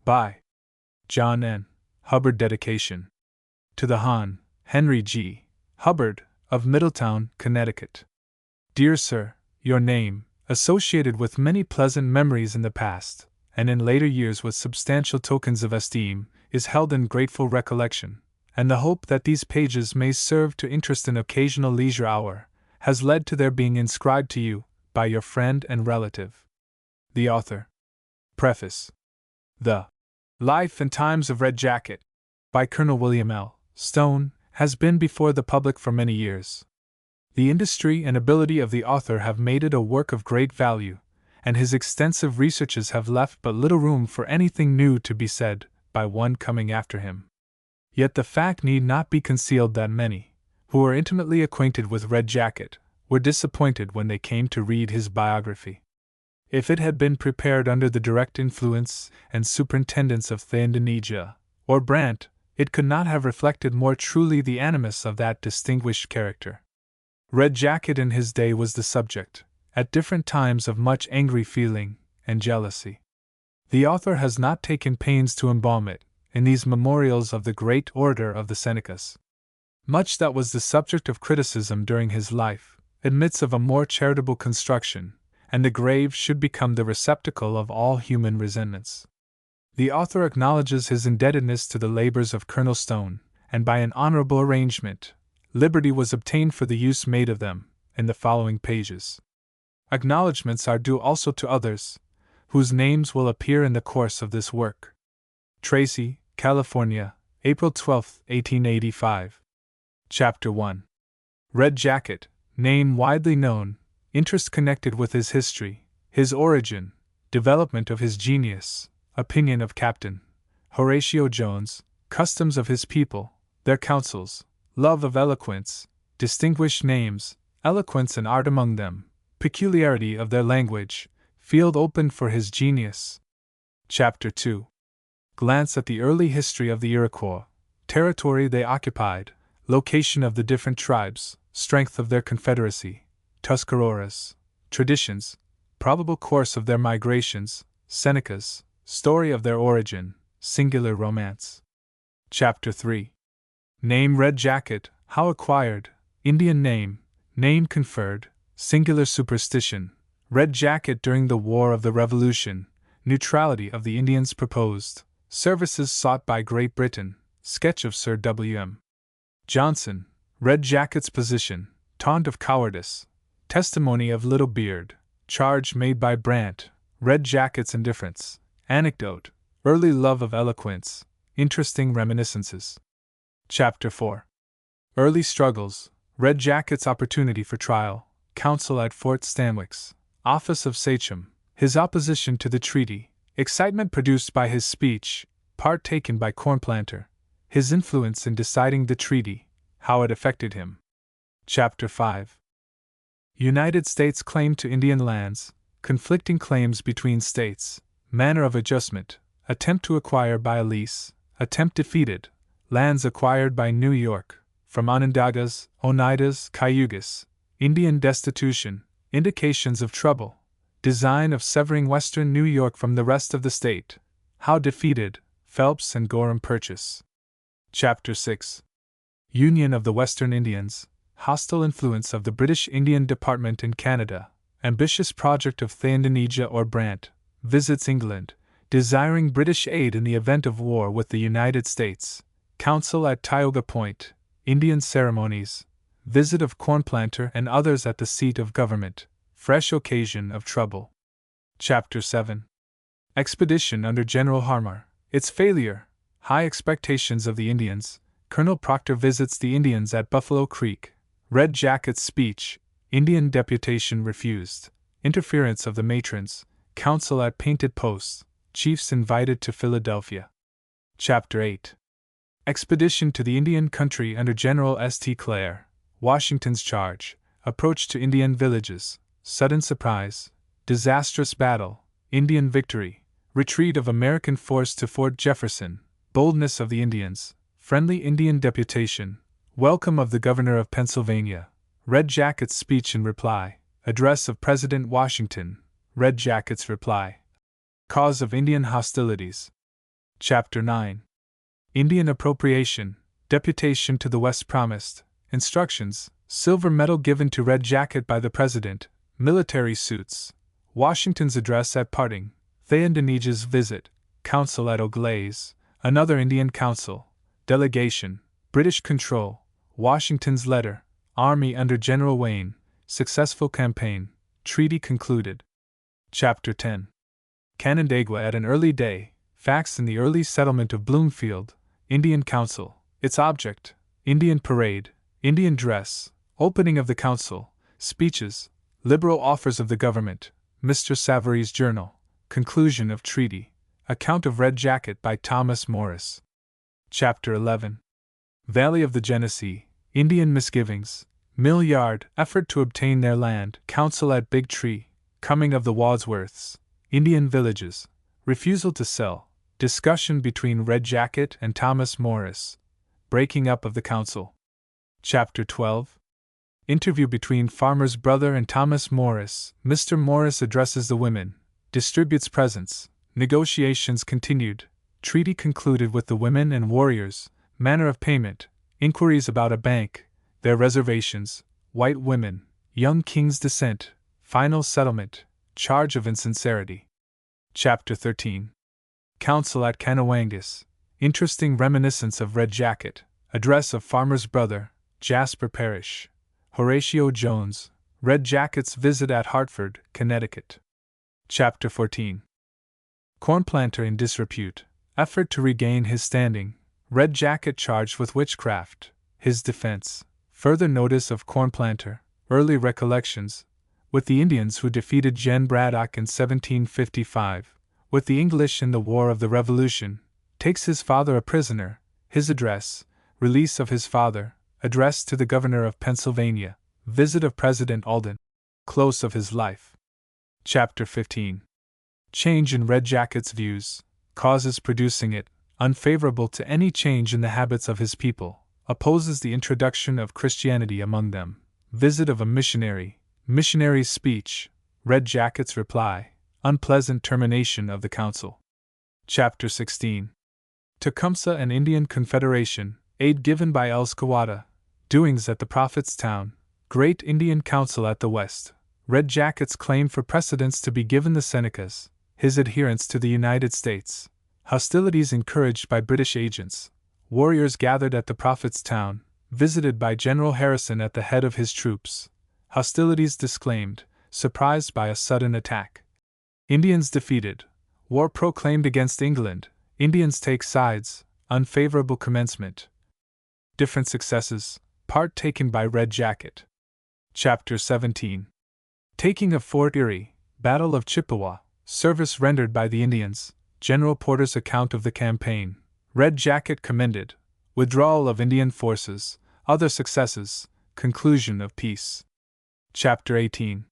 By John N. Hubbard. Dedication to the Hon. Henry G. Hubbard, of Middletown, Connecticut. Dear Sir, your name, associated with many pleasant memories in the past, and in later years with substantial tokens of esteem, is held in grateful recollection, and the hope that these pages may serve to interest an occasional leisure hour has led to their being inscribed to you by your friend and relative, the author. Preface. The Life and Times of Red Jacket, by Colonel William L. Stone, has been before the public for many years. The industry and ability of the author have made it a work of great value, and his extensive researches have left but little room for anything new to be said by one coming after him. Yet the fact need not be concealed that many, who are intimately acquainted with Red Jacket, were disappointed when they came to read his biography. If it had been prepared under the direct influence and superintendence of Thayendanegea or Brant, it could not have reflected more truly the animus of that distinguished character. Red Jacket in his day was the subject, at different times, of much angry feeling and jealousy. The author has not taken pains to embalm it in these memorials of the great orator of the Senecas. Much that was the subject of criticism during his life admits of a more charitable construction, and the grave should become the receptacle of all human resentments. The author acknowledges his indebtedness to the labors of Colonel Stone, and by an honorable arrangement, liberty was obtained for the use made of them in the following pages. Acknowledgments are due also to others, whose names will appear in the course of this work. Tracy, California, April 12, 1885. Chapter 1. Red Jacket, name widely known, interest connected with his history, his origin, development of his genius, opinion of Captain Horatio Jones, customs of his people, their counsels, love of eloquence, distinguished names, eloquence and art among them, peculiarity of their language, field opened for his genius. Chapter 2. Glance at the early history of the Iroquois, territory they occupied, location of the different tribes, strength of their confederacy, Tuscaroras, traditions, probable course of their migrations, Senecas, story of their origin, singular romance. Chapter 3. Name Red Jacket, how acquired, Indian name, name conferred, singular superstition, Red Jacket during the War of the Revolution, neutrality of the Indians proposed, services sought by Great Britain, sketch of Sir W.M. Johnson, Red Jacket's position, taunt of cowardice, testimony of Little Beard, charge made by Brant, Red Jacket's indifference, anecdote, early love of eloquence, interesting reminiscences. Chapter 4. Early struggles, Red Jacket's opportunity for trial, counsel at Fort Stanwix, office of sachem, his opposition to the treaty, excitement produced by his speech, part taken by Cornplanter, his influence in deciding the treaty, how it affected him. Chapter 5. United States claim to Indian lands, conflicting claims between states, manner of adjustment, attempt to acquire by a lease, attempt defeated, lands acquired by New York, from Onondagas, Oneidas, Cayugas, Indian destitution, indications of trouble, design of severing western New York from the rest of the state, how defeated, Phelps and Gorham purchase. Chapter 6. Union of the Western Indians, hostile influence of the British Indian Department in Canada, ambitious project of Thayendanegea or Brant, visits England, desiring British aid in the event of war with the United States, council at Tioga Point, Indian ceremonies, visit of Cornplanter and others at the seat of government, fresh occasion of trouble. Chapter 7. Expedition under General Harmar, its failure, high expectations of the Indians, Colonel Proctor visits the Indians at Buffalo Creek, Red Jacket's speech, Indian deputation refused, interference of the matrons, council at Painted Posts, chiefs invited to Philadelphia. Chapter 8. Expedition to the Indian country under General St. Clair, Washington's charge, approach to Indian villages, sudden surprise, disastrous battle, Indian victory, retreat of American force to Fort Jefferson, boldness of the Indians, friendly Indian deputation, welcome of the Governor of Pennsylvania, Red Jacket's speech in reply, address of President Washington, Red Jacket's reply, cause of Indian hostilities. Chapter 9. Indian Appropriation, Deputation to the West promised, Instructions, Silver Medal given to Red Jacket by the President, Military Suits, Washington's Address at Parting, Théandinige's Visit, Council at Auglaize, Another Indian Council, Delegation, British Control, Washington's Letter, Army under General Wayne, Successful Campaign, Treaty concluded. Chapter 10. Canandaigua at an early day, Facts in the early settlement of Bloomfield, Indian Council, its object, Indian Parade, Indian Dress, Opening of the Council, Speeches, Liberal Offers of the Government, Mr. Savary's Journal, Conclusion of Treaty, Account of Red Jacket by Thomas Morris. Chapter 11. Valley of the Genesee, Indian Misgivings, Mill Yard, Effort to obtain their land, Council at Big Tree, Coming of the Wadsworths, Indian Villages, Refusal to sell, Discussion between Red Jacket and Thomas Morris, Breaking up of the Council. Chapter 12. Interview between Farmer's brother and Thomas Morris. Mr. Morris addresses the women, distributes presents, negotiations continued, treaty concluded with the women and warriors, manner of payment, inquiries about a bank, their reservations, white women, young king's descent, final settlement, charge of insincerity. Chapter 13. Council at Canawangas, interesting reminiscence of Red Jacket, address of Farmer's brother, Jasper Parrish, Horatio Jones, Red Jacket's visit at Hartford, Connecticut. Chapter 14. Cornplanter in disrepute, effort to regain his standing, Red Jacket charged with witchcraft, his defense, further notice of Cornplanter, early recollections, with the Indians who defeated Jen Braddock in 1755, with the English in the War of the Revolution, takes his father a prisoner, his address, release of his father, address to the Governor of Pennsylvania, visit of President Alden, close of his life. Chapter 15. Change in Red Jacket's views, causes producing it, unfavorable to any change in the habits of his people, opposes the introduction of Christianity among them, visit of a missionary, missionary's speech, Red Jacket's reply, unpleasant termination of the council. Chapter 16. Tecumseh and Indian Confederation, aid given by Elscawata, doings at the Prophet's Town, Great Indian Council at the West, Red Jacket's claim for precedence to be given the Senecas, his adherence to the United States, hostilities encouraged by British agents, warriors gathered at the Prophet's Town, visited by General Harrison at the head of his troops, hostilities disclaimed, surprised by a sudden attack. Indians defeated, war proclaimed against England, Indians take sides, unfavorable commencement. Different successes, part taken by Red Jacket. Chapter 17. Taking of Fort Erie, Battle of Chippewa, service rendered by the Indians, General Porter's account of the campaign, Red Jacket commended, withdrawal of Indian forces, other successes, conclusion of peace. Chapter 18.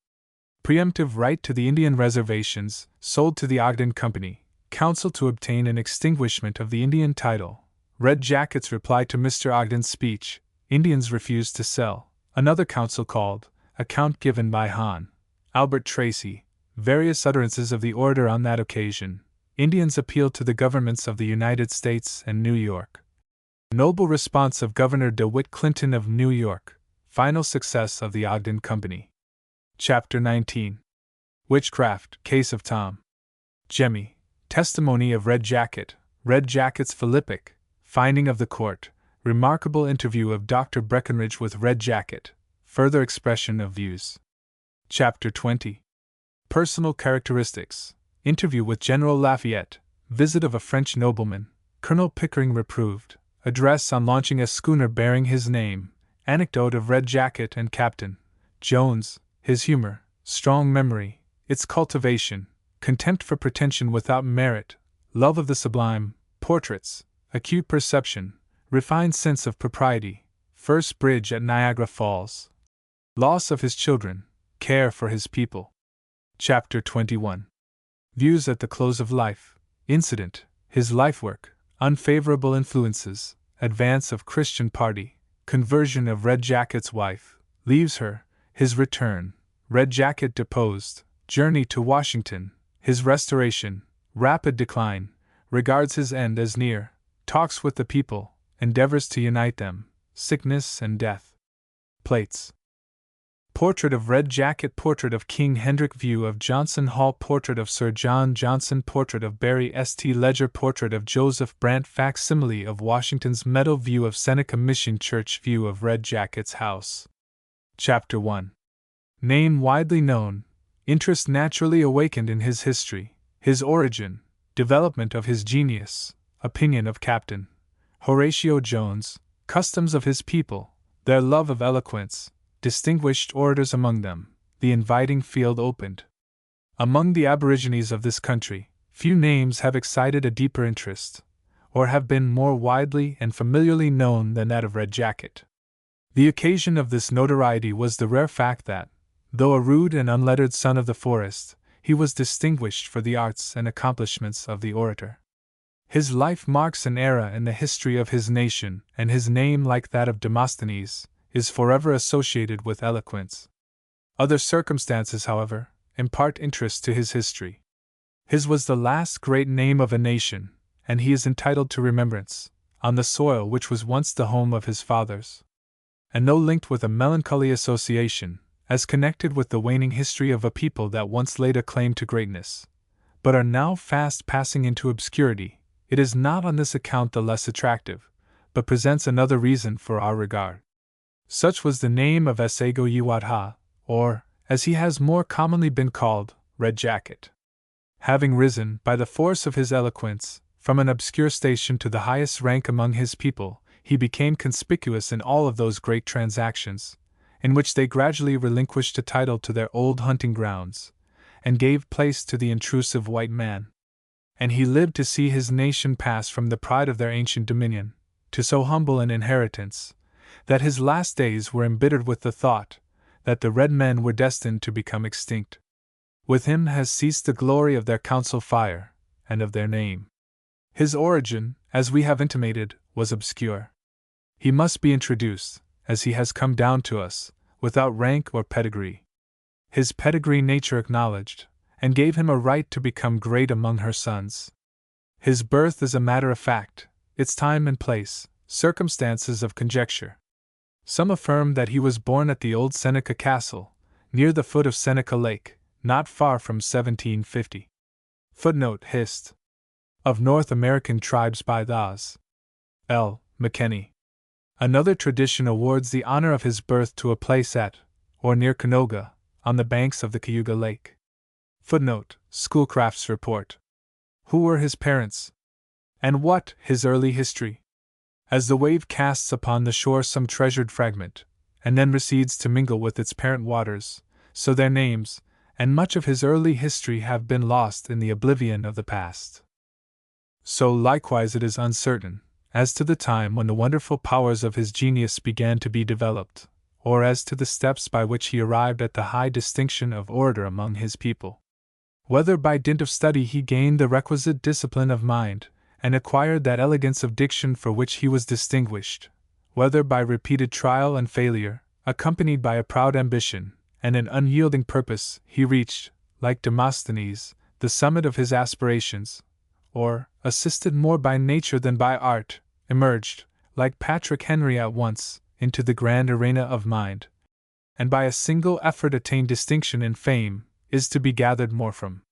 Preemptive right to the Indian reservations, sold to the Ogden Company, counsel to obtain an extinguishment of the Indian title, Red Jacket's reply to Mr. Ogden's speech, Indians refused to sell, another council called, account given by Hon. Albert Tracy, various utterances of the orator on that occasion, Indians appealed to the governments of the United States and New York. Noble response of Governor DeWitt Clinton of New York, final success of the Ogden Company. Chapter 19. Witchcraft, Case of Tom Jemmy, Testimony of Red Jacket, Red Jacket's Philippic, Finding of the Court, Remarkable Interview of Dr. Breckinridge with Red Jacket, Further Expression of Views. Chapter 20. Personal Characteristics, Interview with General Lafayette, Visit of a French Nobleman, Colonel Pickering reproved, Address on launching a schooner bearing his name, Anecdote of Red Jacket and Captain Jones, his humor, strong memory, its cultivation, contempt for pretension without merit, love of the sublime, portraits, acute perception, refined sense of propriety, first bridge at Niagara Falls, loss of his children, care for his people. Chapter 21. Views at the close of life, incident, his life work, unfavorable influences, advance of Christian party, conversion of Red Jacket's wife, leaves her, his return, Red Jacket deposed, journey to Washington, his restoration, rapid decline, regards his end as near, talks with the people, endeavors to unite them, sickness and death. Plates. Portrait of Red Jacket, Portrait of King Hendrick, View of Johnson Hall, Portrait of Sir John Johnson, Portrait of Barry St. Ledger, Portrait of Joseph Brant, Facsimile of Washington's Medal, View of Seneca Mission Church, View of Red Jacket's House. Chapter 1. Name widely known, interest naturally awakened in his history, his origin, development of his genius, opinion of Captain Horatio Jones, customs of his people, their love of eloquence, distinguished orators among them, the inviting field opened. Among the aborigines of this country, few names have excited a deeper interest, or have been more widely and familiarly known than that of Red Jacket. The occasion of this notoriety was the rare fact that, though a rude and unlettered son of the forest, he was distinguished for the arts and accomplishments of the orator. His life marks an era in the history of his nation, and his name, like that of Demosthenes, is forever associated with eloquence. Other circumstances, however, impart interest to his history. His was the last great name of a nation, and he is entitled to remembrance, on the soil which was once the home of his fathers. And though linked with a melancholy association, as connected with the waning history of a people that once laid a claim to greatness, but are now fast passing into obscurity, it is not on this account the less attractive, but presents another reason for our regard. Such was the name of Sa-Go-Ye-Wat-Ha, or, as he has more commonly been called, Red Jacket. Having risen, by the force of his eloquence, from an obscure station to the highest rank among his people, he became conspicuous in all of those great transactions, in which they gradually relinquished a title to their old hunting grounds, and gave place to the intrusive white man. And he lived to see his nation pass from the pride of their ancient dominion, to so humble an inheritance, that his last days were embittered with the thought that the red men were destined to become extinct. With him has ceased the glory of their council fire, and of their name. His origin, as we have intimated, was obscure. He must be introduced, as he has come down to us, without rank or pedigree. His pedigree nature acknowledged, and gave him a right to become great among her sons. His birth is a matter of fact, its time and place, circumstances of conjecture. Some affirm that he was born at the old Seneca Castle, near the foot of Seneca Lake, not far from 1750. Footnote: Hist. of North American Tribes by Thos. L. McKenney. Another tradition awards the honor of his birth to a place at, or near Canoga, on the banks of the Cayuga Lake. Footnote: Schoolcraft's Report. Who were his parents? And what his early history? As the wave casts upon the shore some treasured fragment, and then recedes to mingle with its parent waters, so their names, and much of his early history have been lost in the oblivion of the past. So likewise it is uncertain, as to the time when the wonderful powers of his genius began to be developed, or as to the steps by which he arrived at the high distinction of orator among his people. Whether by dint of study he gained the requisite discipline of mind, and acquired that elegance of diction for which he was distinguished, whether by repeated trial and failure, accompanied by a proud ambition, and an unyielding purpose, he reached, like Demosthenes, the summit of his aspirations, or, assisted more by nature than by art, emerged, like Patrick Henry at once, into the grand arena of mind, and by a single effort attained distinction and fame, is to be gathered more from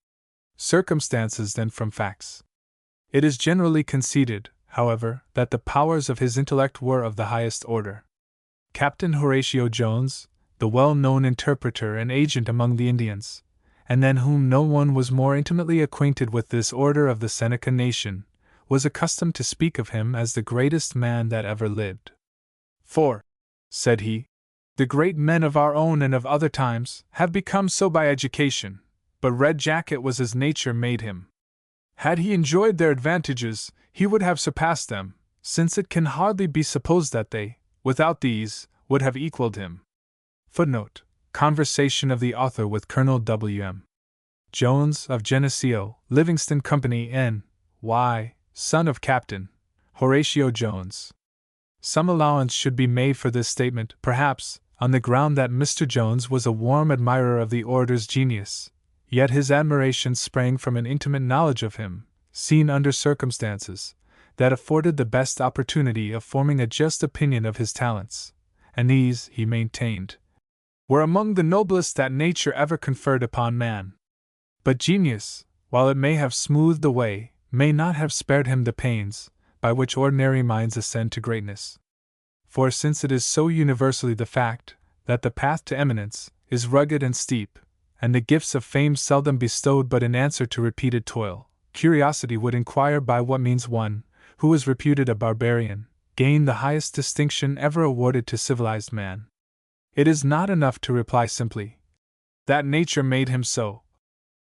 circumstances than from facts. It is generally conceded, however, that the powers of his intellect were of the highest order. Captain Horatio Jones, the well-known interpreter and agent among the Indians, and than whom no one was more intimately acquainted with this order of the Seneca nation, was accustomed to speak of him as the greatest man that ever lived. For, said he, the great men of our own and of other times have become so by education, but Red Jacket was as nature made him. Had he enjoyed their advantages, he would have surpassed them, since it can hardly be supposed that they, without these, would have equaled him. Footnote: Conversation of the author with Colonel W.M. Jones of Geneseo, Livingston Company, N.Y., son of Captain Horatio Jones. Some allowance should be made for this statement, perhaps, on the ground that Mr. Jones was a warm admirer of the orator's genius, yet his admiration sprang from an intimate knowledge of him, seen under circumstances that afforded the best opportunity of forming a just opinion of his talents, and these, he maintained, were among the noblest that nature ever conferred upon man. But genius, while it may have smoothed the way, may not have spared him the pains by which ordinary minds ascend to greatness. For since it is so universally the fact that the path to eminence is rugged and steep, and the gifts of fame seldom bestowed but in answer to repeated toil, curiosity would inquire by what means one, who was reputed a barbarian, gained the highest distinction ever awarded to civilized man. It is not enough to reply simply that nature made him so,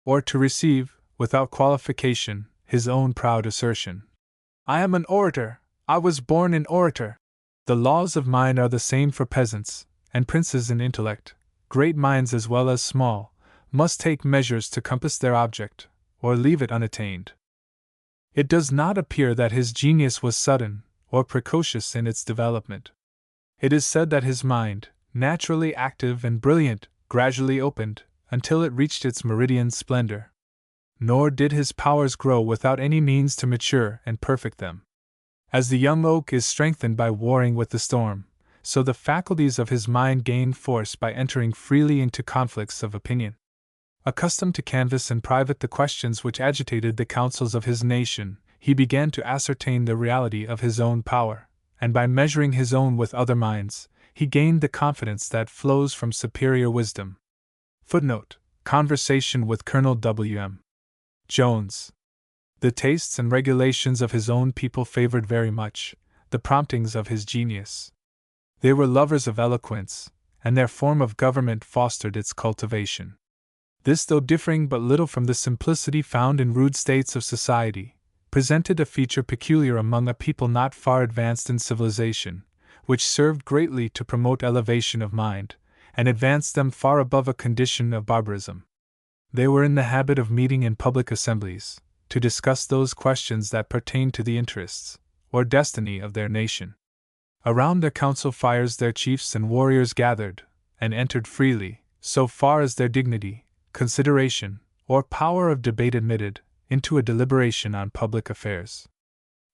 or to receive, without qualification, his own proud assertion, "I am an orator, I was born an orator." The laws of mind are the same for peasants and princes in intellect. Great minds as well as small must take measures to compass their object, or leave it unattained. It does not appear that his genius was sudden or precocious in its development. It is said that his mind, naturally active and brilliant, gradually opened until it reached its meridian splendor. Nor did his powers grow without any means to mature and perfect them. As the young oak is strengthened by warring with the storm, so the faculties of his mind gained force by entering freely into conflicts of opinion. Accustomed to canvass in private the questions which agitated the councils of his nation, he began to ascertain the reality of his own power, and by measuring his own with other minds, he gained the confidence that flows from superior wisdom. Footnote: Conversation with Colonel W.M. Jones. The tastes and regulations of his own people favored very much the promptings of his genius. They were lovers of eloquence, and their form of government fostered its cultivation. This, though differing but little from the simplicity found in rude states of society, presented a feature peculiar among a people not far advanced in civilization, which served greatly to promote elevation of mind, and advanced them far above a condition of barbarism. They were in the habit of meeting in public assemblies, to discuss those questions that pertained to the interests, or destiny of their nation. Around their council fires their chiefs and warriors gathered, and entered freely, so far as their dignity, consideration, or power of debate admitted, into a deliberation on public affairs.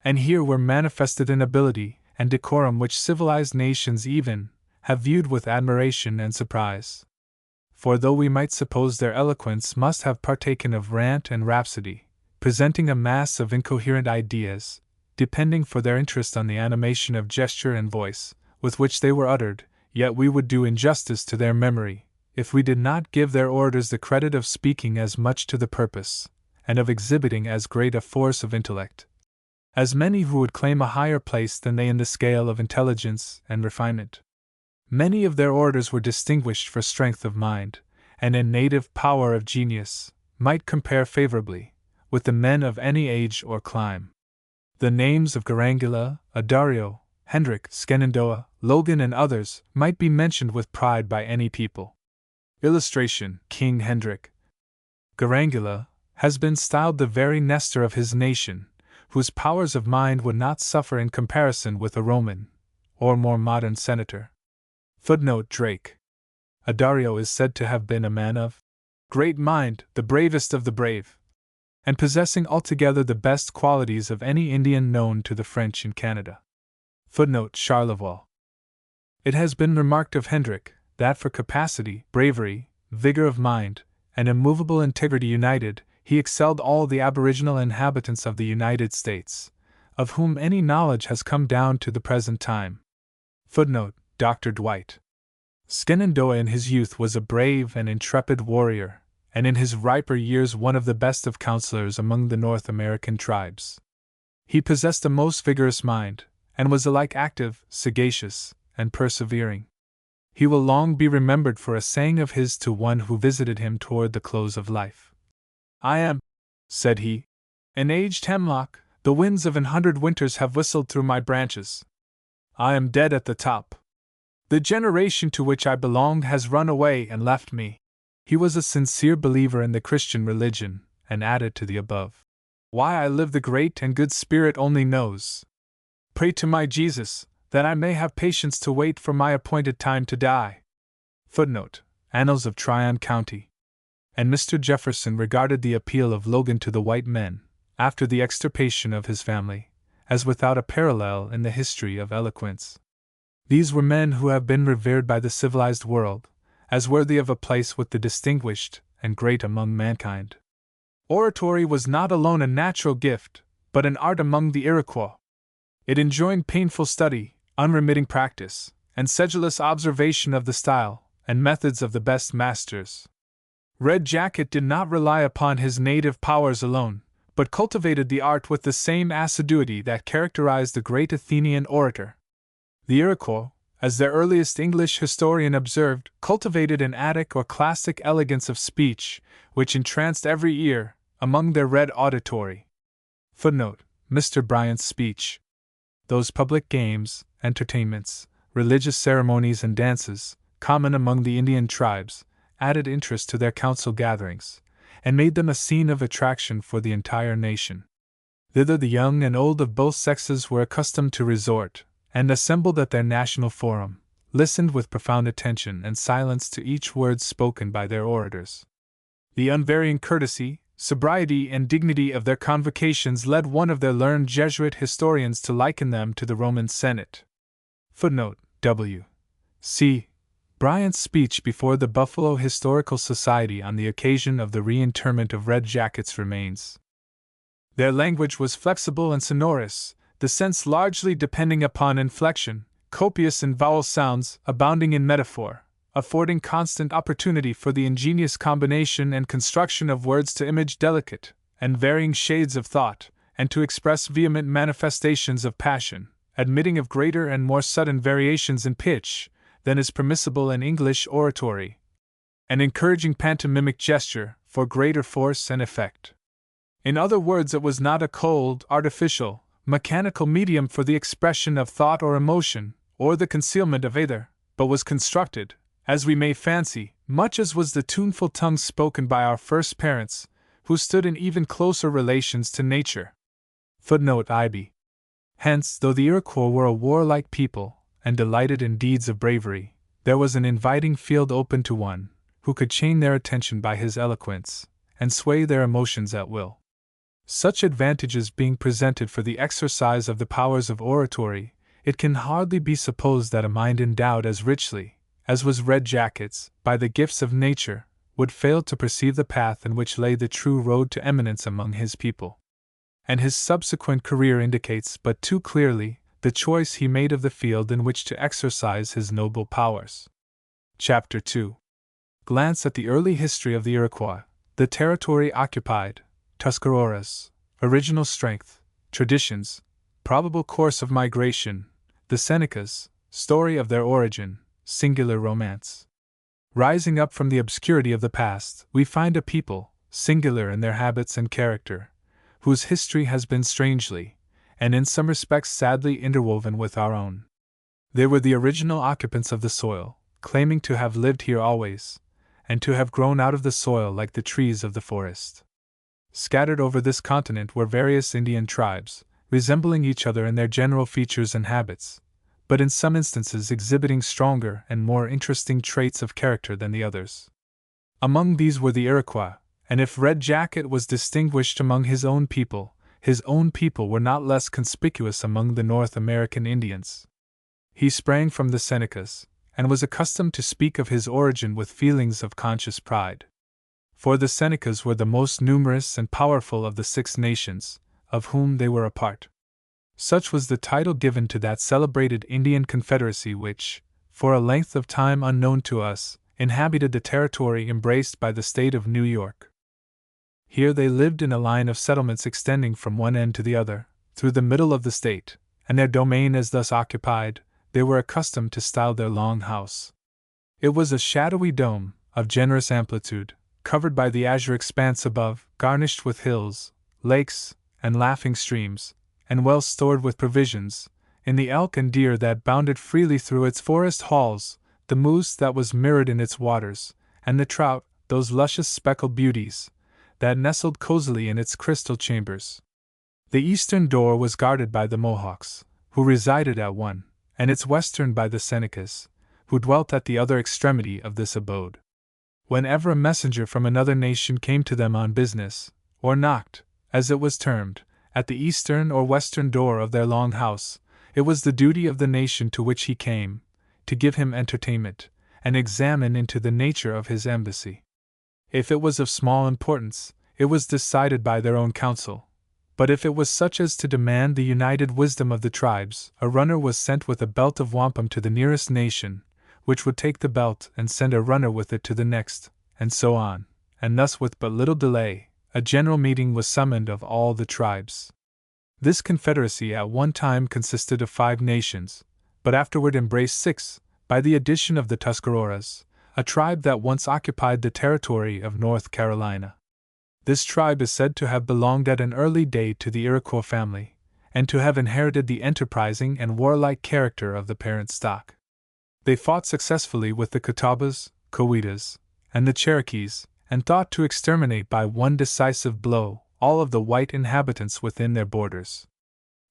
And here were manifested an ability and decorum which civilized nations even have viewed with admiration and surprise. For though we might suppose their eloquence must have partaken of rant and rhapsody, presenting a mass of incoherent ideas, depending for their interest on the animation of gesture and voice, with which they were uttered, yet we would do injustice to their memory, if we did not give their orators the credit of speaking as much to the purpose, and of exhibiting as great a force of intellect, as many who would claim a higher place than they in the scale of intelligence and refinement. Many of their orators were distinguished for strength of mind, and in native power of genius, might compare favorably with the men of any age or clime. The names of Garangula, Adario, Hendrick, Shenandoah, Logan, and others might be mentioned with pride by any people. Illustration: King Hendrick. Garangula has been styled the very Nestor of his nation, whose powers of mind would not suffer in comparison with a Roman or more modern senator. Footnote: Drake. Adario is said to have been a man of great mind, the bravest of the brave, and possessing altogether the best qualities of any Indian known to the French in Canada. Footnote: Charlevoix. It has been remarked of Hendrick that for capacity, bravery, vigor of mind, and immovable integrity united, he excelled all the aboriginal inhabitants of the United States, of whom any knowledge has come down to the present time. Footnote: Dr. Dwight. Shenandoah in his youth was a brave and intrepid warrior, and in his riper years one of the best of counselors among the North American tribes. He possessed a most vigorous mind, and was alike active, sagacious, and persevering. He will long be remembered for a saying of his to one who visited him toward the close of life. "I am," said he, "an aged hemlock, the winds of 100 winters have whistled through my branches. I am dead at the top. The generation to which I belonged has run away and left me." He was a sincere believer in the Christian religion, and added to the above, "Why I live the great and good Spirit only knows. Pray to my Jesus, that I may have patience to wait for my appointed time to die." Footnote: Annals of Tryon County. And Mr. Jefferson regarded the appeal of Logan to the white men after the extirpation of his family, as without a parallel in the history of eloquence. These were men who have been revered by the civilized world, as worthy of a place with the distinguished and great among mankind. Oratory was not alone a natural gift, but an art among the Iroquois. It enjoined painful study, unremitting practice, and sedulous observation of the style and methods of the best masters. Red Jacket did not rely upon his native powers alone, but cultivated the art with the same assiduity that characterized the great Athenian orator. The Iroquois, as their earliest English historian observed, cultivated an Attic or classic elegance of speech, which entranced every ear, among their red auditory. Footnote: Mr. Bryant's speech. Those public games, entertainments, religious ceremonies and dances, common among the Indian tribes, added interest to their council gatherings, and made them a scene of attraction for the entire nation. Thither the young and old of both sexes were accustomed to resort, and assembled at their national forum, listened with profound attention and silence to each word spoken by their orators. The unvarying courtesy, sobriety, and dignity of their convocations led one of their learned Jesuit historians to liken them to the Roman Senate. Footnote: W. C. Bryant's speech before the Buffalo Historical Society on the occasion of the reinterment of Red Jacket's remains. Their language was flexible and sonorous, the sense largely depending upon inflection, copious in vowel sounds, abounding in metaphor, affording constant opportunity for the ingenious combination and construction of words to image delicate and varying shades of thought, and to express vehement manifestations of passion, admitting of greater and more sudden variations in pitch than is permissible in English oratory, and encouraging pantomimic gesture for greater force and effect. In other words, it was not a cold, artificial, mechanical medium for the expression of thought or emotion, or the concealment of either, but was constructed, as we may fancy, much as was the tuneful tongue spoken by our first parents, who stood in even closer relations to nature. Footnote IB. Hence, though the Iroquois were a warlike people, and delighted in deeds of bravery, there was an inviting field open to one who could chain their attention by his eloquence, and sway their emotions at will. Such advantages being presented for the exercise of the powers of oratory, it can hardly be supposed that a mind endowed as richly, as was Red Jacket's, by the gifts of nature, would fail to perceive the path in which lay the true road to eminence among his people. And his subsequent career indicates but too clearly the choice he made of the field in which to exercise his noble powers. Chapter 2. Glance at the early history of the Iroquois, the territory occupied, Tuscaroras, original strength, traditions, probable course of migration, the Senecas, story of their origin, singular romance. Rising up from the obscurity of the past, we find a people, singular in their habits and character, whose history has been strangely, and in some respects sadly interwoven with our own. They were the original occupants of the soil, claiming to have lived here always, and to have grown out of the soil like the trees of the forest. Scattered over this continent were various Indian tribes, resembling each other in their general features and habits, but in some instances exhibiting stronger and more interesting traits of character than the others. Among these were the Iroquois, and if Red Jacket was distinguished among his own people were not less conspicuous among the North American Indians. He sprang from the Senecas, and was accustomed to speak of his origin with feelings of conscious pride. For the Senecas were the most numerous and powerful of the 6 nations, of whom they were a part. Such was the title given to that celebrated Indian confederacy which, for a length of time unknown to us, inhabited the territory embraced by the state of New York. Here they lived in a line of settlements extending from one end to the other, through the middle of the state, and their domain as thus occupied, they were accustomed to style their long house. It was a shadowy dome, of generous amplitude, covered by the azure expanse above, garnished with hills, lakes, and laughing streams, and well stored with provisions, in the elk and deer that bounded freely through its forest halls, the moose that was mirrored in its waters, and the trout, those luscious speckled beauties, that nestled cozily in its crystal chambers. The eastern door was guarded by the Mohawks, who resided at one, and its western by the Senecas, who dwelt at the other extremity of this abode. Whenever a messenger from another nation came to them on business, or knocked, as it was termed, at the eastern or western door of their long house. It was the duty of the nation to which he came, to give him entertainment, and examine into the nature of his embassy. If it was of small importance, it was decided by their own council. But if it was such as to demand the united wisdom of the tribes, a runner was sent with a belt of wampum to the nearest nation, which would take the belt and send a runner with it to the next, and so on, and thus with but little delay, a general meeting was summoned of all the tribes. This confederacy at one time consisted of 5 nations, but afterward embraced 6, by the addition of the Tuscaroras, a tribe that once occupied the territory of North Carolina. This tribe is said to have belonged at an early day to the Iroquois family, and to have inherited the enterprising and warlike character of the parent stock. They fought successfully with the Catawbas, Cowitas, and the Cherokees, and thought to exterminate by one decisive blow all of the white inhabitants within their borders.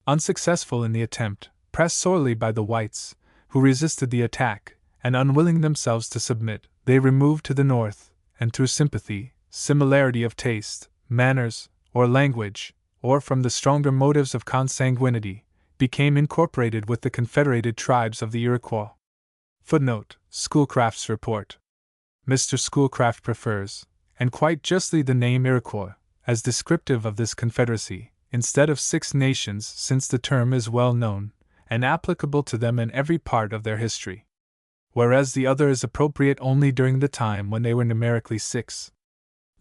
Unsuccessful in the attempt, pressed sorely by the whites, who resisted the attack, and unwilling themselves to submit, they removed to the north, and through sympathy, similarity of taste, manners, or language, or from the stronger motives of consanguinity, became incorporated with the confederated tribes of the Iroquois. Footnote: Schoolcraft's report. Mr. Schoolcraft prefers, and quite justly, the name Iroquois, as descriptive of this confederacy, instead of 6 nations, since the term is well known, and applicable to them in every part of their history. Whereas the other is appropriate only during the time when they were numerically 6.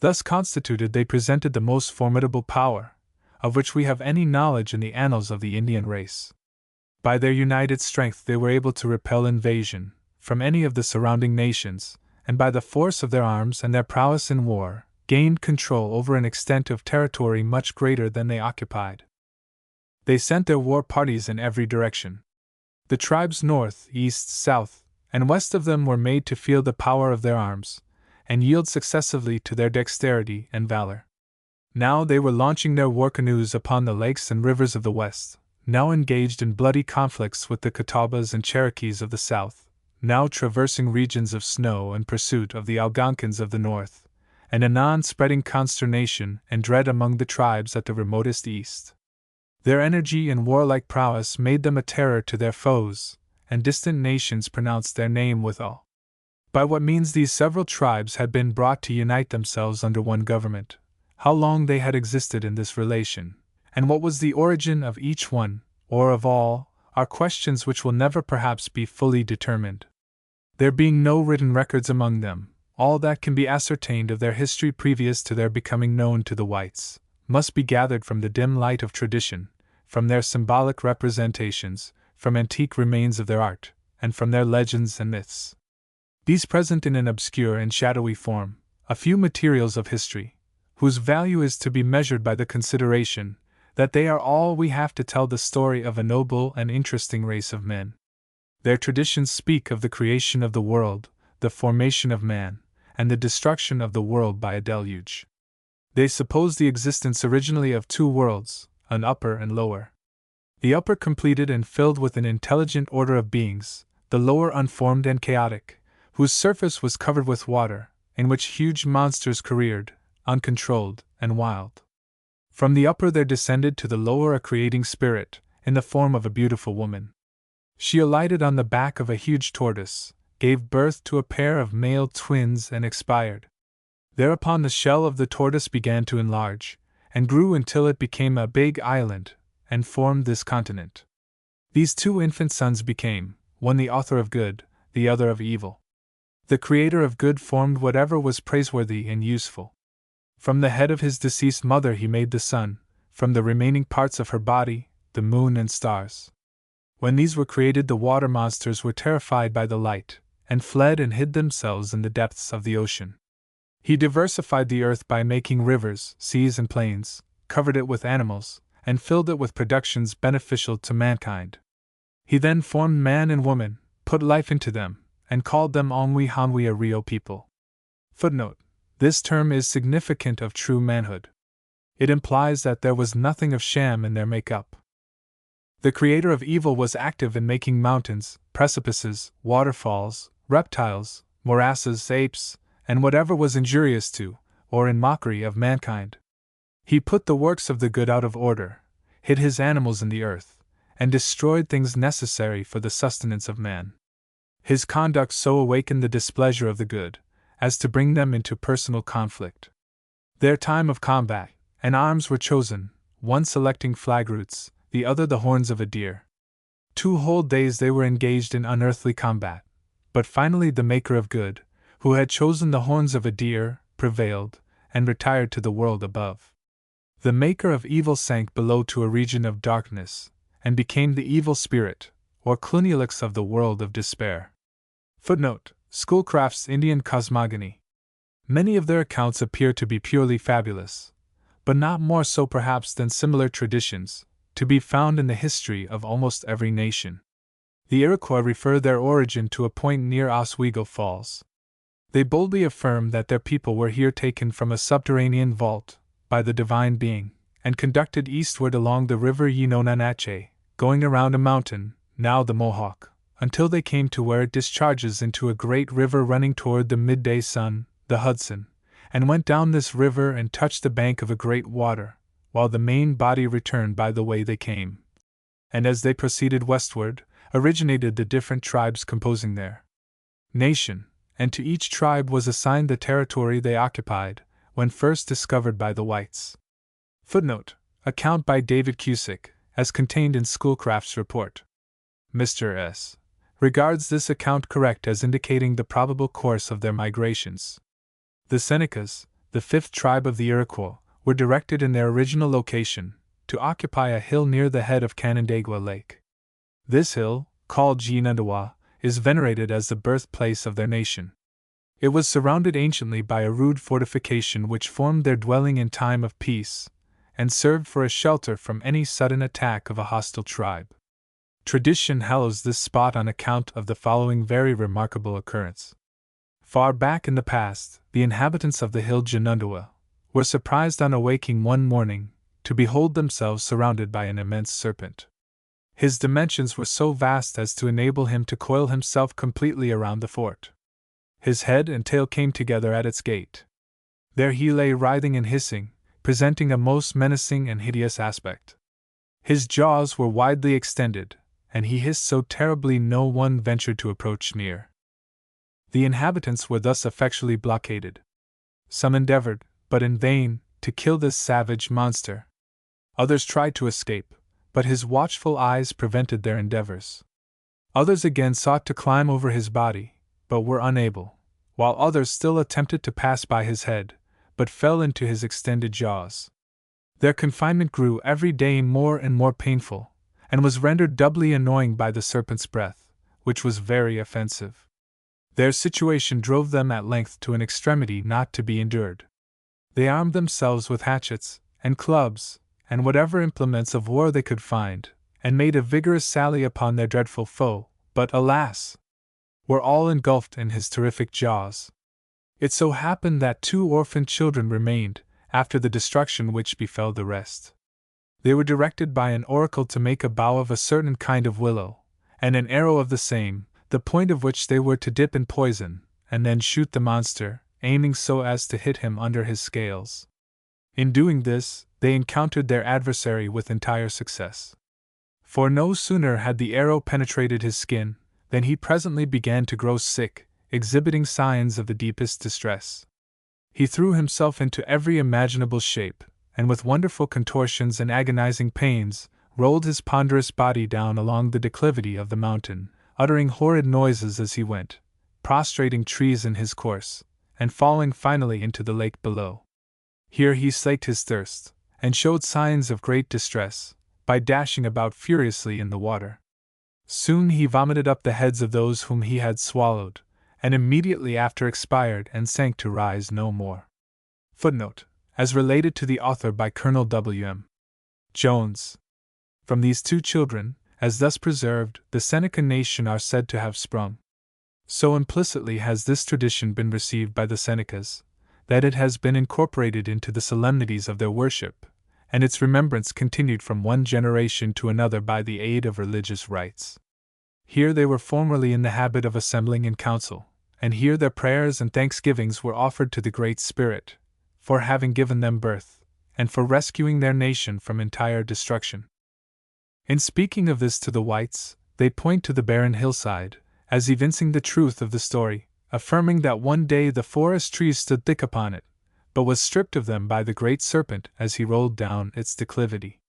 Thus constituted, they presented the most formidable power, of which we have any knowledge in the annals of the Indian race. By their united strength they were able to repel invasion from any of the surrounding nations, and by the force of their arms and their prowess in war, gained control over an extent of territory much greater than they occupied. They sent their war parties in every direction. The tribes north, east, south, and west of them were made to feel the power of their arms, and yield successively to their dexterity and valor. Now they were launching their war canoes upon the lakes and rivers of the west, now engaged in bloody conflicts with the Catawbas and Cherokees of the south, now traversing regions of snow in pursuit of the Algonquins of the north, and anon spreading consternation and dread among the tribes at the remotest east. Their energy and warlike prowess made them a terror to their foes, and distant nations pronounced their name with awe. By what means these several tribes had been brought to unite themselves under one government, how long they had existed in this relation, and what was the origin of each one, or of all, are questions which will never perhaps be fully determined. There being no written records among them, all that can be ascertained of their history previous to their becoming known to the whites must be gathered from the dim light of tradition, from their symbolic representations, from antique remains of their art, and from their legends and myths. These present in an obscure and shadowy form a few materials of history, whose value is to be measured by the consideration that they are all we have to tell the story of a noble and interesting race of men. Their traditions speak of the creation of the world, the formation of man, and the destruction of the world by a deluge. They suppose the existence originally of 2 worlds, an upper and lower. The upper completed and filled with an intelligent order of beings, the lower unformed and chaotic, whose surface was covered with water, in which huge monsters careered, uncontrolled and wild. From the upper there descended to the lower a creating spirit, in the form of a beautiful woman. She alighted on the back of a huge tortoise, gave birth to a pair of male twins, and expired. Thereupon the shell of the tortoise began to enlarge, and grew until it became a big island, and formed this continent. These 2 infant sons became, one the author of good, the other of evil. The creator of good formed whatever was praiseworthy and useful. From the head of his deceased mother he made the sun, from the remaining parts of her body, the moon and stars. When these were created, the water monsters were terrified by the light, and fled and hid themselves in the depths of the ocean. He diversified the earth by making rivers, seas, and plains, covered it with animals, and filled it with productions beneficial to mankind. He then formed man and woman, put life into them, and called them Ongwi Hanwi, a real people. Footnote: This term is significant of true manhood. It implies that there was nothing of sham in their make-up. The creator of evil was active in making mountains, precipices, waterfalls, reptiles, morasses, apes, and whatever was injurious to, or in mockery of mankind. He put the works of the good out of order, hid his animals in the earth, and destroyed things necessary for the sustenance of man. His conduct so awakened the displeasure of the good, as to bring them into personal conflict. Their time of combat and arms were chosen, one selecting flag roots, the other the horns of a deer. 2 whole days they were engaged in unearthly combat, but finally the Maker of Good, who had chosen the horns of a deer, prevailed, and retired to the world above. The Maker of Evil sank below to a region of darkness, and became the evil spirit, or Clunielix of the world of despair. Footnote: Schoolcraft's Indian Cosmogony. Many of their accounts appear to be purely fabulous, but not more so perhaps than similar traditions, to be found in the history of almost every nation. The Iroquois refer their origin to a point near Oswego Falls. They boldly affirm that their people were here taken from a subterranean vault, by the divine being, and conducted eastward along the river Yenonanache, going around a mountain, now the Mohawk, until they came to where it discharges into a great river running toward the midday sun, the Hudson, and went down this river and touched the bank of a great water, while the main body returned by the way they came. And as they proceeded westward, originated the different tribes composing their nation, and to each tribe was assigned the territory they occupied, when first discovered by the whites. Footnote: Account by David Cusick, as contained in Schoolcraft's report. Mr. S. regards this account correct as indicating the probable course of their migrations. The Senecas, the 5th tribe of the Iroquois, were directed in their original location to occupy a hill near the head of Canandaigua Lake. This hill, called Jinundawa, is venerated as the birthplace of their nation. It was surrounded anciently by a rude fortification which formed their dwelling in time of peace, and served for a shelter from any sudden attack of a hostile tribe. Tradition hallows this spot on account of the following very remarkable occurrence. Far back in the past, the inhabitants of the hill Jinundawa were surprised on awaking one morning to behold themselves surrounded by an immense serpent. His dimensions were so vast as to enable him to coil himself completely around the fort. His head and tail came together at its gate. There he lay writhing and hissing, presenting a most menacing and hideous aspect. His jaws were widely extended, and he hissed so terribly no one ventured to approach near. The inhabitants were thus effectually blockaded. Some endeavored, but in vain, to kill this savage monster. Others tried to escape, but his watchful eyes prevented their endeavors. Others again sought to climb over his body, but were unable, while others still attempted to pass by his head, but fell into his extended jaws. Their confinement grew every day more and more painful, and was rendered doubly annoying by the serpent's breath, which was very offensive. Their situation drove them at length to an extremity not to be endured. They armed themselves with hatchets, and clubs, and whatever implements of war they could find, and made a vigorous sally upon their dreadful foe, but, alas! Were all engulfed in his terrific jaws. It so happened that 2 orphan children remained, after the destruction which befell the rest. They were directed by an oracle to make a bough of a certain kind of willow, and an arrow of the same, the point of which they were to dip in poison, and then shoot the monster, aiming so as to hit him under his scales. In doing this, they encountered their adversary with entire success. For no sooner had the arrow penetrated his skin, than he presently began to grow sick, exhibiting signs of the deepest distress. He threw himself into every imaginable shape, and with wonderful contortions and agonizing pains, rolled his ponderous body down along the declivity of the mountain, uttering horrid noises as he went, prostrating trees in his course, and falling finally into the lake below. Here he slaked his thirst, and showed signs of great distress, by dashing about furiously in the water. Soon he vomited up the heads of those whom he had swallowed, and immediately after expired and sank to rise no more. Footnote: as related to the author by Colonel W.M. Jones. From these 2 children, as thus preserved, the Seneca nation are said to have sprung. So implicitly has this tradition been received by the Senecas, that it has been incorporated into the solemnities of their worship, and its remembrance continued from one generation to another by the aid of religious rites. Here they were formerly in the habit of assembling in council, and here their prayers and thanksgivings were offered to the Great Spirit, for having given them birth, and for rescuing their nation from entire destruction. In speaking of this to the whites, they point to the barren hillside, as evincing the truth of the story, affirming that one day the forest trees stood thick upon it, but was stripped of them by the great serpent as he rolled down its declivity.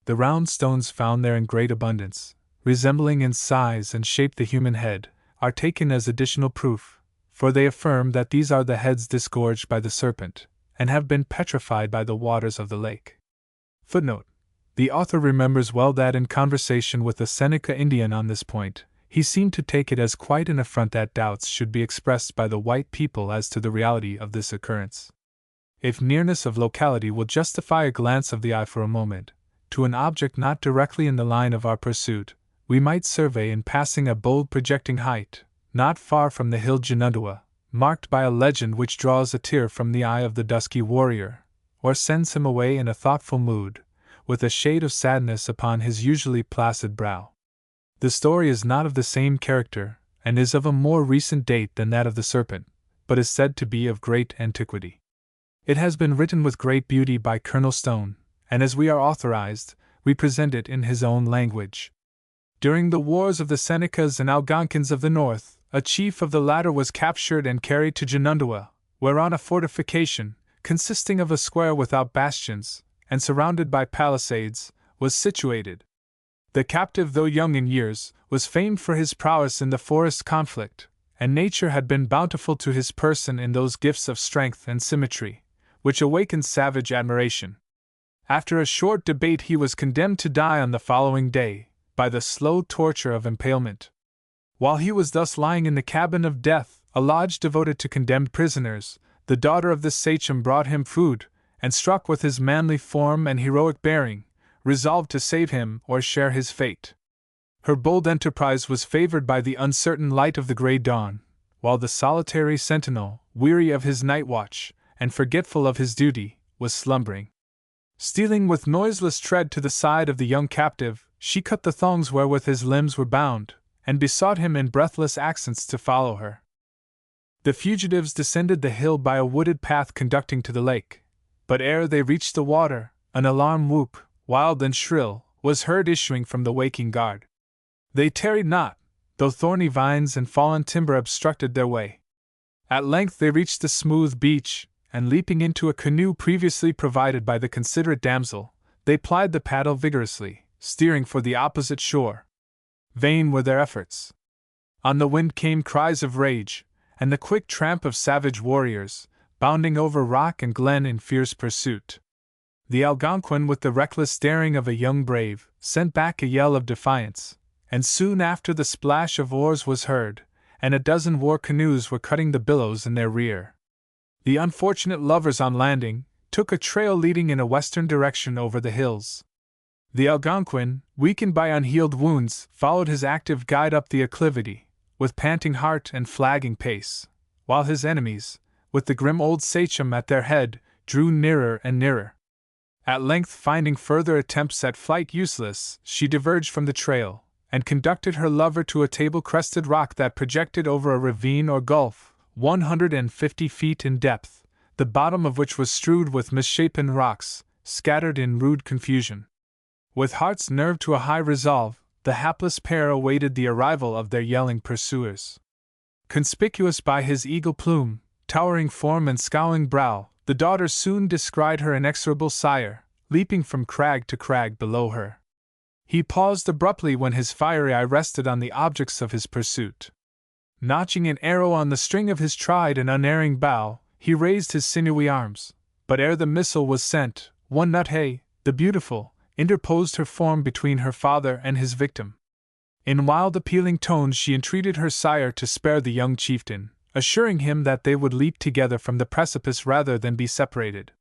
The round stones found there in great abundance, resembling in size and shape the human head, are taken as additional proof, for they affirm that these are the heads disgorged by the serpent, and have been petrified by the waters of the lake. Footnote: the author remembers well that in conversation with a Seneca Indian on this point, he seemed to take it as quite an affront that doubts should be expressed by the white people as to the reality of this occurrence. If nearness of locality will justify a glance of the eye for a moment, to an object not directly in the line of our pursuit, we might survey in passing a bold projecting height, not far from the hill Junundua, marked by a legend which draws a tear from the eye of the dusky warrior, or sends him away in a thoughtful mood, with a shade of sadness upon his usually placid brow. The story is not of the same character, and is of a more recent date than that of the serpent, but is said to be of great antiquity. It has been written with great beauty by Colonel Stone, and as we are authorized, we present it in his own language. During the wars of the Senecas and Algonquins of the north, a chief of the latter was captured and carried to Junundua, whereon a fortification, consisting of a square without bastions, and surrounded by palisades, was situated. The captive, though young in years, was famed for his prowess in the forest conflict, and nature had been bountiful to his person in those gifts of strength and symmetry, which awakened savage admiration. After a short debate he was condemned to die on the following day, by the slow torture of impalement. While he was thus lying in the cabin of death, a lodge devoted to condemned prisoners, the daughter of the sachem brought him food, and struck with his manly form and heroic bearing, resolved to save him or share his fate. Her bold enterprise was favored by the uncertain light of the gray dawn, while the solitary sentinel, weary of his night watch, and forgetful of his duty, was slumbering. Stealing with noiseless tread to the side of the young captive, she cut the thongs wherewith his limbs were bound, and besought him in breathless accents to follow her. The fugitives descended the hill by a wooded path conducting to the lake, but ere they reached the water, an alarm whoop, wild and shrill, was heard issuing from the waking guard. They tarried not, though thorny vines and fallen timber obstructed their way. At length they reached the smooth beach, and leaping into a canoe previously provided by the considerate damsel, they plied the paddle vigorously, steering for the opposite shore. Vain were their efforts. On the wind came cries of rage, and the quick tramp of savage warriors, bounding over rock and glen in fierce pursuit. The Algonquin, with the reckless daring of a young brave, sent back a yell of defiance, and soon after the splash of oars was heard, and a dozen war canoes were cutting the billows in their rear. The unfortunate lovers on landing took a trail leading in a western direction over the hills. The Algonquin, weakened by unhealed wounds, followed his active guide up the acclivity, with panting heart and flagging pace, while his enemies, with the grim old sachem at their head, drew nearer and nearer. At length, finding further attempts at flight useless, she diverged from the trail, and conducted her lover to a table-crested rock that projected over a ravine or gulf, 150 feet in depth, the bottom of which was strewed with misshapen rocks, scattered in rude confusion. With hearts nerved to a high resolve, the hapless pair awaited the arrival of their yelling pursuers. Conspicuous by his eagle plume, towering form and scowling brow, the daughter soon descried her inexorable sire, leaping from crag to crag below her. He paused abruptly when his fiery eye rested on the objects of his pursuit. Notching an arrow on the string of his tried and unerring bow, he raised his sinewy arms, but ere the missile was sent, one Nuthay, the beautiful, interposed her form between her father and his victim. In wild appealing tones she entreated her sire to spare the young chieftain, assuring him that they would leap together from the precipice rather than be separated.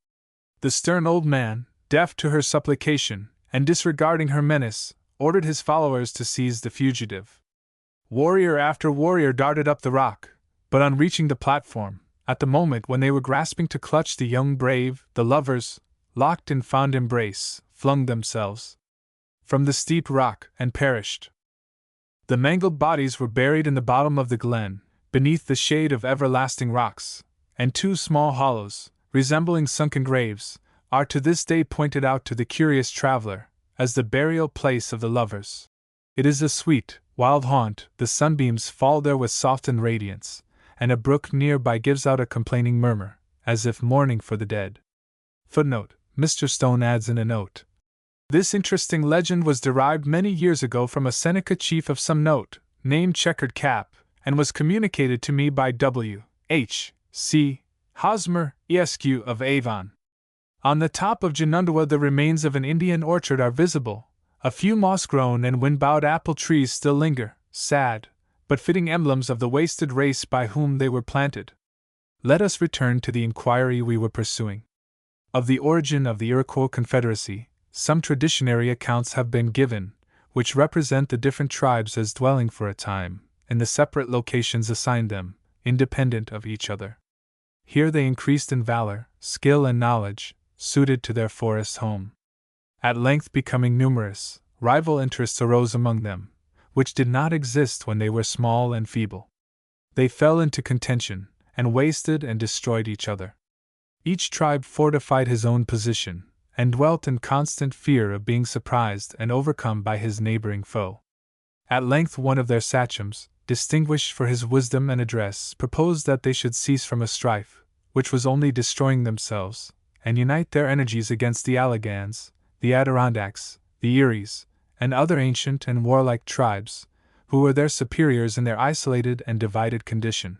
The stern old man, deaf to her supplication, and disregarding her menace, ordered his followers to seize the fugitive. Warrior after warrior darted up the rock, but on reaching the platform, at the moment when they were grasping to clutch the young brave, the lovers, locked in fond embrace, flung themselves from the steep rock and perished. The mangled bodies were buried in the bottom of the glen, beneath the shade of everlasting rocks, and two small hollows, resembling sunken graves, are to this day pointed out to the curious traveler as the burial place of the lovers. It is a sweet, wild haunt, the sunbeams fall there with softened radiance, and a brook near by gives out a complaining murmur, as if mourning for the dead. Footnote: Mr. Stone adds in a note. This interesting legend was derived many years ago from a Seneca chief of some note, named Checkered Cap, and was communicated to me by W. H. C. Hosmer, Esq. of Avon. On the top of Janundawa the remains of an Indian orchard are visible. A few moss-grown and wind-bowed apple trees still linger, sad, but fitting emblems of the wasted race by whom they were planted. Let us return to the inquiry we were pursuing. Of the origin of the Iroquois Confederacy, some traditionary accounts have been given, which represent the different tribes as dwelling for a time in the separate locations assigned them, independent of each other. Here they increased in valor, skill, and knowledge, suited to their forest home. At length becoming numerous, rival interests arose among them, which did not exist when they were small and feeble. They fell into contention, and wasted and destroyed each other. Each tribe fortified his own position, and dwelt in constant fear of being surprised and overcome by his neighboring foe. At length one of their sachems, distinguished for his wisdom and address, proposed that they should cease from a strife, which was only destroying themselves, and unite their energies against the Allegans, the Adirondacks, the Eries, and other ancient and warlike tribes, who were their superiors in their isolated and divided condition.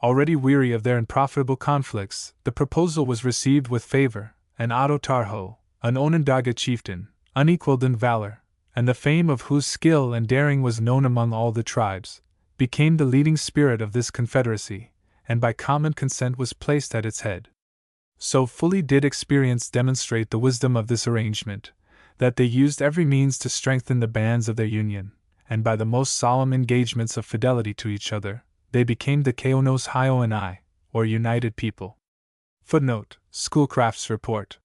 Already weary of their unprofitable conflicts, the proposal was received with favor, and Ototarho, an Onondaga chieftain, unequaled in valor, and the fame of whose skill and daring was known among all the tribes, became the leading spirit of this confederacy, and by common consent was placed at its head. So fully did experience demonstrate the wisdom of this arrangement, that they used every means to strengthen the bands of their union, and by the most solemn engagements of fidelity to each other, they became the Keonos Hio-Ani, or United People. Footnote: Schoolcraft's Report.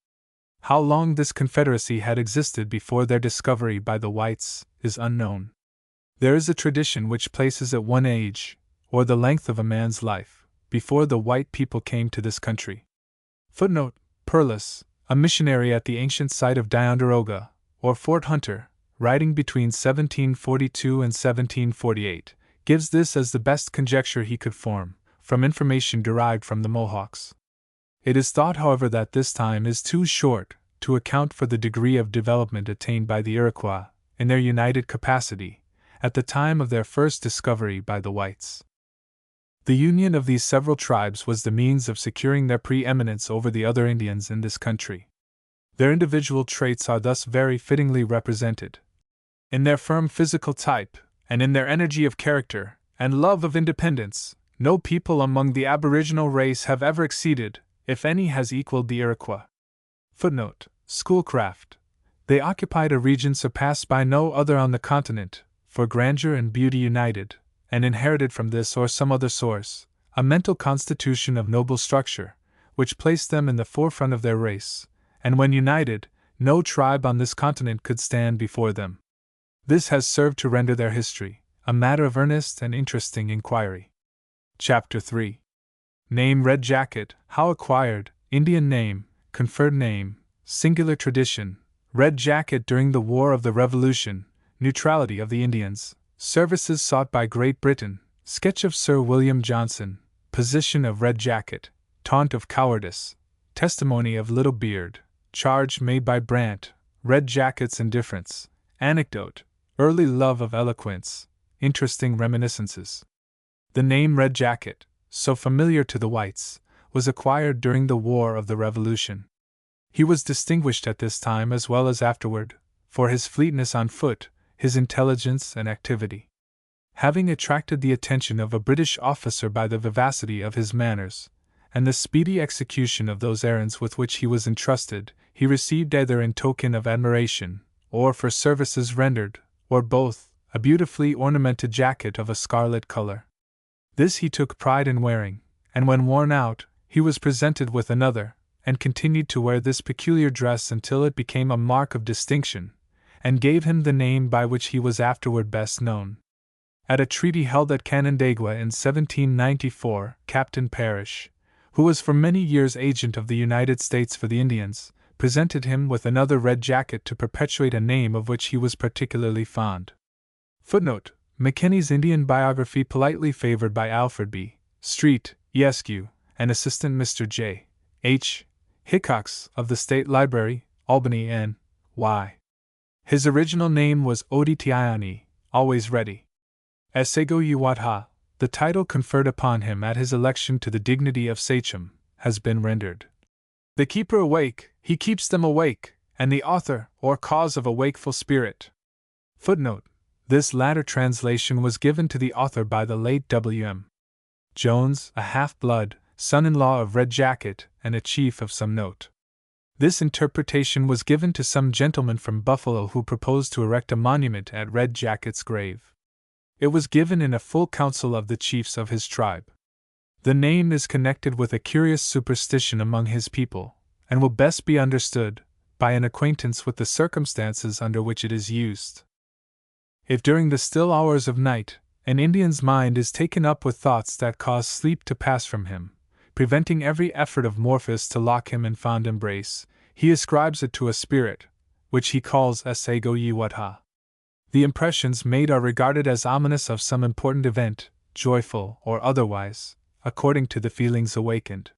How long this confederacy had existed before their discovery by the whites is unknown. There is a tradition which places at one age, or the length of a man's life, before the white people came to this country. Footnote: Perlis, a missionary at the ancient site of Ticonderoga, or Fort Hunter, writing between 1742 and 1748, gives this as the best conjecture he could form, from information derived from the Mohawks. It is thought, however, that this time is too short to account for the degree of development attained by the Iroquois, in their united capacity, at the time of their first discovery by the whites. The union of these several tribes was the means of securing their preeminence over the other Indians in this country. Their individual traits are thus very fittingly represented. In their firm physical type, and in their energy of character, and love of independence, no people among the aboriginal race have ever exceeded, if any has equaled the Iroquois. Footnote: Schoolcraft. They occupied a region surpassed by no other on the continent, for grandeur and beauty united, and inherited from this or some other source, a mental constitution of noble structure, which placed them in the forefront of their race, and when united, no tribe on this continent could stand before them. This has served to render their history a matter of earnest and interesting inquiry. Chapter 3. Name: Red Jacket, how acquired, Indian name, conferred name, singular tradition, Red Jacket during the War of the Revolution, neutrality of the Indians, services sought by Great Britain, sketch of Sir William Johnson, position of Red Jacket, taunt of cowardice, testimony of Little Beard, charge made by Brant, Red Jacket's indifference, anecdote, early love of eloquence, interesting reminiscences. The name Red Jacket, so familiar to the whites, was acquired during the War of the Revolution. He was distinguished at this time as well as afterward, for his fleetness on foot, his intelligence and activity. Having attracted the attention of a British officer by the vivacity of his manners, and the speedy execution of those errands with which he was entrusted, he received either in token of admiration, or for services rendered, or both, a beautifully ornamented jacket of a scarlet color. This he took pride in wearing, and when worn out, he was presented with another, and continued to wear this peculiar dress until it became a mark of distinction, and gave him the name by which he was afterward best known. At a treaty held at Canandaigua in 1794, Captain Parrish, who was for many years agent of the United States for the Indians, presented him with another red jacket to perpetuate a name of which he was particularly fond. Footnote: McKinney's Indian biography, politely favored by Alfred B. Street, Esq., and Assistant Mr. J. H. Hickox of the State Library, Albany, N.Y. His original name was Oditiani, always ready. As Sa-Go-Ye-Wat-Ha, the title conferred upon him at his election to the dignity of sachem, has been rendered. The keeper awake, he keeps them awake, and the author, or cause of a wakeful spirit. Footnote: this latter translation was given to the author by the late W.M. Jones, a half-blood, son-in-law of Red Jacket, and a chief of some note. This interpretation was given to some gentleman from Buffalo who proposed to erect a monument at Red Jacket's grave. It was given in a full council of the chiefs of his tribe. The name is connected with a curious superstition among his people, and will best be understood by an acquaintance with the circumstances under which it is used. If during the still hours of night, an Indian's mind is taken up with thoughts that cause sleep to pass from him, preventing every effort of Morpheus to lock him in fond embrace, he ascribes it to a spirit, which he calls Sa-Go-Ye-Wat-Ha. The impressions made are regarded as ominous of some important event, joyful or otherwise, according to the feelings awakened.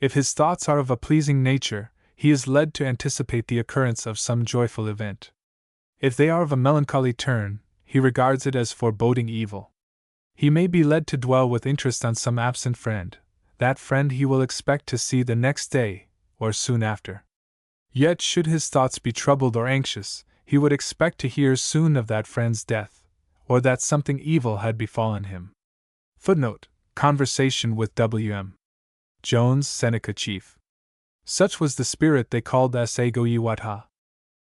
If his thoughts are of a pleasing nature, he is led to anticipate the occurrence of some joyful event. If they are of a melancholy turn, he regards it as foreboding evil. He may be led to dwell with interest on some absent friend. That friend he will expect to see the next day, or soon after. Yet should his thoughts be troubled or anxious, he would expect to hear soon of that friend's death, or that something evil had befallen him. Footnote: Conversation with W.M. Jones, Seneca Chief. Such was the spirit they called Sa-Go-Ye-Wat-Ha.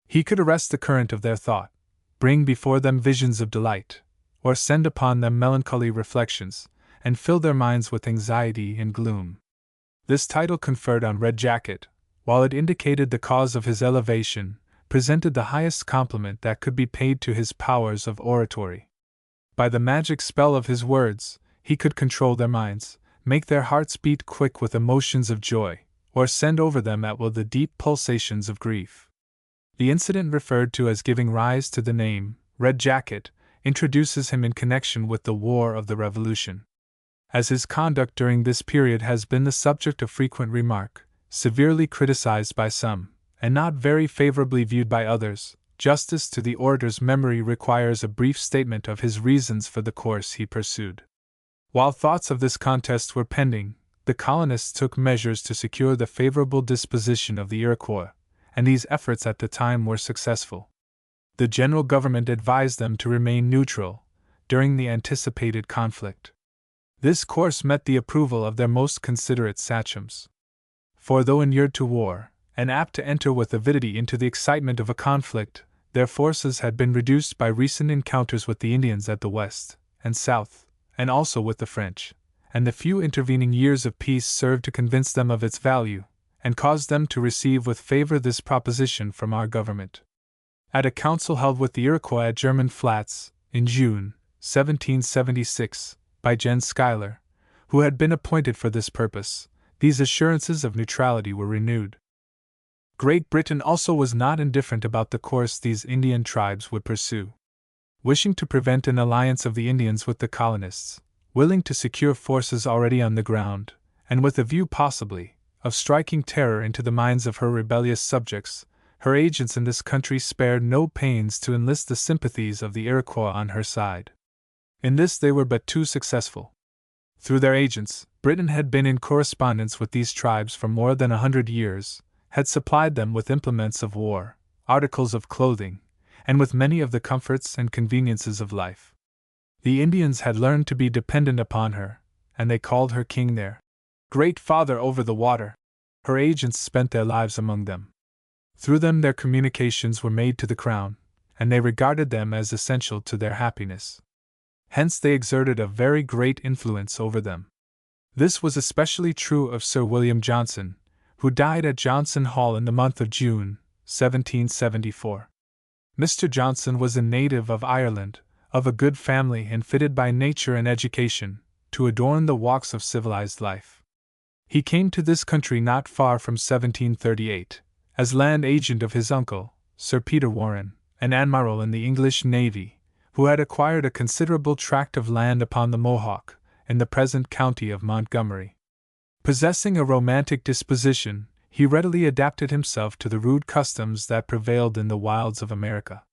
He could arrest the current of their thought, bring before them visions of delight, or send upon them melancholy reflections, and fill their minds with anxiety and gloom. This title conferred on Red Jacket, while it indicated the cause of his elevation, presented the highest compliment that could be paid to his powers of oratory. By the magic spell of his words, he could control their minds, make their hearts beat quick with emotions of joy, or send over them at will the deep pulsations of grief. The incident referred to as giving rise to the name, Red Jacket, introduces him in connection with the War of the Revolution. As his conduct during this period has been the subject of frequent remark, severely criticized by some, and not very favorably viewed by others, justice to the orator's memory requires a brief statement of his reasons for the course he pursued. While thoughts of this contest were pending, the colonists took measures to secure the favorable disposition of the Iroquois, and these efforts at the time were successful. The general government advised them to remain neutral during the anticipated conflict. This course met the approval of their most considerate sachems. For though inured to war, and apt to enter with avidity into the excitement of a conflict, their forces had been reduced by recent encounters with the Indians at the west and south, and also with the French, and the few intervening years of peace served to convince them of its value, and caused them to receive with favor this proposition from our government. At a council held with the Iroquois at German Flats, in June, 1776, by Gen. Schuyler, who had been appointed for this purpose, these assurances of neutrality were renewed. Great Britain also was not indifferent about the course these Indian tribes would pursue. Wishing to prevent an alliance of the Indians with the colonists, willing to secure forces already on the ground, and with a view possibly of striking terror into the minds of her rebellious subjects, her agents in this country spared no pains to enlist the sympathies of the Iroquois on her side. In this they were but too successful. Through their agents, Britain had been in correspondence with these tribes for more than 100 years, had supplied them with implements of war, articles of clothing, and with many of the comforts and conveniences of life. The Indians had learned to be dependent upon her, and they called her king their great father over the water. Her agents spent their lives among them. Through them their communications were made to the crown, and they regarded them as essential to their happiness. Hence they exerted a very great influence over them. This was especially true of Sir William Johnson, who died at Johnson Hall in the month of June, 1774. Mr. Johnson was a native of Ireland, of a good family and fitted by nature and education to adorn the walks of civilized life. He came to this country not far from 1738, as land agent of his uncle, Sir Peter Warren, an admiral in the English Navy, who had acquired a considerable tract of land upon the Mohawk, in the present county of Montgomery. Possessing a romantic disposition, he readily adapted himself to the rude customs that prevailed in the wilds of America.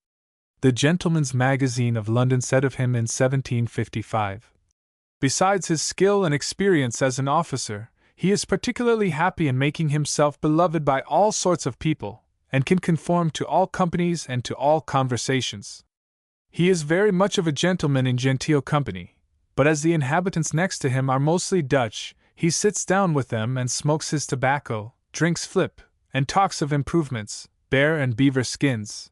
The Gentleman's Magazine of London said of him in 1755, "Besides his skill and experience as an officer, he is particularly happy in making himself beloved by all sorts of people, and can conform to all companies and to all conversations. He is very much of a gentleman in genteel company, but as the inhabitants next to him are mostly Dutch, he sits down with them and smokes his tobacco, drinks flip, and talks of improvements, bear and beaver skins.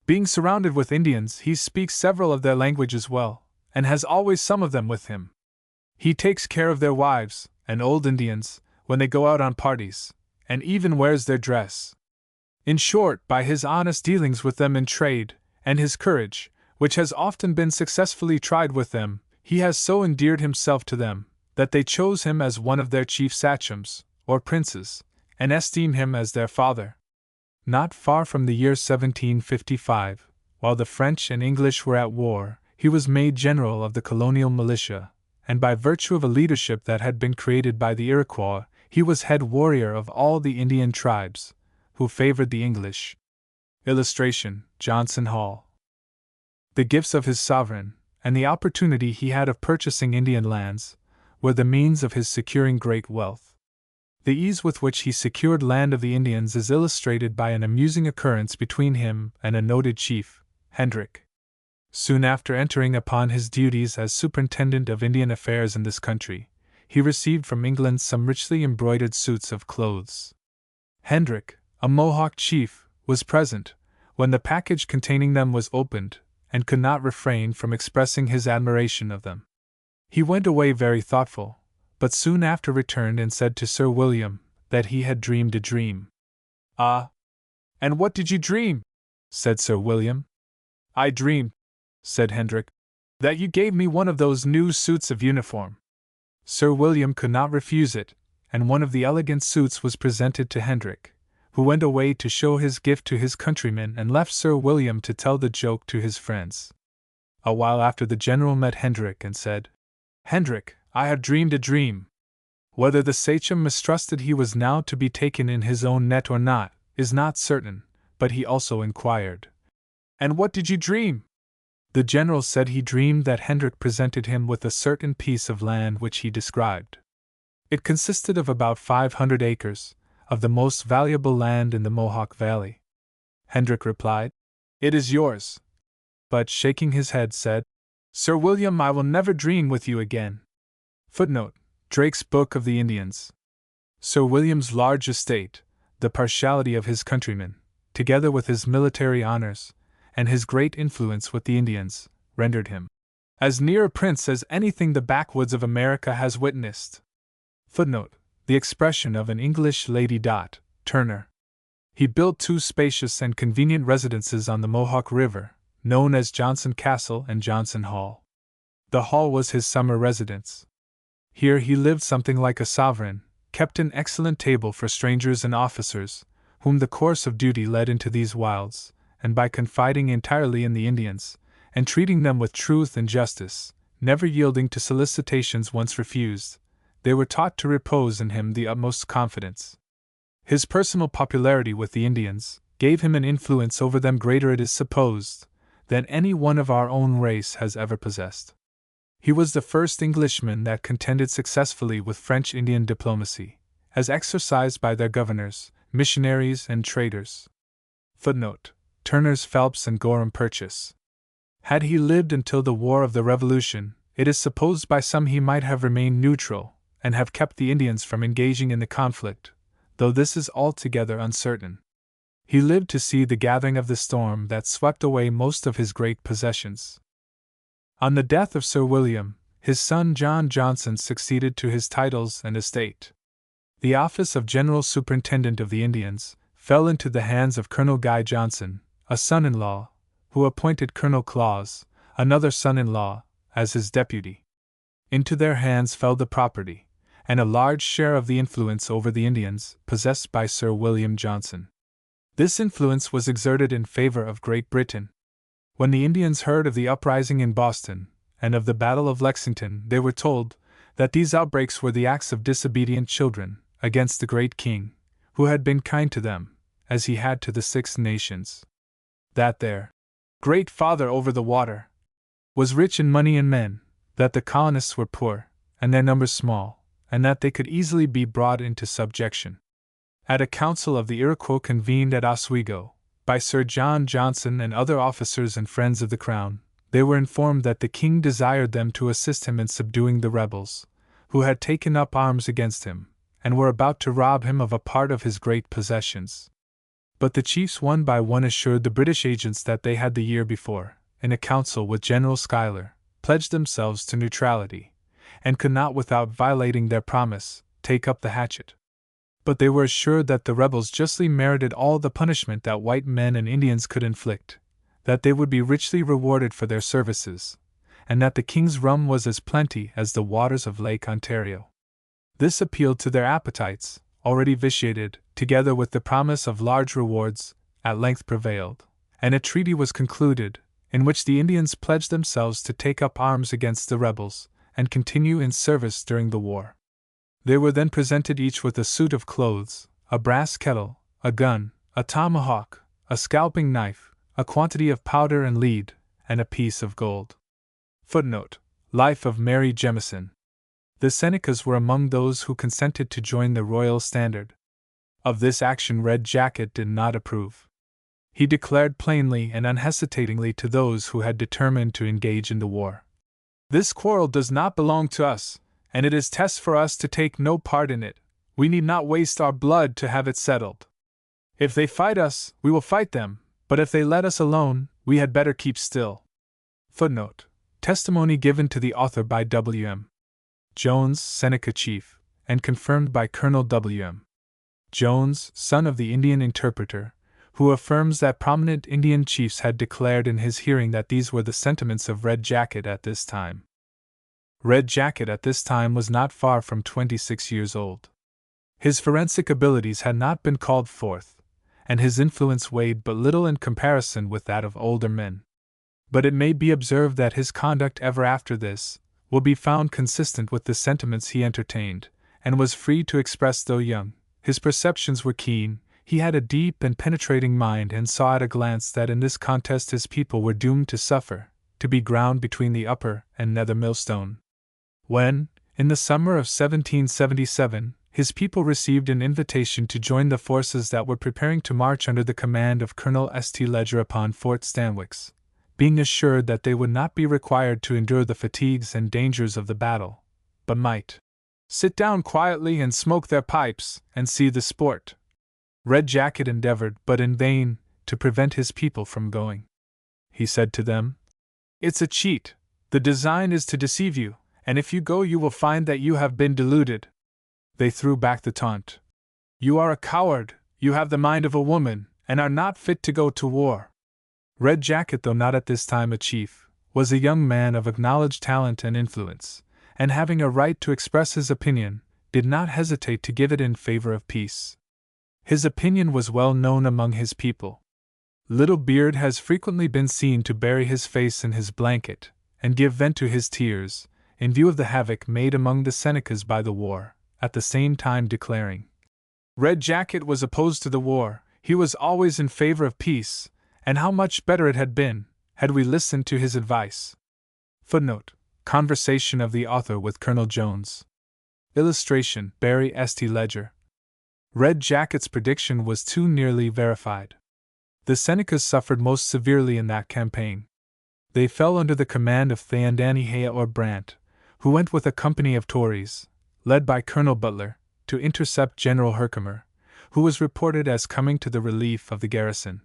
Being surrounded with Indians, he speaks several of their languages well, and has always some of them with him. He takes care of their wives, and old Indians, when they go out on parties, and even wears their dress. In short, by his honest dealings with them in trade, and his courage, which has often been successfully tried with them, he has so endeared himself to them, that they chose him as one of their chief sachems, or princes, and esteem him as their father." Not far from the year 1755, while the French and English were at war, he was made general of the colonial militia, and by virtue of a leadership that had been created by the Iroquois, he was head warrior of all the Indian tribes, who favored the English. Illustration: Johnson Hall. The gifts of his sovereign, and the opportunity he had of purchasing Indian lands, were the means of his securing great wealth. The ease with which he secured land of the Indians is illustrated by an amusing occurrence between him and a noted chief, Hendrick. Soon after entering upon his duties as superintendent of Indian affairs in this country, he received from England some richly embroidered suits of clothes. Hendrick, a Mohawk chief, was present when the package containing them was opened, and could not refrain from expressing his admiration of them. He went away very thoughtful, but soon after returned and said to Sir William that he had dreamed a dream. "Ah! And what did you dream?" said Sir William. "I dreamed," said Hendrick, "that you gave me one of those new suits of uniform." Sir William could not refuse it, and one of the elegant suits was presented to Hendrick, who went away to show his gift to his countrymen and left Sir William to tell the joke to his friends. A while after, the general met Hendrick and said, "Hendrick, I have dreamed a dream." Whether the sachem mistrusted he was now to be taken in his own net or not, is not certain, but he also inquired, "And what did you dream?" The general said he dreamed that Hendrick presented him with a certain piece of land which he described. It consisted of about 500 acres, of the most valuable land in the Mohawk Valley. Hendrick replied, "It is yours," but shaking his head said, "Sir William, I will never dream with you again." Footnote: Drake's Book of the Indians. Sir William's large estate, the partiality of his countrymen, together with his military honors, and his great influence with the Indians, rendered him as near a prince as anything the backwoods of America has witnessed. Footnote: The expression of an English lady. Turner. He built 2 spacious and convenient residences on the Mohawk River, known as Johnson Castle and Johnson Hall. The hall was his summer residence. Here he lived something like a sovereign, kept an excellent table for strangers and officers, whom the course of duty led into these wilds, and by confiding entirely in the Indians, and treating them with truth and justice, never yielding to solicitations once refused, they were taught to repose in him the utmost confidence. His personal popularity with the Indians gave him an influence over them greater, it is supposed, than any one of our own race has ever possessed. He was the first Englishman that contended successfully with French Indian diplomacy, as exercised by their governors, missionaries, and traders. Footnote: Turner's Phelps and Gorham Purchase. Had he lived until the War of the Revolution, it is supposed by some he might have remained neutral, and have kept the Indians from engaging in the conflict, though this is altogether uncertain. He lived to see the gathering of the storm that swept away most of his great possessions. On the death of Sir William, his son John Johnson succeeded to his titles and estate. The office of General Superintendent of the Indians fell into the hands of Colonel Guy Johnson, a son-in-law, who appointed Colonel Claus, another son-in-law, as his deputy. Into their hands fell the property, and a large share of the influence over the Indians, possessed by Sir William Johnson. This influence was exerted in favor of Great Britain. When the Indians heard of the uprising in Boston and of the Battle of Lexington, they were told that these outbreaks were the acts of disobedient children against the great king, who had been kind to them, as he had to the Six Nations. That their great father over the water was rich in money and men, that the colonists were poor, and their numbers small, and that they could easily be brought into subjection. At a council of the Iroquois convened at Oswego, by Sir John Johnson and other officers and friends of the crown, they were informed that the king desired them to assist him in subduing the rebels, who had taken up arms against him, and were about to rob him of a part of his great possessions. But the chiefs one by one assured the British agents that they had the year before, in a council with General Schuyler, pledged themselves to neutrality, and could not without violating their promise, take up the hatchet. But they were assured that the rebels justly merited all the punishment that white men and Indians could inflict, that they would be richly rewarded for their services, and that the king's rum was as plenty as the waters of Lake Ontario. This appealed to their appetites, already vitiated, together with the promise of large rewards, at length prevailed, and a treaty was concluded, in which the Indians pledged themselves to take up arms against the rebels, and continue in service during the war. They were then presented each with a suit of clothes, a brass kettle, a gun, a tomahawk, a scalping knife, a quantity of powder and lead, and a piece of gold. Footnote: Life of Mary Jemison. The Senecas were among those who consented to join the royal standard. Of this action Red Jacket did not approve. He declared plainly and unhesitatingly to those who had determined to engage in the war, "This quarrel does not belong to us, and it is test for us to take no part in it. We need not waste our blood to have it settled. If they fight us, we will fight them, but if they let us alone, we had better keep still." Footnote: Testimony given to the author by W.M. Jones, Seneca chief, and confirmed by Colonel W.M. Jones, son of the Indian interpreter, who affirms that prominent Indian chiefs had declared in his hearing that these were the sentiments of Red Jacket at this time. Red Jacket at this time was not far from 26 years old. His forensic abilities had not been called forth, and his influence weighed but little in comparison with that of older men. But it may be observed that his conduct ever after this will be found consistent with the sentiments he entertained, and was free to express though young. His perceptions were keen, he had a deep and penetrating mind, and saw at a glance that in this contest his people were doomed to suffer, to be ground between the upper and nether millstone. When, in the summer of 1777, his people received an invitation to join the forces that were preparing to march under the command of Colonel St. Ledger upon Fort Stanwix, being assured that they would not be required to endure the fatigues and dangers of the battle, but might sit down quietly and smoke their pipes and see the sport, Red Jacket endeavored, but in vain, to prevent his people from going. He said to them, "It's a cheat. The design is to deceive you, and if you go you will find that you have been deluded." They threw back the taunt. "You are a coward, you have the mind of a woman, and are not fit to go to war." Red Jacket, though not at this time a chief, was a young man of acknowledged talent and influence, and having a right to express his opinion, did not hesitate to give it in favor of peace. His opinion was well known among his people. Little Beard has frequently been seen to bury his face in his blanket, and give vent to his tears, in view of the havoc made among the Senecas by the war, at the same time declaring, "Red Jacket was opposed to the war, he was always in favor of peace, and how much better it had been, had we listened to his advice." Footnote: Conversation of the author with Colonel Jones. Illustration: Barry St. Ledger. Red Jacket's prediction was too nearly verified. The Senecas suffered most severely in that campaign. They fell under the command of Théodanie or Brant, who went with a company of Tories, led by Colonel Butler, to intercept General Herkimer, who was reported as coming to the relief of the garrison.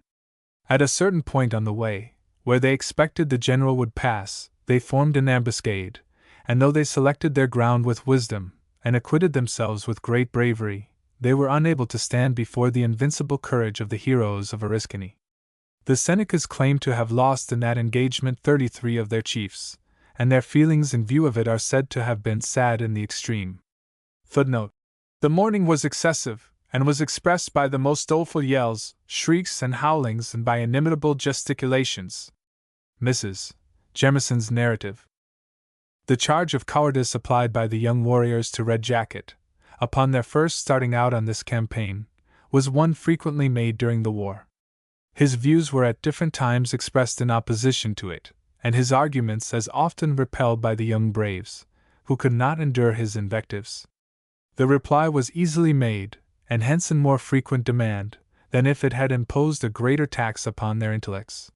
At a certain point on the way, where they expected the general would pass, they formed an ambuscade, and though they selected their ground with wisdom, and acquitted themselves with great bravery, they were unable to stand before the invincible courage of the heroes of Oriskany. The Senecas claim to have lost in that engagement 33 of their chiefs, and their feelings in view of it are said to have been sad in the extreme. Footnote: The mourning was excessive, and was expressed by the most doleful yells, shrieks, and howlings, and by inimitable gesticulations. Mrs. Jemison's narrative. The charge of cowardice applied by the young warriors to Red Jacket, upon their first starting out on this campaign, was one frequently made during the war. His views were at different times expressed in opposition to it, and his arguments as often repelled by the young braves, who could not endure his invectives. The reply was easily made, and hence in more frequent demand, than if it had imposed a greater tax upon their intellects.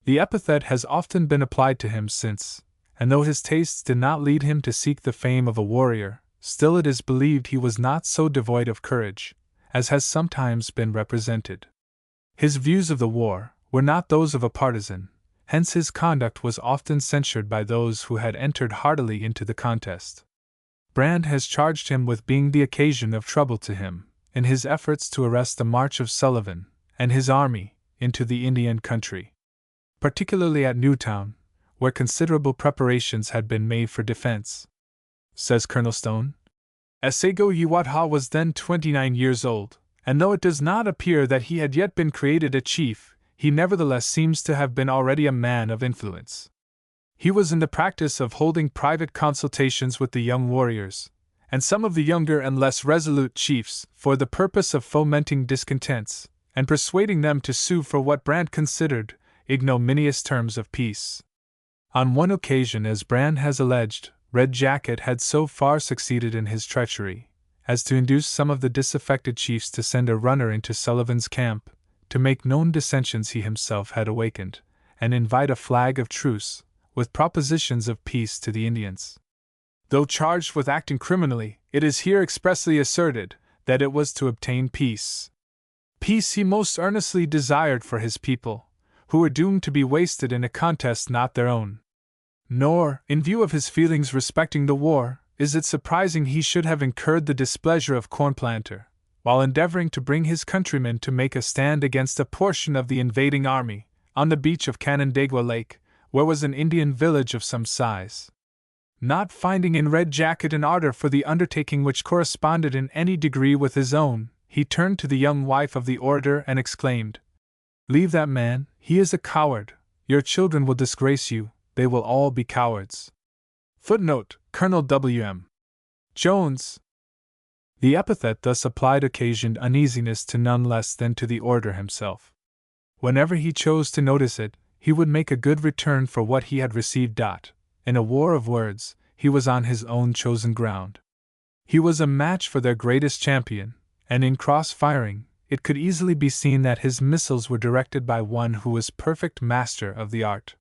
The epithet has often been applied to him since, and though his tastes did not lead him to seek the fame of a warrior, still it is believed he was not so devoid of courage, as has sometimes been represented. His views of the war were not those of a partisan, hence his conduct was often censured by those who had entered heartily into the contest. Brand has charged him with being the occasion of trouble to him, in his efforts to arrest the march of Sullivan and his army into the Indian country, particularly at Newtown, where considerable preparations had been made for defense. Says Colonel Stone, Sa-Go-Ye-Wat-Ha was then 29 years old, and though it does not appear that he had yet been created a chief, he nevertheless seems to have been already a man of influence. He was in the practice of holding private consultations with the young warriors, and some of the younger and less resolute chiefs, for the purpose of fomenting discontents, and persuading them to sue for what Brand considered ignominious terms of peace. On one occasion, as Brand has alleged, Red Jacket had so far succeeded in his treachery as to induce some of the disaffected chiefs to send a runner into Sullivan's camp, to make known dissensions he himself had awakened, and invite a flag of truce, with propositions of peace to the Indians. Though charged with acting criminally, it is here expressly asserted that it was to obtain peace. Peace he most earnestly desired for his people, who were doomed to be wasted in a contest not their own. Nor, in view of his feelings respecting the war, is it surprising he should have incurred the displeasure of Cornplanter, while endeavoring to bring his countrymen to make a stand against a portion of the invading army, on the beach of Canandaigua Lake, where was an Indian village of some size. Not finding in Red Jacket an ardor for the undertaking which corresponded in any degree with his own, he turned to the young wife of the orator and exclaimed, "Leave that man, he is a coward. Your children will disgrace you, they will all be cowards." Footnote: Colonel W.M. Jones. The epithet thus applied occasioned uneasiness to none less than to the orator himself. Whenever he chose to notice it, he would make a good return for what he had received. In a war of words, he was on his own chosen ground. He was a match for their greatest champion, and in cross-firing, it could easily be seen that his missiles were directed by one who was perfect master of the art.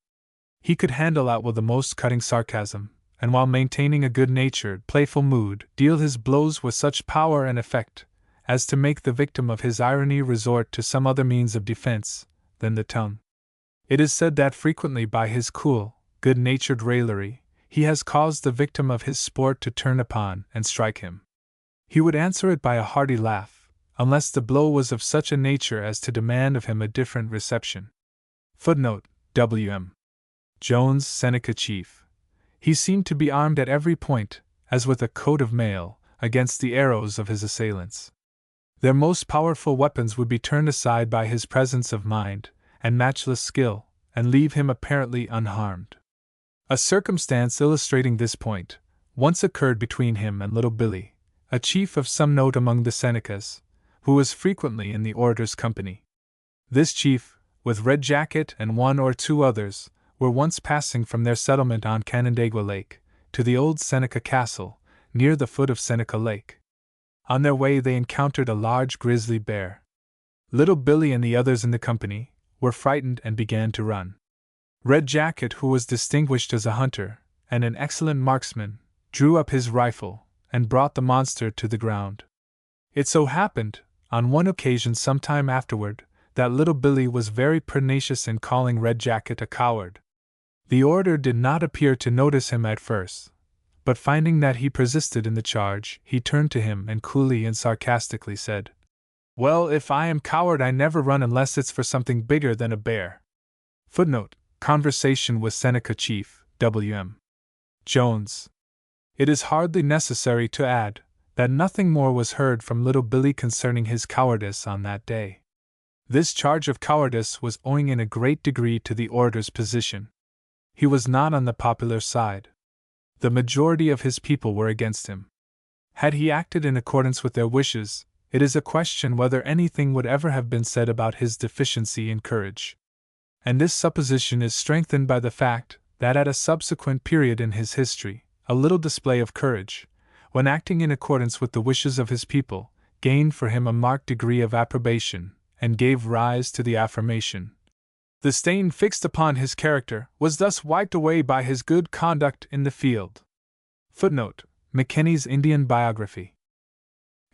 He could handle out with the most cutting sarcasm, and while maintaining a good-natured, playful mood, deal his blows with such power and effect as to make the victim of his irony resort to some other means of defense than the tongue. It is said that frequently by his cool, good-natured raillery, he has caused the victim of his sport to turn upon and strike him. He would answer it by a hearty laugh, unless the blow was of such a nature as to demand of him a different reception. Footnote: W.M. Jones, Seneca Chief. He seemed to be armed at every point, as with a coat of mail, against the arrows of his assailants. Their most powerful weapons would be turned aside by his presence of mind and matchless skill, and leave him apparently unharmed. A circumstance illustrating this point once occurred between him and Little Billy, a chief of some note among the Senecas, who was frequently in the orator's company. This chief, with Red Jacket and one or two others, were once passing from their settlement on Canandaigua Lake to the old Seneca Castle, near the foot of Seneca Lake. On their way they encountered a large grizzly bear. Little Billy and the others in the company were frightened and began to run. Red Jacket, who was distinguished as a hunter and an excellent marksman, drew up his rifle and brought the monster to the ground. It so happened, on one occasion some time afterward, that Little Billy was very pernicious in calling Red Jacket a coward. The orator did not appear to notice him at first, but finding that he persisted in the charge, he turned to him and coolly and sarcastically said, "Well, if I am coward I never run unless it's for something bigger than a bear." Footnote: Conversation with Seneca Chief, W.M. Jones. It is hardly necessary to add that nothing more was heard from little Billy concerning his cowardice on that day. This charge of cowardice was owing in a great degree to the orator's position. He was not on the popular side. The majority of his people were against him. Had he acted in accordance with their wishes, it is a question whether anything would ever have been said about his deficiency in courage. And this supposition is strengthened by the fact that at a subsequent period in his history, a little display of courage, when acting in accordance with the wishes of his people, gained for him a marked degree of approbation, and gave rise to the affirmation. The stain fixed upon his character was thus wiped away by his good conduct in the field. Footnote: McKinney's Indian Biography.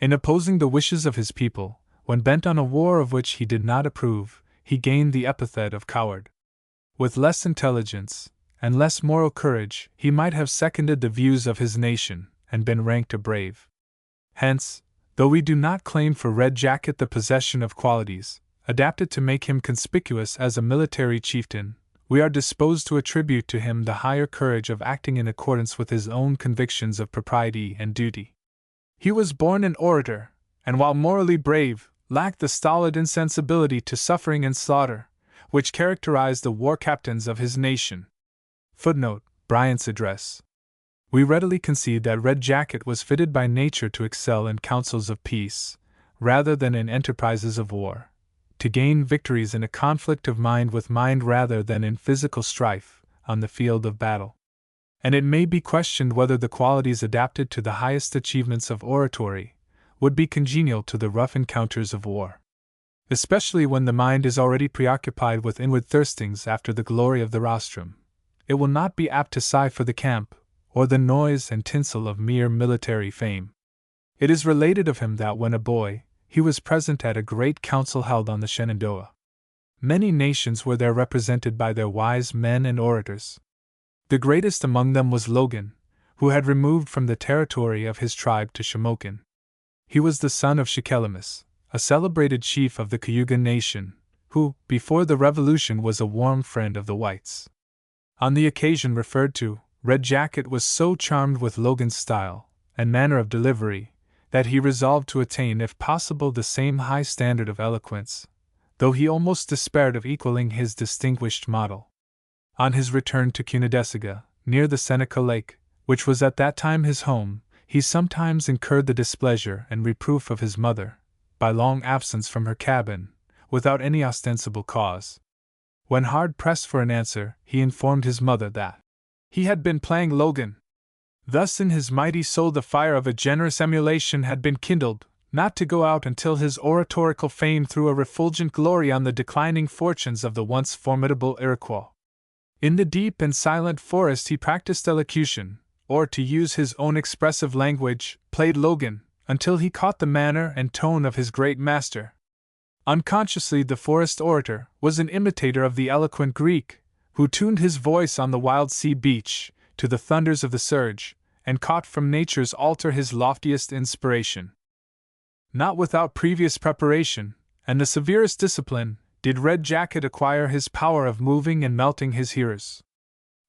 In opposing the wishes of his people, when bent on a war of which he did not approve, he gained the epithet of coward. With less intelligence, and less moral courage, he might have seconded the views of his nation, and been ranked a brave. Hence, though we do not claim for Red Jacket the possession of qualities adapted to make him conspicuous as a military chieftain, we are disposed to attribute to him the higher courage of acting in accordance with his own convictions of propriety and duty. He was born an orator, and while morally brave, lacked the stolid insensibility to suffering and slaughter, which characterized the war captains of his nation. Footnote: Bryant's Address. We readily concede that Red Jacket was fitted by nature to excel in councils of peace, rather than in enterprises of war, to gain victories in a conflict of mind with mind rather than in physical strife, on the field of battle. And it may be questioned whether the qualities adapted to the highest achievements of oratory would be congenial to the rough encounters of war. Especially when the mind is already preoccupied with inward thirstings after the glory of the rostrum, it will not be apt to sigh for the camp, or the noise and tinsel of mere military fame. It is related of him that when a boy, he was present at a great council held on the Shenandoah. Many nations were there represented by their wise men and orators. The greatest among them was Logan, who had removed from the territory of his tribe to Shamokin. He was the son of Shikelimus, a celebrated chief of the Cayuga nation, who, before the Revolution, was a warm friend of the whites. On the occasion referred to, Red Jacket was so charmed with Logan's style and manner of delivery that he resolved to attain, if possible, the same high standard of eloquence, though he almost despaired of equaling his distinguished model. On his return to Cunedesiga, near the Seneca Lake, which was at that time his home, he sometimes incurred the displeasure and reproof of his mother, by long absence from her cabin, without any ostensible cause. When hard pressed for an answer, he informed his mother that he had been playing Logan. Thus in his mighty soul the fire of a generous emulation had been kindled, not to go out until his oratorical fame threw a refulgent glory on the declining fortunes of the once formidable Iroquois. In the deep and silent forest he practiced elocution, or to use his own expressive language, played Logan, until he caught the manner and tone of his great master. Unconsciously the forest orator was an imitator of the eloquent Greek, who tuned his voice on the wild sea beach to the thunders of the surge, and caught from nature's altar his loftiest inspiration. Not without previous preparation, and the severest discipline, did Red Jacket acquire his power of moving and melting his hearers.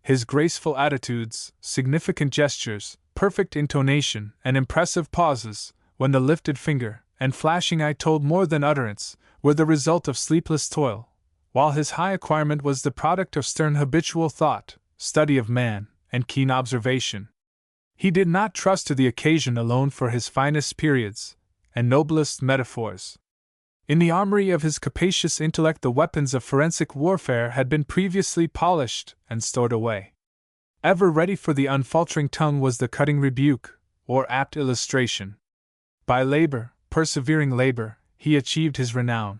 His graceful attitudes, significant gestures, perfect intonation, and impressive pauses, when the lifted finger and flashing eye told more than utterance, were the result of sleepless toil, while his high acquirement was the product of stern habitual thought, study of man, and keen observation. He did not trust to the occasion alone for his finest periods and noblest metaphors. In the armory of his capacious intellect the weapons of forensic warfare had been previously polished and stored away. Ever ready for the unfaltering tongue was the cutting rebuke, or apt illustration. By persevering labor, he achieved his renown.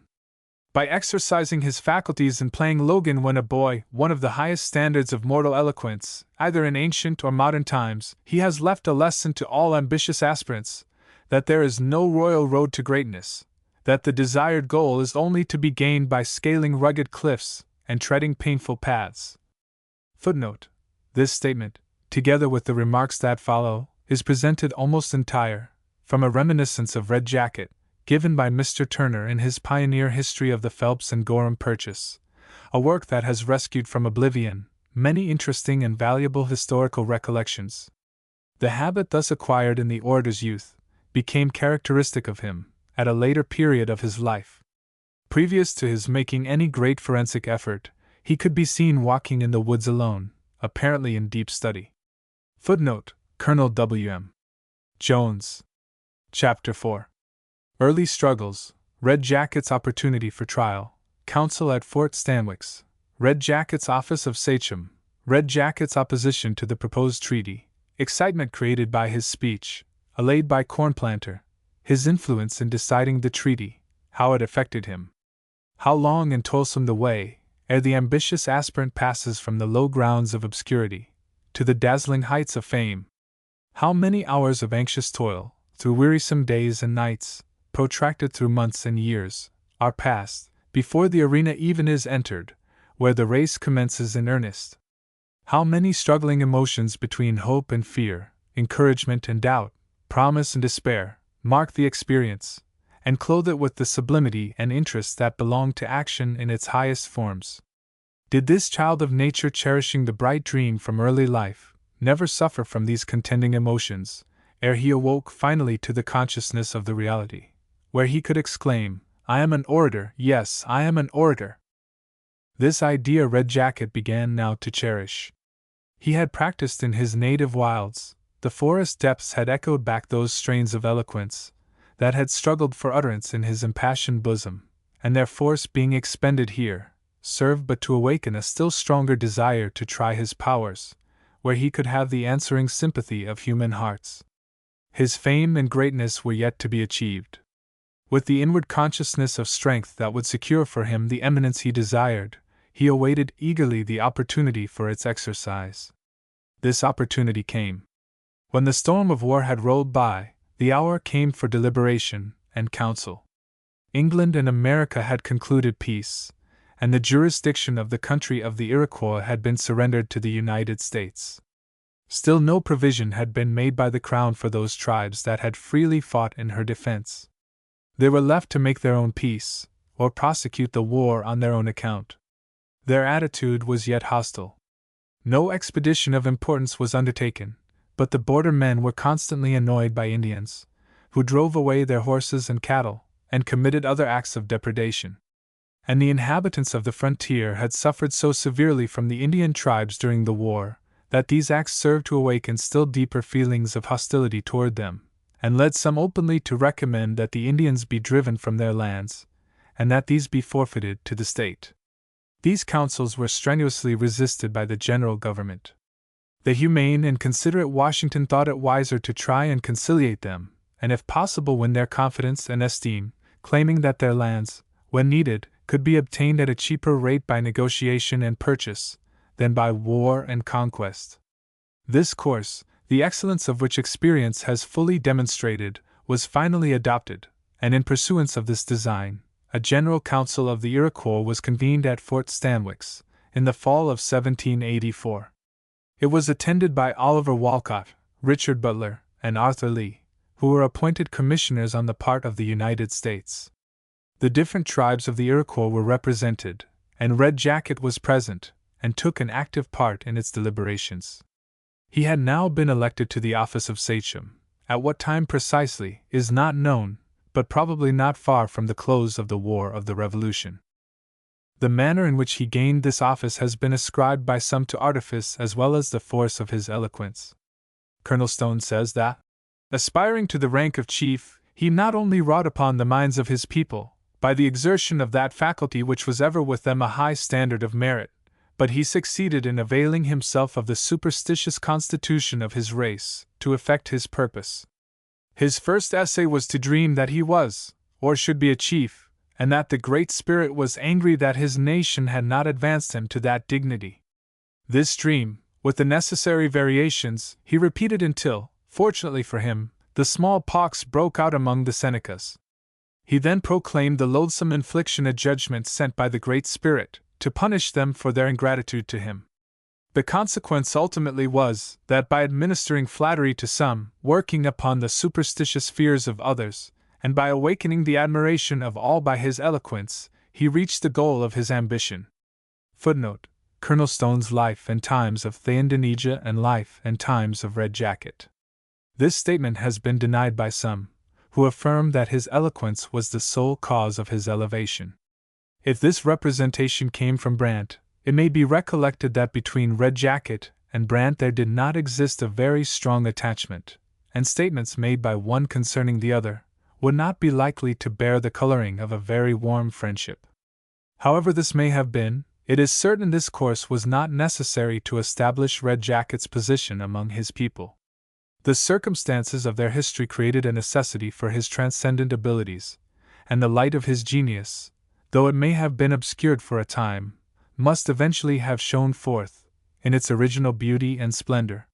By exercising his faculties in playing Logan when a boy, one of the highest standards of mortal eloquence, either in ancient or modern times, he has left a lesson to all ambitious aspirants, that there is no royal road to greatness, that the desired goal is only to be gained by scaling rugged cliffs and treading painful paths. Footnote: This statement, together with the remarks that follow, is presented almost entire, from a reminiscence of Red Jacket, given by Mr. Turner in his pioneer history of the Phelps and Gorham Purchase, a work that has rescued from oblivion many interesting and valuable historical recollections. The habit thus acquired in the orator's youth became characteristic of him at a later period of his life. Previous to his making any great forensic effort, he could be seen walking in the woods alone, apparently in deep study. Footnote: Colonel W.M. Jones. Chapter 4. Early Struggles, Red Jacket's Opportunity for Trial, Counsel at Fort Stanwix, Red Jacket's Office of Sachem, Red Jacket's opposition to the proposed treaty, excitement created by his speech, allayed by Cornplanter, his influence in deciding the treaty, how it affected him. How long and toilsome the way, ere the ambitious aspirant passes from the low grounds of obscurity to the dazzling heights of fame. How many hours of anxious toil, through wearisome days and nights, protracted through months and years, are passed, before the arena even is entered, where the race commences in earnest. How many struggling emotions between hope and fear, encouragement and doubt, promise and despair, mark the experience, and clothe it with the sublimity and interest that belong to action in its highest forms. Did this child of nature, cherishing the bright dream from early life, never suffer from these contending emotions, ere he awoke finally to the consciousness of the reality, where he could exclaim, "I am an orator, yes, I am an orator"? This idea Red Jacket began now to cherish. He had practiced in his native wilds, the forest depths had echoed back those strains of eloquence that had struggled for utterance in his impassioned bosom, and their force being expended here, served but to awaken a still stronger desire to try his powers, where he could have the answering sympathy of human hearts. His fame and greatness were yet to be achieved. With the inward consciousness of strength that would secure for him the eminence he desired, he awaited eagerly the opportunity for its exercise. This opportunity came. When the storm of war had rolled by, the hour came for deliberation and counsel. England and America had concluded peace, and the jurisdiction of the country of the Iroquois had been surrendered to the United States. Still no provision had been made by the Crown for those tribes that had freely fought in her defense. They were left to make their own peace, or prosecute the war on their own account. Their attitude was yet hostile. No expedition of importance was undertaken, but the border men were constantly annoyed by Indians, who drove away their horses and cattle, and committed other acts of depredation. And the inhabitants of the frontier had suffered so severely from the Indian tribes during the war, that these acts served to awaken still deeper feelings of hostility toward them, and led some openly to recommend that the Indians be driven from their lands, and that these be forfeited to the state. These counsels were strenuously resisted by the general government. The humane and considerate Washington thought it wiser to try and conciliate them, and if possible win their confidence and esteem, claiming that their lands, when needed, could be obtained at a cheaper rate by negotiation and purchase than by war and conquest. This course, the excellence of which experience has fully demonstrated, was finally adopted, and in pursuance of this design, a general council of the Iroquois was convened at Fort Stanwix, in the fall of 1784. It was attended by Oliver Wolcott, Richard Butler, and Arthur Lee, who were appointed commissioners on the part of the United States. The different tribes of the Iroquois were represented, and Red Jacket was present, and took an active part in its deliberations. He had now been elected to the office of sachem, at what time precisely is not known, but probably not far from the close of the War of the Revolution. The manner in which he gained this office has been ascribed by some to artifice as well as the force of his eloquence. Colonel Stone says that, aspiring to the rank of chief, he not only wrought upon the minds of his people, by the exertion of that faculty which was ever with them a high standard of merit, but he succeeded in availing himself of the superstitious constitution of his race to effect his purpose. His first essay was to dream that he was, or should be a chief, and that the Great Spirit was angry that his nation had not advanced him to that dignity. This dream, with the necessary variations, he repeated until, fortunately for him, the smallpox broke out among the Senecas. He then proclaimed the loathsome infliction a judgment sent by the Great Spirit, to punish them for their ingratitude to him. The consequence ultimately was, that by administering flattery to some, working upon the superstitious fears of others, and by awakening the admiration of all by his eloquence, he reached the goal of his ambition. Footnote: Colonel Stone's Life and Times of Thayendanegea and Life and Times of Red Jacket. This statement has been denied by some, who affirmed that his eloquence was the sole cause of his elevation. If this representation came from Brant, it may be recollected that between Red Jacket and Brant there did not exist a very strong attachment, and statements made by one concerning the other would not be likely to bear the coloring of a very warm friendship. However this may have been, it is certain this course was not necessary to establish Red Jacket's position among his people. The circumstances of their history created a necessity for his transcendent abilities, and the light of his genius, though it may have been obscured for a time, must eventually have shone forth, in its original beauty and splendor.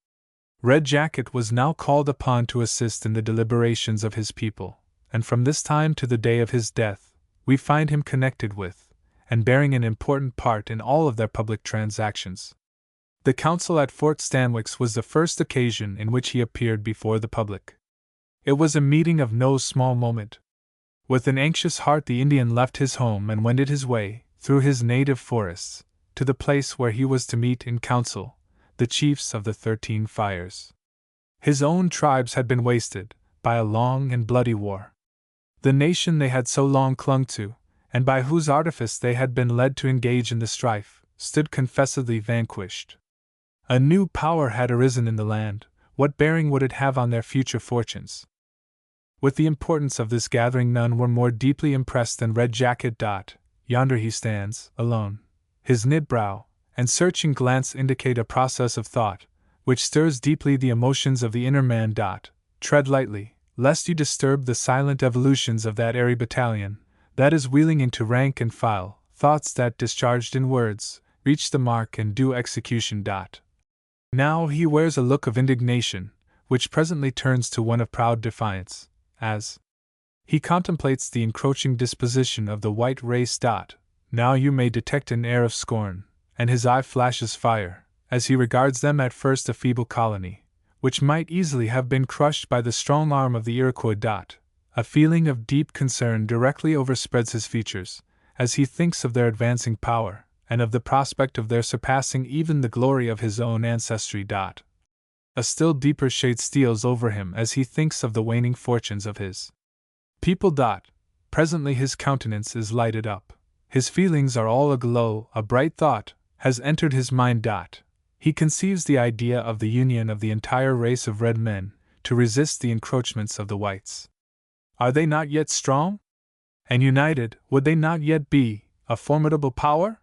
Red Jacket was now called upon to assist in the deliberations of his people, and from this time to the day of his death, we find him connected with, and bearing an important part in all of their public transactions. The council at Fort Stanwix was the first occasion in which he appeared before the public. It was a meeting of no small moment. With an anxious heart the Indian left his home and wended his way, through his native forests, to the place where he was to meet in council the chiefs of the 13 Fires. His own tribes had been wasted by a long and bloody war. The nation they had so long clung to, and by whose artifice they had been led to engage in the strife, stood confessedly vanquished. A new power had arisen in the land. What bearing would it have on their future fortunes? With the importance of this gathering none were more deeply impressed than Red Jacket. Yonder he stands, alone. His knit brow and searching glance indicate a process of thought, which stirs deeply the emotions of the inner man. Tread lightly, lest you disturb the silent evolutions of that airy battalion, that is wheeling into rank and file, thoughts that, discharged in words, reach the mark and do execution. Now he wears a look of indignation, which presently turns to one of proud defiance, as he contemplates the encroaching disposition of the white race. Now you may detect an air of scorn, and his eye flashes fire, as he regards them at first a feeble colony, which might easily have been crushed by the strong arm of the Iroquois. A feeling of deep concern directly overspreads his features, as he thinks of their advancing power, and of the prospect of their surpassing even the glory of his own ancestry. A still deeper shade steals over him as he thinks of the waning fortunes of his people. Presently his countenance is lighted up. His feelings are all aglow. A bright thought has entered his mind. He conceives the idea of the union of the entire race of red men to resist the encroachments of the whites. Are they not yet strong? And united, would they not yet be a formidable power?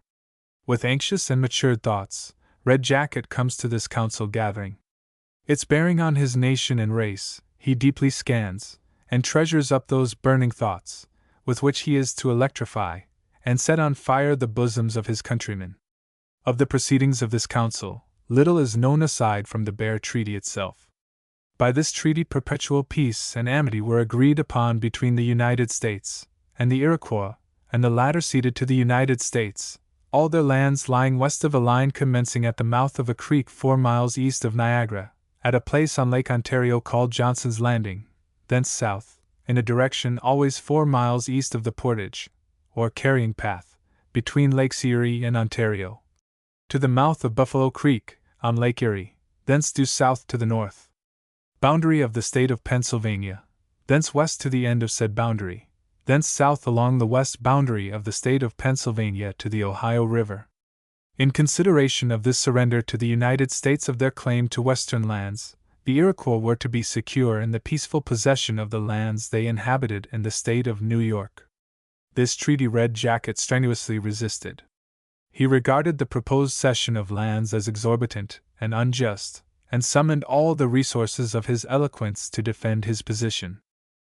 With anxious and matured thoughts, Red Jacket comes to this council gathering. Its bearing on his nation and race, he deeply scans, and treasures up those burning thoughts, with which he is to electrify and set on fire the bosoms of his countrymen. Of the proceedings of this council, little is known aside from the bare treaty itself. By this treaty perpetual peace and amity were agreed upon between the United States and the Iroquois, and the latter ceded to the United States all their lands lying west of a line commencing at the mouth of a creek 4 miles east of Niagara, at a place on Lake Ontario called Johnson's Landing, thence south, in a direction always 4 miles east of the portage, or carrying path, between Lakes Erie and Ontario, to the mouth of Buffalo Creek, on Lake Erie, thence due south to the north boundary of the state of Pennsylvania, thence west to the end of said boundary, thence south along the west boundary of the state of Pennsylvania to the Ohio River. In consideration of this surrender to the United States of their claim to western lands, the Iroquois were to be secure in the peaceful possession of the lands they inhabited in the state of New York. This treaty Red Jacket strenuously resisted. He regarded the proposed cession of lands as exorbitant and unjust, and summoned all the resources of his eloquence to defend his position.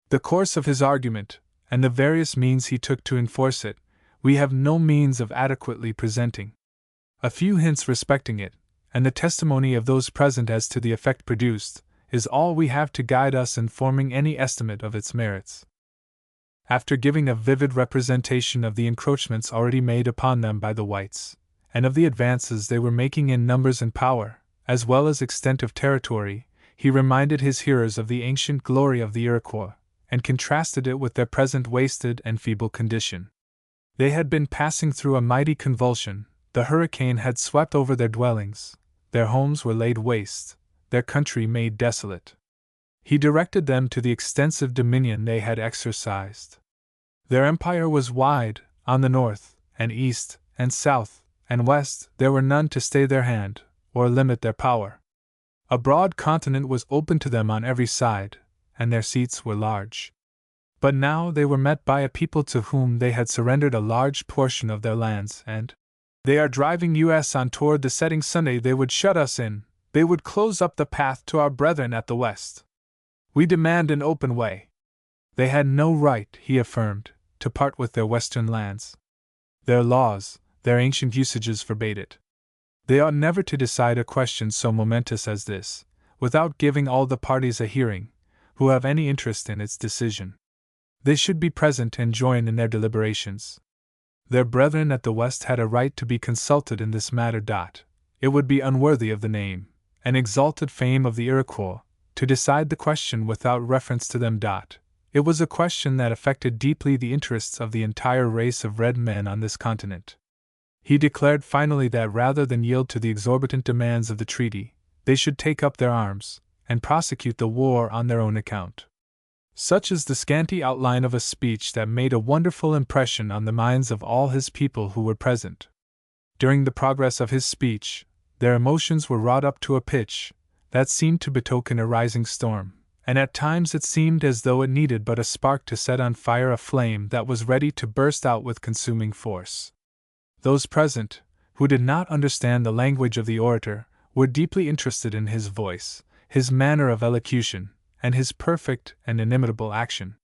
The course of his argument, and the various means he took to enforce it, we have no means of adequately presenting. A few hints respecting it, and the testimony of those present as to the effect produced, is all we have to guide us in forming any estimate of its merits. After giving a vivid representation of the encroachments already made upon them by the whites, and of the advances they were making in numbers and power, as well as extent of territory, he reminded his hearers of the ancient glory of the Iroquois, and contrasted it with their present wasted and feeble condition. They had been passing through a mighty convulsion. The hurricane had swept over their dwellings, their homes were laid waste, their country made desolate. he directed them to the extensive dominion they had exercised. Their empire was wide, on the north, and east, and south, and west there were none to stay their hand, or limit their power. A broad continent was open to them on every side, and their seats were large. But now they were met by a people to whom they had surrendered a large portion of their lands, and they are driving us on toward the setting sun. They would shut us in, they would close up the path to our brethren at the west. We demand an open way. They had no right, he affirmed, to part with their western lands. Their laws, their ancient usages forbade it. They ought never to decide a question so momentous as this, without giving all the parties a hearing, who have any interest in its decision. They should be present and join in their deliberations. Their brethren at the west had a right to be consulted in this matter. It would be unworthy of the name and exalted fame of the Iroquois to decide the question without reference to them. It was a question that affected deeply the interests of the entire race of red men on this continent. He declared finally that rather than yield to the exorbitant demands of the treaty, they should take up their arms and prosecute the war on their own account. Such is the scanty outline of a speech that made a wonderful impression on the minds of all his people who were present. During the progress of his speech, their emotions were wrought up to a pitch that seemed to betoken a rising storm, and at times it seemed as though it needed but a spark to set on fire a flame that was ready to burst out with consuming force. Those present, who did not understand the language of the orator, were deeply interested in his voice, his manner of elocution, and his perfect and inimitable action.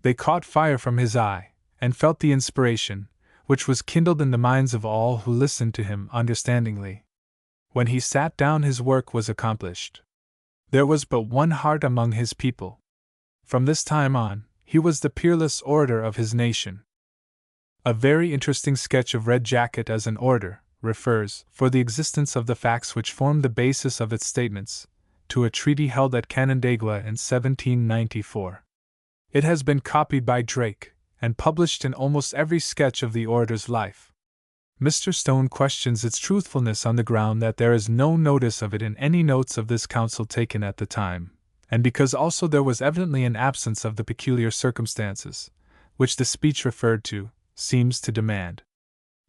They caught fire from his eye, and felt the inspiration, which was kindled in the minds of all who listened to him understandingly. When he sat down, his work was accomplished. There was but one heart among his people. From this time on, he was the peerless orator of his nation. A very interesting sketch of Red Jacket as an orator refers, for the existence of the facts which formed the basis of its statements, to a treaty held at Canandaigua in 1794. It has been copied by Drake, and published in almost every sketch of the orator's life. Mr. Stone questions its truthfulness on the ground that there is no notice of it in any notes of this council taken at the time, and because also there was evidently an absence of the peculiar circumstances, which the speech referred to, seems to demand.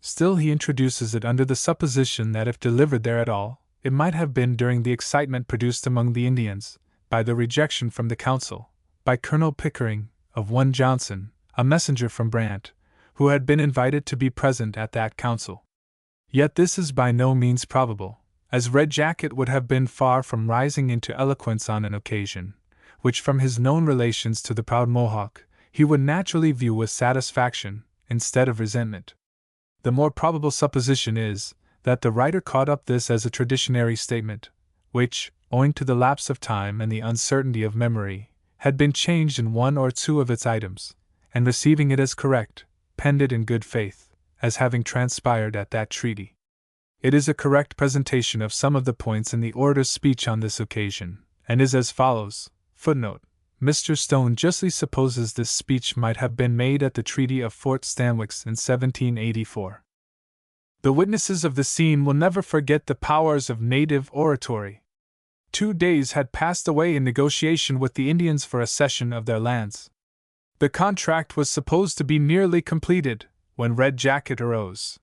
Still he introduces it under the supposition that if delivered there at all, it might have been during the excitement produced among the Indians, by the rejection from the council, by Colonel Pickering, of one Johnson, a messenger from Brant, who had been invited to be present at that council. Yet this is by no means probable, as Red Jacket would have been far from rising into eloquence on an occasion, which from his known relations to the proud Mohawk, he would naturally view with satisfaction, instead of resentment. The more probable supposition is, that the writer caught up this as a traditionary statement, which, owing to the lapse of time and the uncertainty of memory, had been changed in one or two of its items, and receiving it as correct, penned it in good faith, as having transpired at that treaty. It is a correct presentation of some of the points in the orator's speech on this occasion, and is as follows. Footnote: Mr. Stone justly supposes this speech might have been made at the Treaty of Fort Stanwix in 1784. The witnesses of the scene will never forget the powers of native oratory. 2 days had passed away in negotiation with the Indians for a cession of their lands. The contract was supposed to be nearly completed, when Red Jacket arose.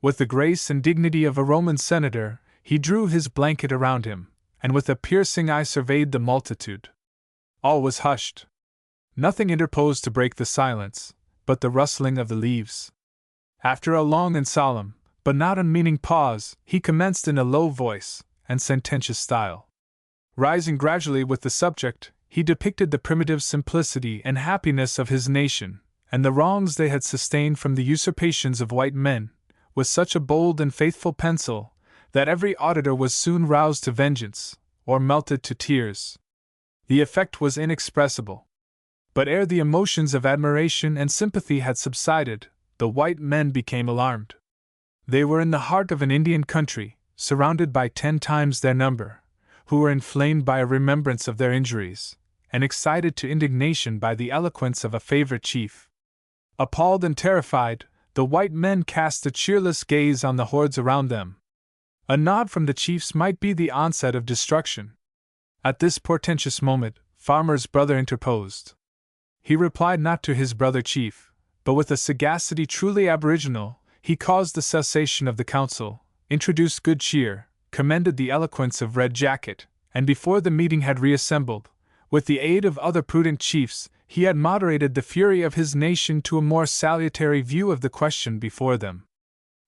With the grace and dignity of a Roman senator, he drew his blanket around him, and with a piercing eye surveyed the multitude. All was hushed. Nothing interposed to break the silence, but the rustling of the leaves. After a long and solemn, but not unmeaning pause, he commenced in a low voice and sententious style. Rising gradually with the subject, he depicted the primitive simplicity and happiness of his nation, and the wrongs they had sustained from the usurpations of white men, with such a bold and faithful pencil, that every auditor was soon roused to vengeance, or melted to tears. The effect was inexpressible. But ere the emotions of admiration and sympathy had subsided, the white men became alarmed. They were in the heart of an Indian country, surrounded by 10 times their number, who were inflamed by a remembrance of their injuries, and excited to indignation by the eloquence of a favorite chief. Appalled and terrified, the white men cast a cheerless gaze on the hordes around them. A nod from the chiefs might be the onset of destruction. At this portentous moment, Farmer's brother interposed. He replied not to his brother chief, but with a sagacity truly aboriginal, he caused the cessation of the council, introduced good cheer, commended the eloquence of Red Jacket, and before the meeting had reassembled, with the aid of other prudent chiefs, he had moderated the fury of his nation to a more salutary view of the question before them.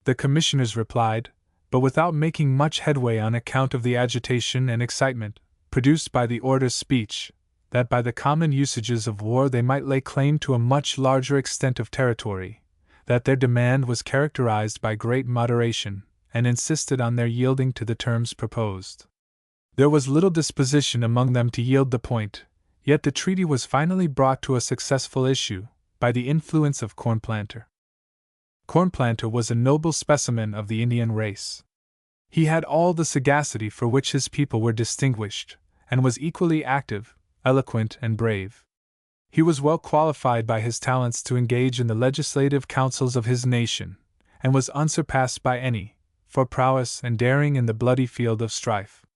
The commissioners replied, but without making much headway on account of the agitation and excitement produced by the orator's speech, that by the common usages of war they might lay claim to a much larger extent of territory, that their demand was characterized by great moderation, and insisted on their yielding to the terms proposed. There was little disposition among them to yield the point, yet the treaty was finally brought to a successful issue, by the influence of Cornplanter. Cornplanter was a noble specimen of the Indian race. He had all the sagacity for which his people were distinguished, and was equally active, eloquent, and brave. He was well qualified by his talents to engage in the legislative councils of his nation, and was unsurpassed by any, for prowess and daring in the bloody field of strife.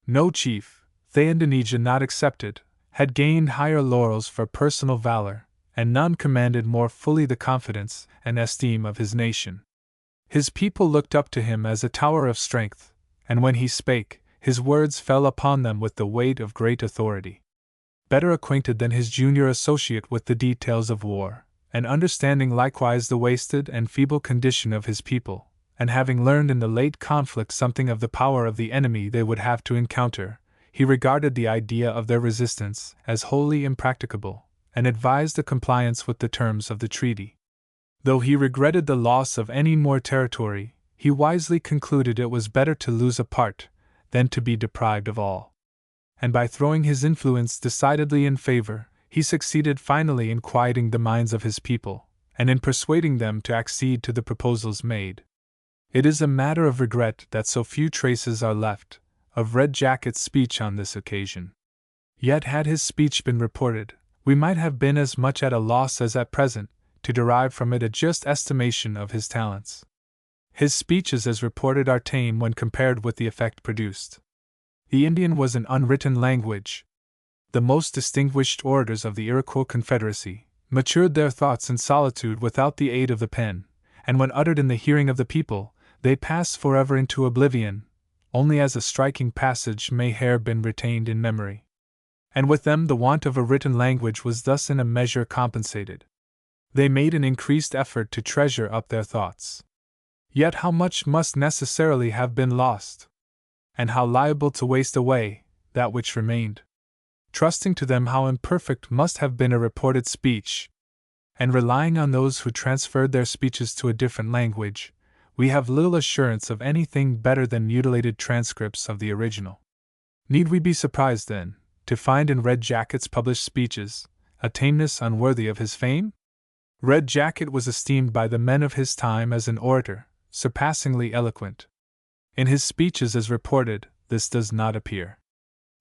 No chief, Thayendanegea not excepted, had gained higher laurels for personal valor, and none commanded more fully the confidence and esteem of his nation. His people looked up to him as a tower of strength, and when he spake, his words fell upon them with the weight of great authority. Better acquainted than his junior associate with the details of war, and understanding likewise the wasted and feeble condition of his people, and having learned in the late conflict something of the power of the enemy they would have to encounter, he regarded the idea of their resistance as wholly impracticable, and advised a compliance with the terms of the treaty. Though he regretted the loss of any more territory, he wisely concluded it was better to lose a part than to be deprived of all. And by throwing his influence decidedly in favor, he succeeded finally in quieting the minds of his people, and in persuading them to accede to the proposals made. It is a matter of regret that so few traces are left of Red Jacket's speech on this occasion. Yet had his speech been reported, we might have been as much at a loss as at present to derive from it a just estimation of his talents. His speeches as reported are tame when compared with the effect produced. The Indian was an unwritten language. The most distinguished orators of the Iroquois Confederacy matured their thoughts in solitude without the aid of the pen, and when uttered in the hearing of the people, they passed forever into oblivion, only as a striking passage may have been retained in memory. And with them the want of a written language was thus in a measure compensated. They made an increased effort to treasure up their thoughts. Yet how much must necessarily have been lost, and how liable to waste away that which remained. Trusting to them, how imperfect must have been a reported speech, and relying on those who transferred their speeches to a different language, we have little assurance of anything better than mutilated transcripts of the original. Need we be surprised, then, to find in Red Jacket's published speeches a tameness unworthy of his fame? Red Jacket was esteemed by the men of his time as an orator, surpassingly eloquent. In his speeches as reported, this does not appear.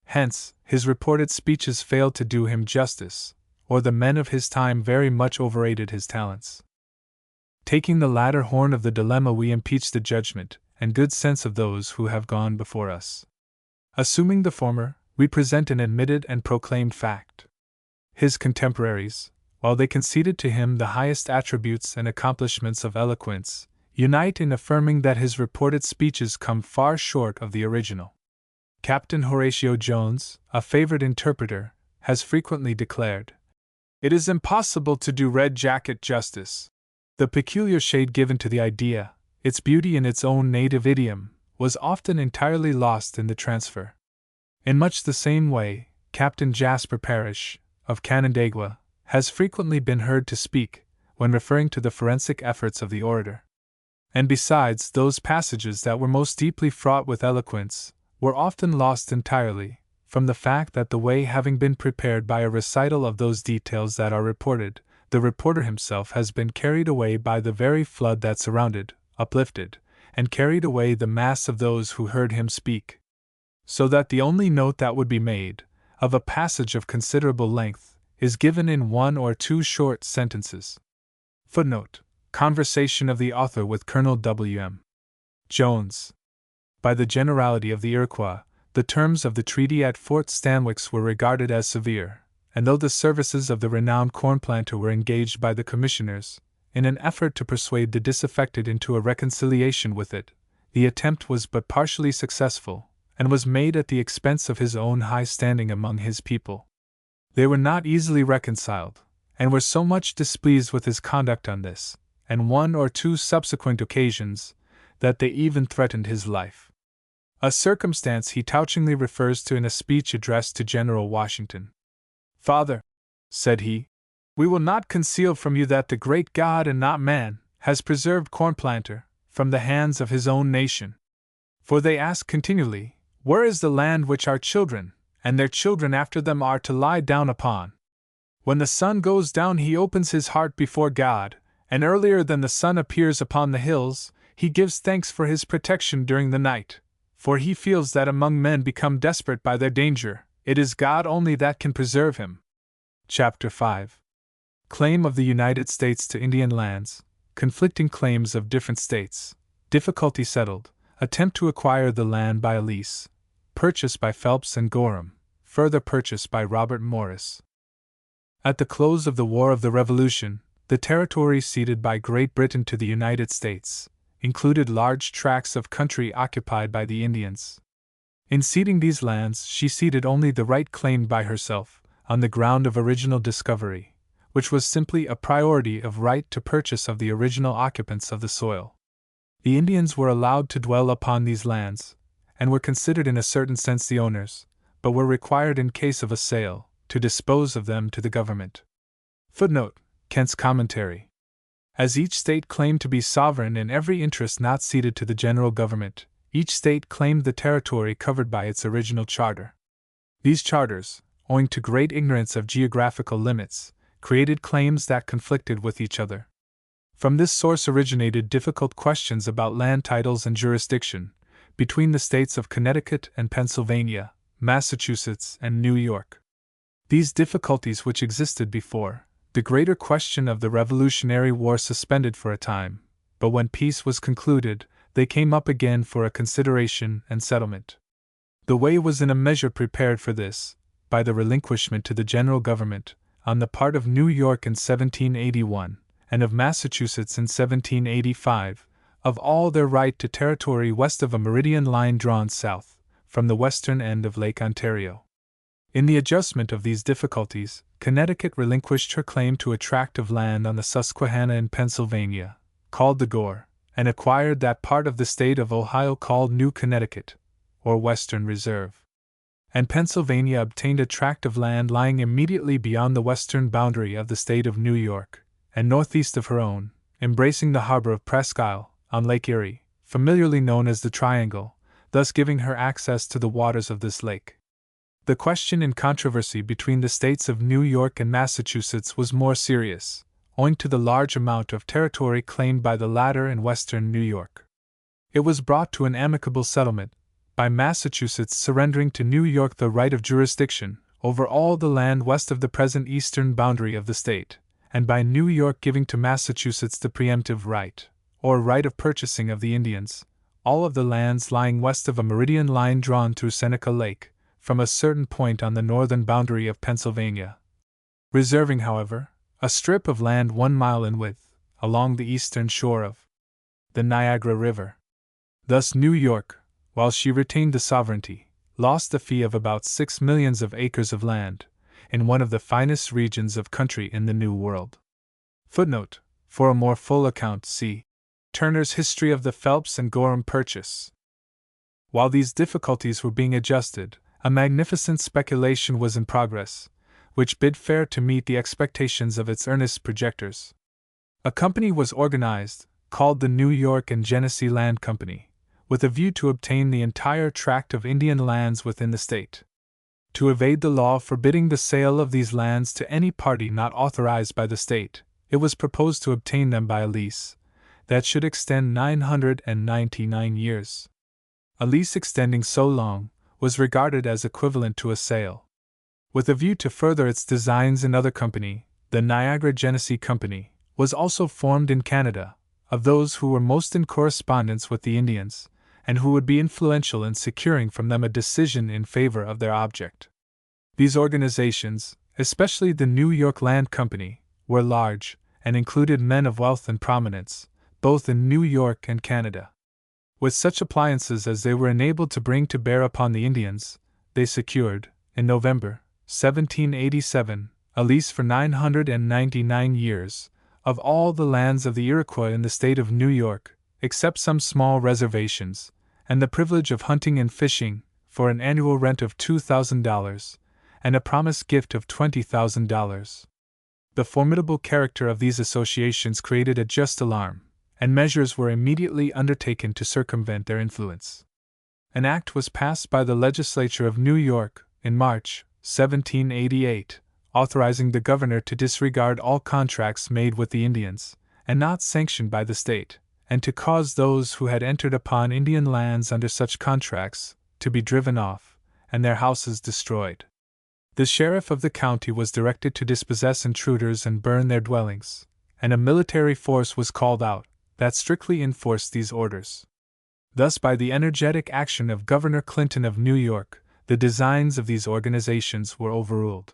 Hence, his reported speeches failed to do him justice, or the men of his time very much overrated his talents. Taking the latter horn of the dilemma, we impeach the judgment and good sense of those who have gone before us. Assuming the former, we present an admitted and proclaimed fact. His contemporaries, while they conceded to him the highest attributes and accomplishments of eloquence, unite in affirming that his reported speeches come far short of the original. Captain Horatio Jones, a favorite interpreter, has frequently declared, "It is impossible to do Red Jacket justice." The peculiar shade given to the idea, its beauty in its own native idiom, was often entirely lost in the transfer. In much the same way, Captain Jasper Parrish, of Canandaigua, has frequently been heard to speak, when referring to the forensic efforts of the orator. And besides, those passages that were most deeply fraught with eloquence were often lost entirely, from the fact that the way having been prepared by a recital of those details that are reported, the reporter himself has been carried away by the very flood that surrounded, uplifted, and carried away the mass of those who heard him speak. So that the only note that would be made, of a passage of considerable length, is given in one or two short sentences. Footnote: Conversation of the author with Colonel W.M. Jones. By the generality of the Iroquois, the terms of the treaty at Fort Stanwix were regarded as severe, and though the services of the renowned corn planter were engaged by the commissioners, in an effort to persuade the disaffected into a reconciliation with it, the attempt was but partially successful, and was made at the expense of his own high standing among his people. They were not easily reconciled, and were so much displeased with his conduct on this, and one or two subsequent occasions, that they even threatened his life. A circumstance he touchingly refers to in a speech addressed to General Washington. "Father," said he, "we will not conceal from you that the great God and not man has preserved Cornplanter from the hands of his own nation. For they ask continually, where is the land which our children, and their children after them are to lie down upon? When the sun goes down he opens his heart before God, and earlier than the sun appears upon the hills, he gives thanks for his protection during the night. For he feels that among men become desperate by their danger, it is God only that can preserve him." Chapter 5. Claim of the United States to Indian lands, conflicting claims of different states, difficulty settled, attempt to acquire the land by a lease, purchase by Phelps and Gorham, further purchase by Robert Morris. At the close of the War of the Revolution, the territory ceded by Great Britain to the United States included large tracts of country occupied by the Indians. In ceding these lands, she ceded only the right claimed by herself, on the ground of original discovery, which was simply a priority of right to purchase of the original occupants of the soil. The Indians were allowed to dwell upon these lands, and were considered in a certain sense the owners, but were required in case of a sale, to dispose of them to the government. Footnote: Kent's Commentary. As each state claimed to be sovereign in every interest not ceded to the general government, each state claimed the territory covered by its original charter. These charters, owing to great ignorance of geographical limits, created claims that conflicted with each other. From this source originated difficult questions about land titles and jurisdiction, between the states of Connecticut and Pennsylvania, Massachusetts and New York. These difficulties, which existed before the greater question of the Revolutionary War, suspended for a time, but when peace was concluded, they came up again for a consideration and settlement. The way was in a measure prepared for this, by the relinquishment to the general government, on the part of New York in 1781, and of Massachusetts in 1785, of all their right to territory west of a meridian line drawn south, from the western end of Lake Ontario. In the adjustment of these difficulties, Connecticut relinquished her claim to a tract of land on the Susquehanna in Pennsylvania, called the Gore, and acquired that part of the state of Ohio called New Connecticut, or Western Reserve. And Pennsylvania obtained a tract of land lying immediately beyond the western boundary of the state of New York, and northeast of her own, embracing the harbor of Presque Isle, on Lake Erie, familiarly known as the Triangle, thus giving her access to the waters of this lake. The question in controversy between the states of New York and Massachusetts was more serious, owing to the large amount of territory claimed by the latter in western New York. It was brought to an amicable settlement, by Massachusetts surrendering to New York the right of jurisdiction over all the land west of the present eastern boundary of the state, and by New York giving to Massachusetts the preemptive right, or right of purchasing of the Indians, all of the lands lying west of a meridian line drawn through Seneca Lake, from a certain point on the northern boundary of Pennsylvania, reserving, however, a strip of land 1 mile in width, along the eastern shore of the Niagara River. Thus New York, while she retained the sovereignty, lost the fee of about 6 millions of acres of land, in one of the finest regions of country in the New World. Footnote: For a more full account, see Turner's History of the Phelps and Gorham Purchase. While these difficulties were being adjusted, a magnificent speculation was in progress, which bid fair to meet the expectations of its earnest projectors. A company was organized, called the New York and Genesee Land Company, with a view to obtain the entire tract of Indian lands within the state. To evade the law forbidding the sale of these lands to any party not authorized by the state, it was proposed to obtain them by a lease that should extend 999 years. A lease extending so long was regarded as equivalent to a sale. With a view to further its designs, another company, the Niagara-Genesee Company, was also formed in Canada, of those who were most in correspondence with the Indians, and who would be influential in securing from them a decision in favor of their object. These organizations, especially the New York Land Company, were large, and included men of wealth and prominence, both in New York and Canada. With such appliances as they were enabled to bring to bear upon the Indians, they secured, in November 1787, a lease for 999 years, of all the lands of the Iroquois in the state of New York, except some small reservations, and the privilege of hunting and fishing, for an annual rent of $2,000, and a promised gift of $20,000. The formidable character of these associations created a just alarm, and measures were immediately undertaken to circumvent their influence. An act was passed by the legislature of New York, in March 1788, authorizing the governor to disregard all contracts made with the Indians, and not sanctioned by the state, and to cause those who had entered upon Indian lands under such contracts to be driven off, and their houses destroyed. The sheriff of the county was directed to dispossess intruders and burn their dwellings, and a military force was called out that strictly enforced these orders. Thus, by the energetic action of Governor Clinton of New York, the designs of these organizations were overruled.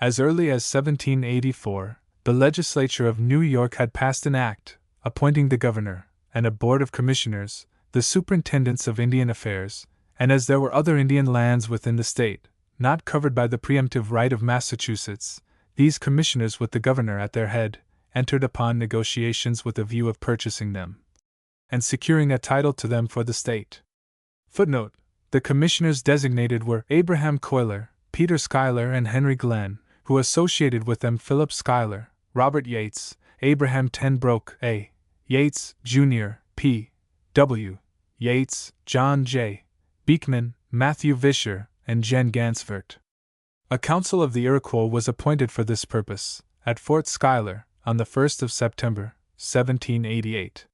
As early as 1784, the legislature of New York had passed an act appointing the governor and a board of commissioners, the superintendents of Indian affairs, and as there were other Indian lands within the state, not covered by the preemptive right of Massachusetts, these commissioners, with the governor at their head, entered upon negotiations with a view of purchasing them and securing a title to them for the state. Footnote: the commissioners designated were Abraham Cuyler, Peter Schuyler, and Henry Glenn, who associated with them Philip Schuyler, Robert Yates, Abraham Ten Broeck, A. Yates, Jr., P. W. Yates, John J. Beekman, Matthew Vischer, and Jen Gansfert. A council of the Iroquois was appointed for this purpose, at Fort Schuyler, on the 1st of September, 1788.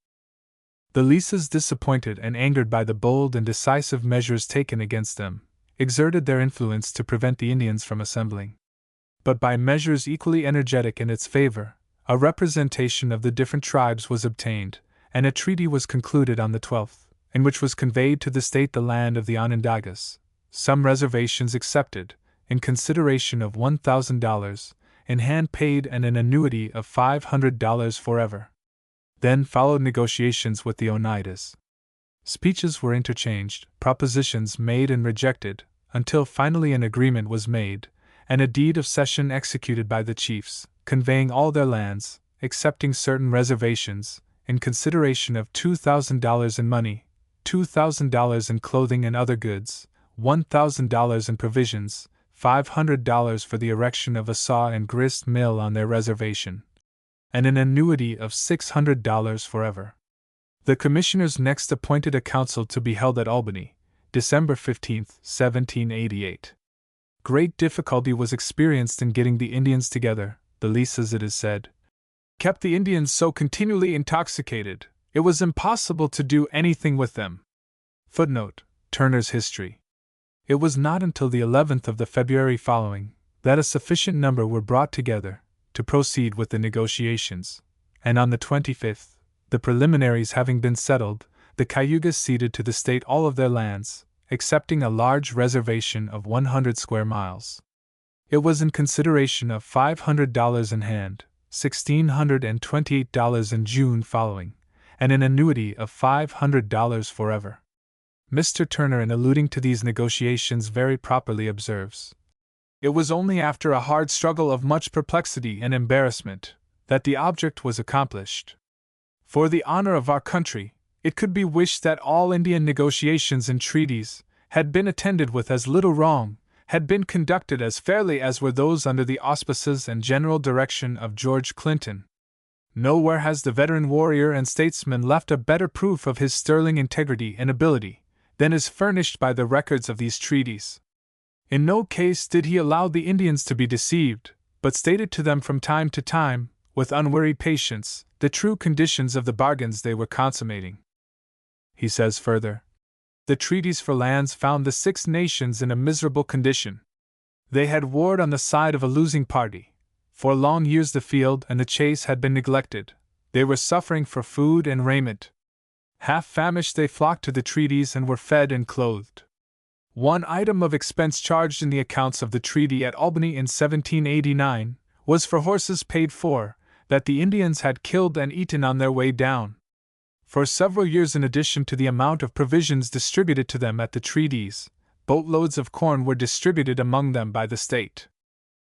The leases, disappointed and angered by the bold and decisive measures taken against them, exerted their influence to prevent the Indians from assembling. But by measures equally energetic in its favor, a representation of the different tribes was obtained, and a treaty was concluded on the 12th, in which was conveyed to the state the land of the Onondagas, some reservations accepted, in consideration of $1,000, in hand paid, and an annuity of $500 forever. Then followed negotiations with the Oneidas. Speeches were interchanged, propositions made and rejected, until finally an agreement was made, and a deed of cession executed by the chiefs, conveying all their lands, excepting certain reservations, in consideration of $2,000 in money, $2,000 in clothing and other goods, $1,000 in provisions, $500 for the erection of a saw and grist mill on their reservation, and an annuity of $600 forever. The commissioners next appointed a council to be held at Albany, December 15, 1788. Great difficulty was experienced in getting the Indians together. The leases, it is said, kept the Indians so continually intoxicated, it was impossible to do anything with them. Footnote: Turner's History. It was not until the 11th of the February following that a sufficient number were brought together to proceed with the negotiations, and on the 25th, the preliminaries having been settled, the Cayugas ceded to the state all of their lands, excepting a large reservation of 100 square miles. It was in consideration of $500 in hand, $1,628 in June following, and an annuity of $500 forever. Mr. Turner, in alluding to these negotiations, very properly observes, "It was only after a hard struggle of much perplexity and embarrassment that the object was accomplished. For the honor of our country, it could be wished that all Indian negotiations and treaties had been attended with as little wrong, had been conducted as fairly as were those under the auspices and general direction of George Clinton. Nowhere has the veteran warrior and statesman left a better proof of his sterling integrity and ability than is furnished by the records of these treaties. In no case did he allow the Indians to be deceived, but stated to them from time to time, with unwearied patience, the true conditions of the bargains they were consummating." He says further, "The treaties for lands found the Six Nations in a miserable condition. They had warred on the side of a losing party. For long years the field and the chase had been neglected. They were suffering for food and raiment. Half famished, they flocked to the treaties and were fed and clothed. One item of expense charged in the accounts of the treaty at Albany in 1789 was for horses paid for, that the Indians had killed and eaten on their way down. For several years, in addition to the amount of provisions distributed to them at the treaties, boatloads of corn were distributed among them by the state.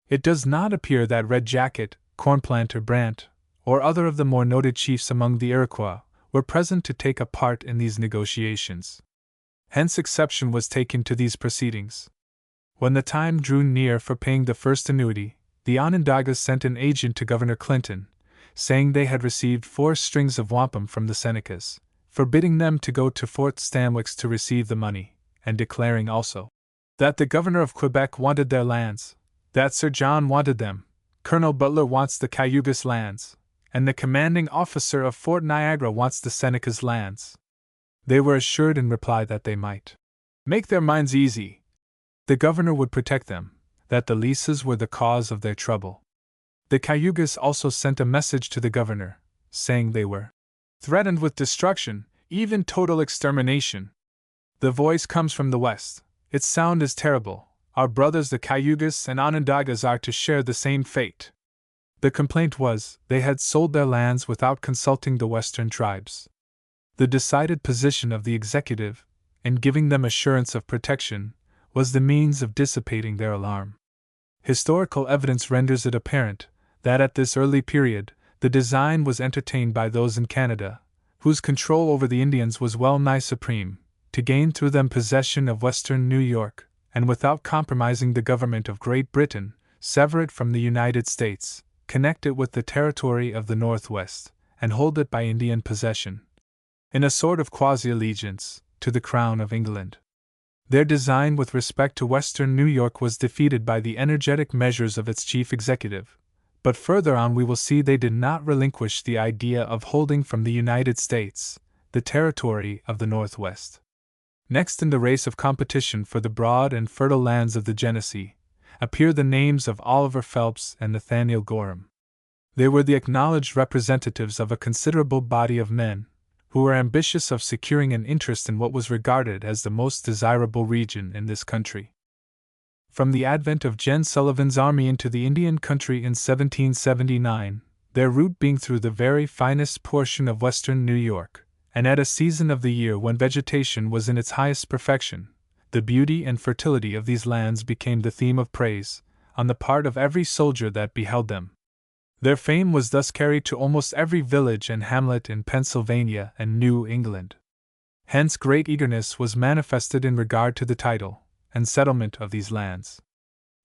It does not appear that Red Jacket, Cornplanter Brant, or other of the more noted chiefs among the Iroquois were present to take a part in these negotiations. Hence exception was taken to these proceedings. When the time drew near for paying the first annuity, the Onondagas sent an agent to Governor Clinton, saying they had received 4 strings of wampum from the Senecas, forbidding them to go to Fort Stanwix to receive the money, and declaring also that the governor of Quebec wanted their lands, that Sir John wanted them, Colonel Butler wants the Cayugas lands, and the commanding officer of Fort Niagara wants the Senecas lands. They were assured in reply that they might make their minds easy. The governor would protect them, that the leases were the cause of their trouble. The Cayugas also sent a message to the governor, saying they were threatened with destruction, even total extermination. The voice comes from the west. Its sound is terrible. Our brothers the Cayugas and Onondagas are to share the same fate. The complaint was, they had sold their lands without consulting the western tribes. The decided position of the executive, in giving them assurance of protection, was the means of dissipating their alarm. Historical evidence renders it apparent that at this early period, the design was entertained by those in Canada, whose control over the Indians was well nigh supreme, to gain through them possession of western New York, and without compromising the government of Great Britain, sever it from the United States, connect it with the territory of the Northwest, and hold it by Indian possession, in a sort of quasi-allegiance, to the Crown of England. Their design with respect to western New York was defeated by the energetic measures of its chief executive, but further on we will see they did not relinquish the idea of holding from the United States the territory of the Northwest. Next in the race of competition for the broad and fertile lands of the Genesee appear the names of Oliver Phelps and Nathaniel Gorham. They were the acknowledged representatives of a considerable body of men who were ambitious of securing an interest in what was regarded as the most desirable region in this country. From the advent of Gen. Sullivan's army into the Indian country in 1779, their route being through the very finest portion of western New York, and at a season of the year when vegetation was in its highest perfection, the beauty and fertility of these lands became the theme of praise, on the part of every soldier that beheld them. Their fame was thus carried to almost every village and hamlet in Pennsylvania and New England. Hence great eagerness was manifested in regard to the title and settlement of these lands.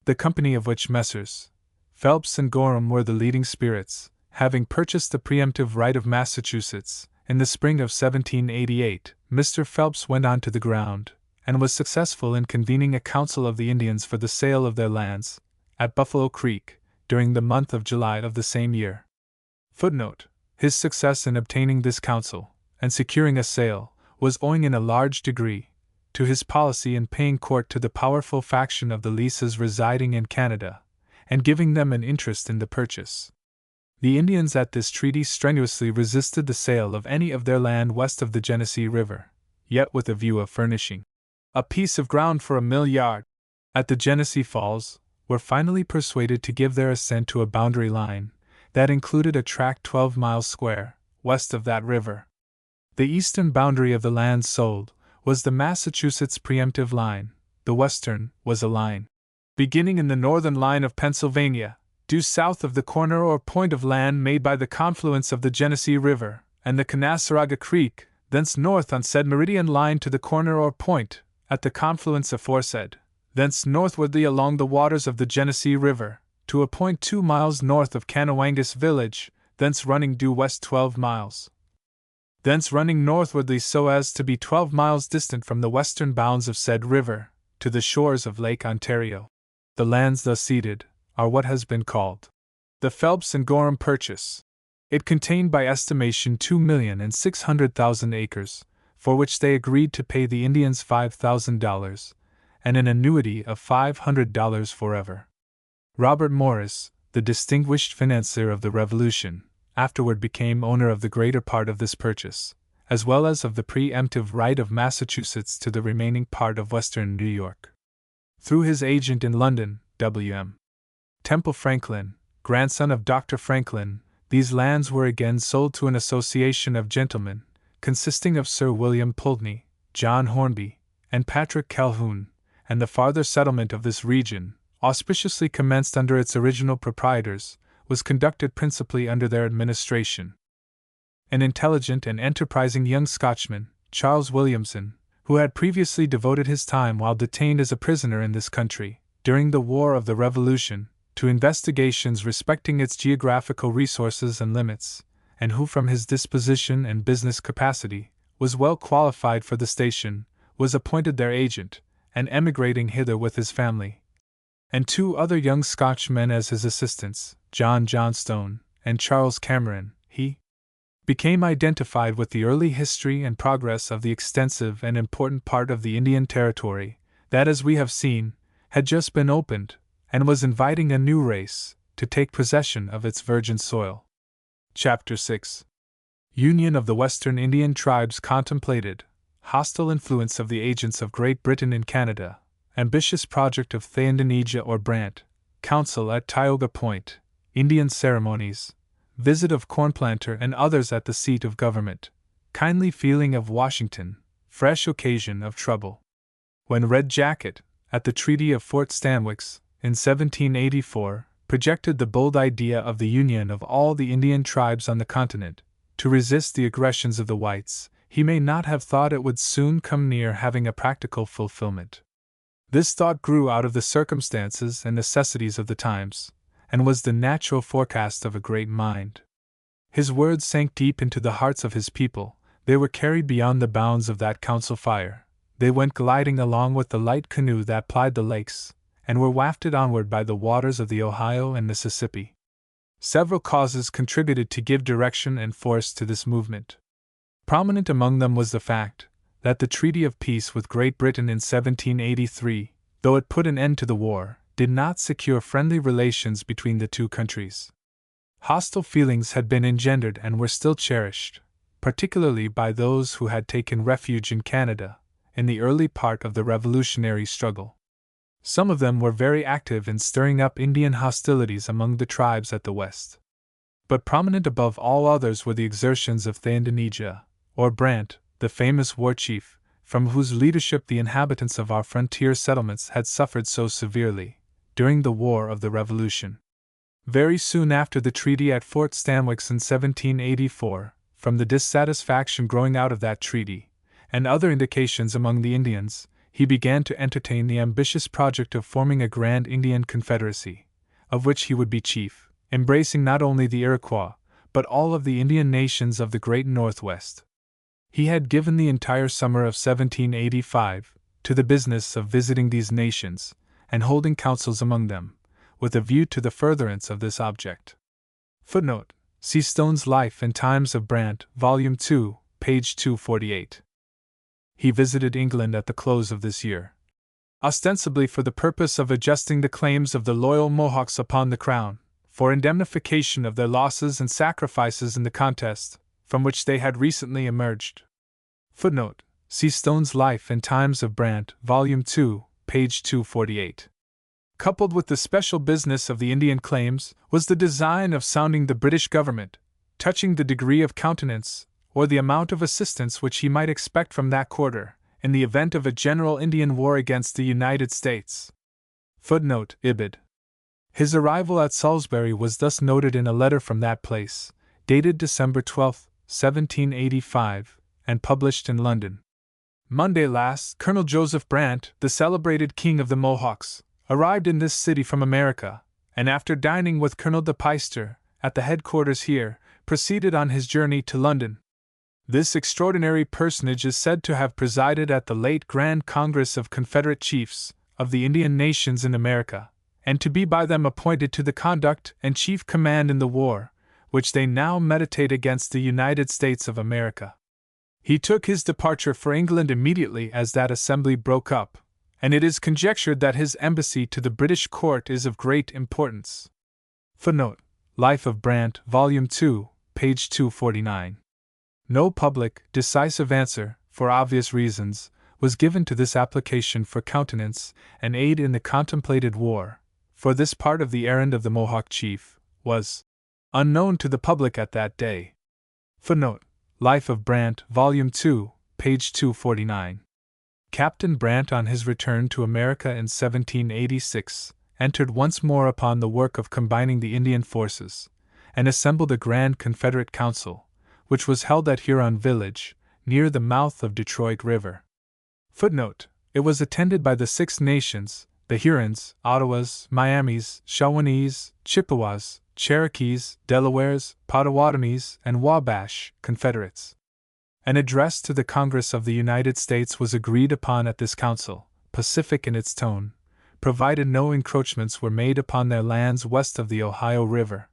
The company of which Messrs. Phelps and Gorham were the leading spirits, having purchased the preemptive right of Massachusetts, in the spring of 1788, Mr. Phelps went on to the ground, and was successful in convening a council of the Indians for the sale of their lands, at Buffalo Creek, during the month of July of the same year. Footnote: his success in obtaining this counsel, and securing a sale, was owing in a large degree to his policy in paying court to the powerful faction of the leases residing in Canada, and giving them an interest in the purchase. The Indians at this treaty strenuously resisted the sale of any of their land west of the Genesee River, yet with a view of furnishing a piece of ground for a mill yard at the Genesee Falls, were finally persuaded to give their assent to a boundary line that included a tract 12 miles square, west of that river. The eastern boundary of the land sold was the Massachusetts preemptive line, the western was a line beginning in the northern line of Pennsylvania, due south of the corner or point of land made by the confluence of the Genesee River and the Canaseraga Creek, thence north on said meridian line to the corner or point, at the confluence aforesaid, thence northwardly along the waters of the Genesee River, to a point 2 miles north of Canawangas village, thence running due west 12 miles. Thence running northwardly so as to be 12 miles distant from the western bounds of said river, to the shores of Lake Ontario. The lands thus ceded are what has been called the Phelps and Gorham Purchase. It contained by estimation 2,600,000 acres, for which they agreed to pay the Indians $5,000, and an annuity of $500 forever. Robert Morris, the distinguished financier of the Revolution, afterward became owner of the greater part of this purchase, as well as of the preemptive right of Massachusetts to the remaining part of western New York. Through his agent in London, W.M. Temple Franklin, grandson of Dr. Franklin, these lands were again sold to an association of gentlemen, consisting of Sir William Pulteney, John Hornby, and Patrick Calhoun, and the farther settlement of this region, auspiciously commenced under its original proprietors, was conducted principally under their administration. An intelligent and enterprising young Scotchman, Charles Williamson, who had previously devoted his time while detained as a prisoner in this country, during the War of the Revolution, to investigations respecting its geographical resources and limits, and who from his disposition and business capacity was well qualified for the station, was appointed their agent, and emigrating hither with his family, and 2 other young Scotchmen as his assistants, John Johnstone and Charles Cameron, he became identified with the early history and progress of the extensive and important part of the Indian Territory that, as we have seen, had just been opened, and was inviting a new race to take possession of its virgin soil. Chapter 6. Union of the Western Indian Tribes contemplated, hostile influence of the agents of Great Britain in Canada, ambitious project of Thayendanegea or Brant, council at Tioga Point, Indian ceremonies, visit of Cornplanter and others at the seat of government, kindly feeling of Washington, fresh occasion of trouble. When Red Jacket, at the Treaty of Fort Stanwix, in 1784, projected the bold idea of the union of all the Indian tribes on the continent, to resist the aggressions of the whites, he may not have thought it would soon come near having a practical fulfillment. This thought grew out of the circumstances and necessities of the times, and was the natural forecast of a great mind. His words sank deep into the hearts of his people, they were carried beyond the bounds of that council fire, they went gliding along with the light canoe that plied the lakes, and were wafted onward by the waters of the Ohio and Mississippi. Several causes contributed to give direction and force to this movement. Prominent among them was the fact that the Treaty of Peace with Great Britain in 1783, though it put an end to the war, did not secure friendly relations between the 2 countries. Hostile feelings had been engendered and were still cherished, particularly by those who had taken refuge in Canada, in the early part of the Revolutionary struggle. Some of them were very active in stirring up Indian hostilities among the tribes at the West. But prominent above all others were the exertions of Thayendanegea, or Brant, the famous war chief, from whose leadership the inhabitants of our frontier settlements had suffered so severely during the War of the Revolution. Very soon after the treaty at Fort Stanwix in 1784, from the dissatisfaction growing out of that treaty, and other indications among the Indians, he began to entertain the ambitious project of forming a grand Indian confederacy, of which he would be chief, embracing not only the Iroquois, but all of the Indian nations of the great Northwest. He had given the entire summer of 1785 to the business of visiting these nations, and holding councils among them, with a view to the furtherance of this object. Footnote: see Stone's Life and Times of Brant, Volume 2, page 248. He visited England at the close of this year, ostensibly for the purpose of adjusting the claims of the loyal Mohawks upon the Crown, for indemnification of their losses and sacrifices in the contest, from which they had recently emerged. Footnote: see Stone's Life and Times of Brant, Volume 2, page 248. Coupled with the special business of the Indian claims was the design of sounding the British government, touching the degree of countenance, or the amount of assistance which he might expect from that quarter, in the event of a general Indian war against the United States. Footnote: Ibid. His arrival at Salisbury was thus noted in a letter from that place, dated December 12, 1785, and published in London. Monday last, Colonel Joseph Brant, the celebrated king of the Mohawks, arrived in this city from America, and after dining with Colonel de Peyster, at the headquarters here, proceeded on his journey to London. This extraordinary personage is said to have presided at the late Grand Congress of Confederate Chiefs of the Indian nations in America, and to be by them appointed to the conduct and chief command in the war, which they now meditate against the United States of America. He took his departure for England immediately as that assembly broke up, and it is conjectured that his embassy to the British court is of great importance. Footnote: Life of Brant, Volume 2, page 249. No public, decisive answer, for obvious reasons, was given to this application for countenance and aid in the contemplated war, for this part of the errand of the Mohawk chief was unknown to the public at that day. Footnote: Life of Brant, Volume 2, page 249. Captain Brant, on his return to America in 1786, entered once more upon the work of combining the Indian forces, and assembled a grand Confederate Council, which was held at Huron Village, near the mouth of Detroit River. Footnote: It was attended by the Six Nations, the Hurons, Ottawas, Miamis, Shawnees, Chippewas, Cherokees, Delawares, Potawatomis, and Wabash, Confederates. An address to the Congress of the United States was agreed upon at this council, pacific in its tone, provided no encroachments were made upon their lands west of the Ohio River.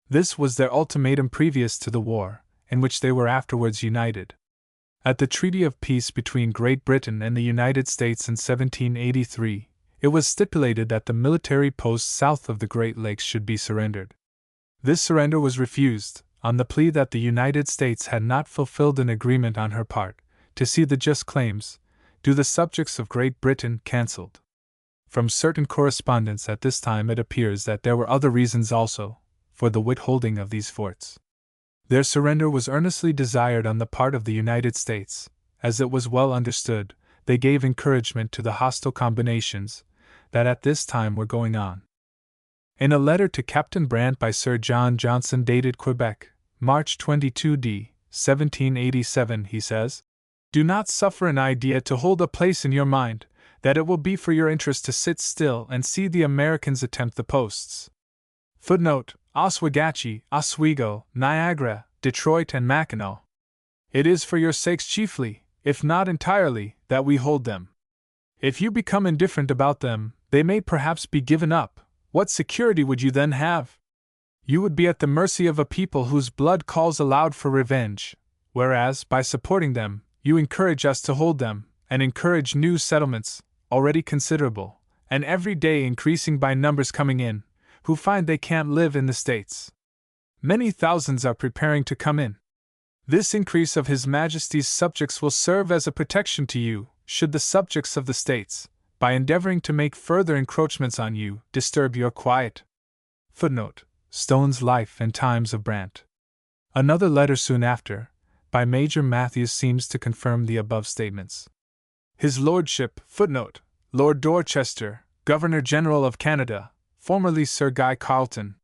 This was their ultimatum previous to the war, in which they were afterwards united. At the Treaty of Peace between Great Britain and the United States in 1783, it was stipulated that the military posts south of the Great Lakes should be surrendered. This surrender was refused, on the plea that the United States had not fulfilled an agreement on her part to see the just claims due the subjects of Great Britain cancelled. From certain correspondence at this time it appears that there were other reasons also for the withholding of these forts. Their surrender was earnestly desired on the part of the United States, as it was well understood they gave encouragement to the hostile combinations that at this time were going on. In a letter to Captain Brant by Sir John Johnson dated Quebec, March 22 d. 1787, he says, "Do not suffer an idea to hold a place in your mind that it will be for your interest to sit still and see the Americans attempt the posts." Footnote: Oswegatchie, Oswego, Niagara, Detroit, and Mackinac. It is for your sakes chiefly, if not entirely, that we hold them. If you become indifferent about them, they may perhaps be given up. What security would you then have? You would be at the mercy of a people whose blood calls aloud for revenge, whereas, by supporting them, you encourage us to hold them, and encourage new settlements, already considerable, and every day increasing by numbers coming in, who find they can't live in the States. Many thousands are preparing to come in. This increase of His Majesty's subjects will serve as a protection to you, should the subjects of the States, by endeavoring to make further encroachments on you, disturb your quiet. Footnote: Stone's Life and Times of Brant. Another letter soon after, by Major Matthews, seems to confirm the above statements. His Lordship, footnote, Lord Dorchester, Governor General of Canada, formerly Sir Guy Carleton,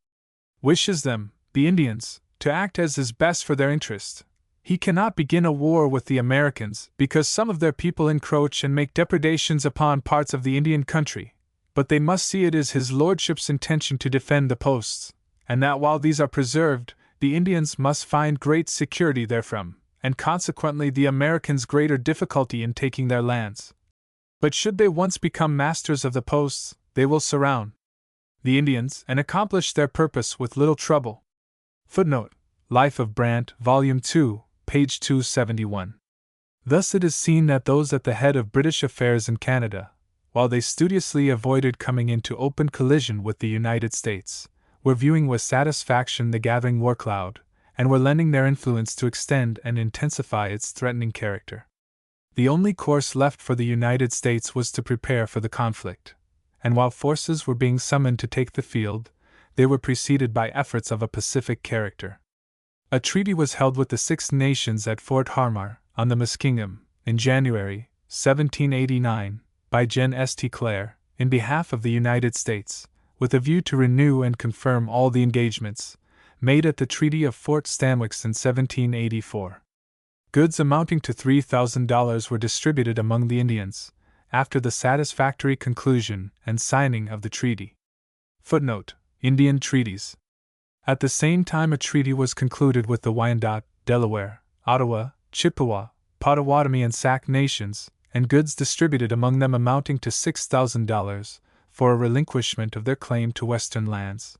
wishes them, the Indians, to act as is best for their interest. He cannot begin a war with the Americans because some of their people encroach and make depredations upon parts of the Indian country, but they must see it is his lordship's intention to defend the posts, and that while these are preserved, the Indians must find great security therefrom, and consequently the Americans greater difficulty in taking their lands. But should they once become masters of the posts, they will surround the Indians and accomplish their purpose with little trouble. Footnote: Life of Brant, Volume 2, page 271. Thus it is seen that those at the head of British affairs in Canada, while they studiously avoided coming into open collision with the United States, were viewing with satisfaction the gathering war cloud, and were lending their influence to extend and intensify its threatening character. The only course left for the United States was to prepare for the conflict, and while forces were being summoned to take the field, they were preceded by efforts of a pacific character. A treaty was held with the Six Nations at Fort Harmar, on the Muskingum, in January, 1789, by Gen. St. Clair, in behalf of the United States, with a view to renew and confirm all the engagements made at the Treaty of Fort Stanwix in 1784. Goods amounting to $3,000 were distributed among the Indians, after the satisfactory conclusion and signing of the treaty. Footnote: Indian Treaties. At the same time a treaty was concluded with the Wyandot, Delaware, Ottawa, Chippewa, Potawatomi and Sac nations, and goods distributed among them amounting to $6,000 for a relinquishment of their claim to western lands.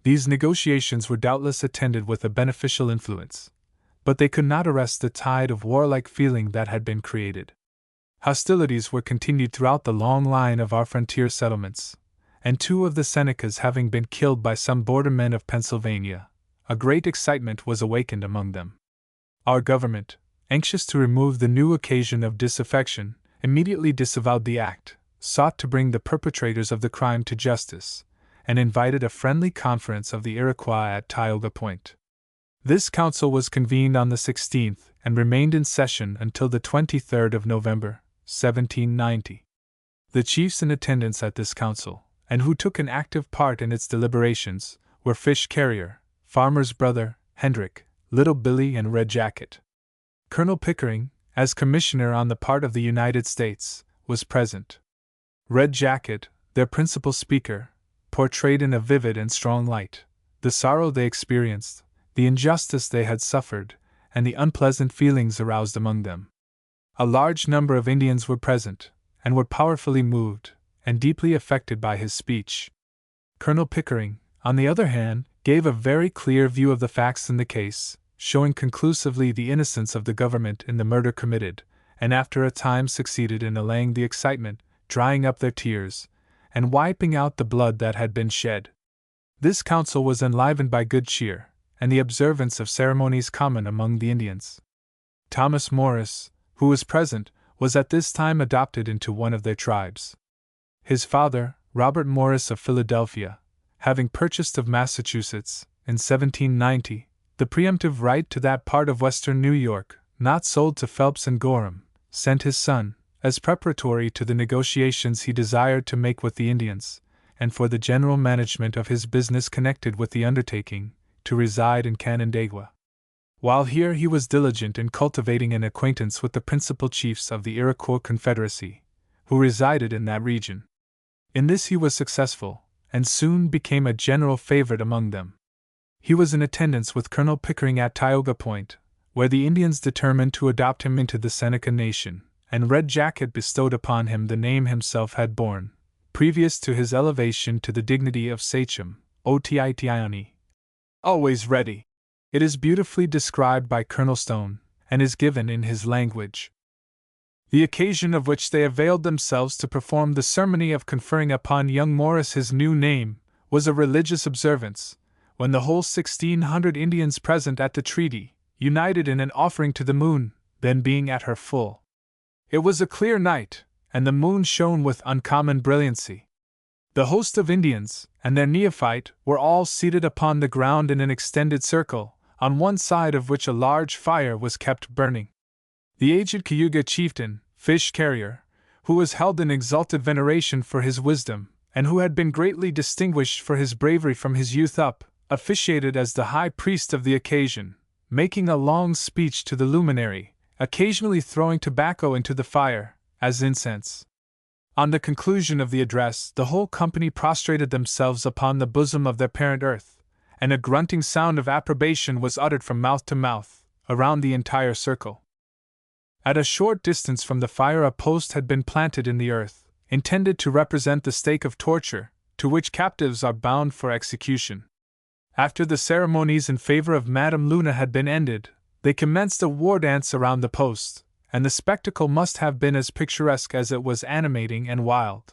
These negotiations were doubtless attended with a beneficial influence, but they could not arrest the tide of warlike feeling that had been created. Hostilities were continued throughout the long line of our frontier settlements, and 2 of the Senecas having been killed by some bordermen of Pennsylvania, a great excitement was awakened among them. Our government, anxious to remove the new occasion of disaffection, immediately disavowed the act, sought to bring the perpetrators of the crime to justice, and invited a friendly conference of the Iroquois at Tioga Point. This council was convened on the 16th and remained in session until the 23rd of November, 1790. The chiefs in attendance at this council, and who took an active part in its deliberations, were Fish Carrier, Farmer's brother, Hendrick, Little Billy, and Red Jacket. Colonel Pickering, as commissioner on the part of the United States, was present. Red Jacket, their principal speaker, portrayed in a vivid and strong light the sorrow they experienced, the injustice they had suffered, and the unpleasant feelings aroused among them. A large number of Indians were present, and were powerfully moved and deeply affected by his speech. Colonel Pickering, on the other hand, gave a very clear view of the facts in the case, showing conclusively the innocence of the government in the murder committed, and after a time succeeded in allaying the excitement, drying up their tears, and wiping out the blood that had been shed. This council was enlivened by good cheer, and the observance of ceremonies common among the Indians. Thomas Morris, who was present, was at this time adopted into one of their tribes. His father, Robert Morris of Philadelphia, having purchased of Massachusetts, in 1790, the preemptive right to that part of western New York, not sold to Phelps and Gorham, sent his son, as preparatory to the negotiations he desired to make with the Indians, and for the general management of his business connected with the undertaking, to reside in Canandaigua. While here he was diligent in cultivating an acquaintance with the principal chiefs of the Iroquois Confederacy, who resided in that region. In this he was successful, and soon became a general favorite among them. He was in attendance with Colonel Pickering at Tioga Point, where the Indians determined to adopt him into the Seneca Nation, and Red Jacket bestowed upon him the name himself had borne, previous to his elevation to the dignity of sachem, Otitiani. Always ready. It is beautifully described by Colonel Stone, and is given in his language. The occasion of which they availed themselves to perform the ceremony of conferring upon young Morris his new name was a religious observance, when the whole 1,600 Indians present at the treaty united in an offering to the moon, then being at her full. It was a clear night, and the moon shone with uncommon brilliancy. The host of Indians and their neophyte were all seated upon the ground in an extended circle, on one side of which a large fire was kept burning. The aged Cayuga chieftain, Fish Carrier, who was held in exalted veneration for his wisdom, and who had been greatly distinguished for his bravery from his youth up, officiated as the high priest of the occasion, making a long speech to the luminary, occasionally throwing tobacco into the fire, as incense. On the conclusion of the address, the whole company prostrated themselves upon the bosom of their parent earth, and a grunting sound of approbation was uttered from mouth to mouth, around the entire circle. At a short distance from the fire a post had been planted in the earth, intended to represent the stake of torture, to which captives are bound for execution. After the ceremonies in favor of Madame Luna had been ended, they commenced a war dance around the post, and the spectacle must have been as picturesque as it was animating and wild.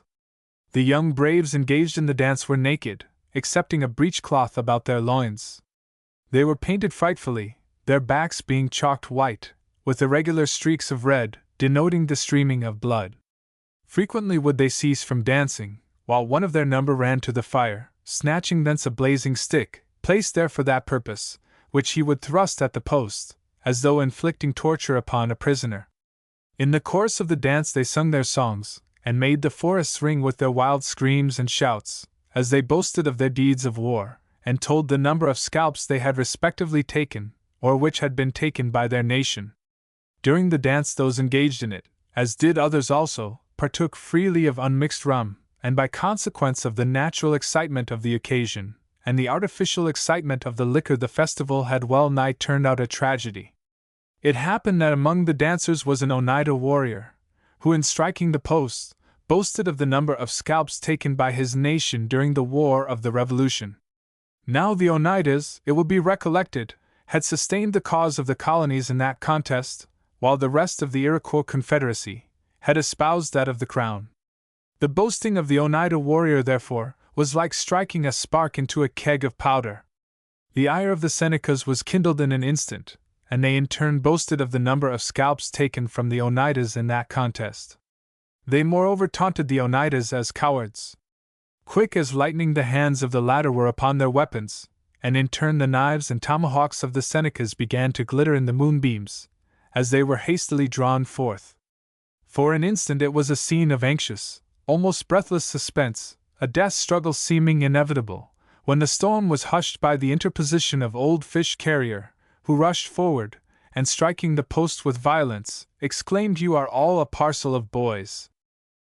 The young braves engaged in the dance were naked, excepting a breechcloth about their loins. They were painted frightfully, their backs being chalked white, with irregular streaks of red, denoting the streaming of blood. Frequently would they cease from dancing, while one of their number ran to the fire, snatching thence a blazing stick, placed there for that purpose, which he would thrust at the post, as though inflicting torture upon a prisoner. In the course of the dance they sung their songs, and made the forests ring with their wild screams and shouts, as they boasted of their deeds of war, and told the number of scalps they had respectively taken, or which had been taken by their nation. During the dance those engaged in it, as did others also, partook freely of unmixed rum, and by consequence of the natural excitement of the occasion, and the artificial excitement of the liquor the festival had well nigh turned out a tragedy. It happened that among the dancers was an Oneida warrior, who in striking the post, boasted of the number of scalps taken by his nation during the War of the Revolution. Now the Oneidas, it will be recollected, had sustained the cause of the colonies in that contest, while the rest of the Iroquois Confederacy had espoused that of the Crown. The boasting of the Oneida warrior, therefore, was like striking a spark into a keg of powder. The ire of the Senecas was kindled in an instant, and they in turn boasted of the number of scalps taken from the Oneidas in that contest. They moreover taunted the Oneidas as cowards. Quick as lightning the hands of the latter were upon their weapons, and in turn the knives and tomahawks of the Senecas began to glitter in the moonbeams, as they were hastily drawn forth. For an instant it was a scene of anxious, almost breathless suspense, a death struggle seeming inevitable, when the storm was hushed by the interposition of old Fish Carrier, who rushed forward, and striking the post with violence, exclaimed, "You are all a parcel of boys.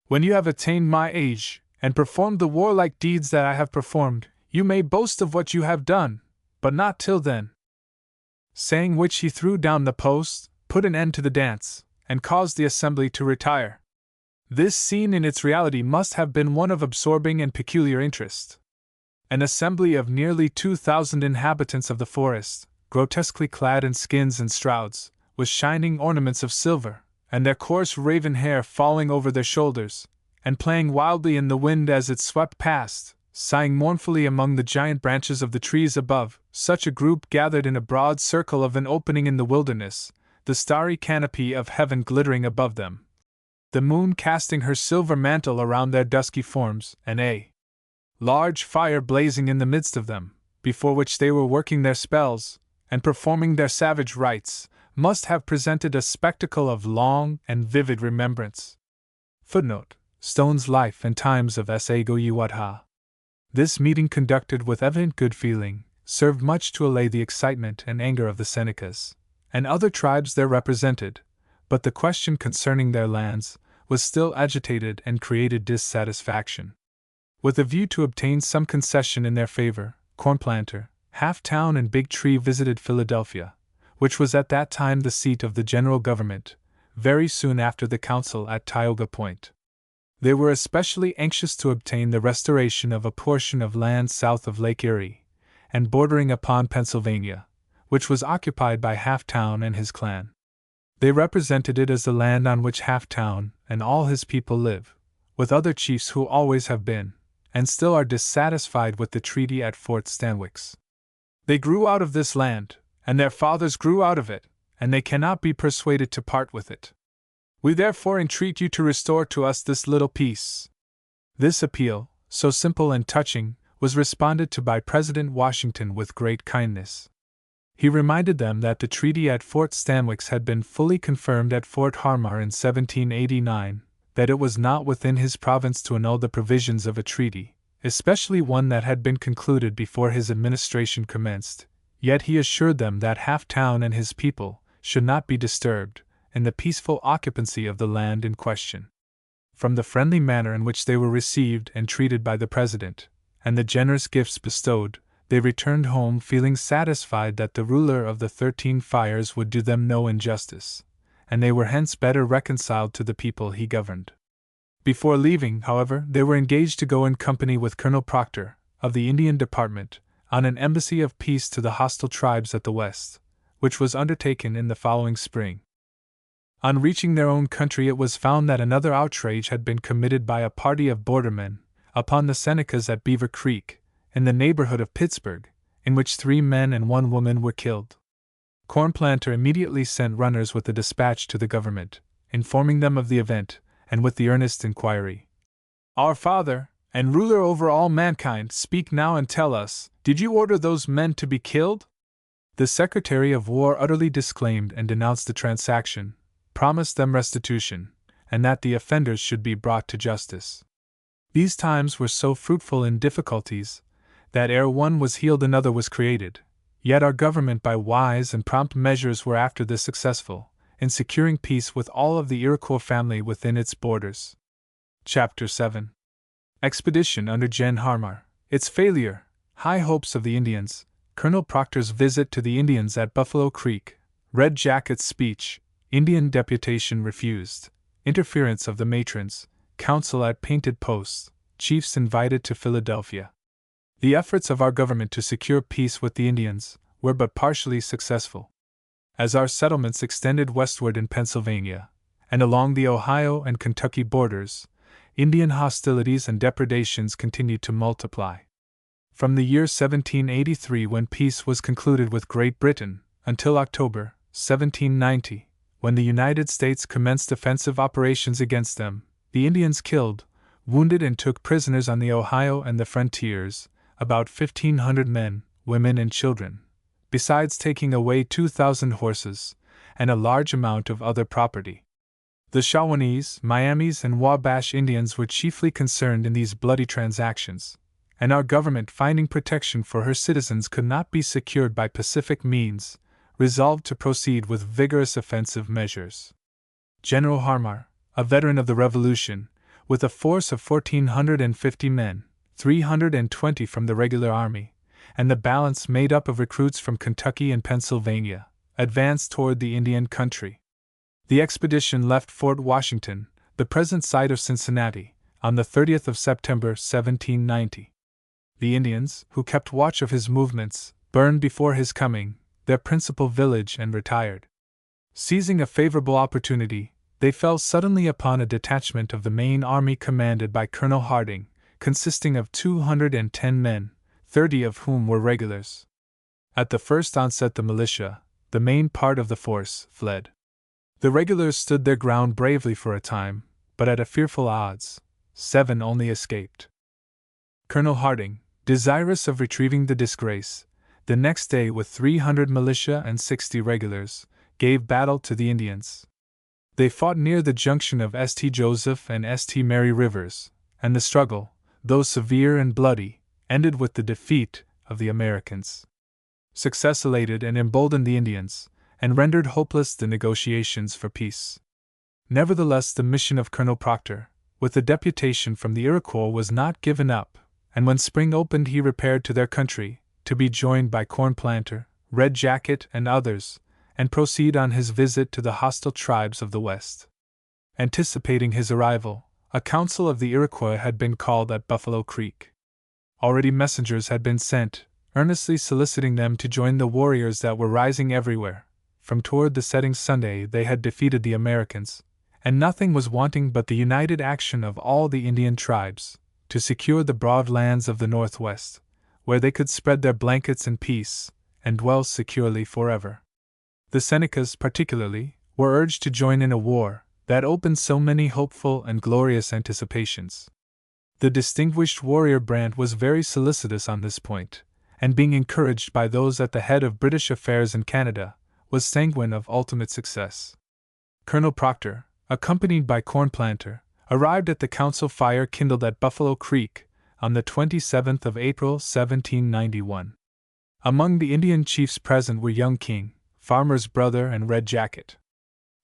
When you have attained my age, and performed the warlike deeds that I have performed, you may boast of what you have done, but not till then." Saying which he threw down the post, put an end to the dance, and caused the assembly to retire. This scene in its reality must have been one of absorbing and peculiar interest. An assembly of nearly 2,000 inhabitants of the forest, grotesquely clad in skins and shrouds, with shining ornaments of silver, and their coarse raven hair falling over their shoulders, and playing wildly in the wind as it swept past, sighing mournfully among the giant branches of the trees above, such a group gathered in a broad circle of an opening in the wilderness, the starry canopy of heaven glittering above them, the moon casting her silver mantle around their dusky forms, and a large fire blazing in the midst of them, before which they were working their spells, and performing their savage rites, must have presented a spectacle of long and vivid remembrance. Footnote: Stone's Life and Times of Sa-Go-Ye-Wat-Ha. This meeting, conducted with evident good feeling, served much to allay the excitement and anger of the Senecas, and other tribes there represented, but the question concerning their lands was still agitated and created dissatisfaction. With a view to obtain some concession in their favor, Cornplanter, Half-Town, and Big Tree visited Philadelphia, which was at that time the seat of the general government, very soon after the council at Tioga Point. They were especially anxious to obtain the restoration of a portion of land south of Lake Erie, and bordering upon Pennsylvania, which was occupied by Half-Town and his clan. They represented it as the land on which Half-Town and all his people live, with other chiefs who always have been, and still are dissatisfied with the treaty at Fort Stanwix. They grew out of this land, and their fathers grew out of it, and they cannot be persuaded to part with it. We therefore entreat you to restore to us this little piece. This appeal, so simple and touching, was responded to by President Washington with great kindness. He reminded them that the treaty at Fort Stanwix had been fully confirmed at Fort Harmar in 1789, that it was not within his province to annul the provisions of a treaty, especially one that had been concluded before his administration commenced, yet he assured them that Half-Town and his people should not be disturbed in the peaceful occupancy of the land in question. From the friendly manner in which they were received and treated by the President, and the generous gifts bestowed, they returned home feeling satisfied that the ruler of the 13 Fires would do them no injustice, and they were hence better reconciled to the people he governed. Before leaving, however, they were engaged to go in company with Colonel Proctor, of the Indian Department, on an embassy of peace to the hostile tribes at the West, which was undertaken in the following spring. On reaching their own country, it was found that another outrage had been committed by a party of bordermen upon the Senecas at Beaver Creek, in the neighborhood of Pittsburgh, in which 3 men and 1 woman were killed. Cornplanter immediately sent runners with a dispatch to the government, informing them of the event, and with the earnest inquiry: "Our Father, and ruler over all mankind, speak now and tell us, did you order those men to be killed?" The Secretary of War utterly disclaimed and denounced the transaction, promised them restitution, and that the offenders should be brought to justice. These times were so fruitful in difficulties, that ere one was healed another was created, yet our government by wise and prompt measures were after this successful, in securing peace with all of the Iroquois family within its borders. Chapter 7. Expedition under Gen Harmar, its failure, high hopes of the Indians, Colonel Proctor's visit to the Indians at Buffalo Creek, Red Jacket's speech, Indian deputation refused, interference of the matrons, council at Painted Posts, chiefs invited to Philadelphia. The efforts of our government to secure peace with the Indians were but partially successful. As our settlements extended westward in Pennsylvania, and along the Ohio and Kentucky borders, Indian hostilities and depredations continued to multiply. From the year 1783, when peace was concluded with Great Britain, until October 1790, when the United States commenced offensive operations against them, the Indians killed, wounded, and took prisoners on the Ohio and the frontiers about 1,500 men, women, and children, besides taking away 2,000 horses and a large amount of other property. The Shawanese, Miamis, and Wabash Indians were chiefly concerned in these bloody transactions, and our government, finding protection for her citizens could not be secured by pacific means, resolved to proceed with vigorous offensive measures. General Harmar, a veteran of the Revolution, with a force of 1,450 men, 320 from the regular army, and the balance made up of recruits from Kentucky and Pennsylvania, advanced toward the Indian country. The expedition left Fort Washington, the present site of Cincinnati, on the 30th of September, 1790. The Indians, who kept watch of his movements, burned before his coming their principal village and retired. Seizing a favorable opportunity, they fell suddenly upon a detachment of the main army commanded by Colonel Harding, consisting of 210 men, 30 of whom were regulars. At the first onset, the militia, the main part of the force, fled. The regulars stood their ground bravely for a time, but at a fearful odds, 7 only escaped. Colonel Harding, desirous of retrieving the disgrace, the next day with 300 militia and 60 regulars, gave battle to the Indians. They fought near the junction of St. Joseph and St. Mary rivers, and the struggle, though severe and bloody, ended with the defeat of the Americans. Success elated and emboldened the Indians, and rendered hopeless the negotiations for peace. Nevertheless, the mission of Colonel Proctor, with a deputation from the Iroquois, was not given up, and when spring opened he repaired to their country, to be joined by Cornplanter, Red Jacket, and others, and proceed on his visit to the hostile tribes of the West. Anticipating his arrival, a council of the Iroquois had been called at Buffalo Creek. Already messengers had been sent, earnestly soliciting them to join the warriors that were rising everywhere. From toward the setting Sunday they had defeated the Americans, and nothing was wanting but the united action of all the Indian tribes, to secure the broad lands of the Northwest, where they could spread their blankets in peace, and dwell securely forever. The Senecas, particularly, were urged to join in a war that opened so many hopeful and glorious anticipations. The distinguished warrior Brant was very solicitous on this point, and being encouraged by those at the head of British affairs in Canada, was sanguine of ultimate success. Colonel Proctor, accompanied by Cornplanter, arrived at the council fire kindled at Buffalo Creek on the 27th of April, 1791. Among the Indian chiefs present were Young King, Farmer's brother, and Red Jacket.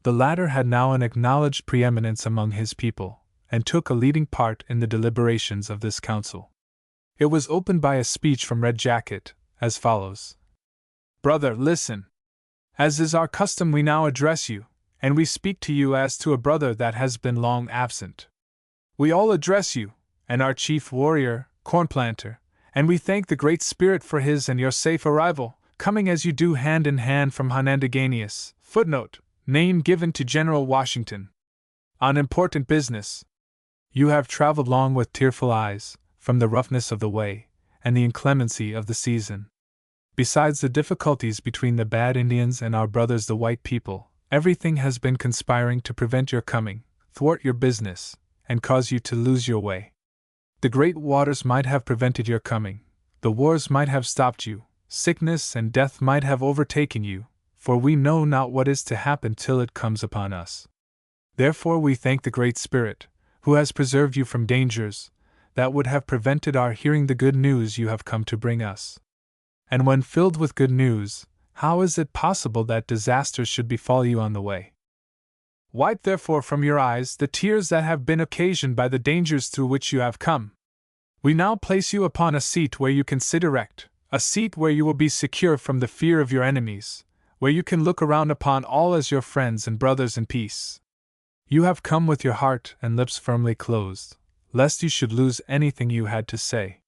The latter had now an acknowledged preeminence among his people, and took a leading part in the deliberations of this council. It was opened by a speech from Red Jacket, as follows: "Brother, listen. As is our custom, we now address you, and we speak to you as to a brother that has been long absent. We all address you, and our chief warrior, Cornplanter, and we thank the Great Spirit for his and your safe arrival, coming as you do hand in hand from Honandaganius, name given to General Washington, on important business. You have traveled long with tearful eyes, from the roughness of the way, and the inclemency of the season. Besides the difficulties between the bad Indians and our brothers the white people, everything has been conspiring to prevent your coming, thwart your business, and cause you to lose your way. The great waters might have prevented your coming, the wars might have stopped you, sickness and death might have overtaken you, for we know not what is to happen till it comes upon us. Therefore we thank the Great Spirit, who has preserved you from dangers that would have prevented our hearing the good news you have come to bring us. And when filled with good news, how is it possible that disasters should befall you on the way? Wipe therefore from your eyes the tears that have been occasioned by the dangers through which you have come. We now place you upon a seat where you can sit erect, a seat where you will be secure from the fear of your enemies, where you can look around upon all as your friends and brothers in peace. You have come with your heart and lips firmly closed, lest you should lose anything you had to say.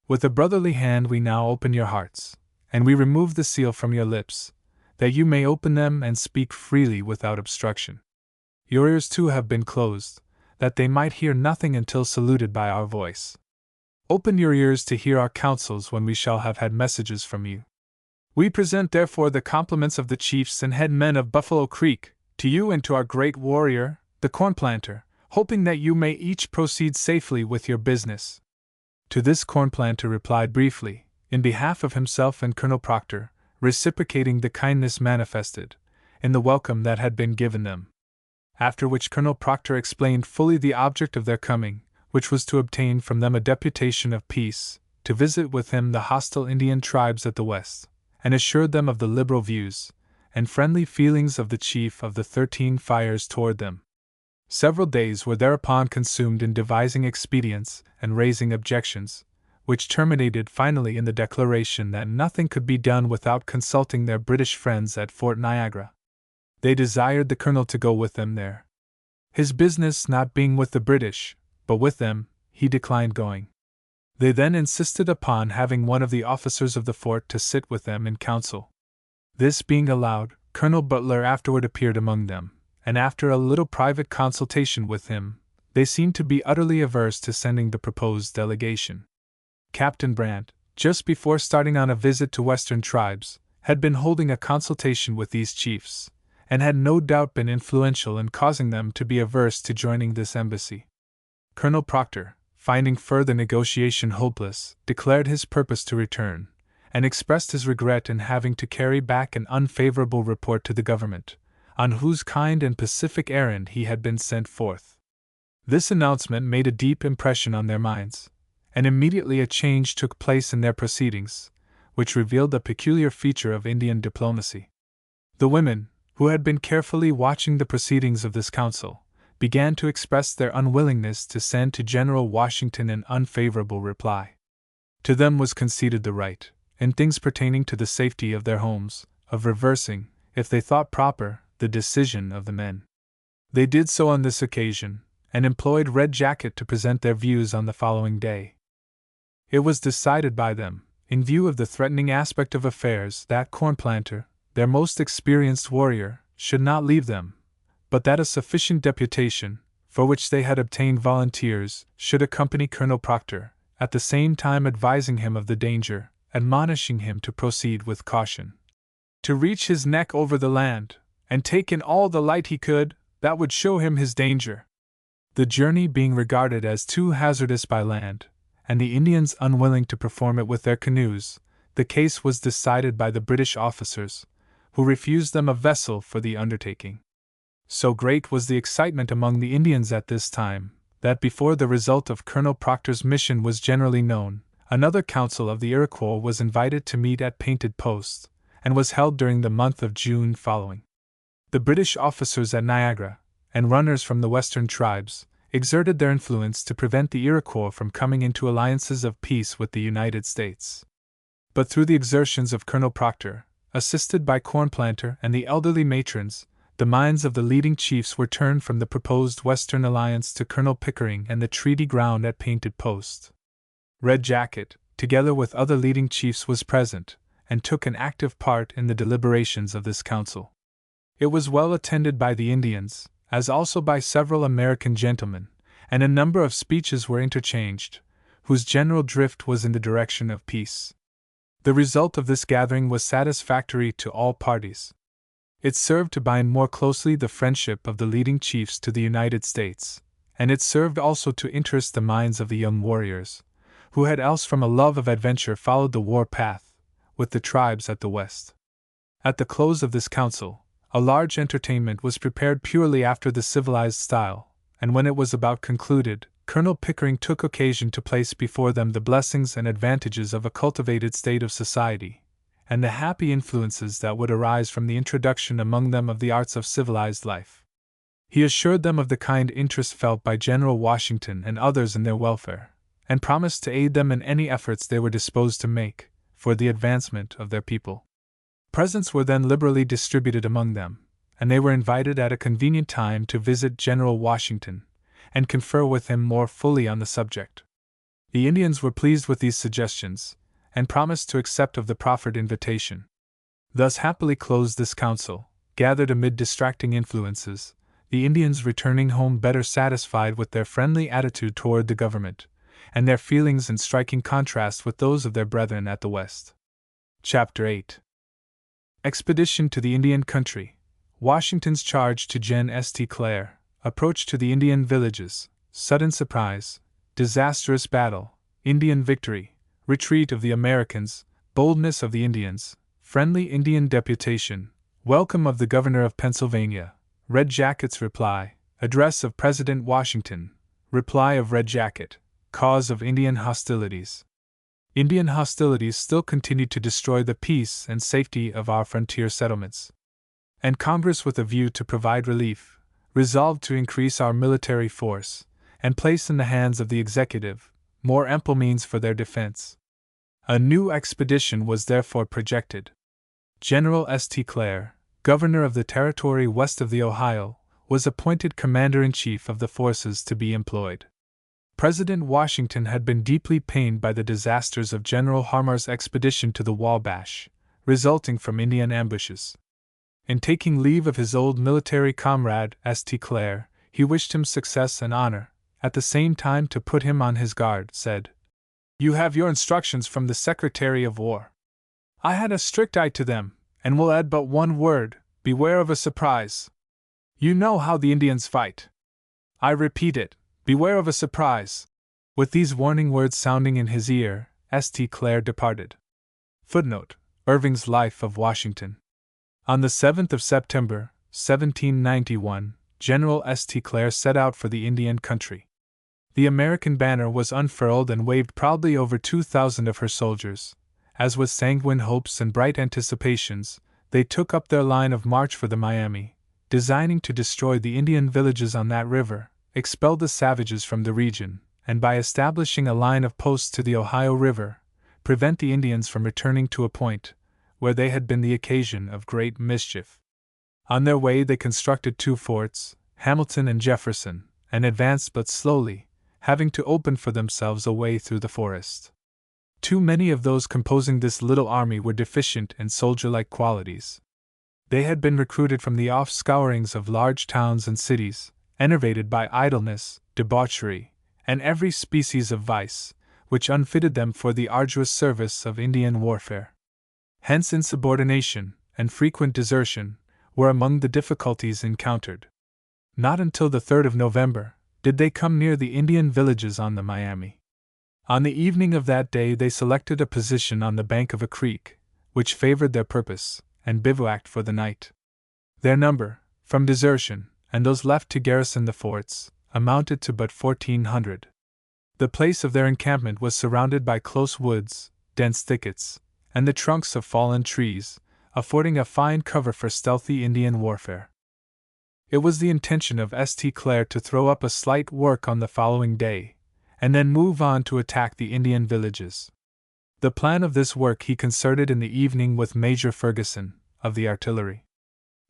With a brotherly hand we now open your hearts, and we remove the seal from your lips, that you may open them and speak freely without obstruction. Your ears too have been closed, that they might hear nothing until saluted by our voice. Open your ears to hear our counsels when we shall have had messages from you. We present therefore the compliments of the chiefs and head men of Buffalo Creek, to you and to our great warrior, the corn planter, hoping that you may each proceed safely with your business. To this corn planter replied briefly, in behalf of himself and Colonel Proctor, reciprocating the kindness manifested, in the welcome that had been given them. After which Colonel Proctor explained fully the object of their coming, which was to obtain from them a deputation of peace, to visit with him the hostile Indian tribes at the west, and assured them of the liberal views and friendly feelings of the chief of the 13 Fires toward them. Several days were thereupon consumed in devising expedients and raising objections, which terminated finally in the declaration that nothing could be done without consulting their British friends at Fort Niagara. They desired the colonel to go with them there. His business not being with the British, but with them, he declined going. They then insisted upon having one of the officers of the fort to sit with them in council. This being allowed, Colonel Butler afterward appeared among them, and after a little private consultation with him, they seemed to be utterly averse to sending the proposed delegation. Captain Brandt, just before starting on a visit to Western tribes, had been holding a consultation with these chiefs, and had no doubt been influential in causing them to be averse to joining this embassy. Colonel Proctor, finding further negotiation hopeless, declared his purpose to return, and expressed his regret in having to carry back an unfavorable report to the government, on whose kind and pacific errand he had been sent forth. This announcement made a deep impression on their minds, and immediately a change took place in their proceedings, which revealed a peculiar feature of Indian diplomacy. The women, who had been carefully watching the proceedings of this council, began to express their unwillingness to send to General Washington an unfavorable reply. To them was conceded the right, in things pertaining to the safety of their homes, of reversing, if they thought proper, the decision of the men. They did so on this occasion, and employed Red Jacket to present their views on the following day. It was decided by them, in view of the threatening aspect of affairs, that Corn Planter, their most experienced warrior, should not leave them, but that a sufficient deputation, for which they had obtained volunteers, should accompany Colonel Proctor, at the same time advising him of the danger, admonishing him to proceed with caution, to reach his neck over the land, and take in all the light he could, that would show him his danger. The journey being regarded as too hazardous by land, and the Indians unwilling to perform it with their canoes, the case was decided by the British officers, who refused them a vessel for the undertaking. So great was the excitement among the Indians at this time, that before the result of Colonel Proctor's mission was generally known, another council of the Iroquois was invited to meet at Painted Post, and was held during the month of June following. The British officers at Niagara, and runners from the western tribes, exerted their influence to prevent the Iroquois from coming into alliances of peace with the United States. But through the exertions of Colonel Proctor, assisted by Corn Planter and the elderly matrons, the minds of the leading chiefs were turned from the proposed Western alliance to Colonel Pickering and the treaty ground at Painted Post. Red Jacket, together with other leading chiefs, was present, and took an active part in the deliberations of this council. It was well attended by the Indians, as also by several American gentlemen, and a number of speeches were interchanged, whose general drift was in the direction of peace. The result of this gathering was satisfactory to all parties. It served to bind more closely the friendship of the leading chiefs to the United States, and it served also to interest the minds of the young warriors, who had else from a love of adventure followed the war path, with the tribes at the west. At the close of this council, a large entertainment was prepared purely after the civilized style, and when it was about concluded, Colonel Pickering took occasion to place before them the blessings and advantages of a cultivated state of society, and the happy influences that would arise from the introduction among them of the arts of civilized life. He assured them of the kind interest felt by General Washington and others in their welfare, and promised to aid them in any efforts they were disposed to make for the advancement of their people. Presents were then liberally distributed among them, and they were invited at a convenient time to visit General Washington, and confer with him more fully on the subject. The Indians were pleased with these suggestions, and promised to accept of the proffered invitation. Thus happily closed this council, gathered amid distracting influences, the Indians returning home better satisfied with their friendly attitude toward the government, and their feelings in striking contrast with those of their brethren at the West. Chapter 8. Expedition to the Indian Country. Washington's charge to Gen. St. Clair. Approach to the Indian villages. Sudden surprise. Disastrous battle. Indian victory. Retreat of the Americans. Boldness of the Indians. Friendly Indian deputation. Welcome of the Governor of Pennsylvania. Red Jacket's reply. Address of President Washington. Reply of Red Jacket. Cause of Indian hostilities. Indian hostilities still continued to destroy the peace and safety of our frontier settlements. And Congress, with a view to provide relief, resolved to increase our military force and place in the hands of the executive more ample means for their defense. A new expedition was therefore projected. General St. Clair, governor of the territory west of the Ohio, was appointed commander-in-chief of the forces to be employed. President Washington had been deeply pained by the disasters of General Harmar's expedition to the Wabash, resulting from Indian ambushes. In taking leave of his old military comrade, St. Clair, he wished him success and honor, at the same time to put him on his guard, said, "You have your instructions from the Secretary of War. I had a strict eye to them, and will add but one word: beware of a surprise. You know how the Indians fight. I repeat it, beware of a surprise." With these warning words sounding in his ear, St. Clair departed. Footnote: Irving's Life of Washington. On the 7th of September, 1791, General St. Clair set out for the Indian country. The American banner was unfurled and waved proudly over 2,000 of her soldiers. As with sanguine hopes and bright anticipations, they took up their line of march for the Miami, designing to destroy the Indian villages on that river, expel the savages from the region, and by establishing a line of posts to the Ohio River, prevent the Indians from returning to a point where they had been the occasion of great mischief. On their way they constructed 2 forts, Hamilton and Jefferson, and advanced but slowly, having to open for themselves a way through the forest. Too many of those composing this little army were deficient in soldier-like qualities. They had been recruited from the offscourings of large towns and cities, enervated by idleness, debauchery, and every species of vice, which unfitted them for the arduous service of Indian warfare. Hence insubordination, and frequent desertion, were among the difficulties encountered. Not until the 3rd of November did they come near the Indian villages on the Miami. On the evening of that day they selected a position on the bank of a creek, which favored their purpose, and bivouacked for the night. Their number, from desertion, and those left to garrison the forts, amounted to but 1,400. The place of their encampment was surrounded by close woods, dense thickets, and the trunks of fallen trees, affording a fine cover for stealthy Indian warfare. It was the intention of St. Clair to throw up a slight work on the following day, and then move on to attack the Indian villages. The plan of this work he concerted in the evening with Major Ferguson, of the artillery.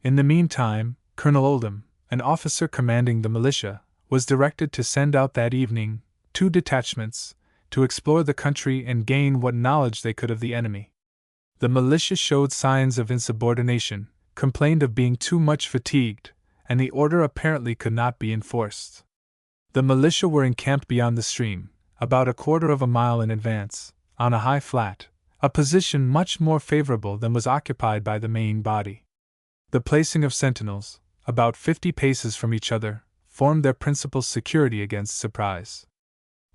In the meantime, Colonel Oldham, an officer commanding the militia, was directed to send out that evening 2 detachments to explore the country and gain what knowledge they could of the enemy. The militia showed signs of insubordination, complained of being too much fatigued, and the order apparently could not be enforced. The militia were encamped beyond the stream, about a quarter of a mile in advance, on a high flat, a position much more favorable than was occupied by the main body. The placing of sentinels, about 50 paces from each other, formed their principal security against surprise.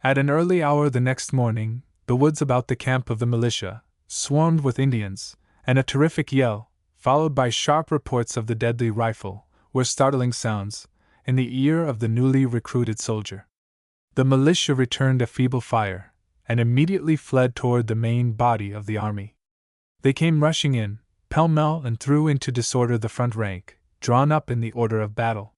At an early hour the next morning, the woods about the camp of the militia swarmed with Indians, and a terrific yell, followed by sharp reports of the deadly rifle, were startling sounds in the ear of the newly recruited soldier. The militia returned a feeble fire, and immediately fled toward the main body of the army. They came rushing in, pell-mell, and threw into disorder the front rank, drawn up in the order of battle.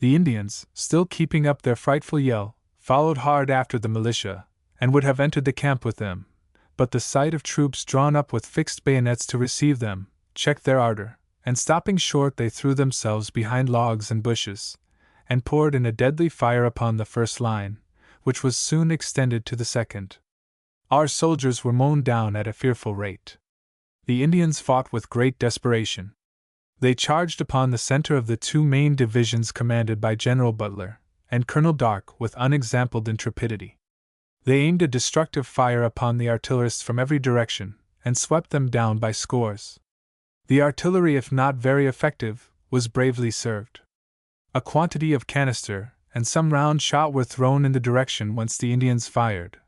The Indians, still keeping up their frightful yell, followed hard after the militia, and would have entered the camp with them, but the sight of troops drawn up with fixed bayonets to receive them checked their ardor, and stopping short they threw themselves behind logs and bushes, and poured in a deadly fire upon the first line, which was soon extended to the second. Our soldiers were mown down at a fearful rate. The Indians fought with great desperation. They charged upon the center of the 2 main divisions commanded by General Butler and Colonel Dark with unexampled intrepidity. They aimed a destructive fire upon the artillerists from every direction, and swept them down by scores. The artillery, if not very effective, was bravely served. A quantity of canister and some round shot were thrown in the direction whence the Indians fired,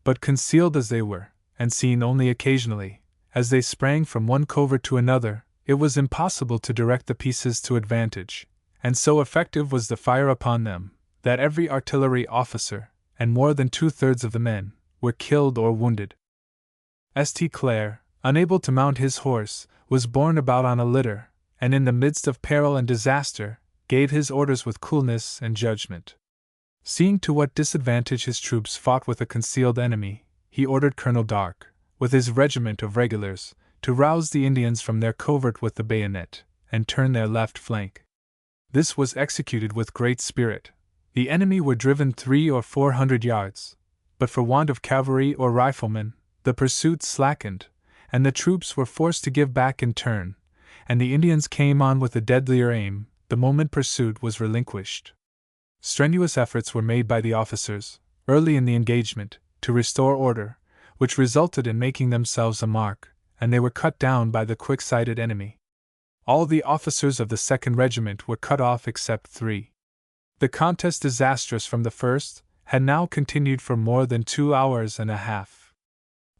but concealed as they were, and seen only occasionally, as they sprang from one covert to another, it was impossible to direct the pieces to advantage, and so effective was the fire upon them, that every artillery officer, and more than 2/3 of the men, were killed or wounded. St. Clair, unable to mount his horse, was borne about on a litter, and in the midst of peril and disaster, gave his orders with coolness and judgment. Seeing to what disadvantage his troops fought with a concealed enemy, he ordered Colonel Dark, with his regiment of regulars, to rouse the Indians from their covert with the bayonet, and turn their left flank. This was executed with great spirit. The enemy were driven 300 or 400 yards, but for want of cavalry or riflemen, the pursuit slackened, and the troops were forced to give back in turn, and the Indians came on with a deadlier aim the moment pursuit was relinquished. Strenuous efforts were made by the officers, early in the engagement, to restore order, which resulted in making themselves a mark, and they were cut down by the quick-sighted enemy. All the officers of the 2nd Regiment were cut off except 3. The contest, disastrous from the first, had now continued for more than 2 hours and a half.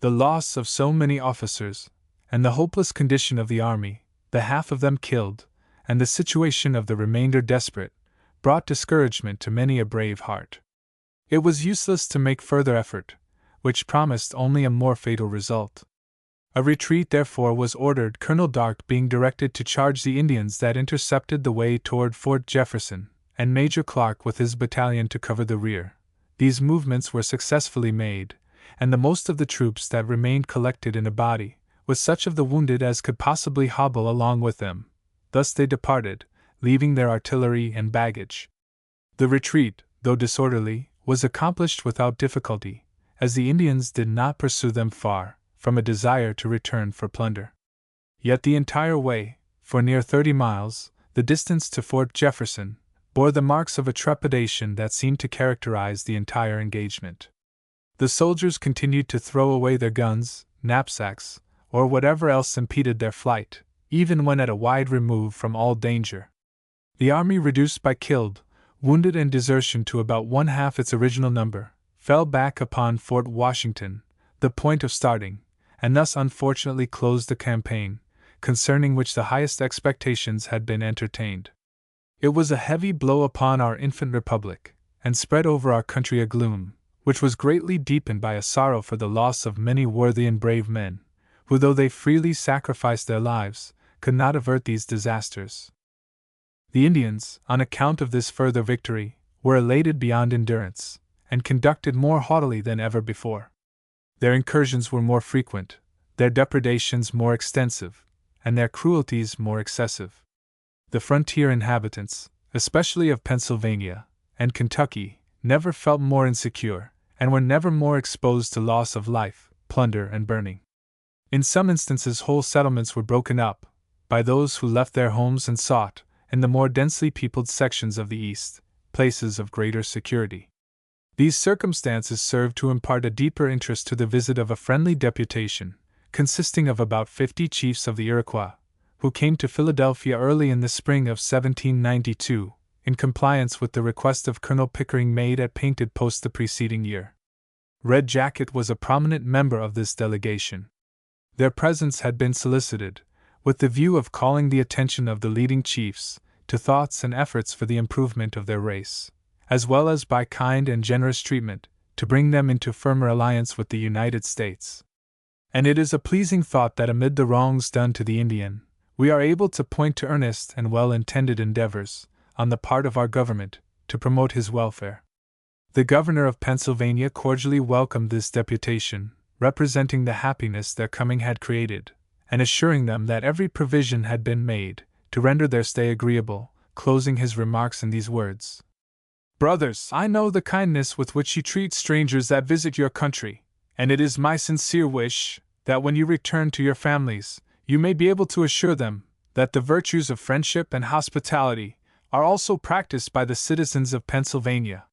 The loss of so many officers, and the hopeless condition of the army, the half of them killed, and the situation of the remainder desperate, brought discouragement to many a brave heart. It was useless to make further effort, which promised only a more fatal result. A retreat therefore was ordered, Colonel Dark being directed to charge the Indians that intercepted the way toward Fort Jefferson, and Major Clark with his battalion to cover the rear. These movements were successfully made, and the most of the troops that remained collected in a body, with such of the wounded as could possibly hobble along with them. Thus they departed, leaving their artillery and baggage. The retreat, though disorderly, was accomplished without difficulty, as the Indians did not pursue them far, from a desire to return for plunder. Yet the entire way, for near 30 miles, the distance to Fort Jefferson, bore the marks of a trepidation that seemed to characterize the entire engagement. The soldiers continued to throw away their guns, knapsacks, or whatever else impeded their flight, even when at a wide remove from all danger. The army, reduced by killed, wounded, and desertion to about 1/2 its original number, fell back upon Fort Washington, the point of starting, and thus unfortunately closed the campaign, concerning which the highest expectations had been entertained. It was a heavy blow upon our infant republic, and spread over our country a gloom, which was greatly deepened by a sorrow for the loss of many worthy and brave men, who, though they freely sacrificed their lives, could not avert these disasters. The Indians, on account of this further victory, were elated beyond endurance, and conducted more haughtily than ever before. Their incursions were more frequent, their depredations more extensive, and their cruelties more excessive. The frontier inhabitants, especially of Pennsylvania and Kentucky, never felt more insecure, and were never more exposed to loss of life, plunder, and burning. In some instances whole settlements were broken up, by those who left their homes and sought, in the more densely peopled sections of the East, places of greater security. These circumstances served to impart a deeper interest to the visit of a friendly deputation, consisting of about 50 chiefs of the Iroquois, who came to Philadelphia early in the spring of 1792, in compliance with the request of Colonel Pickering made at Painted Post the preceding year. Red Jacket was a prominent member of this delegation. Their presence had been solicited, with the view of calling the attention of the leading chiefs to thoughts and efforts for the improvement of their race, as well as by kind and generous treatment, to bring them into firmer alliance with the United States. And it is a pleasing thought that amid the wrongs done to the Indian, we are able to point to earnest and well-intended endeavors, on the part of our government, to promote his welfare. The governor of Pennsylvania cordially welcomed this deputation, representing the happiness their coming had created, and assuring them that every provision had been made to render their stay agreeable, closing his remarks in these words: "Brothers, I know the kindness with which you treat strangers that visit your country, and it is my sincere wish that when you return to your families, you may be able to assure them that the virtues of friendship and hospitality are also practiced by the citizens of Pennsylvania."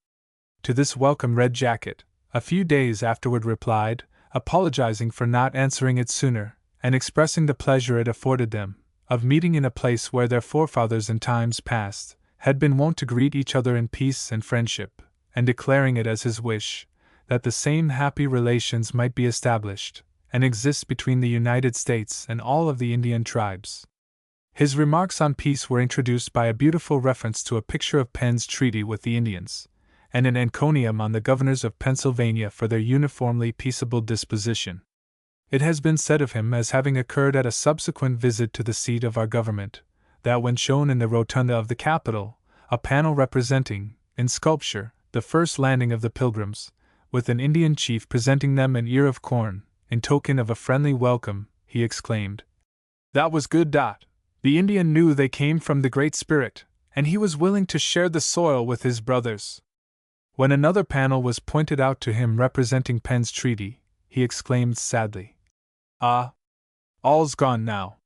To this welcome Red Jacket, a few days afterward, replied, apologizing for not answering it sooner, and expressing the pleasure it afforded them, of meeting in a place where their forefathers in times past had been wont to greet each other in peace and friendship, and declaring it as his wish that the same happy relations might be established and exist between the United States and all of the Indian tribes. His remarks on peace were introduced by a beautiful reference to a picture of Penn's treaty with the Indians, and an encomium on the governors of Pennsylvania for their uniformly peaceable disposition. It has been said of him, as having occurred at a subsequent visit to the seat of our government, that when shown in the rotunda of the Capitol, a panel representing, in sculpture, the first landing of the Pilgrims, with an Indian chief presenting them an ear of corn, in token of a friendly welcome, he exclaimed, "That was good. The Indian knew they came from the Great Spirit, and he was willing to share the soil with his brothers." When another panel was pointed out to him representing Penn's treaty, he exclaimed sadly, "Ah! All's gone now."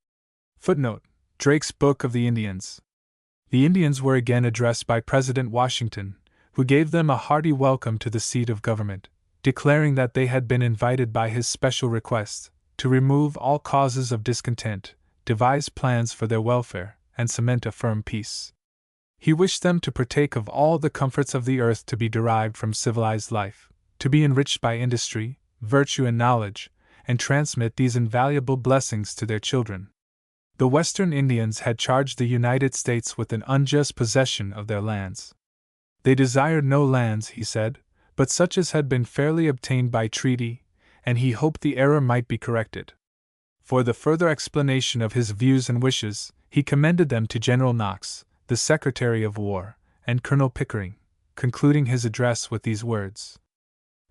Footnote: Drake's Book of the Indians. The Indians were again addressed by President Washington, who gave them a hearty welcome to the seat of government, declaring that they had been invited by his special request to remove all causes of discontent, devise plans for their welfare, and cement a firm peace. He wished them to partake of all the comforts of the earth to be derived from civilized life, to be enriched by industry, virtue, and knowledge, and transmit these invaluable blessings to their children. The Western Indians had charged the United States with an unjust possession of their lands. They desired no lands, he said, but such as had been fairly obtained by treaty, and he hoped the error might be corrected. For the further explanation of his views and wishes, he commended them to General Knox, the Secretary of War, and Colonel Pickering, concluding his address with these words: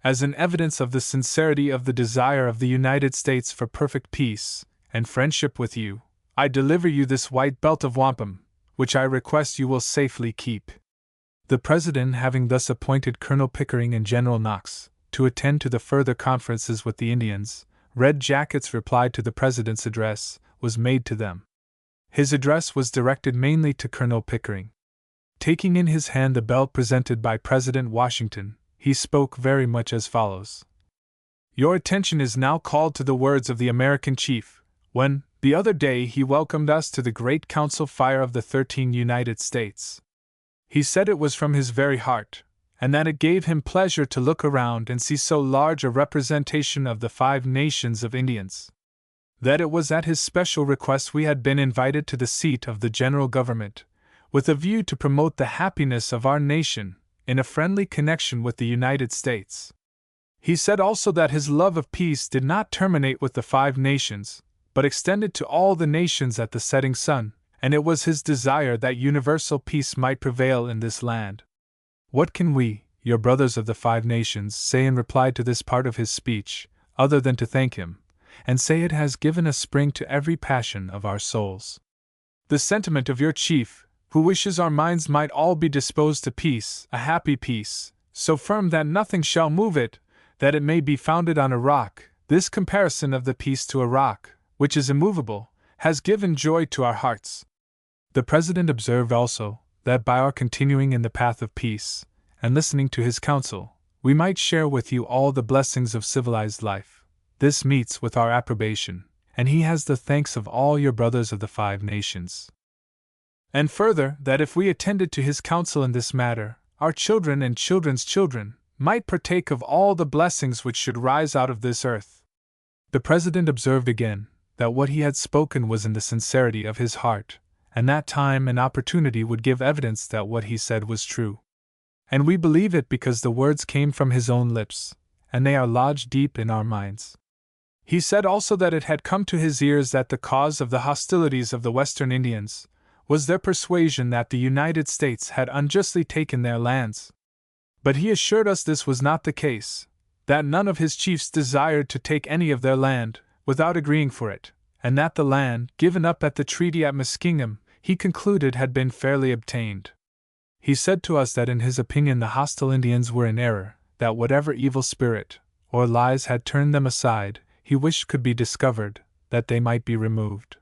"As an evidence of the sincerity of the desire of the United States for perfect peace and friendship with you, I deliver you this white belt of wampum, which I request you will safely keep." The President, having thus appointed Colonel Pickering and General Knox to attend to the further conferences with the Indians, Red Jacket's reply to the President's address was made to them. His address was directed mainly to Colonel Pickering. Taking in his hand the belt presented by President Washington, he spoke very much as follows: "Your attention is now called to the words of the American chief, when, the other day, he welcomed us to the great council fire of the 13 United States. He said it was from his very heart, and that it gave him pleasure to look around and see so large a representation of the 5 nations of Indians. That it was at his special request we had been invited to the seat of the general government, with a view to promote the happiness of our nation in a friendly connection with the United States. He said also that his love of peace did not terminate with the 5 nations, but extended to all the nations at the setting sun, and it was his desire that universal peace might prevail in this land. What can we, your brothers of the 5 nations, say in reply to this part of his speech, other than to thank him, and say it has given a spring to every passion of our souls? The sentiment of your chief, who wishes our minds might all be disposed to peace, a happy peace, so firm that nothing shall move it, that it may be founded on a rock, this comparison of the peace to a rock, which is immovable, has given joy to our hearts. The President observed also that by our continuing in the path of peace, and listening to his counsel, we might share with you all the blessings of civilized life. This meets with our approbation, and he has the thanks of all your brothers of the 5 nations. And further, that if we attended to his counsel in this matter, our children and children's children might partake of all the blessings which should rise out of this earth." The President observed again that what he had spoken was in the sincerity of his heart, and that time and opportunity would give evidence that what he said was true. And we believe it because the words came from his own lips, and they are lodged deep in our minds. He said also that it had come to his ears that the cause of the hostilities of the Western Indians was their persuasion that the United States had unjustly taken their lands. But he assured us this was not the case, that none of his chiefs desired to take any of their land without agreeing for it, and that the land given up at the treaty at Muskingum, he concluded, had been fairly obtained. He said to us that in his opinion the hostile Indians were in error, that whatever evil spirit or lies had turned them aside, he wished could be discovered, that they might be removed.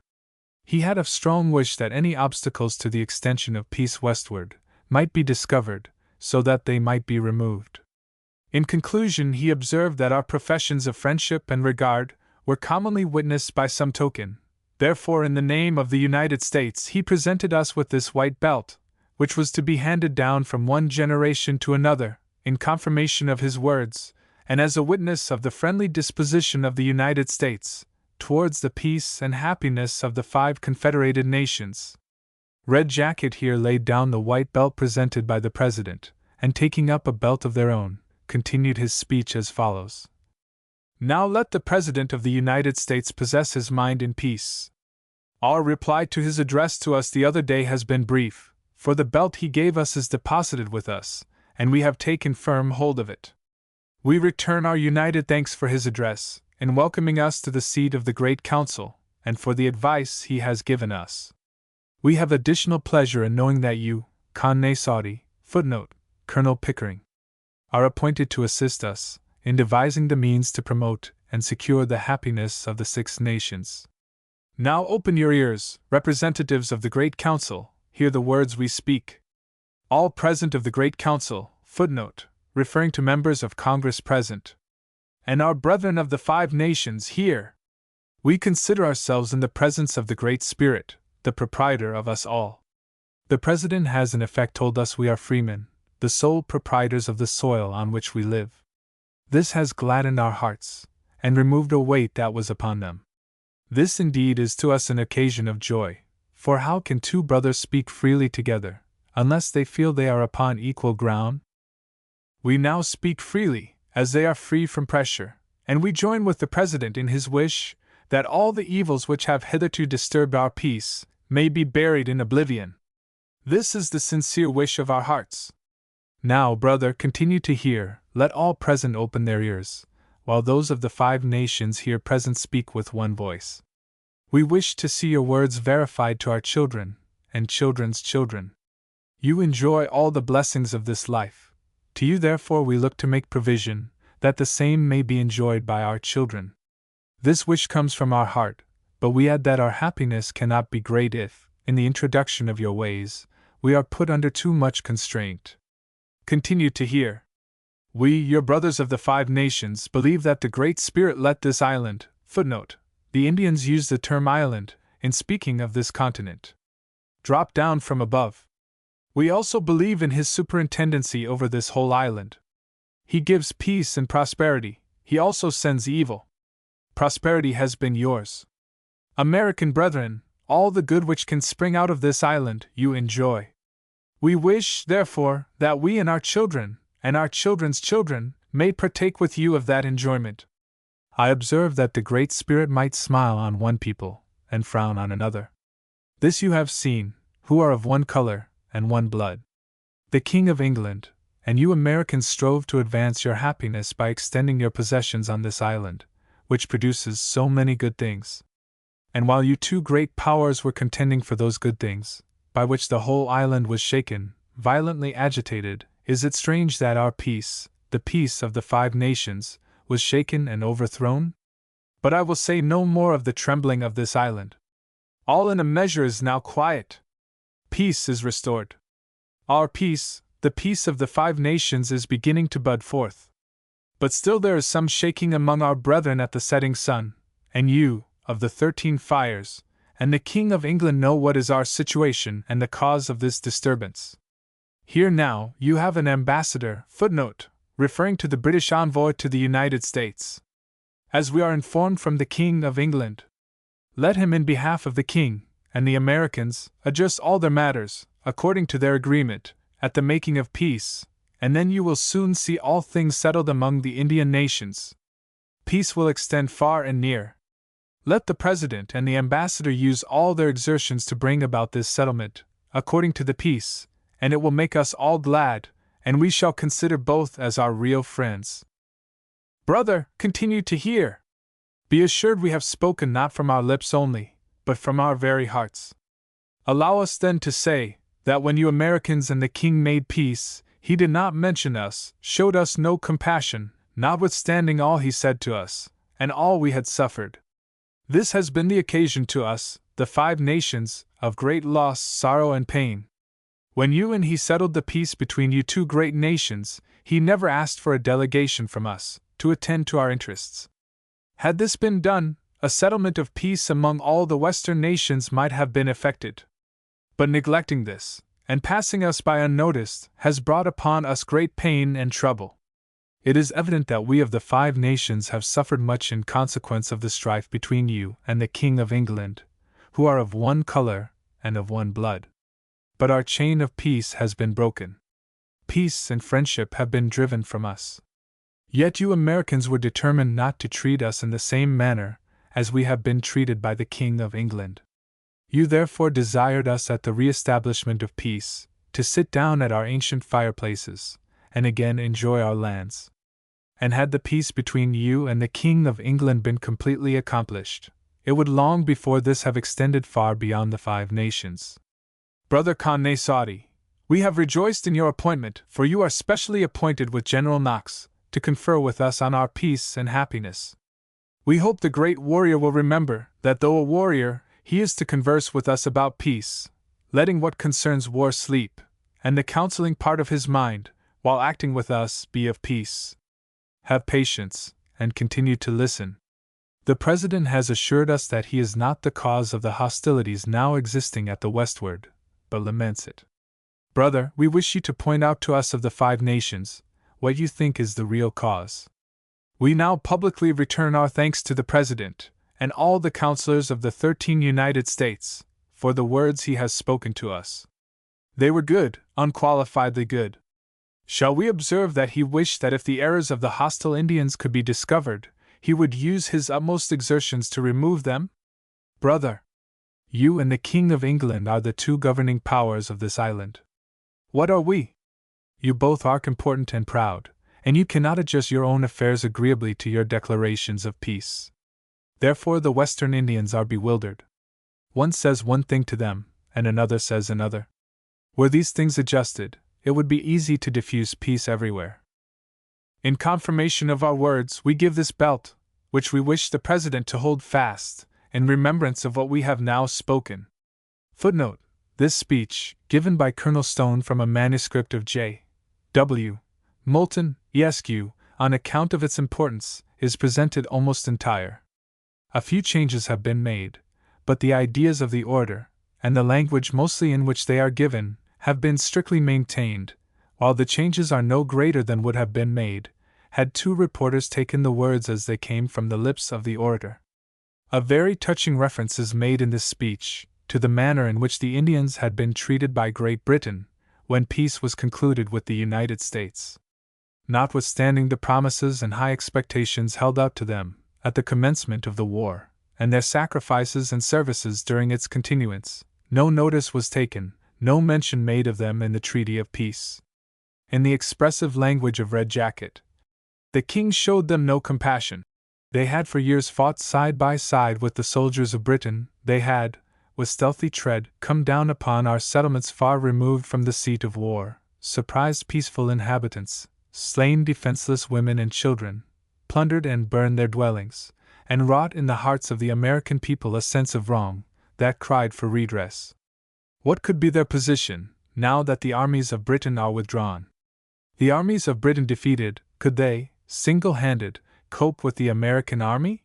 He had a strong wish that any obstacles to the extension of peace westward might be discovered, so that they might be removed. In conclusion, he observed that our professions of friendship and regard were commonly witnessed by some token Therefore, in the name of the United States, he presented us with this white belt, which was to be handed down from one generation to another, in confirmation of his words, and as a witness of the friendly disposition of the United States towards the peace and happiness of the 5 confederated nations. Red Jacket here laid down the white belt presented by the President, and taking up a belt of their own, continued his speech as follows. Now let the President of the United States possess his mind in peace. Our reply to his address to us the other day has been brief, for the belt he gave us is deposited with us, and we have taken firm hold of it. We return our united thanks for his address, in welcoming us to the seat of the Great Council, and for the advice he has given us. We have additional pleasure in knowing that you, Con. Saudi, Colonel Pickering, are appointed to assist us in devising the means to promote and secure the happiness of the 6 nations. Now open your ears, representatives of the Great Council, hear the words we speak. All present of the Great Council, referring to members of Congress present, and our brethren of the 5 nations here. We consider ourselves in the presence of the Great Spirit, the proprietor of us all. The President has in effect told us we are freemen, the sole proprietors of the soil on which we live. This has gladdened our hearts, and removed a weight that was upon them. This indeed is to us an occasion of joy, for how can 2 brothers speak freely together, unless they feel they are upon equal ground? We now speak freely, as they are free from pressure, and we join with the President in his wish that all the evils which have hitherto disturbed our peace may be buried in oblivion. This is the sincere wish of our hearts. Now, brother, continue to hear, let all present open their ears, while those of the 5 nations here present speak with one voice. We wish to see your words verified to our children, and children's children. You enjoy all the blessings of this life. To you therefore we look to make provision, that the same may be enjoyed by our children. This wish comes from our heart, but we add that our happiness cannot be great if, in the introduction of your ways, we are put under too much constraint. Continue to hear. We, your brothers of the 5 nations, believe that the Great Spirit let this island, the Indians use the term island, in speaking of this continent, drop down from above. We also believe in his superintendency over this whole island. He gives peace and prosperity, he also sends evil. Prosperity has been yours. American brethren, all the good which can spring out of this island, you enjoy. We wish, therefore, that we and our children, and our children's children, may partake with you of that enjoyment. I observe that the Great Spirit might smile on one people, and frown on another. This you have seen, who are of one color, and one blood. The King of England, and you Americans strove to advance your happiness by extending your possessions on this island, which produces so many good things. And while you 2 great powers were contending for those good things, by which the whole island was shaken, violently agitated, is it strange that our peace, the peace of the 5 nations, was shaken and overthrown? But I will say no more of the trembling of this island. All in a measure is now quiet. Peace is restored. Our peace, the peace of the 5 nations, is beginning to bud forth. But still there is some shaking among our brethren at the setting sun, and you, of the 13 fires, and the King of England know what is our situation and the cause of this disturbance. Here now, you have an ambassador, referring to the British envoy to the United States. As we are informed from the King of England, let him in behalf of the King, and the Americans, adjust all their matters, according to their agreement, at the making of peace, and then you will soon see all things settled among the Indian nations. Peace will extend far and near. Let the President and the Ambassador use all their exertions to bring about this settlement, according to the peace, and it will make us all glad, and we shall consider both as our real friends. Brother, continue to hear. Be assured we have spoken not from our lips only, but from our very hearts. Allow us then to say, that when you Americans and the King made peace, he did not mention us, showed us no compassion, notwithstanding all he said to us, and all we had suffered. This has been the occasion to us, the 5 nations, of great loss, sorrow, and pain. When you and he settled the peace between you 2 great nations, he never asked for a delegation from us, to attend to our interests. Had this been done, a settlement of peace among all the Western nations might have been effected. But neglecting this, and passing us by unnoticed, has brought upon us great pain and trouble. It is evident that we of the 5 nations have suffered much in consequence of the strife between you and the King of England, who are of one color and of one blood. But our chain of peace has been broken. Peace and friendship have been driven from us. Yet you Americans were determined not to treat us in the same manner as we have been treated by the King of England. You therefore desired us at the re-establishment of peace to sit down at our ancient fireplaces and again enjoy our lands. And had the peace between you and the King of England been completely accomplished, it would long before this have extended far beyond the 5 nations. Brother Khan Saudi, we have rejoiced in your appointment, for you are specially appointed with General Knox to confer with us on our peace and happiness. We hope the great warrior will remember that though a warrior, he is to converse with us about peace, letting what concerns war sleep, and the counseling part of his mind, while acting with us, be of peace. Have patience, and continue to listen. The President has assured us that he is not the cause of the hostilities now existing at the westward, but laments it. Brother, we wish you to point out to us of the 5 nations what you think is the real cause. We now publicly return our thanks to the President and all the counselors of the 13 United States for the words he has spoken to us. They were good, unqualifiedly good. Shall we observe that he wished that if the errors of the hostile Indians could be discovered, he would use his utmost exertions to remove them? Brother, you and the King of England are the 2 governing powers of this island. What are we? You both are important and proud, and you cannot adjust your own affairs agreeably to your declarations of peace. Therefore the Western Indians are bewildered. One says one thing to them, and another says another. Were these things adjusted, it would be easy to diffuse peace everywhere. In confirmation of our words, we give this belt, which we wish the President to hold fast, in remembrance of what we have now spoken. Footnote: this speech, given by Colonel Stone from a manuscript of J. W. Moulton, Esq., on account of its importance, is presented almost entire. A few changes have been made, but the ideas of the order, and the language mostly in which they are given, have been strictly maintained, while the changes are no greater than would have been made, had 2 reporters taken the words as they came from the lips of the orator. A very touching reference is made in this speech to the manner in which the Indians had been treated by Great Britain when peace was concluded with the United States. Notwithstanding the promises and high expectations held out to them at the commencement of the war, and their sacrifices and services during its continuance, no notice was taken, no mention made of them in the Treaty of Peace. In the expressive language of Red Jacket, the king showed them no compassion. They had for years fought side by side with the soldiers of Britain. They had, with stealthy tread, come down upon our settlements far removed from the seat of war, surprised peaceful inhabitants, slain defenseless women and children, plundered and burned their dwellings, and wrought in the hearts of the American people a sense of wrong that cried for redress. What could be their position, now that the armies of Britain are withdrawn? The armies of Britain defeated, could they, single-handed, cope with the American army?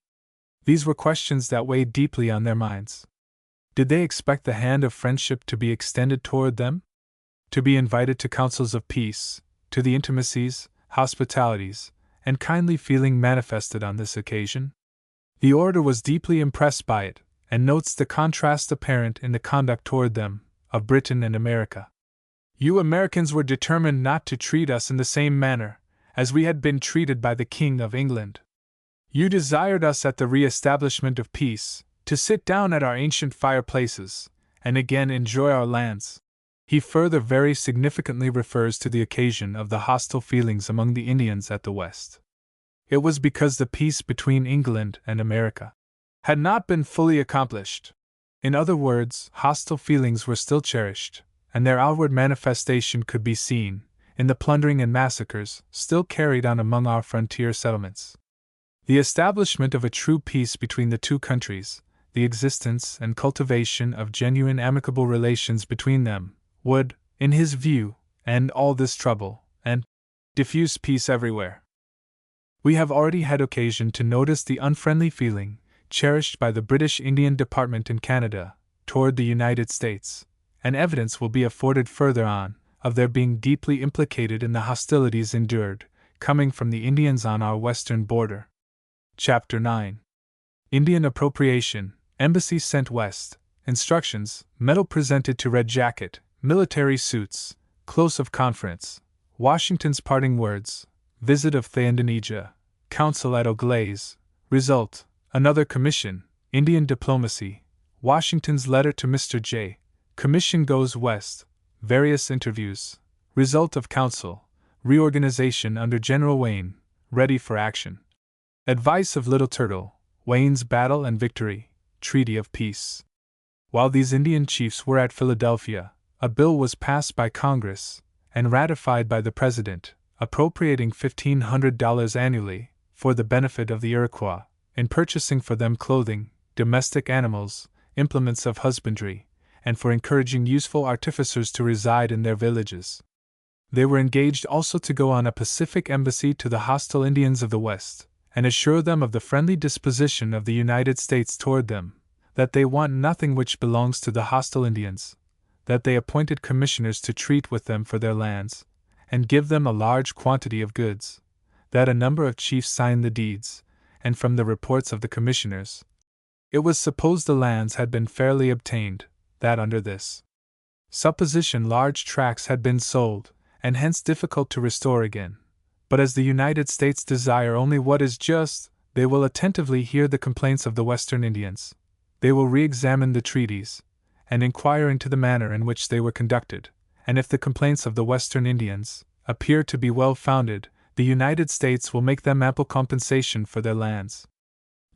These were questions that weighed deeply on their minds. Did they expect the hand of friendship to be extended toward them? To be invited to councils of peace, to the intimacies, hospitalities, and kindly feeling manifested on this occasion? The orator was deeply impressed by it, and notes the contrast apparent in the conduct toward them, of Britain and America. You Americans were determined not to treat us in the same manner as we had been treated by the King of England. You desired us at the re-establishment of peace to sit down at our ancient fireplaces and again enjoy our lands. He further very significantly refers to the occasion of the hostile feelings among the Indians at the West. It was because the peace between England and America had not been fully accomplished. In other words, hostile feelings were still cherished, and their outward manifestation could be seen in the plundering and massacres still carried on among our frontier settlements. The establishment of a true peace between the 2 countries, the existence and cultivation of genuine amicable relations between them, would, in his view, end all this trouble, and diffuse peace everywhere. We have already had occasion to notice the unfriendly feeling cherished by the British Indian Department in Canada, toward the United States, and evidence will be afforded further on of their being deeply implicated in the hostilities endured, coming from the Indians on our western border. Chapter 9. Indian Appropriation, Embassy sent west, Instructions, Medal presented to Red Jacket, Military suits, Close of conference, Washington's parting words, Visit of Indonesia, Council at Oglaze, Result, Another Commission, Indian Diplomacy, Washington's letter to Mr. J. Commission goes west, Various interviews, Result of Council, Reorganization under General Wayne, Ready for action. Advice of Little Turtle, Wayne's Battle and Victory, Treaty of Peace. While these Indian chiefs were at Philadelphia, a bill was passed by Congress and ratified by the President, appropriating $1,500 annually for the benefit of the Iroquois, in purchasing for them clothing, domestic animals, implements of husbandry, and for encouraging useful artificers to reside in their villages. They were engaged also to go on a Pacific embassy to the hostile Indians of the West, and assure them of the friendly disposition of the United States toward them, that they want nothing which belongs to the hostile Indians, that they appointed commissioners to treat with them for their lands, and give them a large quantity of goods, that a number of chiefs signed the deeds, and from the reports of the commissioners, it was supposed the lands had been fairly obtained, that under this supposition large tracts had been sold, and hence difficult to restore again. But as the United States desire only what is just, they will attentively hear the complaints of the Western Indians. They will re-examine the treaties, and inquire into the manner in which they were conducted, and if the complaints of the Western Indians appear to be well-founded, the United States will make them ample compensation for their lands.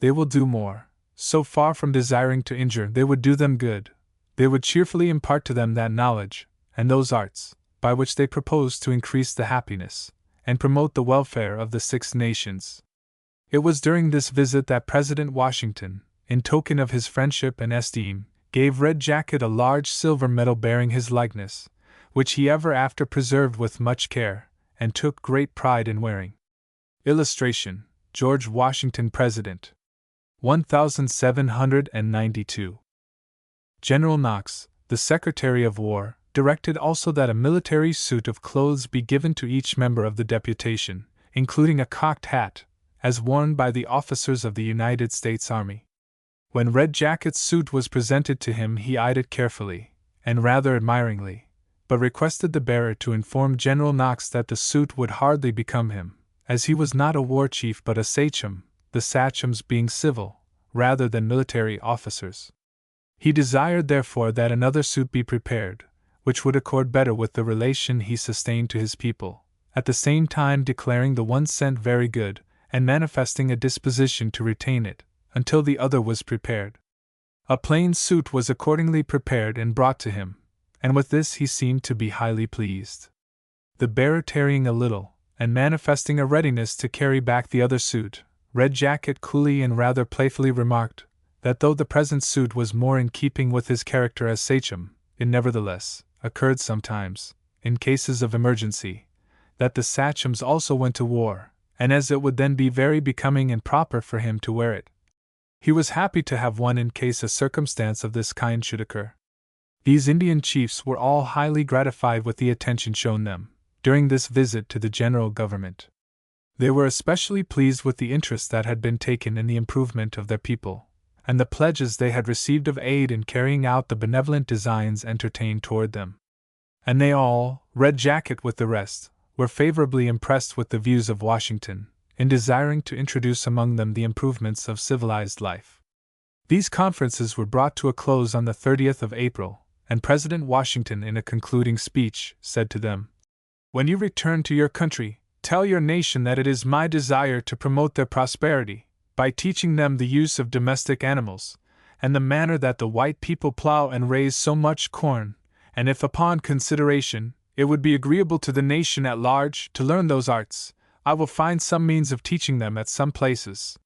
They will do more. So far from desiring to injure, they would do them good. They would cheerfully impart to them that knowledge, and those arts, by which they propose to increase the happiness and promote the welfare of the Six Nations. It was during this visit that President Washington, in token of his friendship and esteem, gave Red Jacket a large silver medal bearing his likeness, which he ever after preserved with much care, and took great pride in wearing. Illustration: George Washington President. 1792. General Knox, the Secretary of War, directed also that a military suit of clothes be given to each member of the deputation, including a cocked hat, as worn by the officers of the United States Army. When Red Jacket's suit was presented to him, he eyed it carefully, and rather admiringly, but requested the bearer to inform General Knox that the suit would hardly become him, as he was not a war chief but a sachem, the sachems being civil, rather than military officers. He desired therefore that another suit be prepared, which would accord better with the relation he sustained to his people, at the same time declaring the one sent very good, and manifesting a disposition to retain it, until the other was prepared. A plain suit was accordingly prepared and brought to him, and with this he seemed to be highly pleased. The bearer tarrying a little, and manifesting a readiness to carry back the other suit, Red Jacket coolly and rather playfully remarked, that though the present suit was more in keeping with his character as sachem, it nevertheless occurred sometimes, in cases of emergency, that the sachems also went to war, and as it would then be very becoming and proper for him to wear it, he was happy to have one in case a circumstance of this kind should occur. These Indian chiefs were all highly gratified with the attention shown them during this visit to the general government. They were especially pleased with the interest that had been taken in the improvement of their people, and the pledges they had received of aid in carrying out the benevolent designs entertained toward them. And they all, Red Jacket with the rest, were favorably impressed with the views of Washington, in desiring to introduce among them the improvements of civilized life. These conferences were brought to a close on the 30th of April, and President Washington, in a concluding speech, said to them, "When you return to your country, tell your nation that it is my desire to promote their prosperity, by teaching them the use of domestic animals, and the manner that the white people plow and raise so much corn, and if upon consideration, it would be agreeable to the nation at large to learn those arts, I will find some means of teaching them at some places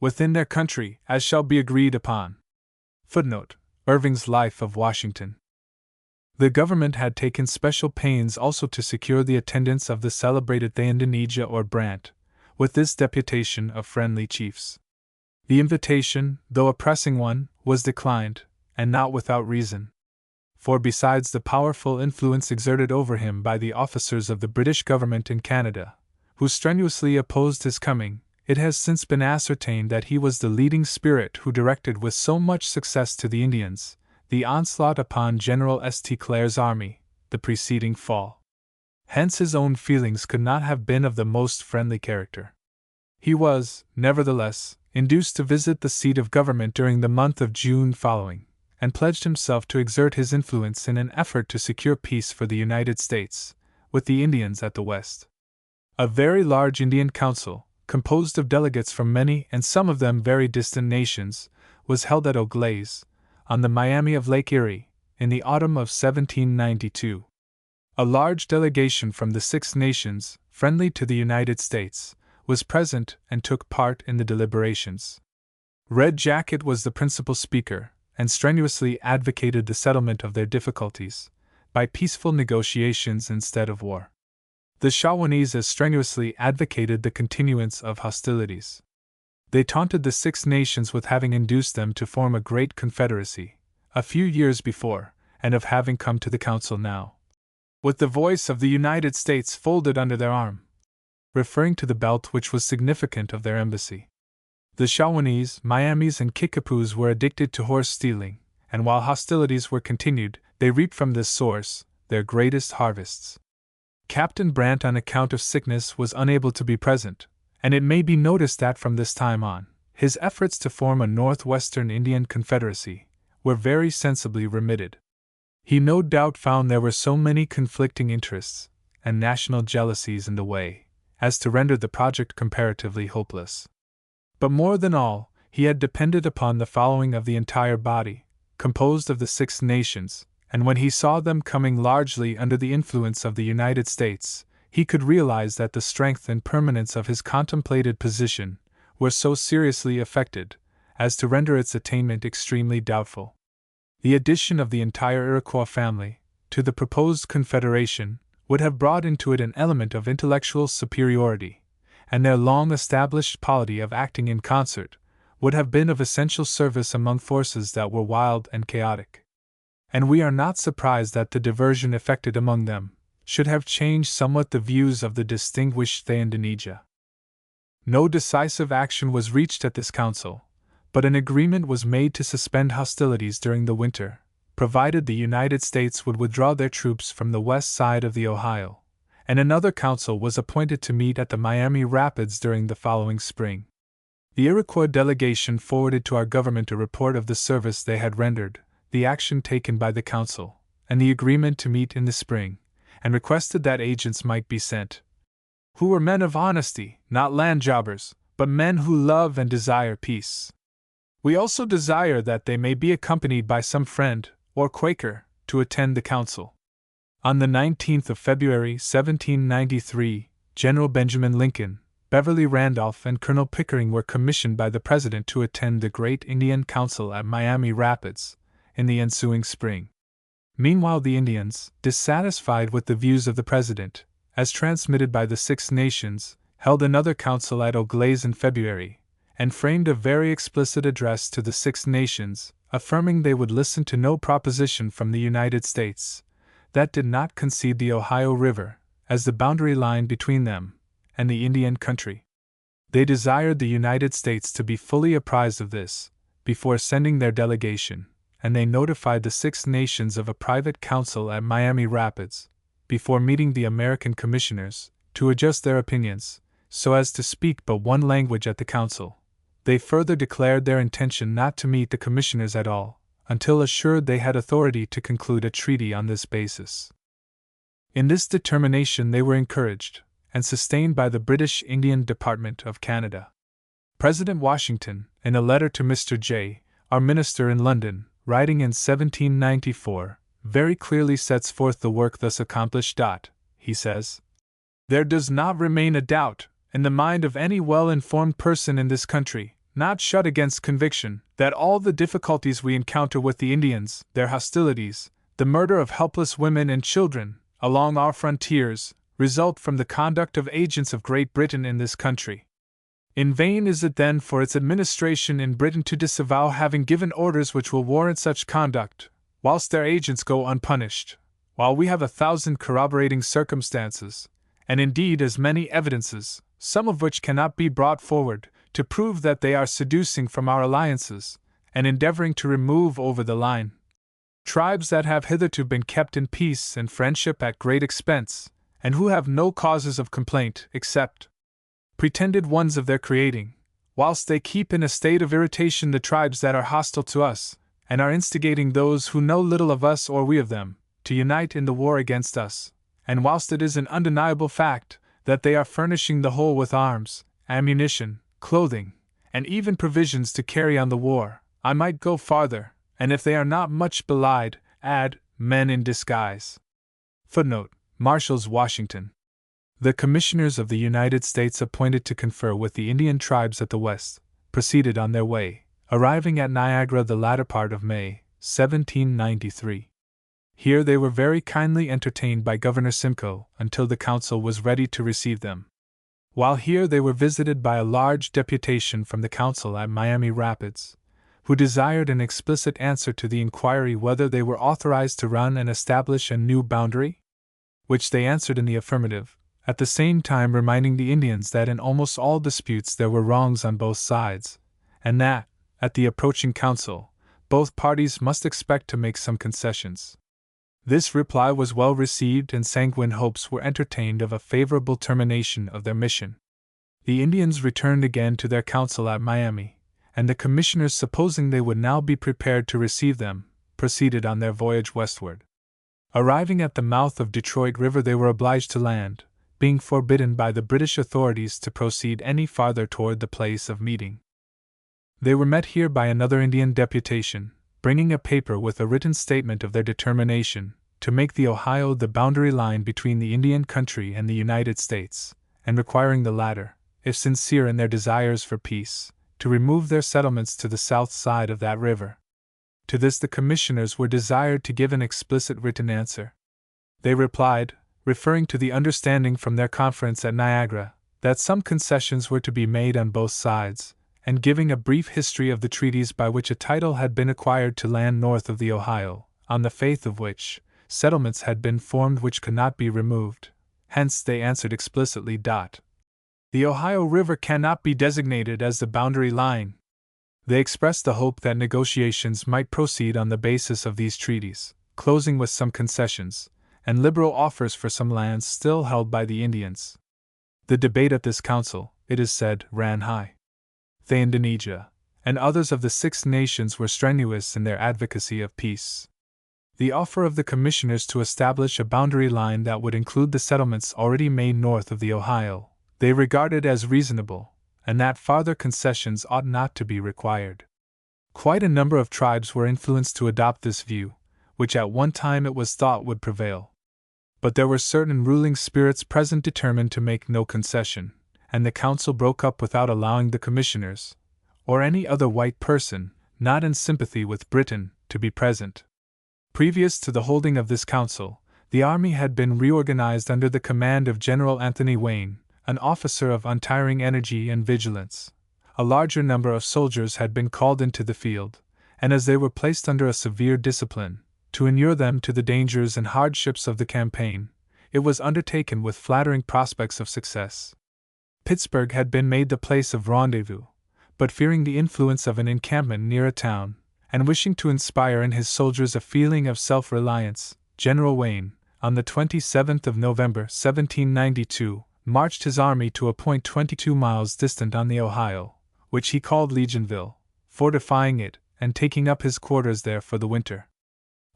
within their country, as shall be agreed upon." Footnote: Irving's Life of Washington. The government had taken special pains also to secure the attendance of the celebrated Indonesia or Brant, with this deputation of friendly chiefs. The invitation, though a pressing one, was declined, and not without reason. For besides the powerful influence exerted over him by the officers of the British government in Canada, who strenuously opposed his coming, it has since been ascertained that he was the leading spirit who directed with so much success to the Indians the onslaught upon General St. Clair's army the preceding fall. Hence his own feelings could not have been of the most friendly character. He was, nevertheless, induced to visit the seat of government during the month of June following, and pledged himself to exert his influence in an effort to secure peace for the United States, with the Indians at the West. A very large Indian council, composed of delegates from many and some of them very distant nations, was held at Eau Glaise, on the Miami of Lake Erie, in the autumn of 1792. A large delegation from the 6 nations, friendly to the United States, was present and took part in the deliberations. Red Jacket was the principal speaker, and strenuously advocated the settlement of their difficulties, by peaceful negotiations instead of war. The Shawanese as strenuously advocated the continuance of hostilities. They taunted the 6 nations with having induced them to form a great confederacy, a few years before, and of having come to the council now, with the voice of the United States folded under their arm, referring to the belt which was significant of their embassy. The Shawanese, Miamis, and Kickapoos were addicted to horse stealing, and while hostilities were continued, they reaped from this source their greatest harvests. Captain Brant, on account of sickness, was unable to be present, and it may be noticed that from this time on, his efforts to form a Northwestern Indian Confederacy were very sensibly remitted. He no doubt found there were so many conflicting interests and national jealousies in the way as to render the project comparatively hopeless. But more than all, he had depended upon the following of the entire body, composed of the 6 nations, and when he saw them coming largely under the influence of the United States, he could realize that the strength and permanence of his contemplated position were so seriously affected as to render its attainment extremely doubtful. The addition of the entire Iroquois family to the proposed confederation would have brought into it an element of intellectual superiority, and their long-established polity of acting in concert would have been of essential service among forces that were wild and chaotic. And we are not surprised that the diversion effected among them should have changed somewhat the views of the distinguished Thayendanegea. No decisive action was reached at this council, but an agreement was made to suspend hostilities during the winter, provided the United States would withdraw their troops from the west side of the Ohio, and another council was appointed to meet at the Miami Rapids during the following spring. The Iroquois delegation forwarded to our government a report of the service they had rendered, the action taken by the council, and the agreement to meet in the spring, and requested that agents might be sent, who were men of honesty, not land jobbers, but men who love and desire peace. We also desire that they may be accompanied by some friend, or Quaker, to attend the council. On the 19th of February, 1793, General Benjamin Lincoln, Beverly Randolph, and Colonel Pickering were commissioned by the President to attend the great Indian Council at Miami Rapids in the ensuing spring. Meanwhile, the Indians, dissatisfied with the views of the President, as transmitted by the 6 nations, held another council at Eau Glaise in February, and framed a very explicit address to the 6 nations, affirming they would listen to no proposition from the United States that did not concede the Ohio River as the boundary line between them and the Indian country. They desired the United States to be fully apprised of this before sending their delegation, and they notified the 6 nations of a private council at Miami Rapids, before meeting the American commissioners, to adjust their opinions, so as to speak but one language at the council. They further declared their intention not to meet the commissioners at all, until assured they had authority to conclude a treaty on this basis. In this determination they were encouraged and sustained by the British Indian Department of Canada. President Washington, in a letter to Mr. J., our minister in London, writing in 1794, very clearly sets forth the work thus accomplished. He says, "There does not remain a doubt, in the mind of any well-informed person in this country, not shut against conviction, that all the difficulties we encounter with the Indians, their hostilities, the murder of helpless women and children, along our frontiers, result from the conduct of agents of Great Britain in this country. In vain is it then for its administration in Britain to disavow having given orders which will warrant such conduct, whilst their agents go unpunished, while we have 1,000 corroborating circumstances, and indeed as many evidences, some of which cannot be brought forward, to prove that they are seducing from our alliances, and endeavoring to remove over the line tribes that have hitherto been kept in peace and friendship at great expense, and who have no causes of complaint except pretended ones of their creating, whilst they keep in a state of irritation the tribes that are hostile to us, and are instigating those who know little of us or we of them, to unite in the war against us, and whilst it is an undeniable fact that they are furnishing the whole with arms, ammunition, clothing, and even provisions to carry on the war, I might go farther, and if they are not much belied, add, men in disguise. Footnote: Marshals, Washington. The commissioners of the United States appointed to confer with the Indian tribes at the West proceeded on their way, arriving at Niagara the latter part of May, 1793. Here they were very kindly entertained by Governor Simcoe until the council was ready to receive them. While here they were visited by a large deputation from the council at Miami Rapids, who desired an explicit answer to the inquiry whether they were authorized to run and establish a new boundary, which they answered in the affirmative, at the same time reminding the Indians that in almost all disputes there were wrongs on both sides, and that, at the approaching council, both parties must expect to make some concessions. This reply was well received, and sanguine hopes were entertained of a favorable termination of their mission. The Indians returned again to their council at Miami, and the commissioners, supposing they would now be prepared to receive them, proceeded on their voyage westward. Arriving at the mouth of Detroit River, they were obliged to land, being forbidden by the British authorities to proceed any farther toward the place of meeting. They were met here by another Indian deputation, bringing a paper with a written statement of their determination to make the Ohio the boundary line between the Indian country and the United States, and requiring the latter, if sincere in their desires for peace, to remove their settlements to the south side of that river. To this the commissioners were desired to give an explicit written answer. They replied, referring to the understanding from their conference at Niagara, that some concessions were to be made on both sides, and giving a brief history of the treaties by which a title had been acquired to land north of the Ohio, on the faith of which, settlements had been formed which could not be removed. Hence they answered explicitly. The Ohio River cannot be designated as the boundary line. They expressed the hope that negotiations might proceed on the basis of these treaties, closing with some concessions, and liberal offers for some lands still held by the Indians. The debate at this council, it is said, ran high. The Indonesia, and others of the Six Nations were strenuous in their advocacy of peace. The offer of the commissioners to establish a boundary line that would include the settlements already made north of the Ohio, they regarded as reasonable, and that farther concessions ought not to be required. Quite a number of tribes were influenced to adopt this view, which at one time it was thought would prevail. But there were certain ruling spirits present determined to make no concession, and the council broke up without allowing the commissioners, or any other white person, not in sympathy with Britain, to be present. Previous to the holding of this council, the army had been reorganized under the command of General Anthony Wayne, an officer of untiring energy and vigilance. A larger number of soldiers had been called into the field, and as they were placed under a severe discipline, to inure them to the dangers and hardships of the campaign, it was undertaken with flattering prospects of success. Pittsburgh had been made the place of rendezvous, but fearing the influence of an encampment near a town, and wishing to inspire in his soldiers a feeling of self-reliance, General Wayne, on the 27th of November, 1792, marched his army to a point 22 miles distant on the Ohio, which he called Legionville, fortifying it and taking up his quarters there for the winter.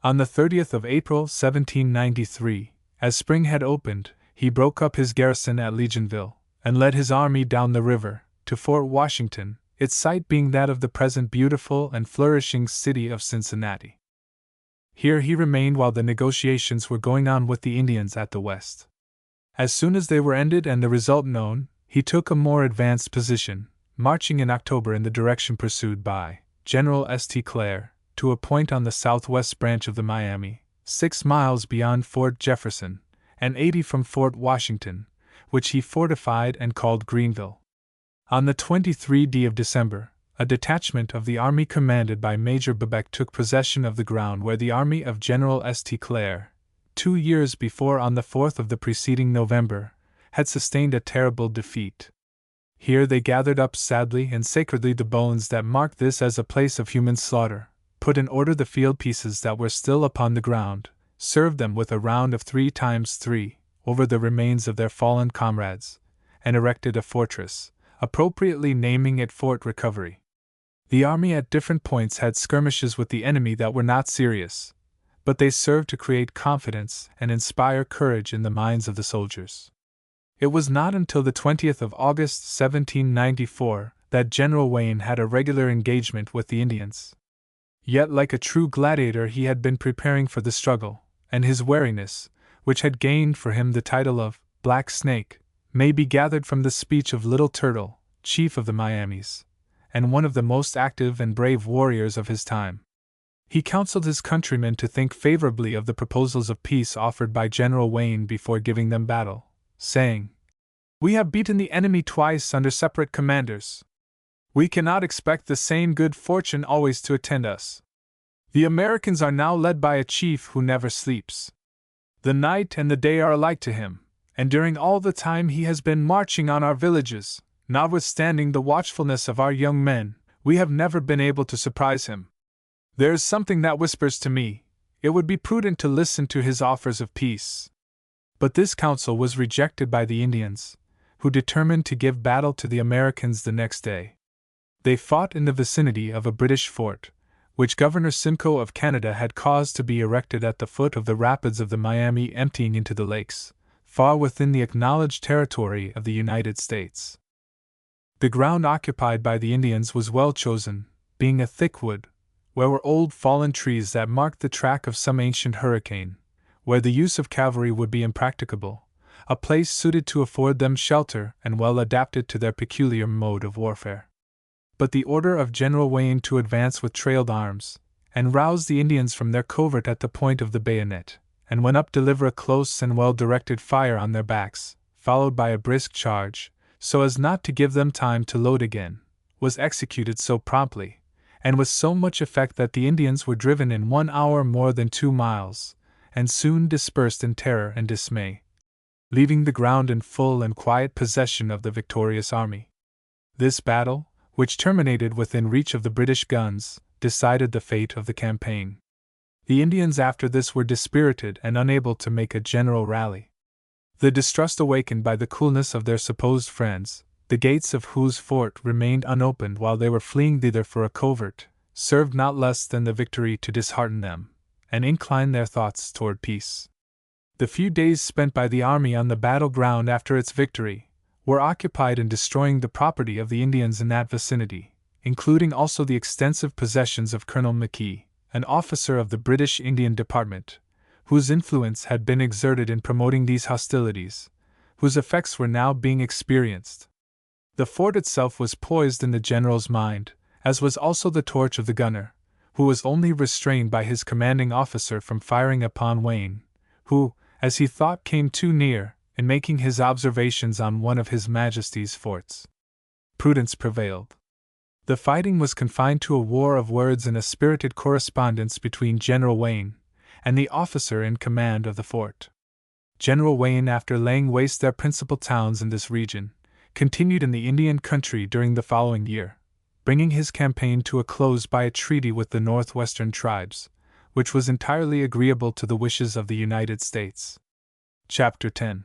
On the 30th of April, 1793, as spring had opened, he broke up his garrison at Legionville, and led his army down the river, to Fort Washington, its site being that of the present beautiful and flourishing city of Cincinnati. Here he remained while the negotiations were going on with the Indians at the west. As soon as they were ended and the result known, he took a more advanced position, marching in October in the direction pursued by General St. Clair, to a point on the southwest branch of the Miami, 6 miles beyond Fort Jefferson, and 80 from Fort Washington, which he fortified and called Greenville. On the 23rd of December, a detachment of the army commanded by Major Bebec took possession of the ground where the army of General St. Clair, 2 years before on the 4th of the preceding November, had sustained a terrible defeat. Here they gathered up sadly and sacredly the bones that marked this as a place of human slaughter, put in order the field pieces that were still upon the ground, served them with a round of 3x3 over the remains of their fallen comrades, and erected a fortress, appropriately naming it Fort Recovery. The army at different points had skirmishes with the enemy that were not serious, but they served to create confidence and inspire courage in the minds of the soldiers. It was not until the 20th of August 1794 that General Wayne had a regular engagement with the Indians. Yet like a true gladiator he had been preparing for the struggle, and his wariness, which had gained for him the title of Black Snake, may be gathered from the speech of Little Turtle, chief of the Miamis, and one of the most active and brave warriors of his time. He counseled his countrymen to think favorably of the proposals of peace offered by General Wayne before giving them battle, saying, "We have beaten the enemy twice under separate commanders. We cannot expect the same good fortune always to attend us. The Americans are now led by a chief who never sleeps. The night and the day are alike to him, and during all the time he has been marching on our villages, notwithstanding the watchfulness of our young men, we have never been able to surprise him. There is something that whispers to me, it would be prudent to listen to his offers of peace." But this counsel was rejected by the Indians, who determined to give battle to the Americans the next day. They fought in the vicinity of a British fort, which Governor Simcoe of Canada had caused to be erected at the foot of the rapids of the Miami emptying into the lakes, far within the acknowledged territory of the United States. The ground occupied by the Indians was well chosen, being a thick wood, where were old fallen trees that marked the track of some ancient hurricane, where the use of cavalry would be impracticable, a place suited to afford them shelter and well adapted to their peculiar mode of warfare. But the order of General Wayne to advance with trailed arms, and rouse the Indians from their covert at the point of the bayonet, and when up deliver a close and well-directed fire on their backs, followed by a brisk charge, so as not to give them time to load again, was executed so promptly, and with so much effect that the Indians were driven in 1 hour more than 2 miles, and soon dispersed in terror and dismay, leaving the ground in full and quiet possession of the victorious army. This battle, which terminated within reach of the British guns, decided the fate of the campaign. The Indians after this were dispirited and unable to make a general rally. The distrust awakened by the coolness of their supposed friends, the gates of whose fort remained unopened while they were fleeing thither for a covert, served not less than the victory to dishearten them, and incline their thoughts toward peace. The few days spent by the army on the battleground after its victory were occupied in destroying the property of the Indians in that vicinity, including also the extensive possessions of Colonel McKee, an officer of the British Indian Department, whose influence had been exerted in promoting these hostilities, whose effects were now being experienced. The fort itself was poised in the general's mind, as was also the torch of the gunner, who was only restrained by his commanding officer from firing upon Wayne, who, as he thought, came too near, in making his observations on one of His Majesty's forts. Prudence prevailed. The fighting was confined to a war of words and a spirited correspondence between General Wayne and the officer in command of the fort. General Wayne, after laying waste their principal towns in this region, continued in the Indian country during the following year, bringing his campaign to a close by a treaty with the northwestern tribes, which was entirely agreeable to the wishes of the United States. Chapter 10.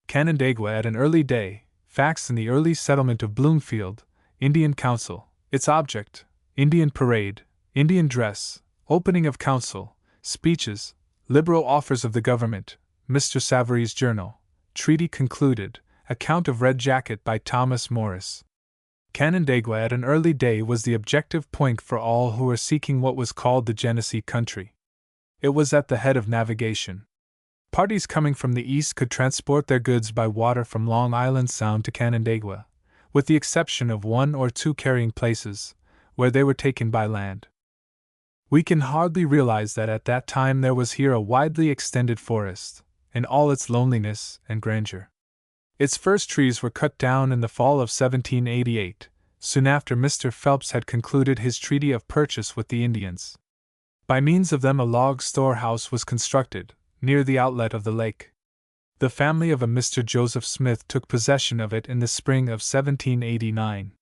Canandaigua at an early day, facts in the early settlement of Bloomfield, Indian Council, its object, Indian parade, Indian dress, opening of council, speeches, liberal offers of the government, Mr. Savary's journal, treaty concluded, account of Red Jacket by Thomas Morris. Canandaigua at an early day was the objective point for all who were seeking what was called the Genesee country. It was at the head of navigation. Parties coming from the east could transport their goods by water from Long Island Sound to Canandaigua, with the exception of 1 or 2 carrying places, where they were taken by land. We can hardly realize that at that time there was here a widely extended forest, in all its loneliness and grandeur. Its first trees were cut down in the fall of 1788, soon after Mr. Phelps had concluded his treaty of purchase with the Indians. By means of them a log storehouse was constructed, near the outlet of the lake. The family of a Mr. Joseph Smith took possession of it in the spring of 1789.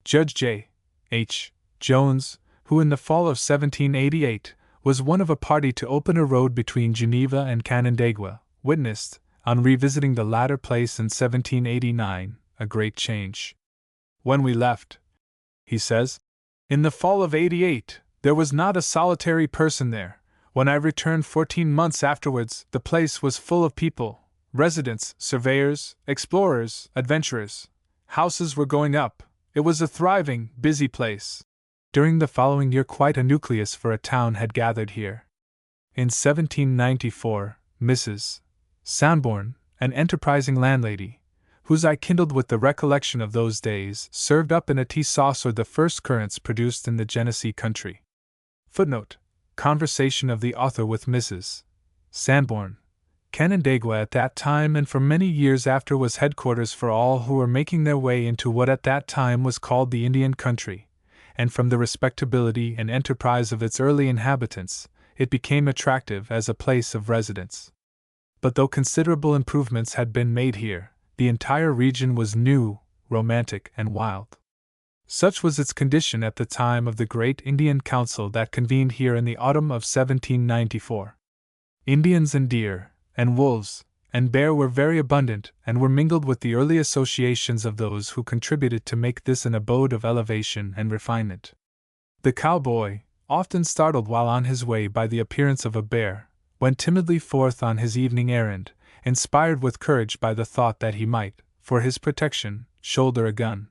Judge J. H. Jones, who in the fall of 1788 was one of a party to open a road between Geneva and Canandaigua, witnessed, on revisiting the latter place in 1789, a great change. When we left, he says, in the fall of '88, there was not a solitary person there. When I returned 14 months afterwards, the place was full of people, residents, surveyors, explorers, adventurers. Houses were going up. It was a thriving, busy place. During the following year quite a nucleus for a town had gathered here. In 1794, Mrs. Sanborn, an enterprising landlady, whose eye kindled with the recollection of those days, served up in a tea saucer the first currants produced in the Genesee country. Footnote: Conversation of the author with Mrs. Sanborn. Canandaigua at that time and for many years after was headquarters for all who were making their way into what at that time was called the Indian country, and from the respectability and enterprise of its early inhabitants, it became attractive as a place of residence. But though considerable improvements had been made here, the entire region was new, romantic, and wild. Such was its condition at the time of the great Indian Council that convened here in the autumn of 1794. Indians and deer, and wolves, and bear were very abundant and were mingled with the early associations of those who contributed to make this an abode of elevation and refinement. The cowboy, often startled while on his way by the appearance of a bear, went timidly forth on his evening errand, inspired with courage by the thought that he might, for his protection, shoulder a gun.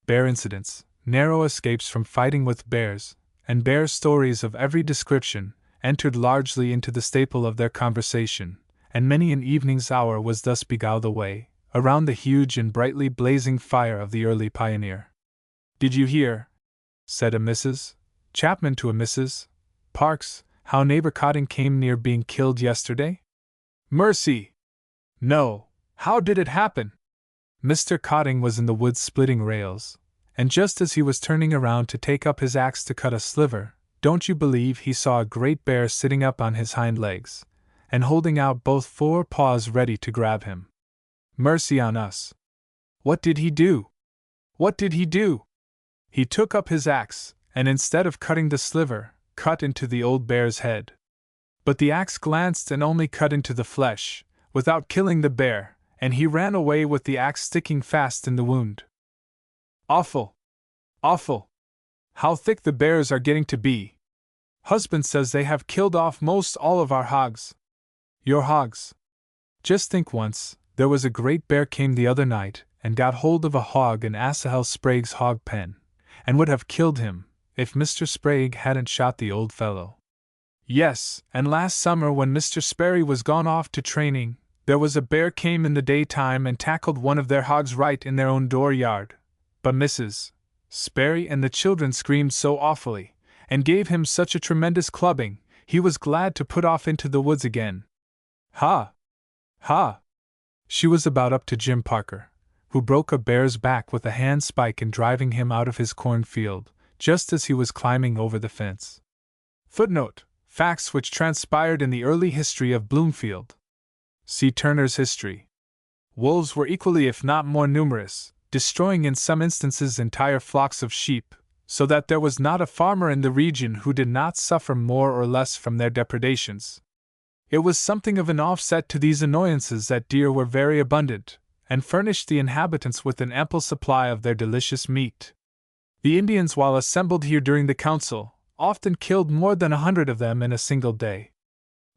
Bear incidents, narrow escapes from fighting with bears, and bear stories of every description, entered largely into the staple of their conversation, and many an evening's hour was thus beguiled away, around the huge and brightly blazing fire of the early pioneer. "Did you hear," said a Mrs. Chapman to a Mrs. Parks, "how neighbor Cotting came near being killed yesterday?" "Mercy! No, how did it happen?" Mr. Cotting was in the woods splitting rails, and just as he was turning around to take up his axe to cut a sliver, don't you believe he saw a great bear sitting up on his hind legs, and holding out both fore paws ready to grab him. Mercy on us! What did he do? What did he do? He took up his axe, and instead of cutting the sliver, cut into the old bear's head. But the axe glanced and only cut into the flesh, without killing the bear, and he ran away with the axe sticking fast in the wound. Awful! Awful! How thick the bears are getting to be! Husband says they have killed off most all of our hogs. Your hogs? Just think once, there was a great bear came the other night, and got hold of a hog in Asahel Sprague's hog pen, and would have killed him, if Mr. Sprague hadn't shot the old fellow. Yes, and last summer when Mr. Sperry was gone off to training, there was a bear came in the daytime and tackled one of their hogs right in their own dooryard. But Mrs. Sperry and the children screamed so awfully, and gave him such a tremendous clubbing, he was glad to put off into the woods again. Ha! Ha! She was about up to Jim Parker, who broke a bear's back with a handspike in driving him out of his cornfield, just as he was climbing over the fence. Footnote: Facts which transpired in the early history of Bloomfield. See Turner's History. Wolves were equally if not more numerous, destroying in some instances entire flocks of sheep, so that there was not a farmer in the region who did not suffer more or less from their depredations. It was something of an offset to these annoyances that deer were very abundant, and furnished the inhabitants with an ample supply of their delicious meat. The Indians, while assembled here during the council, often killed more than 100 of them in a single day.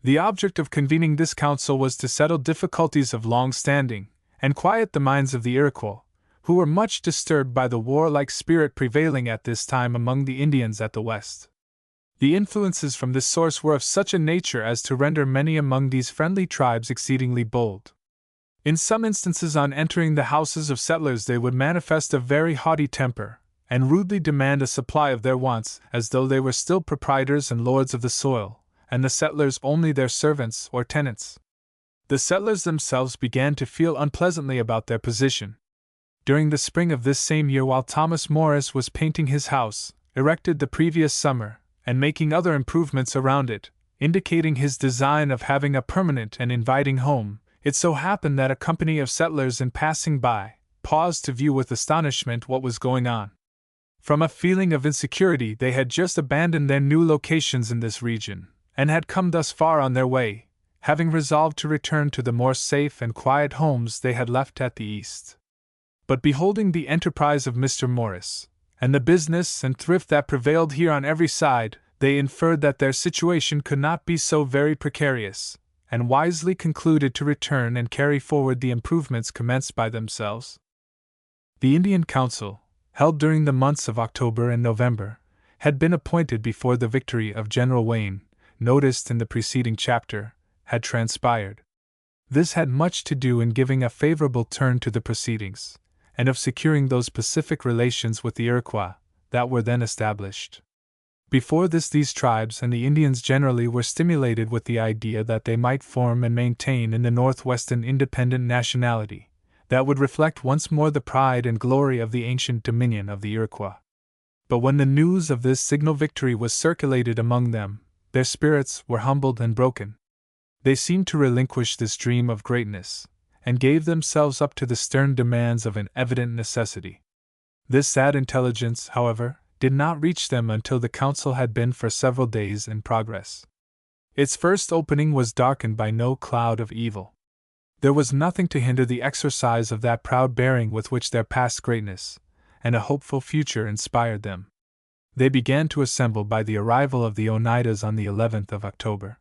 The object of convening this council was to settle difficulties of long standing, and quiet the minds of the Iroquois, who were much disturbed by the warlike spirit prevailing at this time among the Indians at the West. The influences from this source were of such a nature as to render many among these friendly tribes exceedingly bold. In some instances, on entering the houses of settlers, they would manifest a very haughty temper, and rudely demand a supply of their wants, as though they were still proprietors and lords of the soil, and the settlers only their servants or tenants. The settlers themselves began to feel unpleasantly about their position. During the spring of this same year, while Thomas Morris was painting his house, erected the previous summer, and making other improvements around it, indicating his design of having a permanent and inviting home, it so happened that a company of settlers in passing by paused to view with astonishment what was going on. From a feeling of insecurity, they had just abandoned their new locations in this region, and had come thus far on their way, having resolved to return to the more safe and quiet homes they had left at the east. But beholding the enterprise of Mr. Morris, and the business and thrift that prevailed here on every side, they inferred that their situation could not be so very precarious, and wisely concluded to return and carry forward the improvements commenced by themselves. The Indian Council, held during the months of October and November, had been appointed before the victory of General Wayne, noticed in the preceding chapter, had transpired. This had much to do in giving a favorable turn to the proceedings, and of securing those pacific relations with the Iroquois that were then established. Before this, these tribes and the Indians generally were stimulated with the idea that they might form and maintain in the Northwest an independent nationality that would reflect once more the pride and glory of the ancient dominion of the Iroquois. But when the news of this signal victory was circulated among them, their spirits were humbled and broken. They seemed to relinquish this dream of greatness, and gave themselves up to the stern demands of an evident necessity. This sad intelligence, however, did not reach them until the council had been for several days in progress. Its first opening was darkened by no cloud of evil. There was nothing to hinder the exercise of that proud bearing with which their past greatness and a hopeful future inspired them. They began to assemble by the arrival of the Oneidas on the 11th of October.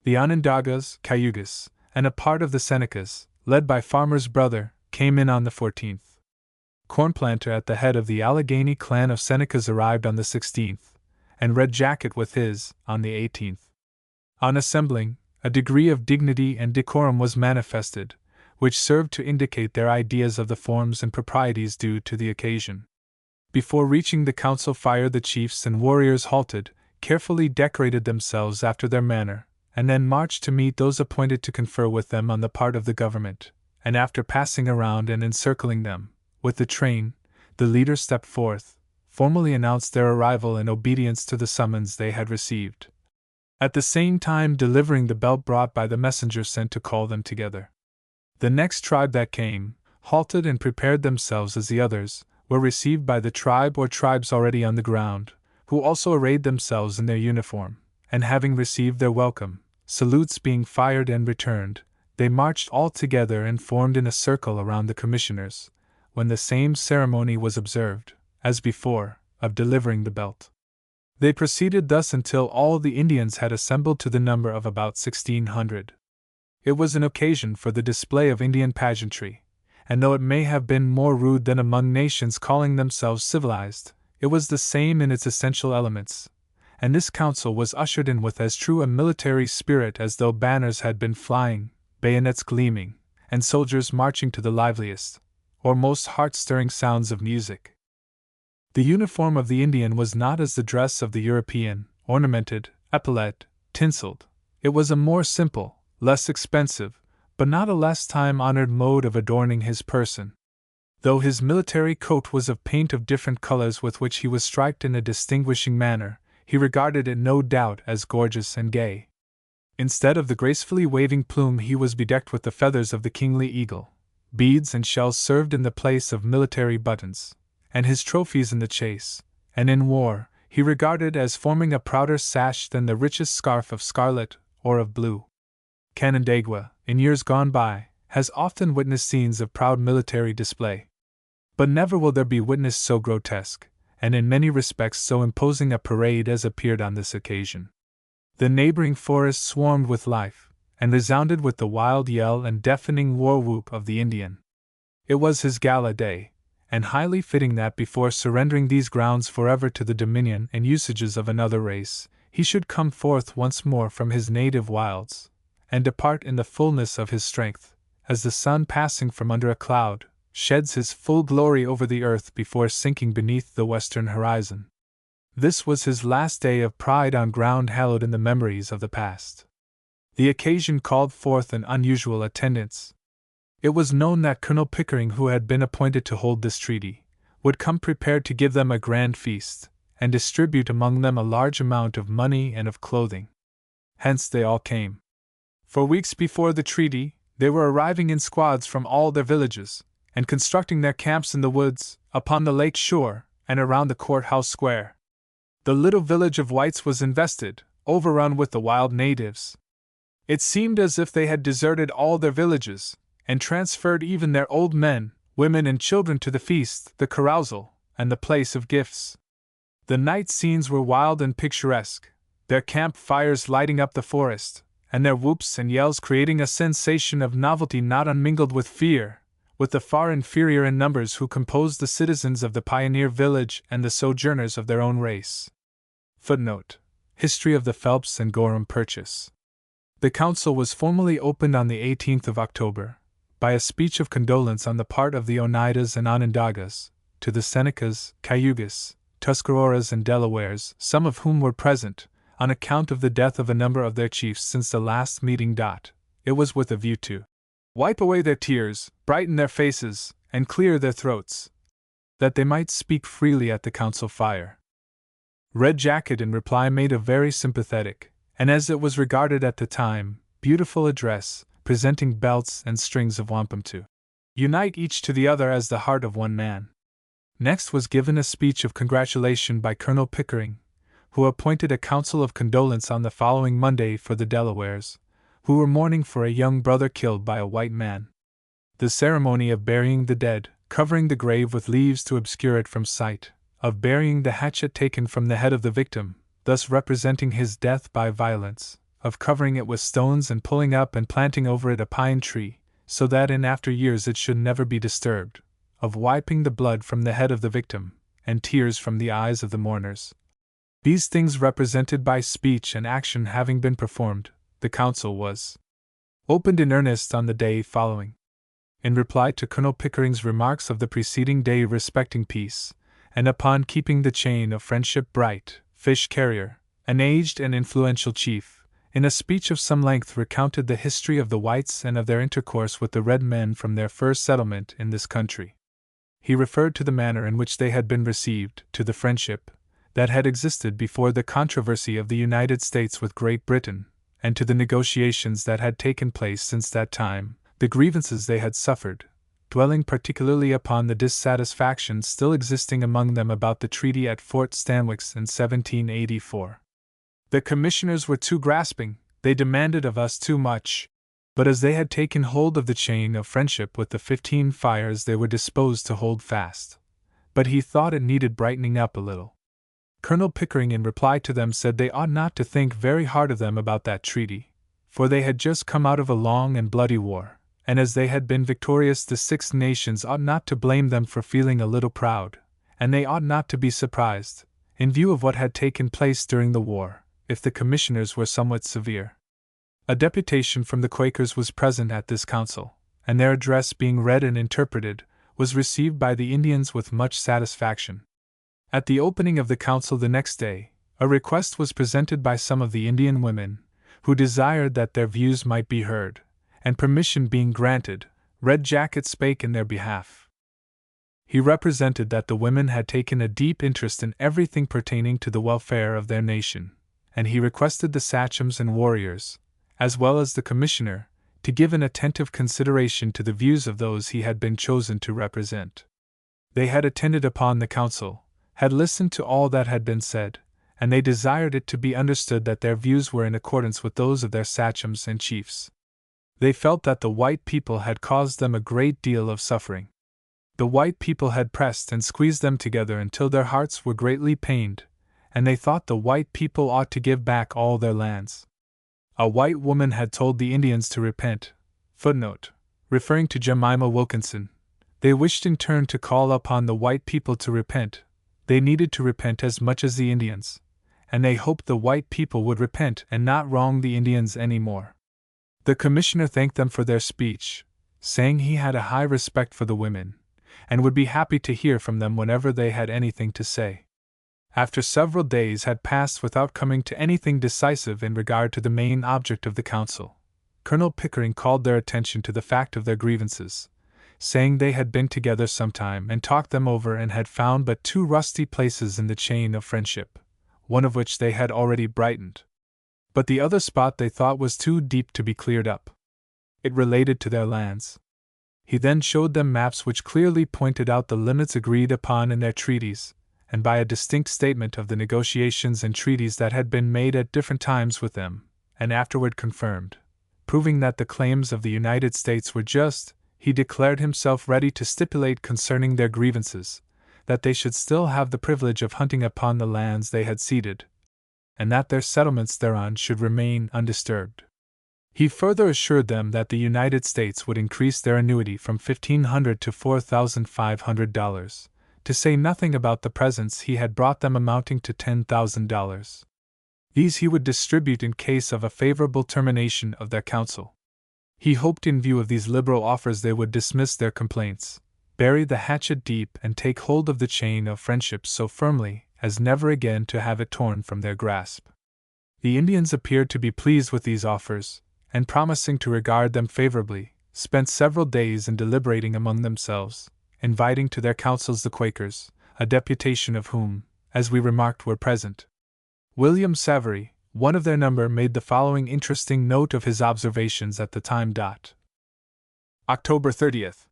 The Onondagas, Cayugas, and a part of the Senecas, led by Farmer's brother, came in on the 14th. Cornplanter at the head of the Allegheny clan of Senecas arrived on the 16th, and Red Jacket with his, on the 18th. On assembling, a degree of dignity and decorum was manifested, which served to indicate their ideas of the forms and proprieties due to the occasion. Before reaching the council fire, the chiefs and warriors halted, carefully decorated themselves after their manner, and then marched to meet those appointed to confer with them on the part of the government, and after passing around and encircling them, with the train, the leaders stepped forth, formally announced their arrival in obedience to the summons they had received, at the same time delivering the belt brought by the messenger sent to call them together. The next tribe that came, halted and prepared themselves as the others, were received by the tribe or tribes already on the ground, who also arrayed themselves in their uniform, and having received their welcome, salutes being fired and returned, they marched all together and formed in a circle around the commissioners, when the same ceremony was observed, as before, of delivering the belt. They proceeded thus until all the Indians had assembled to the number of about 1,600. It was an occasion for the display of Indian pageantry, and though it may have been more rude than among nations calling themselves civilized, it was the same in its essential elements, and this council was ushered in with as true a military spirit as though banners had been flying, bayonets gleaming, and soldiers marching to the liveliest, or most heart-stirring sounds of music. The uniform of the Indian was not as the dress of the European, ornamented, epauletted, tinselled. It was a more simple, less expensive, but not a less time-honored mode of adorning his person. Though his military coat was of paint of different colors with which he was striped in a distinguishing manner, he regarded it no doubt as gorgeous and gay. Instead of the gracefully waving plume, he was bedecked with the feathers of the kingly eagle. Beads and shells served in the place of military buttons, and his trophies in the chase, and in war, he regarded as forming a prouder sash than the richest scarf of scarlet or of blue. Canandaigua, in years gone by, has often witnessed scenes of proud military display. But never will there be witnessed so grotesque, and in many respects so imposing a parade as appeared on this occasion. The neighboring forest swarmed with life, and resounded with the wild yell and deafening war-whoop of the Indian. It was his gala day, and highly fitting that before surrendering these grounds forever to the dominion and usages of another race, he should come forth once more from his native wilds, and depart in the fullness of his strength, as the sun passing from under a cloud, sheds his full glory over the earth before sinking beneath the western horizon. This was his last day of pride on ground hallowed in the memories of the past. The occasion called forth an unusual attendance. It was known that Colonel Pickering, who had been appointed to hold this treaty, would come prepared to give them a grand feast, and distribute among them a large amount of money and of clothing. Hence they all came. For weeks before the treaty, they were arriving in squads from all their villages, and constructing their camps in the woods, upon the lake shore, and around the courthouse square. The little village of Whites was invested, overrun with the wild natives. It seemed as if they had deserted all their villages, and transferred even their old men, women, and children to the feast, the carousal, and the place of gifts. The night scenes were wild and picturesque, their camp fires lighting up the forest, and their whoops and yells creating a sensation of novelty not unmingled with fear, with the far inferior in numbers who composed the citizens of the pioneer village and the sojourners of their own race. Footnote: History of the Phelps and Gorham Purchase. The council was formally opened on the 18th of October, by a speech of condolence on the part of the Oneidas and Onondagas, to the Senecas, Cayugas, Tuscaroras, and Delawares, some of whom were present, on account of the death of a number of their chiefs since the last meeting. It was with a view to wipe away their tears, brighten their faces, and clear their throats, that they might speak freely at the council fire. Red Jacket in reply made a very sympathetic, and as it was regarded at the time, beautiful address, presenting belts and strings of wampum to unite each to the other as the heart of one man. Next was given a speech of congratulation by Colonel Pickering, who appointed a council of condolence on the following Monday for the Delawares, who were mourning for a young brother killed by a white man. The ceremony of burying the dead, covering the grave with leaves to obscure it from sight, of burying the hatchet taken from the head of the victim, thus representing his death by violence, of covering it with stones and pulling up and planting over it a pine tree, so that in after years it should never be disturbed, of wiping the blood from the head of the victim, and tears from the eyes of the mourners. These things represented by speech and action having been performed, the council was opened in earnest on the day following. In reply to Colonel Pickering's remarks of the preceding day respecting peace, and upon keeping the chain of friendship bright, Fish Carrier, an aged and influential chief, in a speech of some length recounted the history of the whites and of their intercourse with the red men from their first settlement in this country. He referred to the manner in which they had been received, to the friendship that had existed before the controversy of the United States with Great Britain, and to the negotiations that had taken place since that time, the grievances they had suffered, dwelling particularly upon the dissatisfaction still existing among them about the treaty at Fort Stanwix in 1784. The commissioners were too grasping, they demanded of us too much. But as they had taken hold of the chain of friendship with the 15 fires, they were disposed to hold fast. But he thought it needed brightening up a little. Colonel Pickering in reply to them said they ought not to think very hard of them about that treaty, for they had just come out of a long and bloody war, and as they had been victorious the Six Nations ought not to blame them for feeling a little proud, and they ought not to be surprised, in view of what had taken place during the war, if the commissioners were somewhat severe. A deputation from the Quakers was present at this council, and their address being read and interpreted, was received by the Indians with much satisfaction. At the opening of the council the next day, a request was presented by some of the Indian women, who desired that their views might be heard, and permission being granted, Red Jacket spake in their behalf. He represented that the women had taken a deep interest in everything pertaining to the welfare of their nation, and he requested the sachems and warriors, as well as the commissioner, to give an attentive consideration to the views of those he had been chosen to represent. They had attended upon the council, had listened to all that had been said, and they desired it to be understood that their views were in accordance with those of their sachems and chiefs. They felt that the white people had caused them a great deal of suffering. The white people had pressed and squeezed them together until their hearts were greatly pained, and they thought the white people ought to give back all their lands. A white woman had told the Indians to repent. Footnote: referring to Jemima Wilkinson. They wished in turn to call upon the white people to repent. They needed to repent as much as the Indians, and they hoped the white people would repent and not wrong the Indians any more. The commissioner thanked them for their speech, saying he had a high respect for the women, and would be happy to hear from them whenever they had anything to say. After several days had passed without coming to anything decisive in regard to the main object of the council, Colonel Pickering called their attention to the fact of their grievances, saying they had been together some time and talked them over and had found but two rusty places in the chain of friendship, one of which they had already brightened. But the other spot they thought was too deep to be cleared up. It related to their lands. He then showed them maps which clearly pointed out the limits agreed upon in their treaties, and by a distinct statement of the negotiations and treaties that had been made at different times with them, and afterward confirmed, proving that the claims of the United States were just, he declared himself ready to stipulate concerning their grievances, that they should still have the privilege of hunting upon the lands they had ceded, and that their settlements thereon should remain undisturbed. He further assured them that the United States would increase their annuity from $1,500 to $4,500, to say nothing about the presents he had brought them amounting to $10,000. These he would distribute in case of a favorable termination of their council. He hoped in view of these liberal offers they would dismiss their complaints, bury the hatchet deep and take hold of the chain of friendship so firmly as never again to have it torn from their grasp. The Indians appeared to be pleased with these offers, and promising to regard them favorably, spent several days in deliberating among themselves, inviting to their councils the Quakers, a deputation of whom, as we remarked, were present. William Savary, one of their number, made the following interesting note of his observations at the time. October 30th.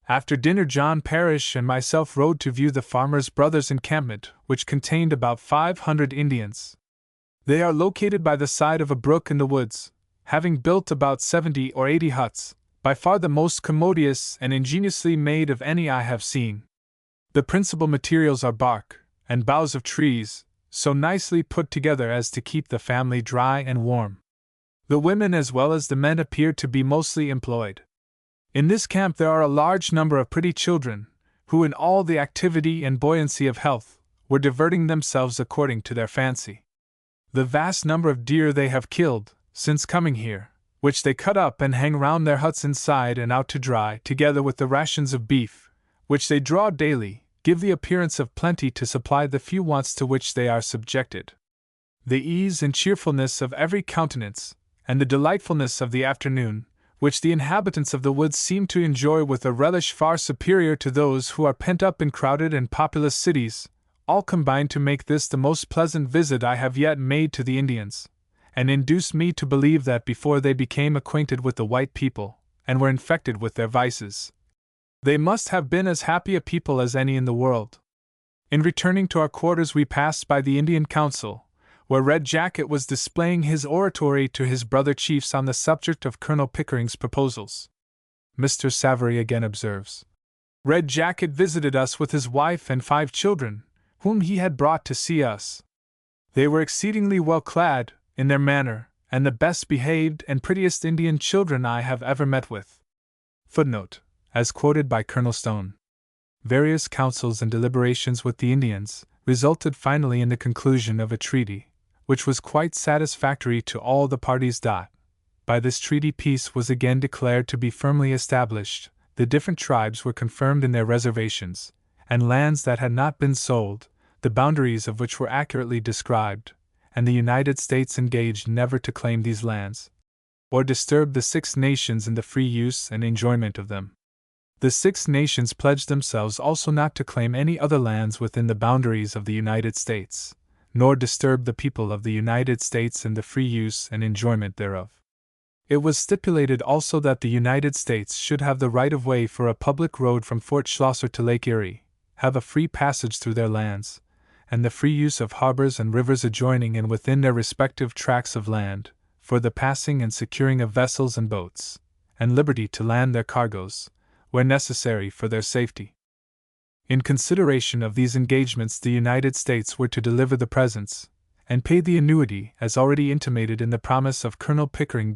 After dinner, John Parrish and myself rode to view the Farmers' Brothers' encampment, which contained about 500 Indians. They are located by the side of a brook in the woods, having built about 70 or 80 huts, by far the most commodious and ingeniously made of any I have seen. The principal materials are bark and boughs of trees, so nicely put together as to keep the family dry and warm. The women as well as the men appear to be mostly employed. In this camp there are a large number of pretty children, who in all the activity and buoyancy of health, were diverting themselves according to their fancy. The vast number of deer they have killed, since coming here, which they cut up and hang round their huts inside and out to dry, together with the rations of beef, which they draw daily, give the appearance of plenty to supply the few wants to which they are subjected. The ease and cheerfulness of every countenance, and the delightfulness of the afternoon, which the inhabitants of the woods seem to enjoy with a relish far superior to those who are pent up in crowded and populous cities, all combine to make this the most pleasant visit I have yet made to the Indians, and induce me to believe that before they became acquainted with the white people, and were infected with their vices, they must have been as happy a people as any in the world. In returning to our quarters we passed by the Indian Council, where Red Jacket was displaying his oratory to his brother chiefs on the subject of Colonel Pickering's proposals. Mr. Savary again observes, Red Jacket visited us with his wife and 5 children, whom he had brought to see us. They were exceedingly well clad, in their manner, and the best behaved and prettiest Indian children I have ever met with. Footnote, as quoted by Colonel Stone. Various councils and deliberations with the Indians resulted finally in the conclusion of a treaty, which was quite satisfactory to all the parties. By this treaty peace was again declared to be firmly established, the different tribes were confirmed in their reservations, and lands that had not been sold, the boundaries of which were accurately described, and the United States engaged never to claim these lands, or disturb the 6 nations in the free use and enjoyment of them. The 6 nations pledged themselves also not to claim any other lands within the boundaries of the United States, nor disturb the people of the United States in the free use and enjoyment thereof. It was stipulated also that the United States should have the right of way for a public road from Fort Schlosser to Lake Erie, have a free passage through their lands, and the free use of harbors and rivers adjoining and within their respective tracts of land, for the passing and securing of vessels and boats, and liberty to land their cargoes, where necessary for their safety. In consideration of these engagements, the United States were to deliver the presents, and pay the annuity as already intimated in the promise of Colonel Pickering.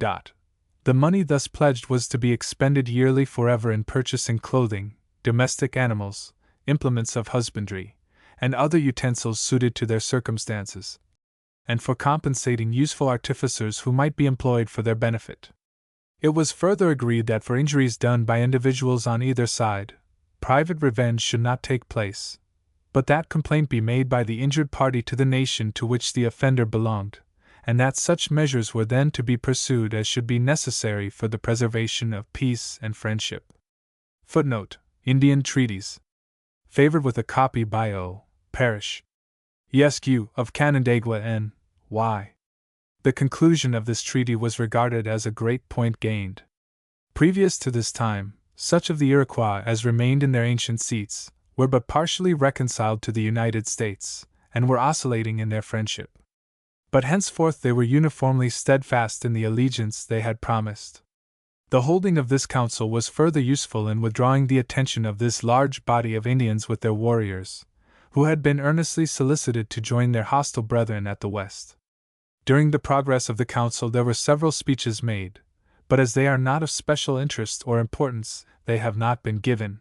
The money thus pledged was to be expended yearly forever in purchasing clothing, domestic animals, implements of husbandry, and other utensils suited to their circumstances, and for compensating useful artificers who might be employed for their benefit. It was further agreed that for injuries done by individuals on either side, private revenge should not take place, but that complaint be made by the injured party to the nation to which the offender belonged, and that such measures were then to be pursued as should be necessary for the preservation of peace and friendship. Footnote: Indian Treaties. Favored with a copy by O. Parish, Esq. of Canandaigua N.Y. The conclusion of this treaty was regarded as a great point gained. Previous to this time, such of the Iroquois as remained in their ancient seats were but partially reconciled to the United States, and were oscillating in their friendship. But henceforth they were uniformly steadfast in the allegiance they had promised. The holding of this council was further useful in withdrawing the attention of this large body of Indians with their warriors, who had been earnestly solicited to join their hostile brethren at the west. During the progress of the council there were several speeches made, but as they are not of special interest or importance, they have not been given.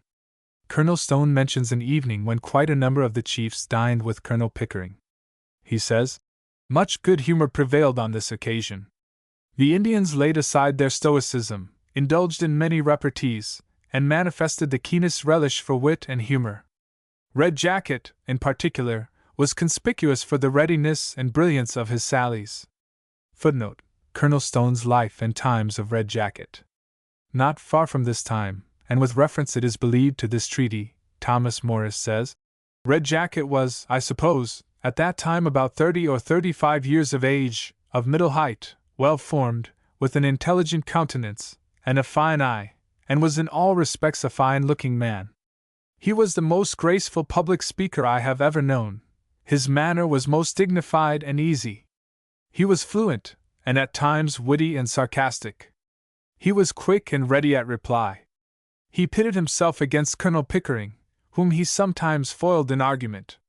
Colonel Stone mentions an evening when quite a number of the chiefs dined with Colonel Pickering. He says, "Much good humor prevailed on this occasion. The Indians laid aside their stoicism, indulged in many repartees, and manifested the keenest relish for wit and humor. Red Jacket, in particular, was conspicuous for the readiness and brilliance of his sallies." Footnote: Colonel Stone's Life and Times of Red Jacket. Not far from this time, and with reference it is believed to this treaty, Thomas Morris says, "Red Jacket was, I suppose, at that time about 30 or 35 years of age, of middle height, well formed, with an intelligent countenance, and a fine eye, and was in all respects a fine-looking man. He was the most graceful public speaker I have ever known. His manner was most dignified and easy. He was fluent, and at times witty and sarcastic. He was quick and ready at reply. He pitted himself against Colonel Pickering, whom he sometimes foiled in argument.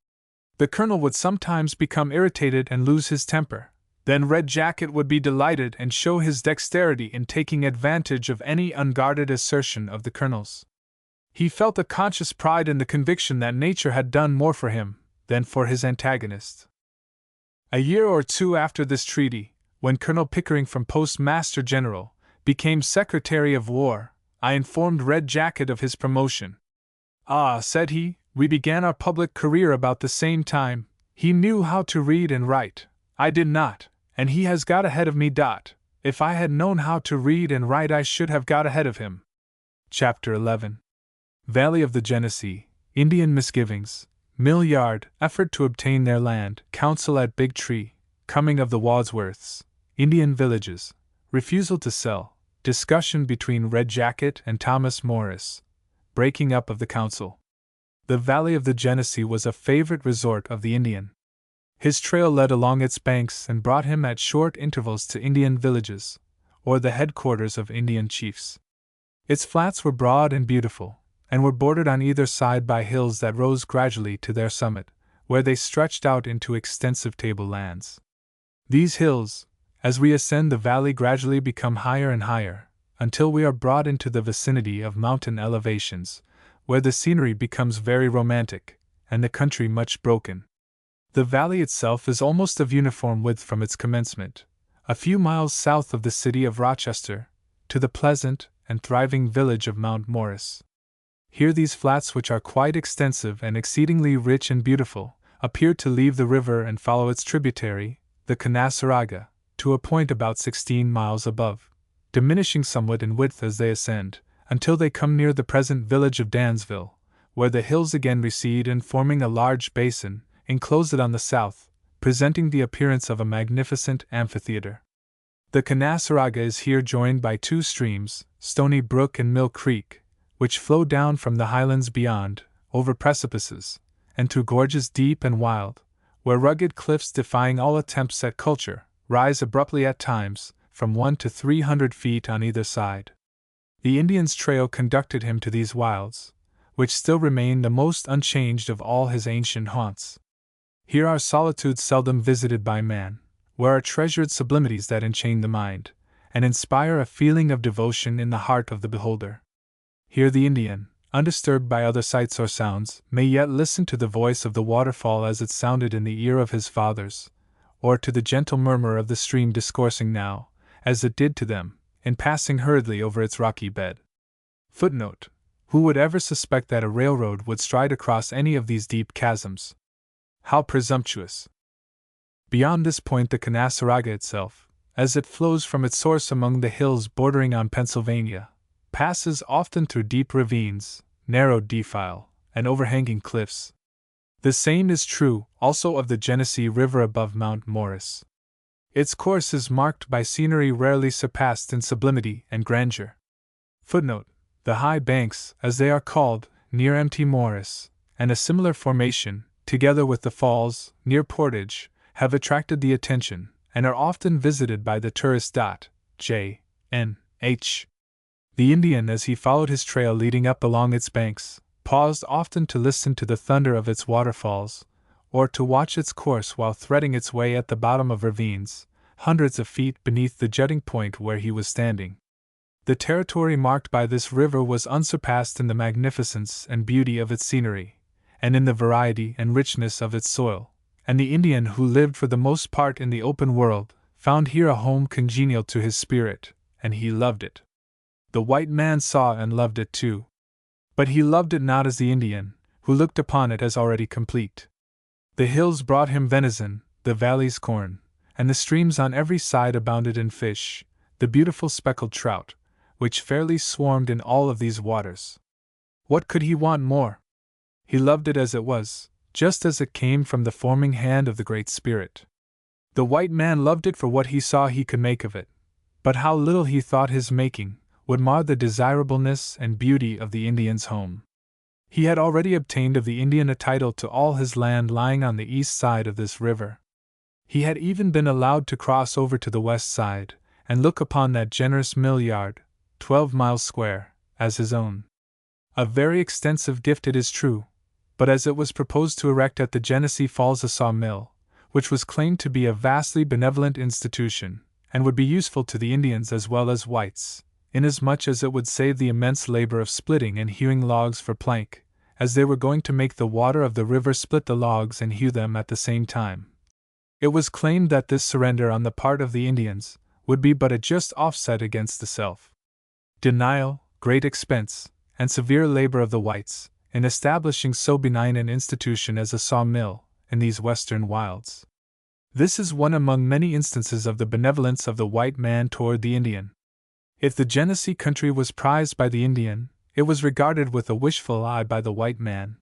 The colonel would sometimes become irritated and lose his temper. Then Red Jacket would be delighted and show his dexterity in taking advantage of any unguarded assertion of the colonel's. He felt a conscious pride in the conviction that nature had done more for him than for his antagonist." A year or two after this treaty, when Colonel Pickering from Postmaster General became Secretary of War, I informed Red Jacket of his promotion. "Ah," said he, "we began our public career about the same time. He knew how to read and write. I did not, and he has got ahead of me. If I had known how to read and write I should have got ahead of him." Chapter 11. Valley of the Genesee, Indian Misgivings, Mill Yard, Effort to Obtain Their Land, Council at Big Tree, Coming of the Wadsworths, Indian Villages, Refusal to Sell, Discussion between Red Jacket and Thomas Morris, Breaking up of the Council. The Valley of the Genesee was a favorite resort of the Indian. His trail led along its banks and brought him at short intervals to Indian villages, or the headquarters of Indian chiefs. Its flats were broad and beautiful, and were bordered on either side by hills that rose gradually to their summit, where they stretched out into extensive tablelands. These hills, as we ascend the valley, gradually become higher and higher, until we are brought into the vicinity of mountain elevations, where the scenery becomes very romantic, and the country much broken. The valley itself is almost of uniform width from its commencement, a few miles south of the city of Rochester, to the pleasant and thriving village of Mount Morris. Here these flats, which are quite extensive and exceedingly rich and beautiful, appear to leave the river and follow its tributary, the Canaseraga, to a point about 16 miles above, diminishing somewhat in width as they ascend, until they come near the present village of Dansville, where the hills again recede and, forming a large basin, enclose it on the south, presenting the appearance of a magnificent amphitheater. The Canaseraga is here joined by two streams, Stony Brook and Mill Creek, which flow down from the highlands beyond, over precipices, and through gorges deep and wild, where rugged cliffs defying all attempts at culture, rise abruptly at times, from 100 to 300 feet on either side. The Indian's trail conducted him to these wilds, which still remain the most unchanged of all his ancient haunts. Here are solitudes seldom visited by man, where are treasured sublimities that enchain the mind, and inspire a feeling of devotion in the heart of the beholder. Here the Indian, undisturbed by other sights or sounds, may yet listen to the voice of the waterfall as it sounded in the ear of his fathers, or to the gentle murmur of the stream discoursing now, as it did to them, in passing hurriedly over its rocky bed. Footnote: Who would ever suspect that a railroad would stride across any of these deep chasms? How presumptuous! Beyond this point, the Canaseraga itself, as it flows from its source among the hills bordering on Pennsylvania, passes often through deep ravines, narrow defile, and overhanging cliffs. The same is true also of the Genesee River above Mount Morris. Its course is marked by scenery rarely surpassed in sublimity and grandeur. Footnote: the high banks, as they are called, near Mt. Morris, and a similar formation, together with the falls, near Portage, have attracted the attention, and are often visited by the tourist. J. N. H. The Indian, as he followed his trail leading up along its banks, paused often to listen to the thunder of its waterfalls, or to watch its course while threading its way at the bottom of ravines, hundreds of feet beneath the jutting point where he was standing. The territory marked by this river was unsurpassed in the magnificence and beauty of its scenery, and in the variety and richness of its soil, and the Indian, who lived for the most part in the open world, found here a home congenial to his spirit, and he loved it. The white man saw and loved it too. But he loved it not as the Indian, who looked upon it as already complete. The hills brought him venison, the valleys corn, and the streams on every side abounded in fish, the beautiful speckled trout, which fairly swarmed in all of these waters. What could he want more? He loved it as it was, just as it came from the forming hand of the Great Spirit. The white man loved it for what he saw he could make of it, but how little he thought his making would mar the desirableness and beauty of the Indian's home. He had already obtained of the Indian a title to all his land lying on the east side of this river. He had even been allowed to cross over to the west side, and look upon that generous mill yard, 12 miles square, as his own. A very extensive gift, it is true, but as it was proposed to erect at the Genesee Falls a sawmill, which was claimed to be a vastly benevolent institution, and would be useful to the Indians as well as whites, inasmuch as it would save the immense labor of splitting and hewing logs for plank, as they were going to make the water of the river split the logs and hew them at the same time. It was claimed that this surrender on the part of the Indians would be but a just offset against the self-denial, great expense, and severe labor of the whites, in establishing so benign an institution as a sawmill in these western wilds. This is one among many instances of the benevolence of the white man toward the Indian. If the Genesee country was prized by the Indian, it was regarded with a wishful eye by the white man.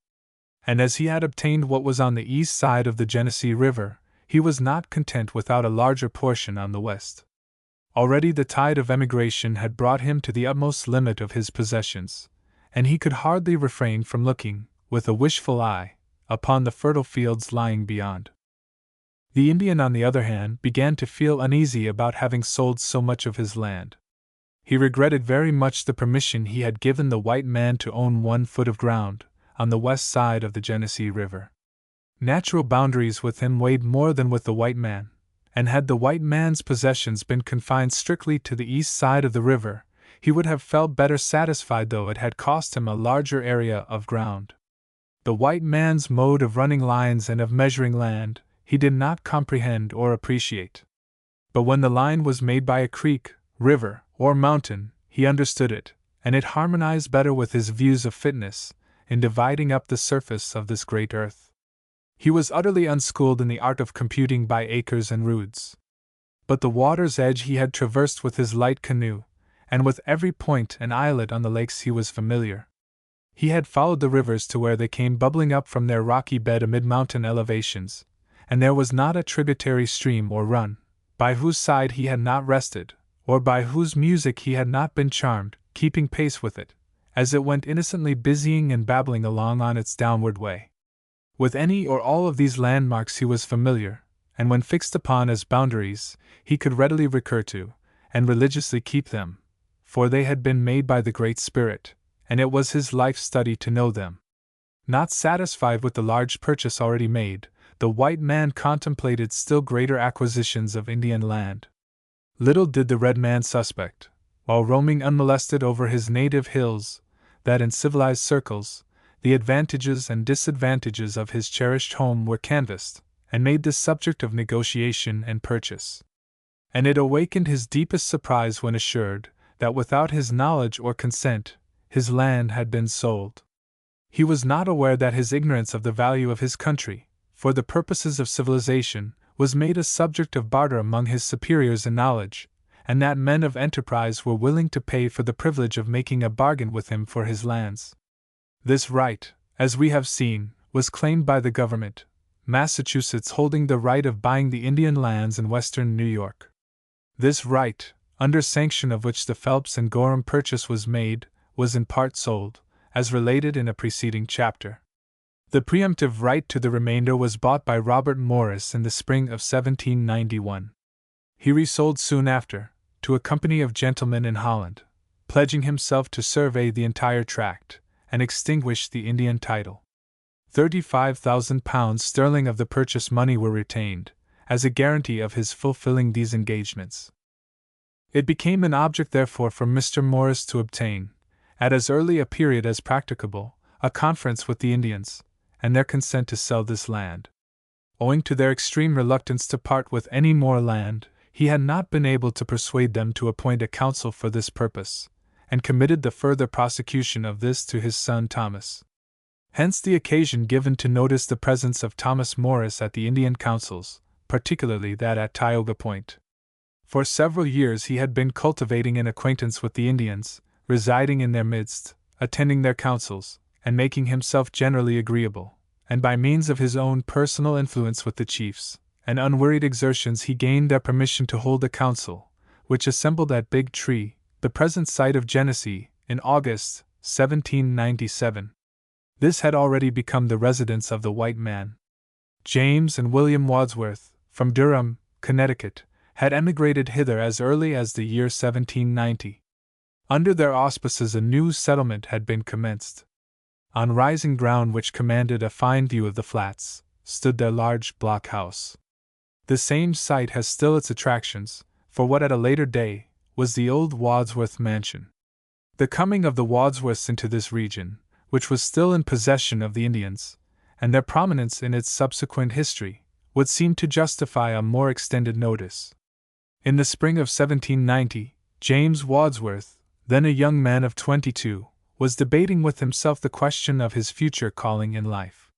And as he had obtained what was on the east side of the Genesee River, he was not content without a larger portion on the west. Already the tide of emigration had brought him to the utmost limit of his possessions, and he could hardly refrain from looking, with a wishful eye, upon the fertile fields lying beyond. The Indian, on the other hand, began to feel uneasy about having sold so much of his land. He regretted very much the permission he had given the white man to own 1 foot of ground on the west side of the Genesee River. Natural boundaries with him weighed more than with the white man, and had the white man's possessions been confined strictly to the east side of the river, he would have felt better satisfied though it had cost him a larger area of ground. The white man's mode of running lines and of measuring land he did not comprehend or appreciate. But when the line was made by a creek, river, or mountain, he understood it, and it harmonized better with his views of fitness in dividing up the surface of this great earth. He was utterly unschooled in the art of computing by acres and roods. But the water's edge he had traversed with his light canoe, and with every point and islet on the lakes he was familiar. He had followed the rivers to where they came bubbling up from their rocky bed amid mountain elevations, and there was not a tributary stream or run by whose side he had not rested, or by whose music he had not been charmed, keeping pace with it, as it went innocently busying and babbling along on its downward way. With any or all of these landmarks he was familiar, and when fixed upon as boundaries, he could readily recur to, and religiously keep them, for they had been made by the Great Spirit, and it was his life study to know them. Not satisfied with the large purchase already made, the white man contemplated still greater acquisitions of Indian land. Little did the red man suspect, while roaming unmolested over his native hills, that in civilized circles, the advantages and disadvantages of his cherished home were canvassed, and made the subject of negotiation and purchase. And it awakened his deepest surprise when assured that without his knowledge or consent, his land had been sold. He was not aware that his ignorance of the value of his country, for the purposes of civilization, was made a subject of barter among his superiors in knowledge, and that men of enterprise were willing to pay for the privilege of making a bargain with him for his lands. This right, as we have seen, was claimed by the government, Massachusetts holding the right of buying the Indian lands in western New York. This right, under sanction of which the Phelps and Gorham purchase was made, was in part sold, as related in a preceding chapter. The preemptive right to the remainder was bought by Robert Morris in the spring of 1791. He resold soon after, to a company of gentlemen in Holland, pledging himself to survey the entire tract, and extinguish the Indian title. £35,000 of the purchase money were retained, as a guarantee of his fulfilling these engagements. It became an object therefore for Mr. Morris to obtain, at as early a period as practicable, a conference with the Indians, and their consent to sell this land. Owing to their extreme reluctance to part with any more land, he had not been able to persuade them to appoint a council for this purpose, and committed the further prosecution of this to his son Thomas. Hence the occasion given to notice the presence of Thomas Morris at the Indian councils, particularly that at Tioga Point. For several years he had been cultivating an acquaintance with the Indians, residing in their midst, attending their councils, and making himself generally agreeable, and by means of his own personal influence with the chiefs, and unwearied exertions he gained their permission to hold a council, which assembled at Big Tree, the present site of Genesee, in August, 1797. This had already become the residence of the white man. James and William Wadsworth, from Durham, Connecticut, had emigrated hither as early as the year 1790. Under their auspices a new settlement had been commenced. On rising ground which commanded a fine view of the flats, stood their large block house. The same site has still its attractions, for what at a later day was the old Wadsworth mansion. The coming of the Wadsworths into this region, which was still in possession of the Indians, and their prominence in its subsequent history, would seem to justify a more extended notice. In the spring of 1790, James Wadsworth, then a young man of 22, was debating with himself the question of his future calling in life.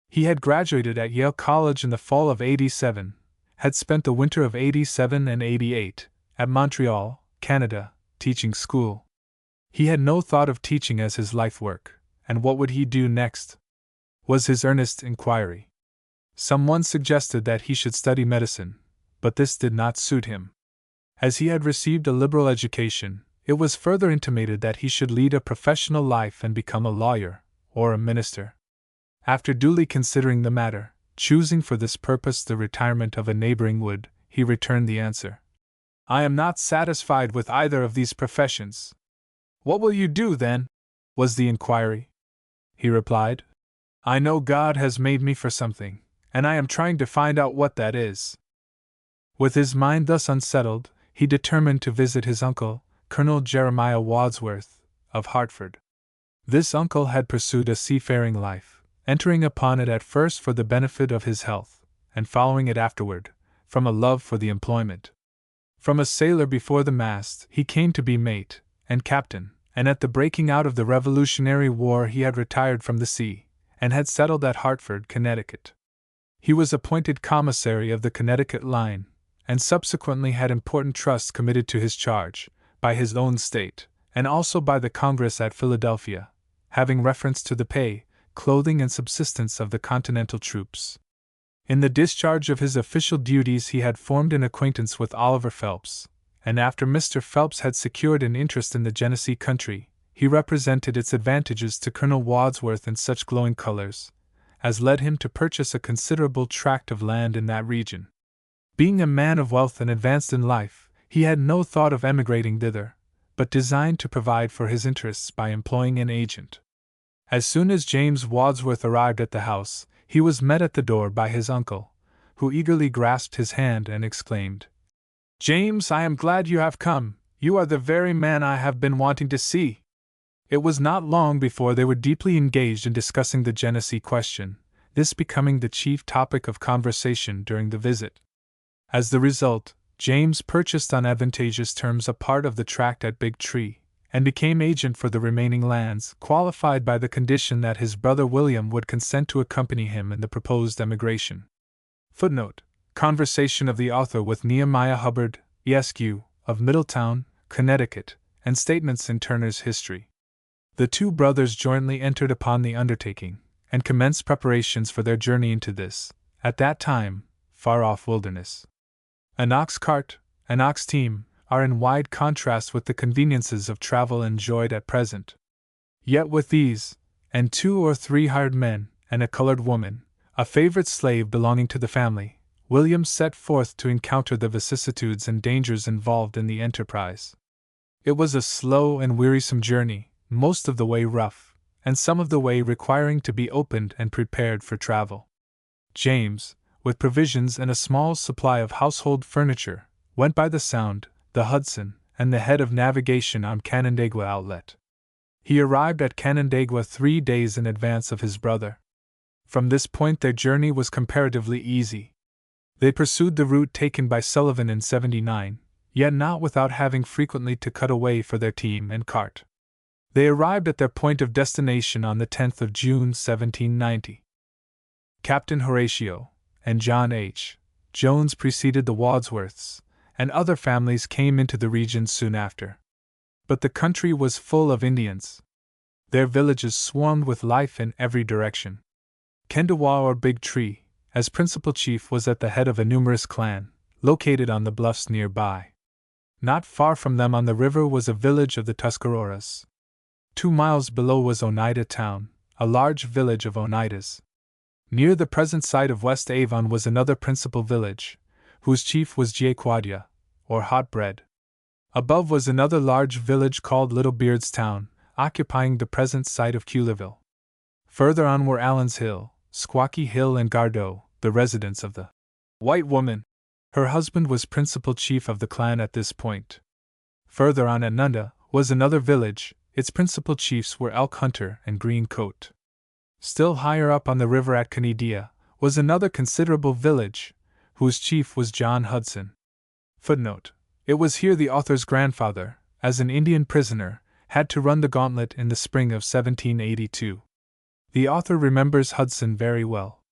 He had graduated at Yale College in the fall of '87, had spent the winter of '87 and '88 at Montreal, Canada, teaching school. He had no thought of teaching as his life work, and what would he do next? Was his earnest inquiry. Someone suggested that he should study medicine, but this did not suit him. As he had received a liberal education, it was further intimated that he should lead a professional life and become a lawyer, or a minister. After duly considering the matter, choosing for this purpose the retirement of a neighboring wood, he returned the answer: "I am not satisfied with either of these professions." "What will you do, then?" was the inquiry. He replied, "I know God has made me for something, and I am trying to find out what that is." With his mind thus unsettled, he determined to visit his uncle, Colonel Jeremiah Wadsworth, of Hartford. This uncle had pursued a seafaring life, entering upon it at first for the benefit of his health, and following it afterward, from a love for the employment. From a sailor before the mast, he came to be mate and captain, and at the breaking out of the Revolutionary War he had retired from the sea, and had settled at Hartford, Connecticut. He was appointed commissary of the Connecticut line, and subsequently had important trusts committed to his charge, by his own state, and also by the Congress at Philadelphia, having reference to the pay, clothing, and subsistence of the Continental troops. In the discharge of his official duties he had formed an acquaintance with Oliver Phelps, and after Mr. Phelps had secured an interest in the Genesee country, he represented its advantages to Colonel Wadsworth in such glowing colors, as led him to purchase a considerable tract of land in that region. Being a man of wealth and advanced in life, he had no thought of emigrating thither, but designed to provide for his interests by employing an agent. As soon as James Wadsworth arrived at the house, he was met at the door by his uncle, who eagerly grasped his hand and exclaimed, "James, I am glad you have come. You are the very man I have been wanting to see." It was not long before they were deeply engaged in discussing the Genesee question, this becoming the chief topic of conversation during the visit. As the result, James purchased on advantageous terms a part of the tract at Big Tree, and became agent for the remaining lands, qualified by the condition that his brother William would consent to accompany him in the proposed emigration. Footnote: Conversation of the author with Nehemiah Hubbard, Esq., of Middletown, Connecticut, and statements in Turner's History. The two brothers jointly entered upon the undertaking, and commenced preparations for their journey into this, at that time, far-off wilderness. An ox cart, an ox team, are in wide contrast with the conveniences of travel enjoyed at present. Yet with these, and 2 or 3 hired men, and a colored woman, a favorite slave belonging to the family, William set forth to encounter the vicissitudes and dangers involved in the enterprise. It was a slow and wearisome journey, most of the way rough, and some of the way requiring to be opened and prepared for travel. James, with provisions and a small supply of household furniture, went by the Sound, the Hudson, and the head of navigation on Canandaigua Outlet. He arrived at Canandaigua 3 days in advance of his brother. From this point their journey was comparatively easy. They pursued the route taken by Sullivan in '79, yet not without having frequently to cut away for their team and cart. They arrived at their point of destination on the 10th of June 1790. Captain Horatio and John H. Jones preceded the Wadsworths, and other families came into the region soon after. But the country was full of Indians. Their villages swarmed with life in every direction. Kendawa or Big Tree, as principal chief, was at the head of a numerous clan, located on the bluffs nearby. Not far from them on the river was a village of the Tuscaroras. 2 miles below was Oneida Town, a large village of Oneidas. Near the present site of West Avon was another principal village, whose chief was Jequadia, or Hot Bread. Above was another large village called Little Beardstown, occupying the present site of Culeville. Further on were Allen's Hill, Squawky Hill, and Gardow, the residence of the white woman. Her husband was principal chief of the clan at this point. Further on at Nunda was another village. Its principal chiefs were Elk Hunter and Green Coat. Still higher up on the river at Canedia was another considerable village, whose chief was John Hudson. Footnote: It was here the author's grandfather, as an Indian prisoner, had to run the gauntlet in the spring of 1782. The author remembers Hudson very well,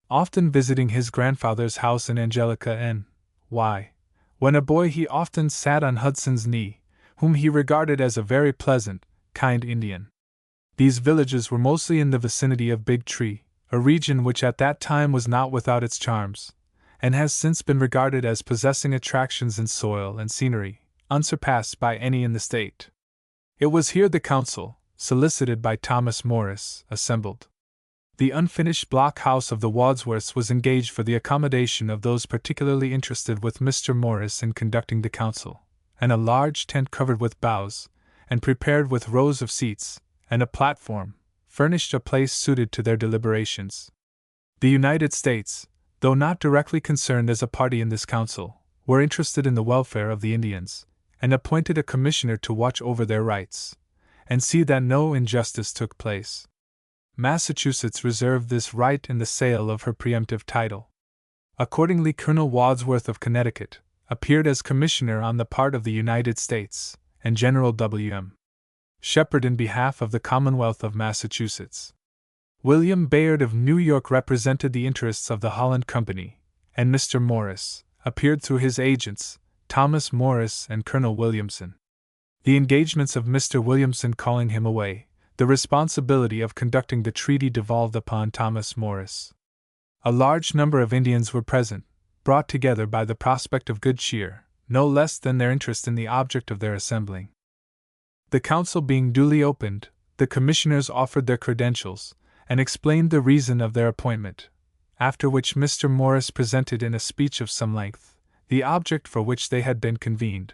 often visiting his grandfather's house in Angelica, N.Y. When a boy he often sat on Hudson's knee, whom he regarded as a very pleasant, kind Indian. These villages were mostly in the vicinity of Big Tree, a region which at that time was not without its charms, and has since been regarded as possessing attractions in soil and scenery, unsurpassed by any in the state. It was here the council, solicited by Thomas Morris, assembled. The unfinished block house of the Wadsworths was engaged for the accommodation of those particularly interested with Mr. Morris in conducting the council, and a large tent covered with boughs, and prepared with rows of seats, and a platform, furnished a place suited to their deliberations. The United States, though not directly concerned as a party in this council, were interested in the welfare of the Indians, and appointed a commissioner to watch over their rights, and see that no injustice took place. Massachusetts reserved this right in the sale of her preemptive title. Accordingly, Colonel Wadsworth of Connecticut appeared as commissioner on the part of the United States, and General W.M. Shepherd in behalf of the Commonwealth of Massachusetts. William Bayard of New York represented the interests of the Holland Company, and Mr. Morris appeared through his agents, Thomas Morris and Colonel Williamson. The engagements of Mr. Williamson calling him away, the responsibility of conducting the treaty devolved upon Thomas Morris. A large number of Indians were present, brought together by the prospect of good cheer, no less than their interest in the object of their assembling. The council being duly opened, the commissioners offered their credentials, and explained the reason of their appointment, after which Mr. Morris presented in a speech of some length the object for which they had been convened,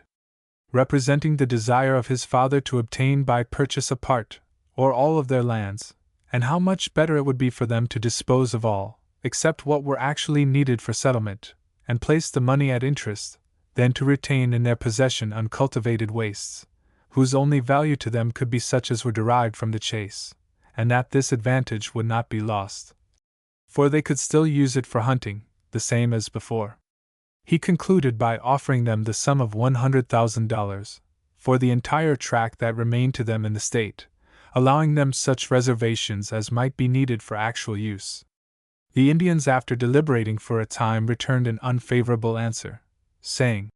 representing the desire of his father to obtain by purchase a part, or all of their lands, and how much better it would be for them to dispose of all, except what were actually needed for settlement, and place the money at interest, than to retain in their possession uncultivated wastes, whose only value to them could be such as were derived from the chase, and that this advantage would not be lost, for they could still use it for hunting, the same as before. He concluded by offering them the sum of $100,000, for the entire tract that remained to them in the state, allowing them such reservations as might be needed for actual use. The Indians, after deliberating for a time, returned an unfavorable answer, saying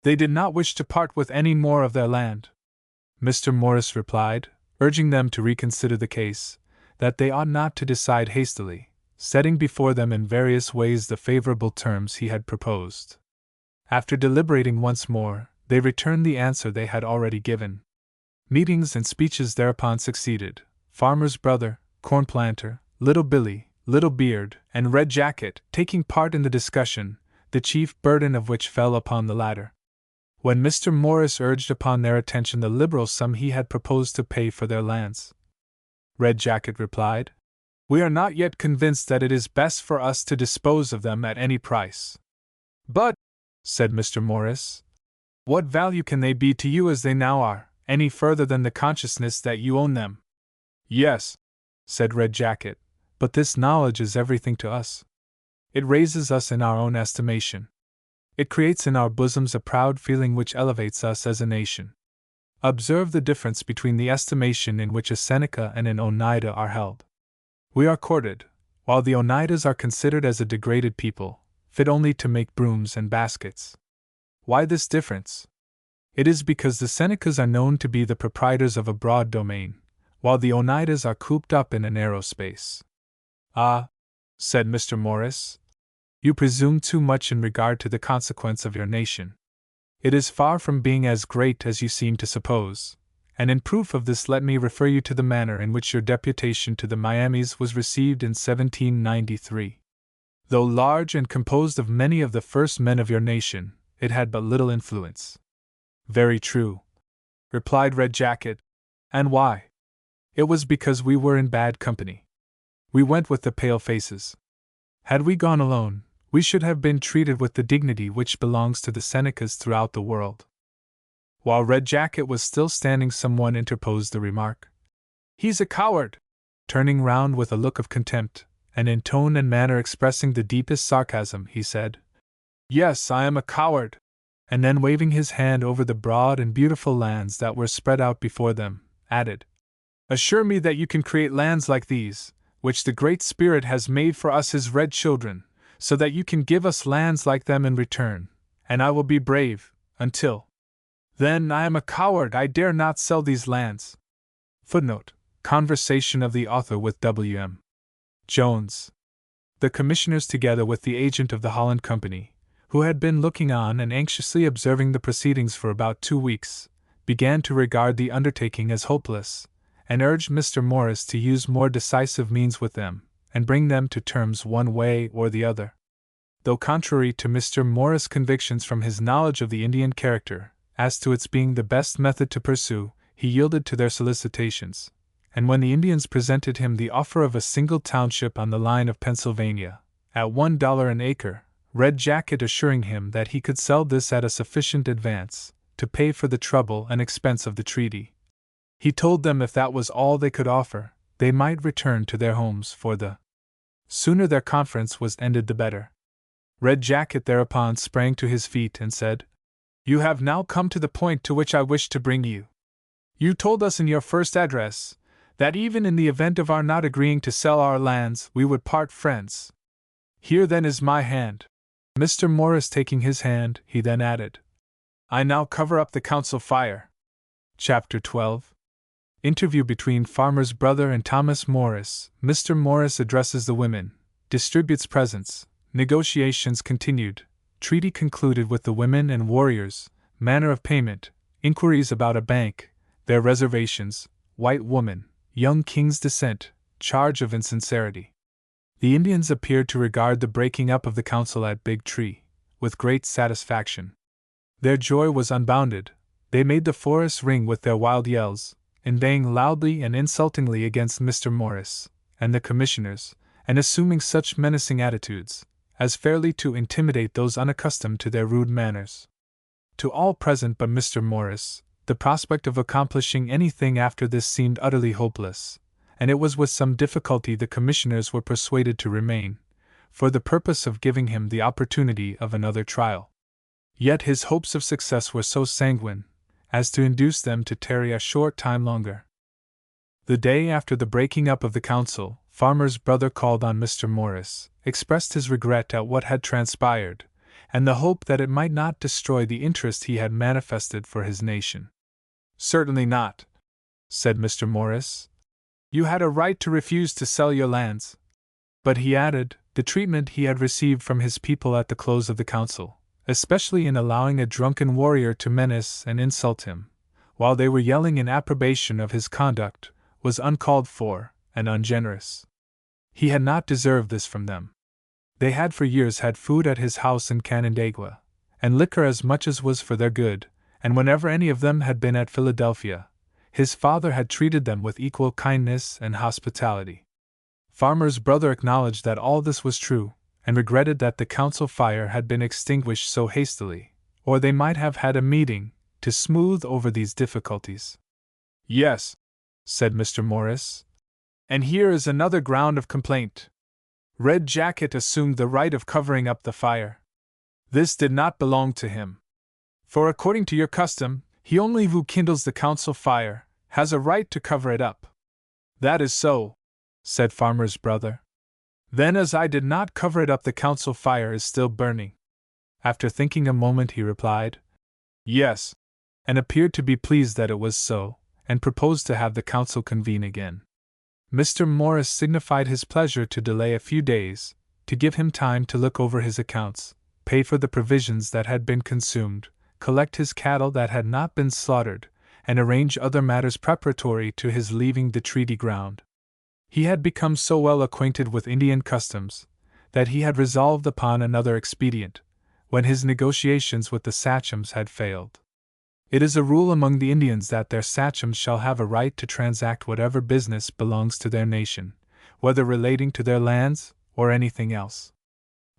they did not wish to part with any more of their land. Mr. Morris replied, urging them to reconsider the case, that they ought not to decide hastily, setting before them in various ways the favorable terms he had proposed. After deliberating once more, they returned the answer they had already given. Meetings and speeches thereupon succeeded, Farmer's Brother, Corn Planter, Little Billy, Little Beard, and Red Jacket taking part in the discussion, the chief burden of which fell upon the latter. When Mr. Morris urged upon their attention the liberal sum he had proposed to pay for their lands, Red Jacket replied, "We are not yet convinced that it is best for us to dispose of them at any price." "But," said Mr. Morris, "what value can they be to you as they now are, any further than the consciousness that you own them?" "Yes," said Red Jacket, "but this knowledge is everything to us. It raises us in our own estimation. It creates in our bosoms a proud feeling which elevates us as a nation. Observe the difference between the estimation in which a Seneca and an Oneida are held. We are courted, while the Oneidas are considered as a degraded people, fit only to make brooms and baskets. Why this difference? It is because the Senecas are known to be the proprietors of a broad domain, while the Oneidas are cooped up in a narrow space." "Ah," said Mr. Morris, "you presume too much in regard to the consequence of your nation. It is far from being as great as you seem to suppose, and in proof of this let me refer you to the manner in which your deputation to the Miamis was received in 1793. Though large and composed of many of the first men of your nation, it had but little influence." "Very true," replied Red Jacket. "And why? It was because we were in bad company. We went with the pale faces. Had we gone alone, we should have been treated with the dignity which belongs to the Senecas throughout the world." While Red Jacket was still standing, someone interposed the remark, "He's a coward!" Turning round with a look of contempt, and in tone and manner expressing the deepest sarcasm, he said, "Yes, I am a coward!" And then, waving his hand over the broad and beautiful lands that were spread out before them, added, "Assure me that you can create lands like these, which the Great Spirit has made for us his red children, so that you can give us lands like them in return, and I will be brave, until then I am a coward, I dare not sell these lands." Footnote: Conversation of the author with W.M. Jones. The commissioners, together with the agent of the Holland Company, who had been looking on and anxiously observing the proceedings for about 2 weeks, began to regard the undertaking as hopeless, and urged Mr. Morris to use more decisive means with them, and bring them to terms one way or the other. Though contrary to Mr. Morris' convictions from his knowledge of the Indian character, as to its being the best method to pursue, he yielded to their solicitations, and when the Indians presented him the offer of a single township on the line of Pennsylvania, at $1 an acre, Red Jacket assuring him that he could sell this at a sufficient advance to pay for the trouble and expense of the treaty, he told them if that was all they could offer, they might return to their homes, for the sooner their conference was ended the better. Red Jacket thereupon sprang to his feet and said, "You have now come to the point to which I wished to bring you. You told us in your first address that even in the event of our not agreeing to sell our lands, we would part friends. Here then is my hand." Mr. Morris taking his hand, he then added, "I now cover up the council fire." Chapter 12. Interview between Farmer's Brother and Thomas Morris. Mr. Morris addresses the women, distributes presents, negotiations continued, treaty concluded with the women and warriors, manner of payment, inquiries about a bank, their reservations, white woman, young king's descent, charge of insincerity. The Indians appeared to regard the breaking up of the council at Big Tree with great satisfaction. Their joy was unbounded. They made the forest ring with their wild yells, inveighing loudly and insultingly against Mr. Morris and the commissioners, and assuming such menacing attitudes as fairly to intimidate those unaccustomed to their rude manners. To all present but Mr. Morris, the prospect of accomplishing anything after this seemed utterly hopeless, and it was with some difficulty the commissioners were persuaded to remain, for the purpose of giving him the opportunity of another trial. Yet his hopes of success were so sanguine, as to induce them to tarry a short time longer. The day after the breaking up of the council, Farmer's brother called on Mr. Morris, expressed his regret at what had transpired, and the hope that it might not destroy the interest he had manifested for his nation. "Certainly not," said Mr. Morris. "You had a right to refuse to sell your lands." But he added, the treatment he had received from his people at the close of the council, especially in allowing a drunken warrior to menace and insult him, while they were yelling in approbation of his conduct, was uncalled for and ungenerous. He had not deserved this from them. They had for years had food at his house in Canandaigua, and liquor as much as was for their good, and whenever any of them had been at Philadelphia, his father had treated them with equal kindness and hospitality. Farmer's brother acknowledged that all this was true, and regretted that the council fire had been extinguished so hastily, or they might have had a meeting to smooth over these difficulties. "Yes," said Mr. Morris, "and here is another ground of complaint. Red Jacket assumed the right of covering up the fire. This did not belong to him. For according to your custom, he only who kindles the council fire has a right to cover it up." "That is so," said Farmer's brother. "Then as I did not cover it up, the council fire is still burning." After thinking a moment he replied, "Yes," and appeared to be pleased that it was so, and proposed to have the council convene again. Mr. Morris signified his pleasure to delay a few days, to give him time to look over his accounts, pay for the provisions that had been consumed, collect his cattle that had not been slaughtered, and arrange other matters preparatory to his leaving the treaty ground. He had become so well acquainted with Indian customs that he had resolved upon another expedient, when his negotiations with the sachems had failed. It is a rule among the Indians that their sachems shall have a right to transact whatever business belongs to their nation, whether relating to their lands or anything else.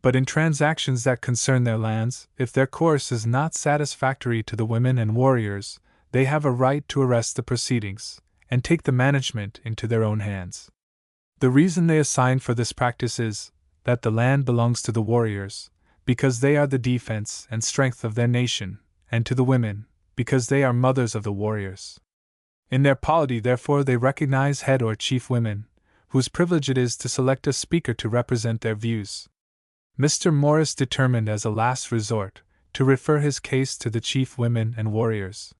But in transactions that concern their lands, if their course is not satisfactory to the women and warriors, they have a right to arrest the proceedings, and take the management into their own hands. The reason they assign for this practice is, that the land belongs to the warriors, because they are the defense and strength of their nation, and to the women, because they are mothers of the warriors. In their polity, therefore, they recognize head or chief women, whose privilege it is to select a speaker to represent their views. Mr. Morris determined as a last resort to refer his case to the chief women and warriors.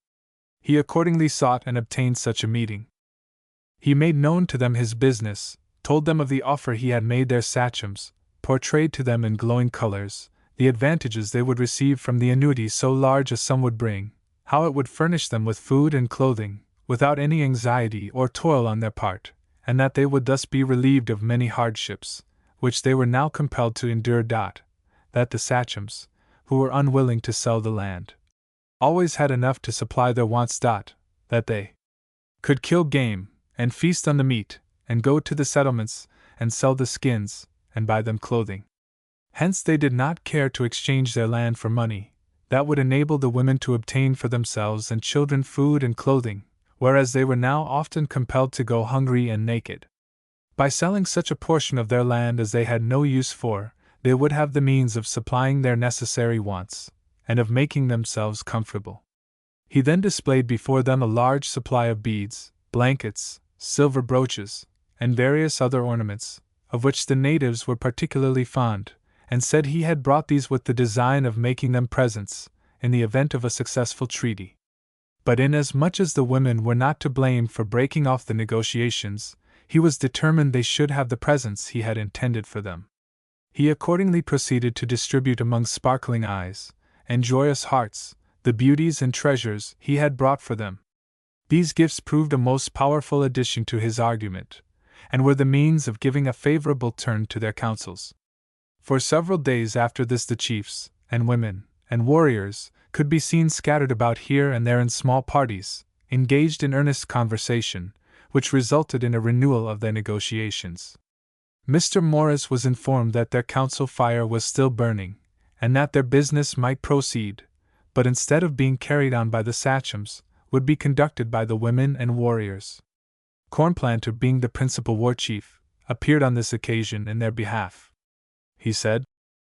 He accordingly sought and obtained such a meeting. He made known to them his business, told them of the offer he had made their sachems, portrayed to them in glowing colors the advantages they would receive from the annuity so large a sum would bring, how it would furnish them with food and clothing, without any anxiety or toil on their part, and that they would thus be relieved of many hardships, which they were now compelled to endure. That the sachems, who were unwilling to sell the land, always had enough to supply their wants. That they could kill game, and feast on the meat, and go to the settlements, and sell the skins, and buy them clothing. Hence they did not care to exchange their land for money, that would enable the women to obtain for themselves and children food and clothing, whereas they were now often compelled to go hungry and naked. By selling such a portion of their land as they had no use for, they would have the means of supplying their necessary wants, and of making themselves comfortable. He then displayed before them a large supply of beads, blankets, silver brooches, and various other ornaments, of which the natives were particularly fond, and said he had brought these with the design of making them presents, in the event of a successful treaty. But inasmuch as the women were not to blame for breaking off the negotiations, he was determined they should have the presents he had intended for them. He accordingly proceeded to distribute among sparkling eyes and joyous hearts the beauties and treasures he had brought for them. These gifts proved a most powerful addition to his argument, and were the means of giving a favorable turn to their counsels. For several days after this the chiefs, and women, and warriors, could be seen scattered about here and there in small parties, engaged in earnest conversation, which resulted in a renewal of their negotiations. Mr. Morris was informed that their council fire was still burning, and that their business might proceed, but instead of being carried on by the sachems, would be conducted by the women and warriors. Cornplanter, being the principal war chief, appeared on this occasion in their behalf. He said,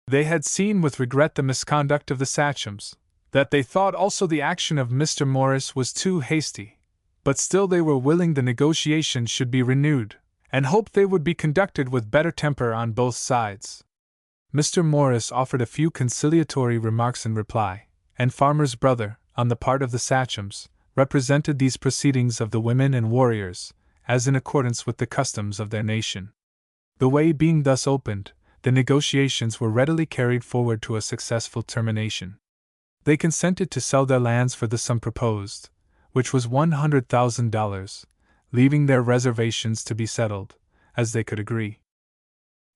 they had seen with regret the misconduct of the sachems, that they thought also the action of Mr. Morris was too hasty, but still they were willing the negotiations should be renewed, and hoped they would be conducted with better temper on both sides. Mr. Morris offered a few conciliatory remarks in reply, and Farmer's Brother, on the part of the sachems, represented these proceedings of the women and warriors, as in accordance with the customs of their nation. The way being thus opened, the negotiations were readily carried forward to a successful termination. They consented to sell their lands for the sum proposed, which was $100,000, leaving their reservations to be settled, as they could agree.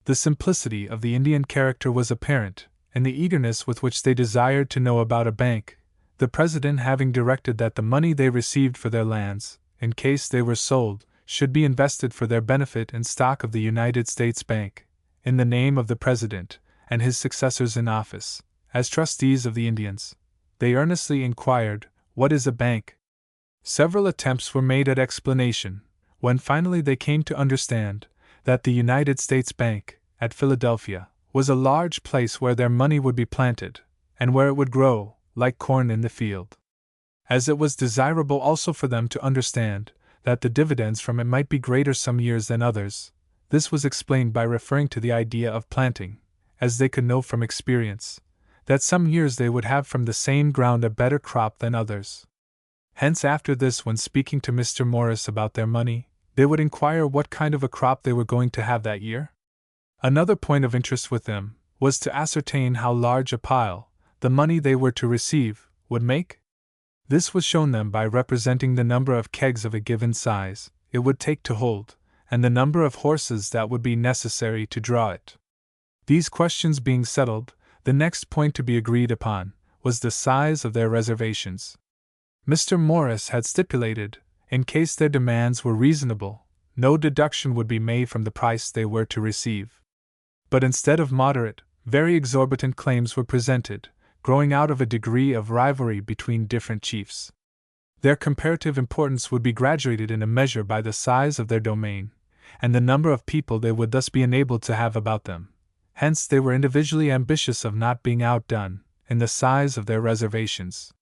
The simplicity of the Indian character was apparent, and the eagerness with which they desired to know about a bank, the President having directed that the money they received for their lands, in case they were sold, should be invested for their benefit in stock of the United States Bank, in the name of the President and his successors in office, as trustees of the Indians. They earnestly inquired, "What is a bank?" Several attempts were made at explanation, when finally they came to understand that the United States Bank, at Philadelphia, was a large place where their money would be planted, and where it would grow, like corn in the field. As it was desirable also for them to understand that the dividends from it might be greater some years than others, this was explained by referring to the idea of planting, as they could know from experience, that some years they would have from the same ground a better crop than others. Hence, after this, when speaking to Mr. Morris about their money, they would inquire what kind of a crop they were going to have that year. Another point of interest with them was to ascertain how large a pile the money they were to receive would make. This was shown them by representing the number of kegs of a given size it would take to hold, and the number of horses that would be necessary to draw it. These questions being settled, the next point to be agreed upon was the size of their reservations. Mr. Morris had stipulated, in case their demands were reasonable, no deduction would be made from the price they were to receive. But instead of moderate, very exorbitant claims were presented, growing out of a degree of rivalry between different chiefs. Their comparative importance would be graduated in a measure by the size of their domain, and the number of people they would thus be enabled to have about them. Hence they were individually ambitious of not being outdone in the size of their reservations.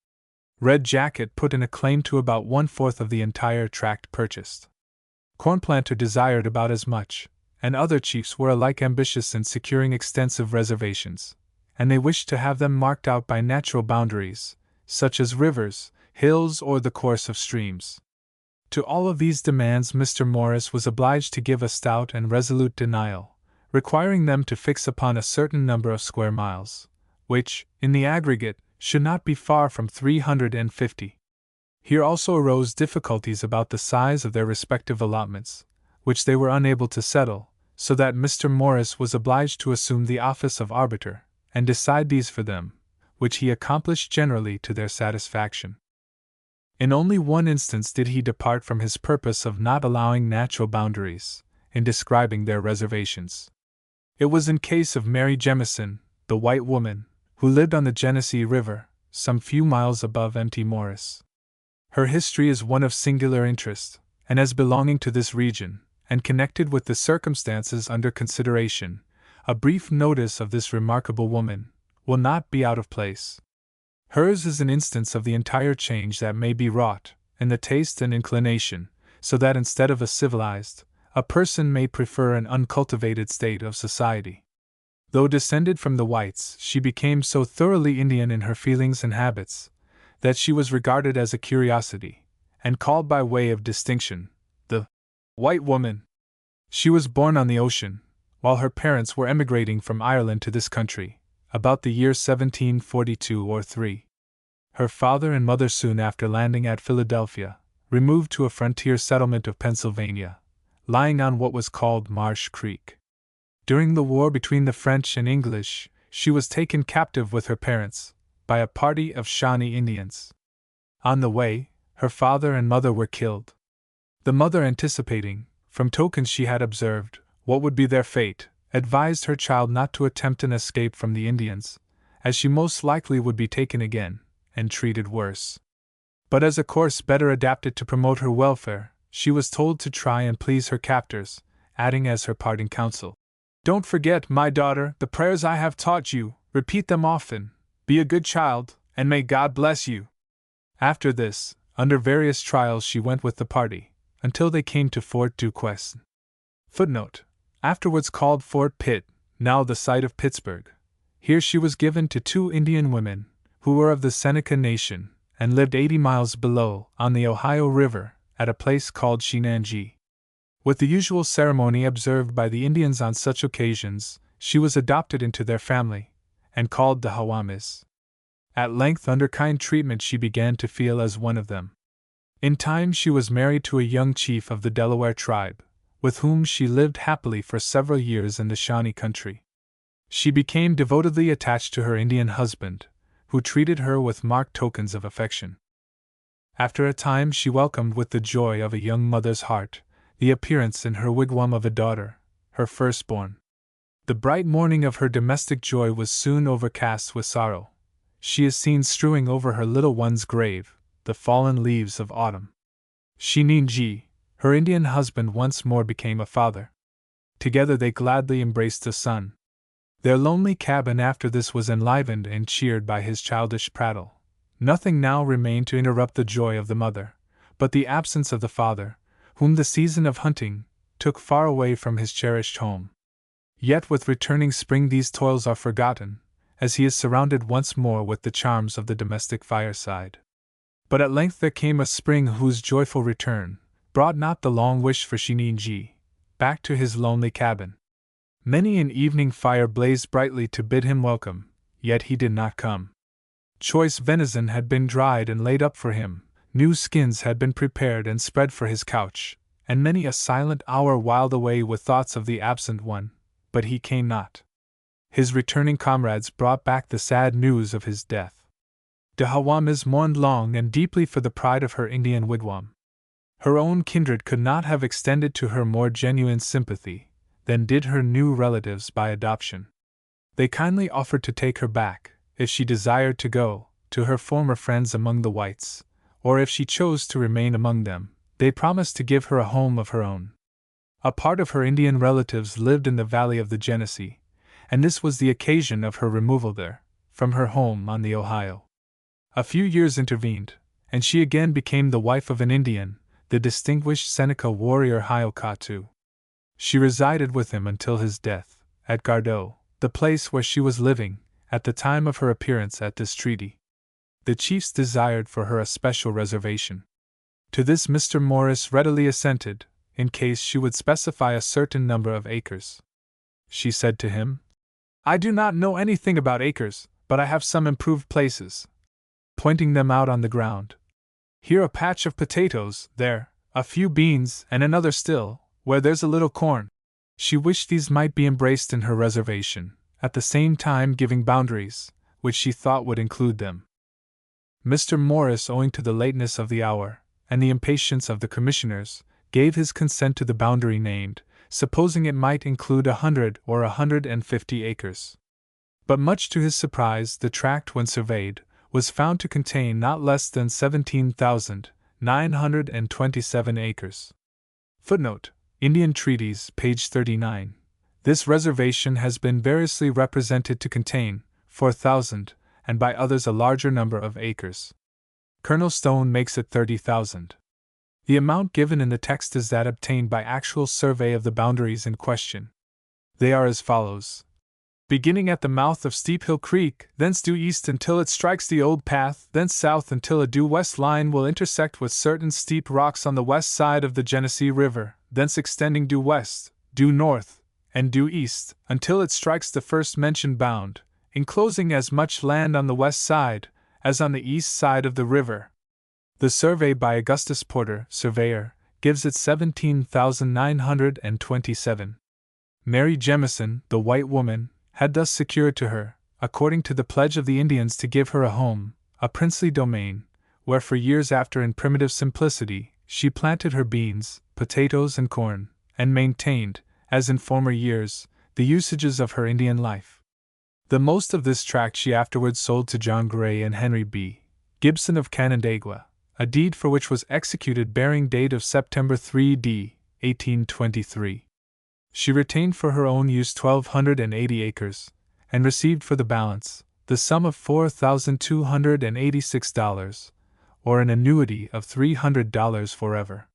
Red Jacket put in a claim to about 1/4 of the entire tract purchased. Cornplanter desired about as much, and other chiefs were alike ambitious in securing extensive reservations, and they wished to have them marked out by natural boundaries, such as rivers, hills, or the course of streams. To all of these demands Mr. Morris was obliged to give a stout and resolute denial, requiring them to fix upon a certain number of square miles, which, in the aggregate, should not be far from 350. Here also arose difficulties about the size of their respective allotments, which they were unable to settle, so that Mr. Morris was obliged to assume the office of arbiter, and decide these for them, which he accomplished generally to their satisfaction. In only one instance did he depart from his purpose of not allowing natural boundaries, in describing their reservations. It was in case of Mary Jemison, the white woman, who lived on the Genesee River, some few miles above Mt. Morris. Her history is one of singular interest, and as belonging to this region, and connected with the circumstances under consideration, a brief notice of this remarkable woman will not be out of place. Hers is an instance of the entire change that may be wrought in the taste and inclination, so that instead of a civilized, a person may prefer an uncultivated state of society. Though descended from the whites, she became so thoroughly Indian in her feelings and habits that she was regarded as a curiosity, and called by way of distinction, the white woman. She was born on the ocean, while her parents were emigrating from Ireland to this country, about the year 1742 or 3. Her father and mother, soon after landing at Philadelphia, removed to a frontier settlement of Pennsylvania, lying on what was called Marsh Creek. During the war between the French and English, she was taken captive with her parents by a party of Shawnee Indians. On the way, her father and mother were killed. The mother, anticipating, from tokens she had observed, what would be their fate, advised her child not to attempt an escape from the Indians, as she most likely would be taken again, and treated worse. But as a course better adapted to promote her welfare, she was told to try and please her captors, adding as her parting counsel, "Don't forget, my daughter, the prayers I have taught you, repeat them often, be a good child, and may God bless you." After this, under various trials she went with the party, until they came to Fort Duquesne. Footnote: afterwards called Fort Pitt, now the site of Pittsburgh. Here she was given to 2 Indian women, who were of the Seneca Nation, and lived 80 miles below, on the Ohio River, at a place called Shenanjee. With the usual ceremony observed by the Indians on such occasions, she was adopted into their family, and called the Hawamis. At length, under kind treatment, she began to feel as one of them. In time she was married to a young chief of the Delaware tribe, with whom she lived happily for several years in the Shawnee country. She became devotedly attached to her Indian husband, who treated her with marked tokens of affection. After a time she welcomed with the joy of a young mother's heart the appearance in her wigwam of a daughter, her firstborn. The bright morning of her domestic joy was soon overcast with sorrow. She is seen strewing over her little one's grave the fallen leaves of autumn. Shenanjee, her Indian husband, once more became a father. Together they gladly embraced a son. Their lonely cabin after this was enlivened and cheered by his childish prattle. Nothing now remained to interrupt the joy of the mother, but the absence of the father, whom the season of hunting took far away from his cherished home. Yet with returning spring these toils are forgotten, as he is surrounded once more with the charms of the domestic fireside. But at length there came a spring whose joyful return brought not the long wished for Shenanjee back to his lonely cabin. Many an evening fire blazed brightly to bid him welcome, yet he did not come. Choice venison had been dried and laid up for him, new skins had been prepared and spread for his couch, and many a silent hour whiled away with thoughts of the absent one, but he came not. His returning comrades brought back the sad news of his death. The Hawamis mourned long and deeply for the pride of her Indian wigwam. Her own kindred could not have extended to her more genuine sympathy than did her new relatives by adoption. They kindly offered to take her back, if she desired to go, to her former friends among the whites, or if she chose to remain among them, they promised to give her a home of her own. A part of her Indian relatives lived in the valley of the Genesee, and this was the occasion of her removal there, from her home on the Ohio. A few years intervened, and she again became the wife of an Indian, the distinguished Seneca warrior Hiokatu. She resided with him until his death, at Gardow, the place where she was living, at the time of her appearance at this treaty. The chiefs desired for her a special reservation. To this Mr. Morris readily assented, in case she would specify a certain number of acres. She said to him, "I do not know anything about acres, but I have some improved places," pointing them out on the ground. "Here a patch of potatoes, there a few beans, and another still, where there's a little corn." She wished these might be embraced in her reservation, at the same time giving boundaries, which she thought would include them. Mr. Morris, owing to the lateness of the hour, and the impatience of the commissioners, gave his consent to the boundary named, supposing it might include 100 or 150 acres. But much to his surprise, the tract, when surveyed, was found to contain not less than 17,927 acres. Footnote: Indian Treaties, page 39. This reservation has been variously represented to contain 4,000, and by others a larger number of acres. Colonel Stone makes it 30,000. The amount given in the text is that obtained by actual survey of the boundaries in question. They are as follows: beginning at the mouth of Steep Hill Creek, thence due east until it strikes the old path, thence south until a due west line will intersect with certain steep rocks on the west side of the Genesee River, thence extending due west, due north, and due east, until it strikes the first mentioned bound, enclosing as much land on the west side as on the east side of the river. The survey by Augustus Porter, surveyor, gives it 17,927. Mary Jemison, the white woman, had thus secured to her, according to the pledge of the Indians to give her a home, a princely domain, where for years after in primitive simplicity she planted her beans, potatoes, and corn, and maintained, as in former years, the usages of her Indian life. The most of this tract she afterwards sold to John Gray and Henry B. Gibson of Canandaigua, a deed for which was executed bearing date of September 3 d. 1823. She retained for her own use 1,280 acres, and received for the balance the sum of $4,286, or an annuity of $300 forever.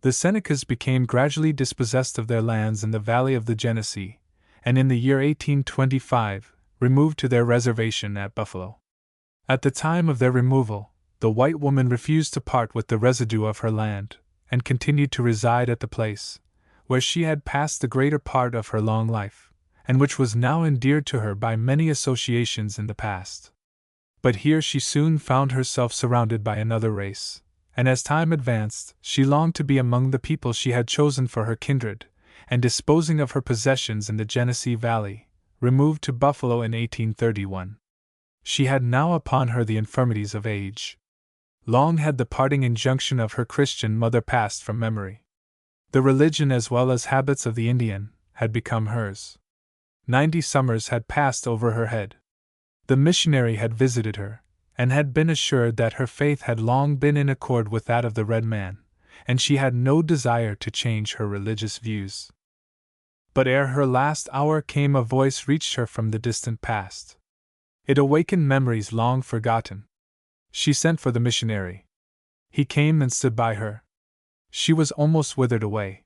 The Senecas became gradually dispossessed of their lands in the valley of the Genesee, and in the year 1825, removed to their reservation at Buffalo. At the time of their removal, the white woman refused to part with the residue of her land, and continued to reside at the place, where she had passed the greater part of her long life, and which was now endeared to her by many associations in the past. But here she soon found herself surrounded by another race, and as time advanced, she longed to be among the people she had chosen for her kindred, and disposing of her possessions in the Genesee Valley, removed to Buffalo in 1831. She had now upon her the infirmities of age. Long had the parting injunction of her Christian mother passed from memory. The religion as well as habits of the Indian had become hers. 90 summers had passed over her head. The missionary had visited her, and had been assured that her faith had long been in accord with that of the red man, and she had no desire to change her religious views. But ere her last hour came, a voice reached her from the distant past. It awakened memories long forgotten. She sent for the missionary. He came and stood by her. She was almost withered away.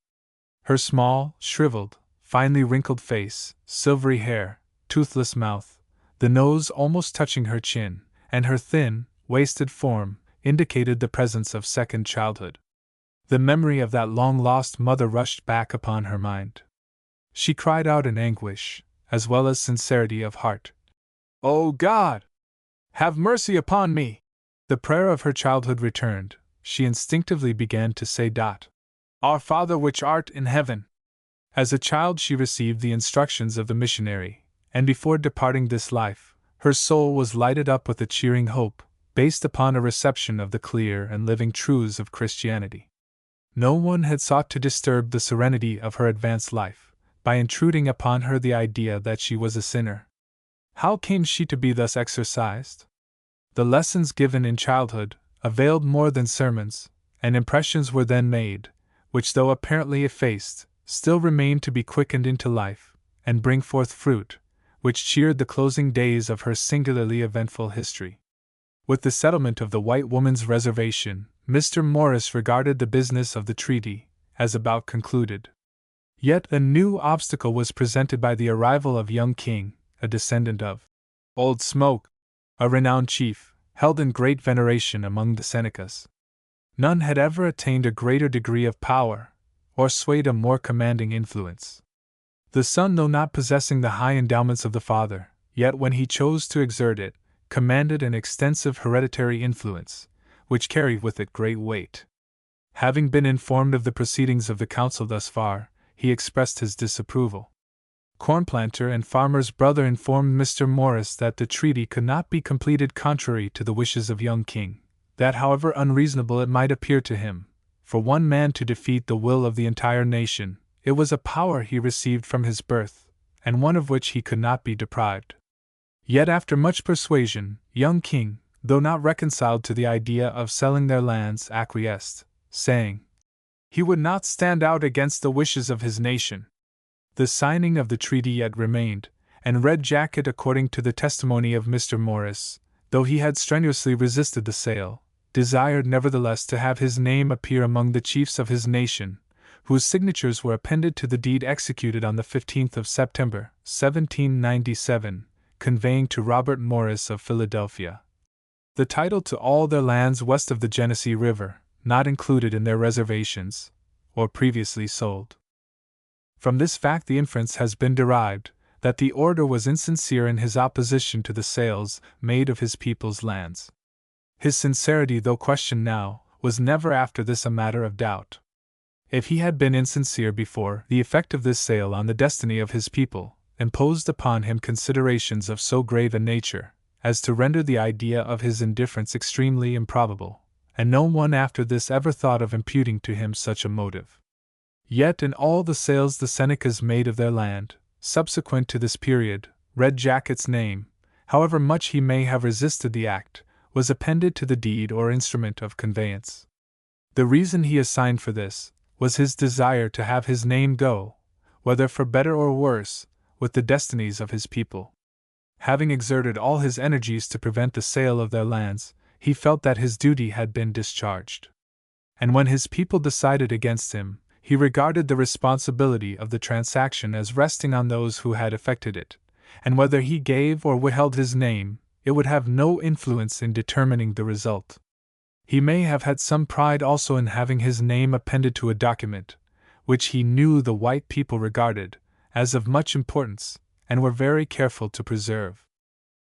Her small, shriveled, finely wrinkled face, silvery hair, toothless mouth, the nose almost touching her chin, and her thin, wasted form, indicated the presence of second childhood. The memory of that long-lost mother rushed back upon her mind. She cried out in anguish, as well as sincerity of heart, "O God! Have mercy upon me!" The prayer of her childhood returned. She instinctively began to say, "Our Father which art in heaven." As a child she received the instructions of the missionary, and before departing this life, her soul was lighted up with a cheering hope, based upon a reception of the clear and living truths of Christianity. No one had sought to disturb the serenity of her advanced life, by intruding upon her the idea that she was a sinner. How came she to be thus exercised? The lessons given in childhood availed more than sermons, and impressions were then made, which though apparently effaced, still remained to be quickened into life, and bring forth fruit, which cheered the closing days of her singularly eventful history. With the settlement of the white woman's reservation, Mr. Morris regarded the business of the treaty as about concluded. Yet a new obstacle was presented by the arrival of young King, a descendant of Old Smoke, a renowned chief, held in great veneration among the Senecas. None had ever attained a greater degree of power, or swayed a more commanding influence. The son, though not possessing the high endowments of the father, yet when he chose to exert it, commanded an extensive hereditary influence, which carried with it great weight. Having been informed of the proceedings of the council thus far, he expressed his disapproval. Cornplanter and farmer's brother informed Mr. Morris that the treaty could not be completed contrary to the wishes of young King, that however unreasonable it might appear to him, for one man to defeat the will of the entire nation, it was a power he received from his birth, and one of which he could not be deprived. Yet after much persuasion, young King, though not reconciled to the idea of selling their lands, acquiesced, saying he would not stand out against the wishes of his nation. The signing of the treaty yet remained, and Red Jacket, according to the testimony of Mr. Morris, though he had strenuously resisted the sale, desired nevertheless to have his name appear among the chiefs of his nation, whose signatures were appended to the deed executed on the 15th of September, 1797, conveying to Robert Morris of Philadelphia the title to all their lands west of the Genesee River, not included in their reservations, or previously sold. From this fact the inference has been derived that the orator was insincere in his opposition to the sales made of his people's lands. His sincerity, though questioned now, was never after this a matter of doubt. If he had been insincere before, the effect of this sale on the destiny of his people imposed upon him considerations of so grave a nature as to render the idea of his indifference extremely improbable, and no one after this ever thought of imputing to him such a motive. Yet in all the sales the Senecas made of their land, subsequent to this period, Red Jacket's name, however much he may have resisted the act, was appended to the deed or instrument of conveyance. The reason he assigned for this was his desire to have his name go, whether for better or worse, with the destinies of his people. Having exerted all his energies to prevent the sale of their lands, he felt that his duty had been discharged. And when his people decided against him, he regarded the responsibility of the transaction as resting on those who had effected it, and whether he gave or withheld his name, it would have no influence in determining the result. He may have had some pride also in having his name appended to a document, which he knew the white people regarded as of much importance, and were very careful to preserve.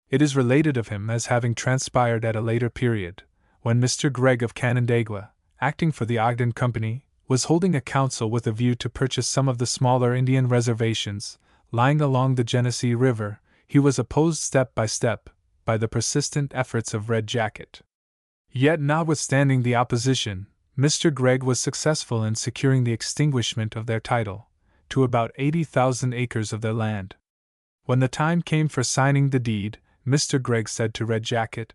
It is related of him as having transpired at a later period, when Mr. Gregg of Canandaigua, acting for the Ogden Company, was holding a council with a view to purchase some of the smaller Indian reservations lying along the Genesee River. He was opposed step by step by the persistent efforts of Red Jacket. Yet, notwithstanding the opposition, Mr. Gregg was successful in securing the extinguishment of their title to about 80,000 acres of their land. When the time came for signing the deed, Mr. Gregg said to Red Jacket,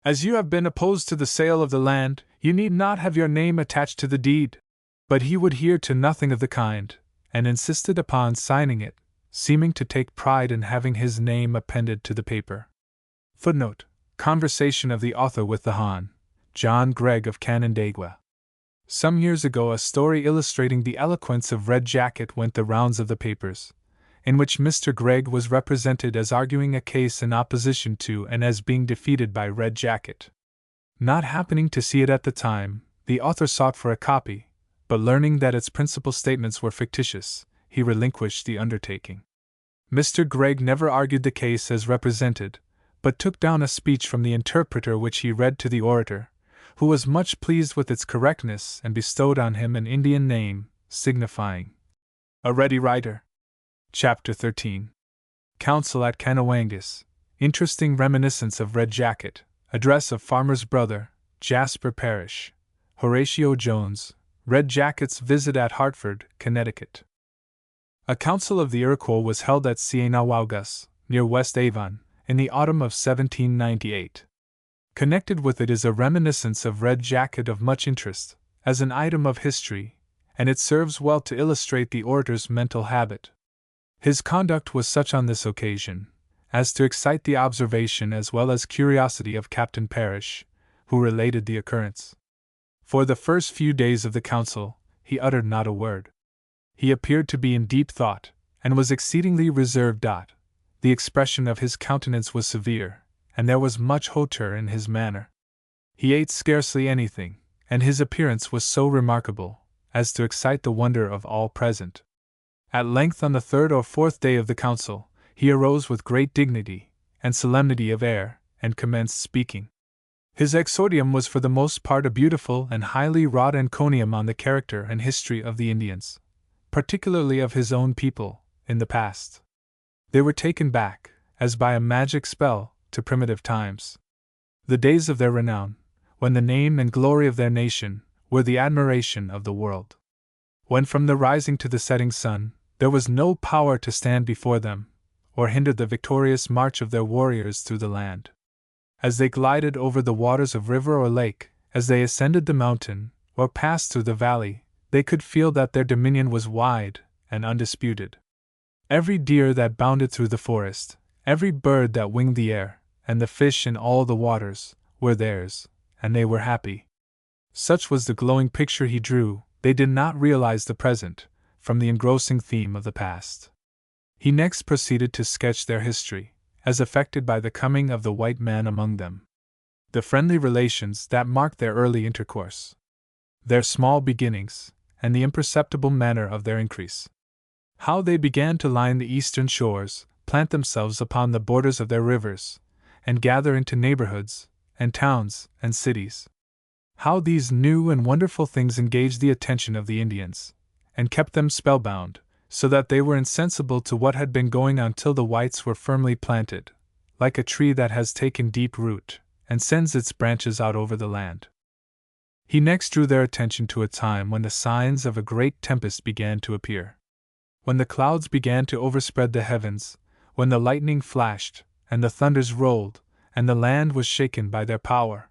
"As you have been opposed to the sale of the land, you need not have your name attached to the deed." But he would hear to nothing of the kind, and insisted upon signing it, seeming to take pride in having his name appended to the paper. Footnote: Conversation of the author with the Hon. John Gregg of Canandaigua. Some years ago a story illustrating the eloquence of Red Jacket went the rounds of the papers, in which Mr. Gregg was represented as arguing a case in opposition to and as being defeated by Red Jacket. Not happening to see it at the time, the author sought for a copy, but learning that its principal statements were fictitious, he relinquished the undertaking. Mr. Gregg never argued the case as represented, but took down a speech from the interpreter which he read to the orator, who was much pleased with its correctness and bestowed on him an Indian name, signifying a ready writer. Chapter 13. Council at Canawangas. Interesting reminiscence of Red Jacket. Address of Farmer's brother, Jasper Parrish. Horatio Jones. Red Jacket's visit at Hartford, Connecticut. A council of the Iroquois was held at Sienawaugas, near West Avon, in the autumn of 1798. Connected with it is a reminiscence of Red Jacket of much interest, as an item of history, and it serves well to illustrate the orator's mental habit. His conduct was such on this occasion as to excite the observation as well as curiosity of Captain Parrish, who related the occurrence. For the first few days of the council, he uttered not a word. He appeared to be in deep thought, and was exceedingly reserved. The expression of his countenance was severe, and there was much hauteur in his manner. He ate scarcely anything, and his appearance was so remarkable as to excite the wonder of all present. At length, on the third or fourth day of the council, he arose with great dignity and solemnity of air, and commenced speaking. His exordium was for the most part a beautiful and highly wrought encomium on the character and history of the Indians, particularly of his own people, in the past. They were taken back, as by a magic spell, to primitive times. The days of their renown, when the name and glory of their nation were the admiration of the world. When from the rising to the setting sun, there was no power to stand before them, or hinder the victorious march of their warriors through the land. As they glided over the waters of river or lake, as they ascended the mountain, or passed through the valley, they could feel that their dominion was wide and undisputed. Every deer that bounded through the forest, every bird that winged the air, and the fish in all the waters, were theirs, and they were happy. Such was the glowing picture he drew. They did not realize the present, from the engrossing theme of the past. He next proceeded to sketch their history, as affected by the coming of the white man among them. The friendly relations that marked their early intercourse. Their small beginnings, and the imperceptible manner of their increase. How they began to line the eastern shores, plant themselves upon the borders of their rivers, and gather into neighborhoods, and towns, and cities. How these new and wonderful things engaged the attention of the Indians, and kept them spellbound, so that they were insensible to what had been going on till the whites were firmly planted, like a tree that has taken deep root, and sends its branches out over the land. He next drew their attention to a time when the signs of a great tempest began to appear. When the clouds began to overspread the heavens, when the lightning flashed, and the thunders rolled, and the land was shaken by their power.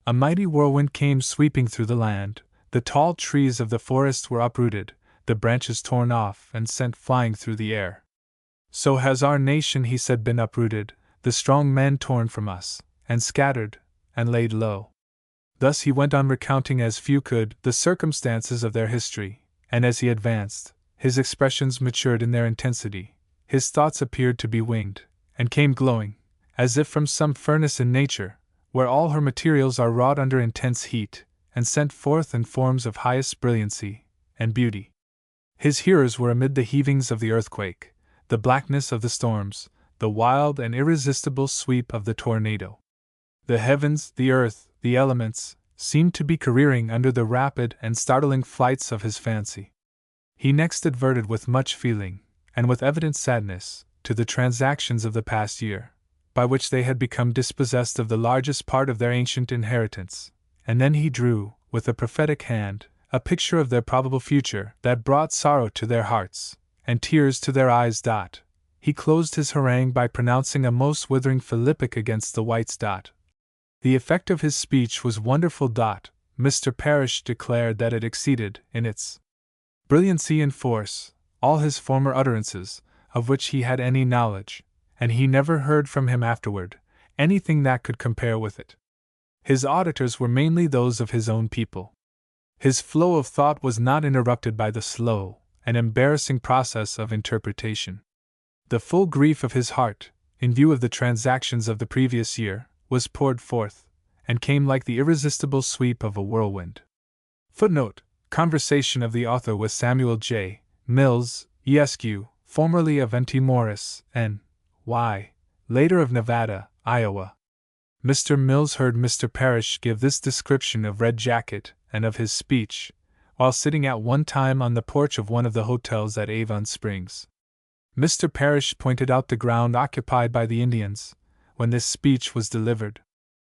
A mighty whirlwind came sweeping through the land, the tall trees of the forest were uprooted, the branches torn off and sent flying through the air. So has our nation, he said, been uprooted, the strong men torn from us, and scattered, and laid low. Thus he went on recounting as few could the circumstances of their history, and as he advanced, his expressions matured in their intensity, his thoughts appeared to be winged, and came glowing, as if from some furnace in nature, where all her materials are wrought under intense heat, and sent forth in forms of highest brilliancy and beauty. His hearers were amid the heavings of the earthquake, the blackness of the storms, the wild and irresistible sweep of the tornado. The heavens, the earth, the elements, seemed to be careering under the rapid and startling flights of his fancy. He next adverted with much feeling, and with evident sadness, to the transactions of the past year, by which they had become dispossessed of the largest part of their ancient inheritance, and then he drew, with a prophetic hand, a picture of their probable future that brought sorrow to their hearts, and tears to their eyes. He closed his harangue by pronouncing a most withering philippic against the whites. The effect of his speech was wonderful. Mr. Parrish declared that it exceeded, in its brilliancy and force, all his former utterances, of which he had any knowledge, and he never heard from him afterward anything that could compare with it. His auditors were mainly those of his own people. His flow of thought was not interrupted by the slow and embarrassing process of interpretation. The full grief of his heart, in view of the transactions of the previous year, was poured forth, and came like the irresistible sweep of a whirlwind. Footnote: Conversation of the author with Samuel J. Mills, Esq., formerly of N.T. Morris, N.Y., later of Nevada, Iowa. Mr. Mills heard Mr. Parrish give this description of Red Jacket and of his speech, while sitting at one time on the porch of one of the hotels at Avon Springs. Mr. Parrish pointed out the ground occupied by the Indians when this speech was delivered.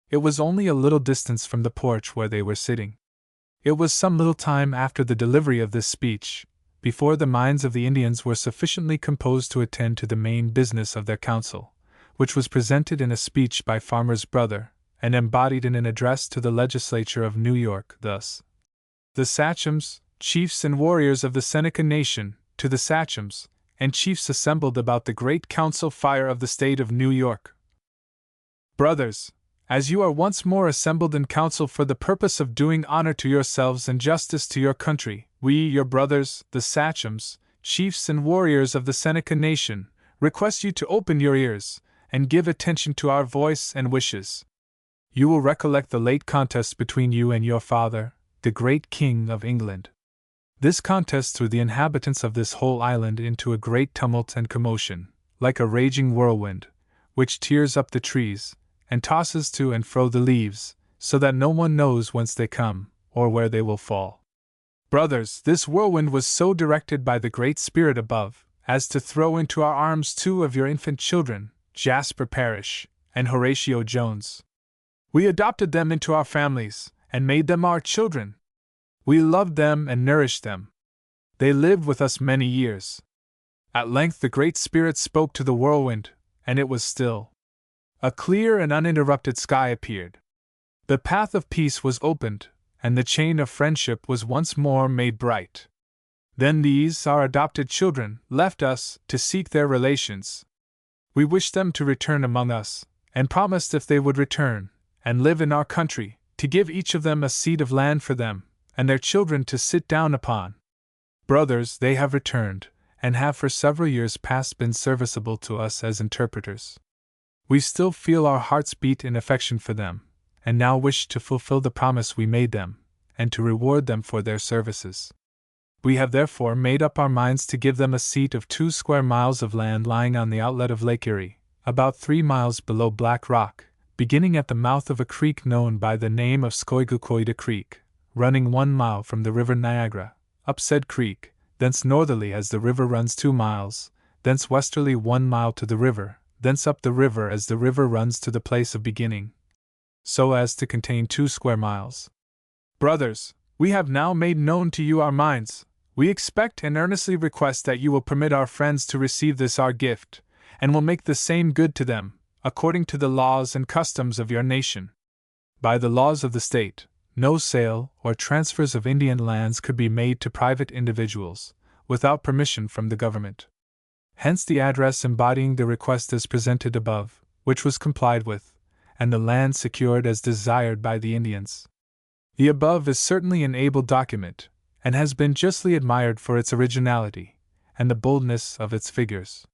It was only a little distance from the porch where they were sitting. It was some little time after the delivery of this speech, before the minds of the Indians were sufficiently composed to attend to the main business of their council, which was presented in a speech by Farmer's brother, and embodied in an address to the legislature of New York, thus: The sachems, chiefs and warriors of the Seneca nation, to the sachems and chiefs assembled about the great council fire of the state of New York. Brothers, as you are once more assembled in council for the purpose of doing honor to yourselves and justice to your country, we, your brothers, the sachems, chiefs and warriors of the Seneca nation, request you to open your ears and give attention to our voice and wishes. You will recollect the late contest between you and your father, the great King of England. This contest threw the inhabitants of this whole island into a great tumult and commotion, like a raging whirlwind, which tears up the trees, and tosses to and fro the leaves, so that no one knows whence they come, or where they will fall. Brothers, this whirlwind was so directed by the Great Spirit above, as to throw into our arms two of your infant children, Jasper Parrish and Horatio Jones. We adopted them into our families, and made them our children. We loved them and nourished them. They lived with us many years. At length the Great Spirit spoke to the whirlwind, and it was still. A clear and uninterrupted sky appeared. The path of peace was opened, and the chain of friendship was once more made bright. Then these, our adopted children, left us to seek their relations. We wished them to return among us, and promised if they would return, and live in our country, to give each of them a seat of land for them, and their children to sit down upon. Brothers, they have returned, and have for several years past been serviceable to us as interpreters. We still feel our hearts beat in affection for them, and now wish to fulfill the promise we made them, and to reward them for their services. We have therefore made up our minds to give them a seat of 2 square miles of land lying on the outlet of Lake Erie, about 3 miles below Black Rock, beginning at the mouth of a creek known by the name of Sa-Go-Ye-Wat-Ha Creek, running 1 mile from the river Niagara, up said creek, thence northerly as the river runs 2 miles, thence westerly 1 mile to the river, thence up the river as the river runs to the place of beginning, so as to contain 2 square miles. Brothers, we have now made known to you our minds. We expect and earnestly request that you will permit our friends to receive this our gift, and will make the same good to them, according to the laws and customs of your nation. By the laws of the state, no sale or transfers of Indian lands could be made to private individuals, without permission from the government. hence the address embodying the request as presented above, which was complied with, and the land secured as desired by the Indians. The above is certainly an able document, and has been justly admired for its originality, and the boldness of its figures.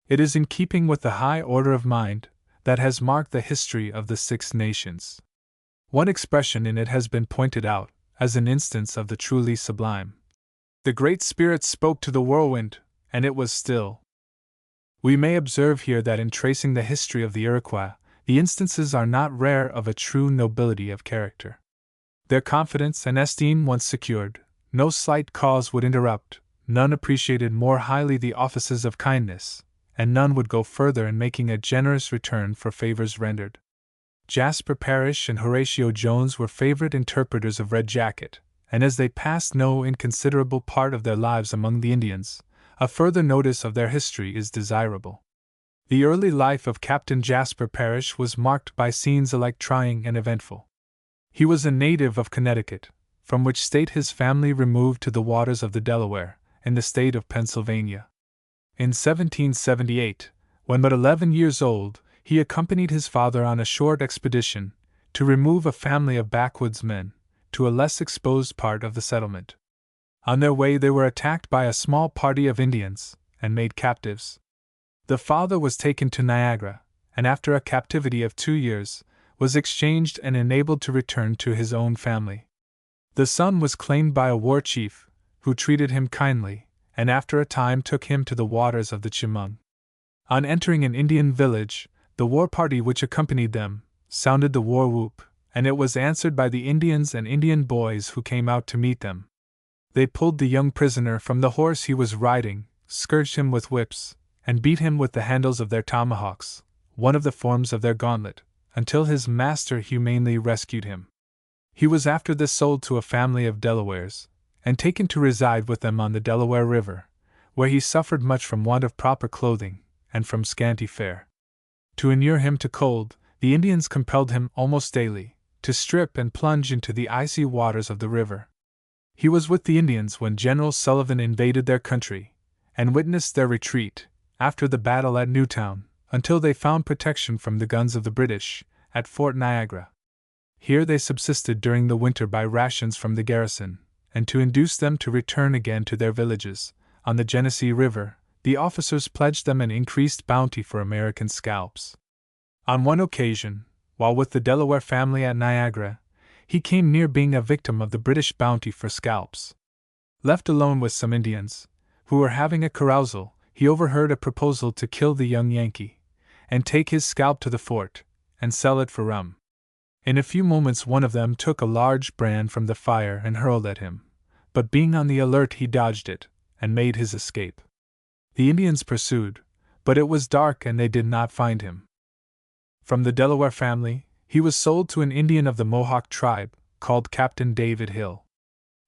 It is in keeping with the high order of mind that has marked the history of the Six Nations. One expression in it has been pointed out as an instance of the truly sublime. The Great Spirit spoke to the whirlwind, and it was still. We may observe here that in tracing the history of the Iroquois, the instances are not rare of a true nobility of character. Their confidence and esteem once secured, no slight cause would interrupt, none appreciated more highly the offices of kindness, and none would go further in making a generous return for favors rendered. Jasper Parrish and Horatio Jones were favorite interpreters of Red Jacket, and as they passed no inconsiderable part of their lives among the Indians, a further notice of their history is desirable. The early life of Captain Jasper Parrish was marked by scenes alike trying and eventful. He was a native of Connecticut, from which state his family removed to the waters of the Delaware, in the state of Pennsylvania. In 1778, when but 11 years old, he accompanied his father on a short expedition to remove a family of backwoodsmen to a less exposed part of the settlement. On their way, they were attacked by a small party of Indians and made captives. The father was taken to Niagara, and after a captivity of 2 years, was exchanged and enabled to return to his own family. The son was claimed by a war chief, who treated him kindly, and after a time took him to the waters of the Chemung. On entering an Indian village, the war party which accompanied them sounded the war whoop, and it was answered by the Indians and Indian boys who came out to meet them. They pulled the young prisoner from the horse he was riding, scourged him with whips, and beat him with the handles of their tomahawks, one of the forms of their gauntlet, until his master humanely rescued him. He was after this sold to a family of Delawares, and taken to reside with them on the Delaware River, where he suffered much from want of proper clothing, and from scanty fare. To inure him to cold, the Indians compelled him almost daily to strip and plunge into the icy waters of the river. He was with the Indians when General Sullivan invaded their country, and witnessed their retreat, after the battle at Newtown, until they found protection from the guns of the British, at Fort Niagara. Here they subsisted during the winter by rations from the garrison, and to induce them to return again to their villages, on the Genesee River, the officers pledged them an increased bounty for American scalps. On one occasion, while with the Delaware family at Niagara, he came near being a victim of the British bounty for scalps. Left alone with some Indians, who were having a carousal, he overheard a proposal to kill the young Yankee, and take his scalp to the fort, and sell it for rum. In a few moments one of them took a large brand from the fire and hurled at him, but being on the alert he dodged it, and made his escape. The Indians pursued, but it was dark and they did not find him. From the Delaware family, he was sold to an Indian of the Mohawk tribe, called Captain David Hill.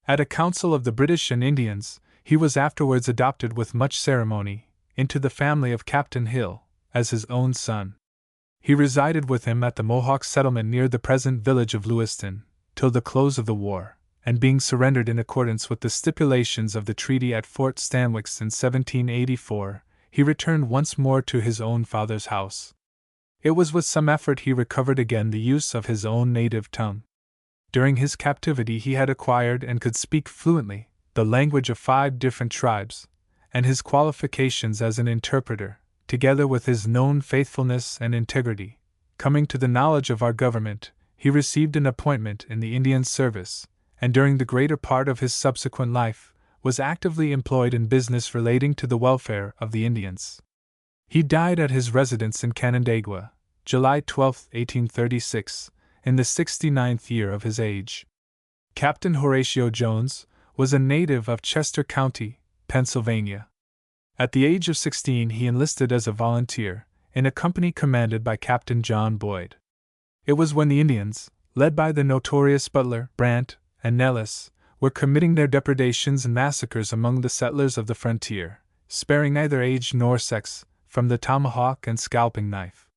At a council of the British and Indians, he was afterwards adopted with much ceremony into the family of Captain Hill, as his own son. He resided with him at the Mohawk settlement near the present village of Lewiston, till the close of the war, and being surrendered in accordance with the stipulations of the treaty at Fort Stanwix in 1784, he returned once more to his own father's house. It was with some effort he recovered again the use of his own native tongue. During his captivity he had acquired and could speak fluently the language of 5 different tribes, and his qualifications as an interpreter, together with his known faithfulness and integrity, coming to the knowledge of our government, he received an appointment in the Indian service, and during the greater part of his subsequent life, was actively employed in business relating to the welfare of the Indians. He died at his residence in Canandaigua, July 12, 1836, in the 69th year of his age. Captain Horatio Jones was a native of Chester County, Pennsylvania. At the age of 16 he enlisted as a volunteer, in a company commanded by Captain John Boyd. It was when the Indians, led by the notorious Butler, Brant, and Nellis, were committing their depredations and massacres among the settlers of the frontier, sparing neither age nor sex, from the tomahawk and scalping knife.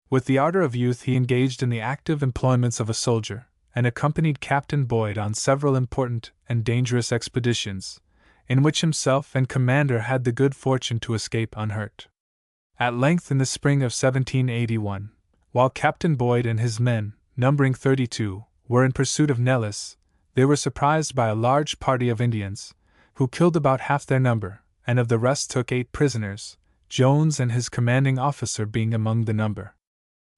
With the ardor of youth he engaged in the active employments of a soldier, and accompanied Captain Boyd on several important and dangerous expeditions, in which himself and commander had the good fortune to escape unhurt. At length, in the spring of 1781, while Captain Boyd and his men, numbering 32, were in pursuit of Nellis, they were surprised by a large party of Indians, who killed about half their number, and of the rest took 8 prisoners, Jones and his commanding officer being among the number.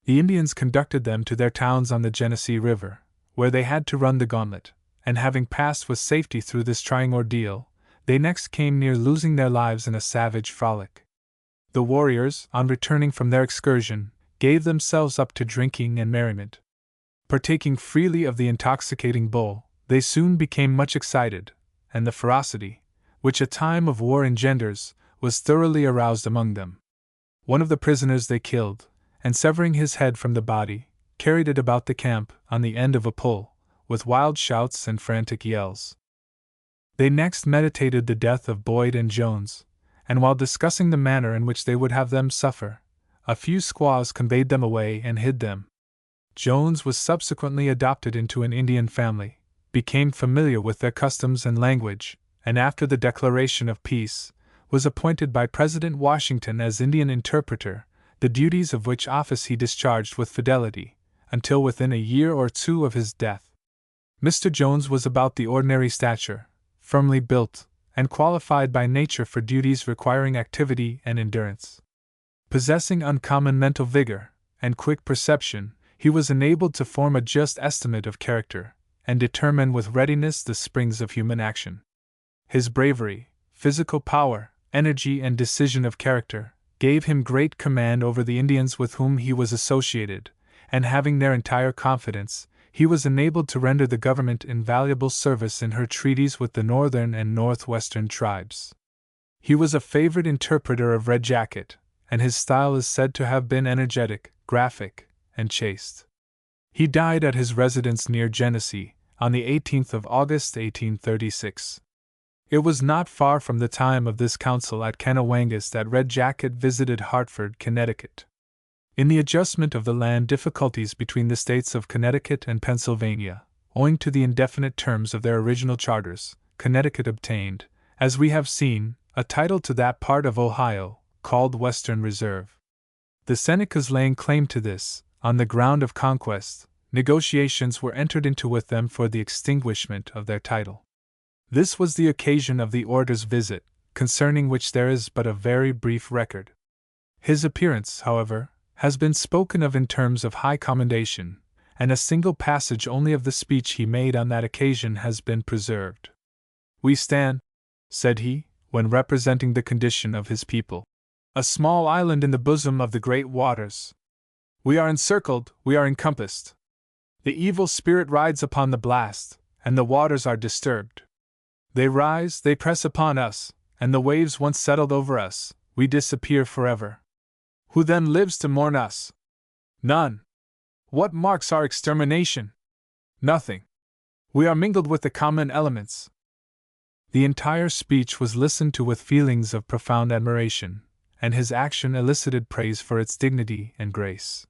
The Indians conducted them to their towns on the Genesee River, where they had to run the gauntlet, and having passed with safety through this trying ordeal, they next came near losing their lives in a savage frolic. The warriors, on returning from their excursion, gave themselves up to drinking and merriment. Partaking freely of the intoxicating bowl, they soon became much excited, and the ferocity, which a time of war engenders, was thoroughly aroused among them. One of the prisoners they killed, and severing his head from the body, carried it about the camp on the end of a pole, with wild shouts and frantic yells. They next meditated the death of Boyd and Jones, and while discussing the manner in which they would have them suffer, a few squaws conveyed them away and hid them. Jones was subsequently adopted into an Indian family, became familiar with their customs and language, and after the declaration of peace, was appointed by President Washington as Indian interpreter, the duties of which office he discharged with fidelity, until within a year or 2 of his death. Mr. Jones was about the ordinary stature, firmly built, and qualified by nature for duties requiring activity and endurance. Possessing uncommon mental vigor and quick perception, he was enabled to form a just estimate of character, and determine with readiness the springs of human action. His bravery, physical power, energy, and decision of character gave him great command over the Indians with whom he was associated, and having their entire confidence, he was enabled to render the government invaluable service in her treaties with the northern and northwestern tribes. He was a favorite interpreter of Red Jacket, and his style is said to have been energetic, graphic, and chaste. He died at his residence near Genesee on the 18th of August 1836. It was not far from the time of this council at Canawangas that Red Jacket visited Hartford, Connecticut. In the adjustment of the land difficulties between the states of Connecticut and Pennsylvania, owing to the indefinite terms of their original charters, Connecticut obtained, as we have seen, a title to that part of Ohio, called Western Reserve. The Senecas laying claim to this, on the ground of conquest, negotiations were entered into with them for the extinguishment of their title. This was the occasion of the orator's visit, concerning which there is but a very brief record. His appearance, however, has been spoken of in terms of high commendation, and a single passage only of the speech he made on that occasion has been preserved. "We stand," said he, when representing the condition of his people, "a small island in the bosom of the great waters. We are encircled, we are encompassed. The evil spirit rides upon the blast, and the waters are disturbed. They rise, they press upon us, and the waves once settled over us, we disappear forever. Who then lives to mourn us? None. What marks our extermination? Nothing. We are mingled with the common elements." The entire speech was listened to with feelings of profound admiration, and his action elicited praise for its dignity and grace.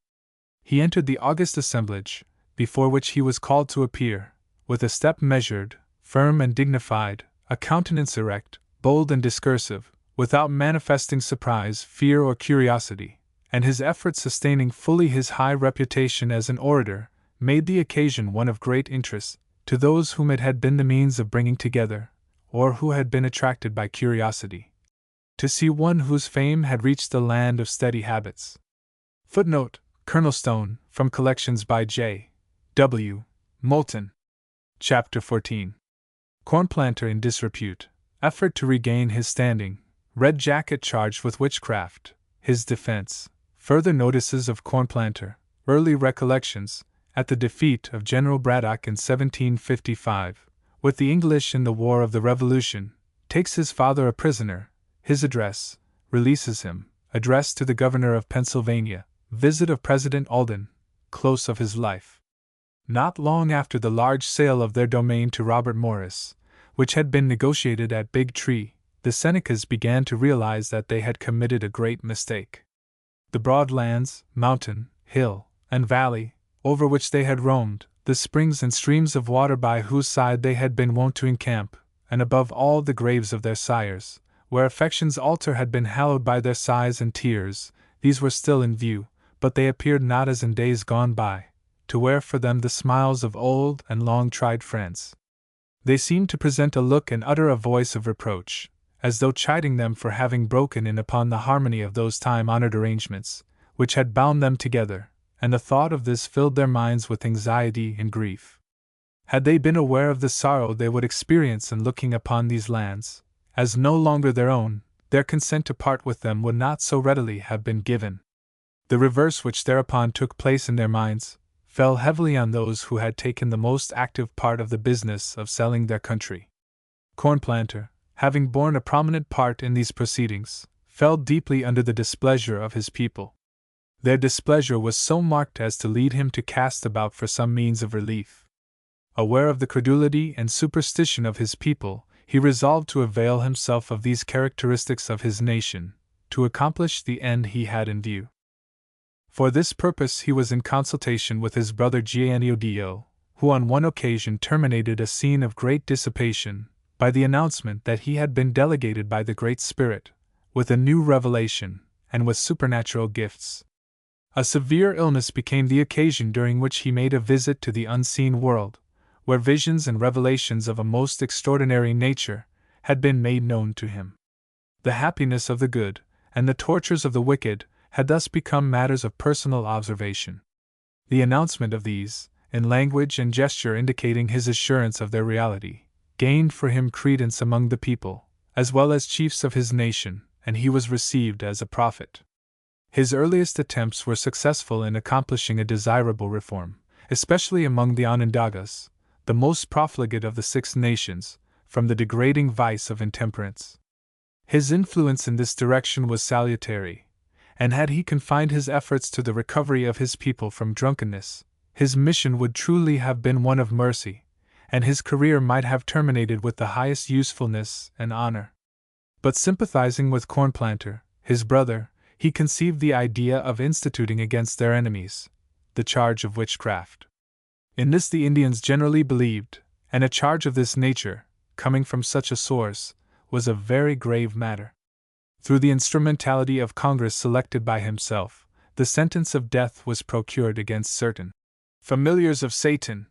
He entered the august assemblage, before which he was called to appear, with a step measured, firm and dignified, a countenance erect, bold and discursive, without manifesting surprise, fear, or curiosity, and his efforts sustaining fully his high reputation as an orator, made the occasion one of great interest to those whom it had been the means of bringing together, or who had been attracted by curiosity, to see one whose fame had reached the land of steady habits. Footnote: Colonel Stone, from collections by J. W. Moulton. Chapter 14. Cornplanter in disrepute, effort to regain his standing, Red Jacket charged with witchcraft, his defense, further notices of Cornplanter, early recollections, at the defeat of General Braddock in 1755, with the English in the War of the Revolution, takes his father a prisoner, his address, releases him, address to the Governor of Pennsylvania, visit of President Alden, close of his life. Not long after the large sale of their domain to Robert Morris, which had been negotiated at Big Tree, the Senecas began to realize that they had committed a great mistake. The broad lands, mountain, hill, and valley, over which they had roamed, the springs and streams of water by whose side they had been wont to encamp, and above all the graves of their sires, where affection's altar had been hallowed by their sighs and tears. These were still in view, but they appeared not as in days gone by, to wear for them the smiles of old and long-tried friends. They seemed to present a look and utter a voice of reproach, as though chiding them for having broken in upon the harmony of those time-honored arrangements, which had bound them together, and the thought of this filled their minds with anxiety and grief. Had they been aware of the sorrow they would experience in looking upon these lands, as no longer their own, their consent to part with them would not so readily have been given. The reverse which thereupon took place in their minds fell heavily on those who had taken the most active part of the business of selling their country. Cornplanter, having borne a prominent part in these proceedings, fell deeply under the displeasure of his people. Their displeasure was so marked as to lead him to cast about for some means of relief. Aware of the credulity and superstition of his people, he resolved to avail himself of these characteristics of his nation, to accomplish the end he had in view. For this purpose he was in consultation with his brother Giannioddio, who on one occasion terminated a scene of great dissipation by the announcement that he had been delegated by the Great Spirit with a new revelation and with supernatural gifts. A severe illness became the occasion during which he made a visit to the unseen world, where visions and revelations of a most extraordinary nature had been made known to him. The happiness of the good and the tortures of the wicked had thus become matters of personal observation. The announcement of these, in language and gesture indicating his assurance of their reality, gained for him credence among the people, as well as chiefs of his nation, and he was received as a prophet. His earliest attempts were successful in accomplishing a desirable reform, especially among the Onondagas, the most profligate of the 6 nations, from the degrading vice of intemperance. His influence in this direction was salutary, and had he confined his efforts to the recovery of his people from drunkenness, his mission would truly have been one of mercy, and his career might have terminated with the highest usefulness and honor. But sympathizing with Cornplanter, his brother, he conceived the idea of instituting against their enemies the charge of witchcraft. In this the Indians generally believed, and a charge of this nature, coming from such a source, was a very grave matter. Through the instrumentality of Congress selected by himself, the sentence of death was procured against certain familiars of Satan,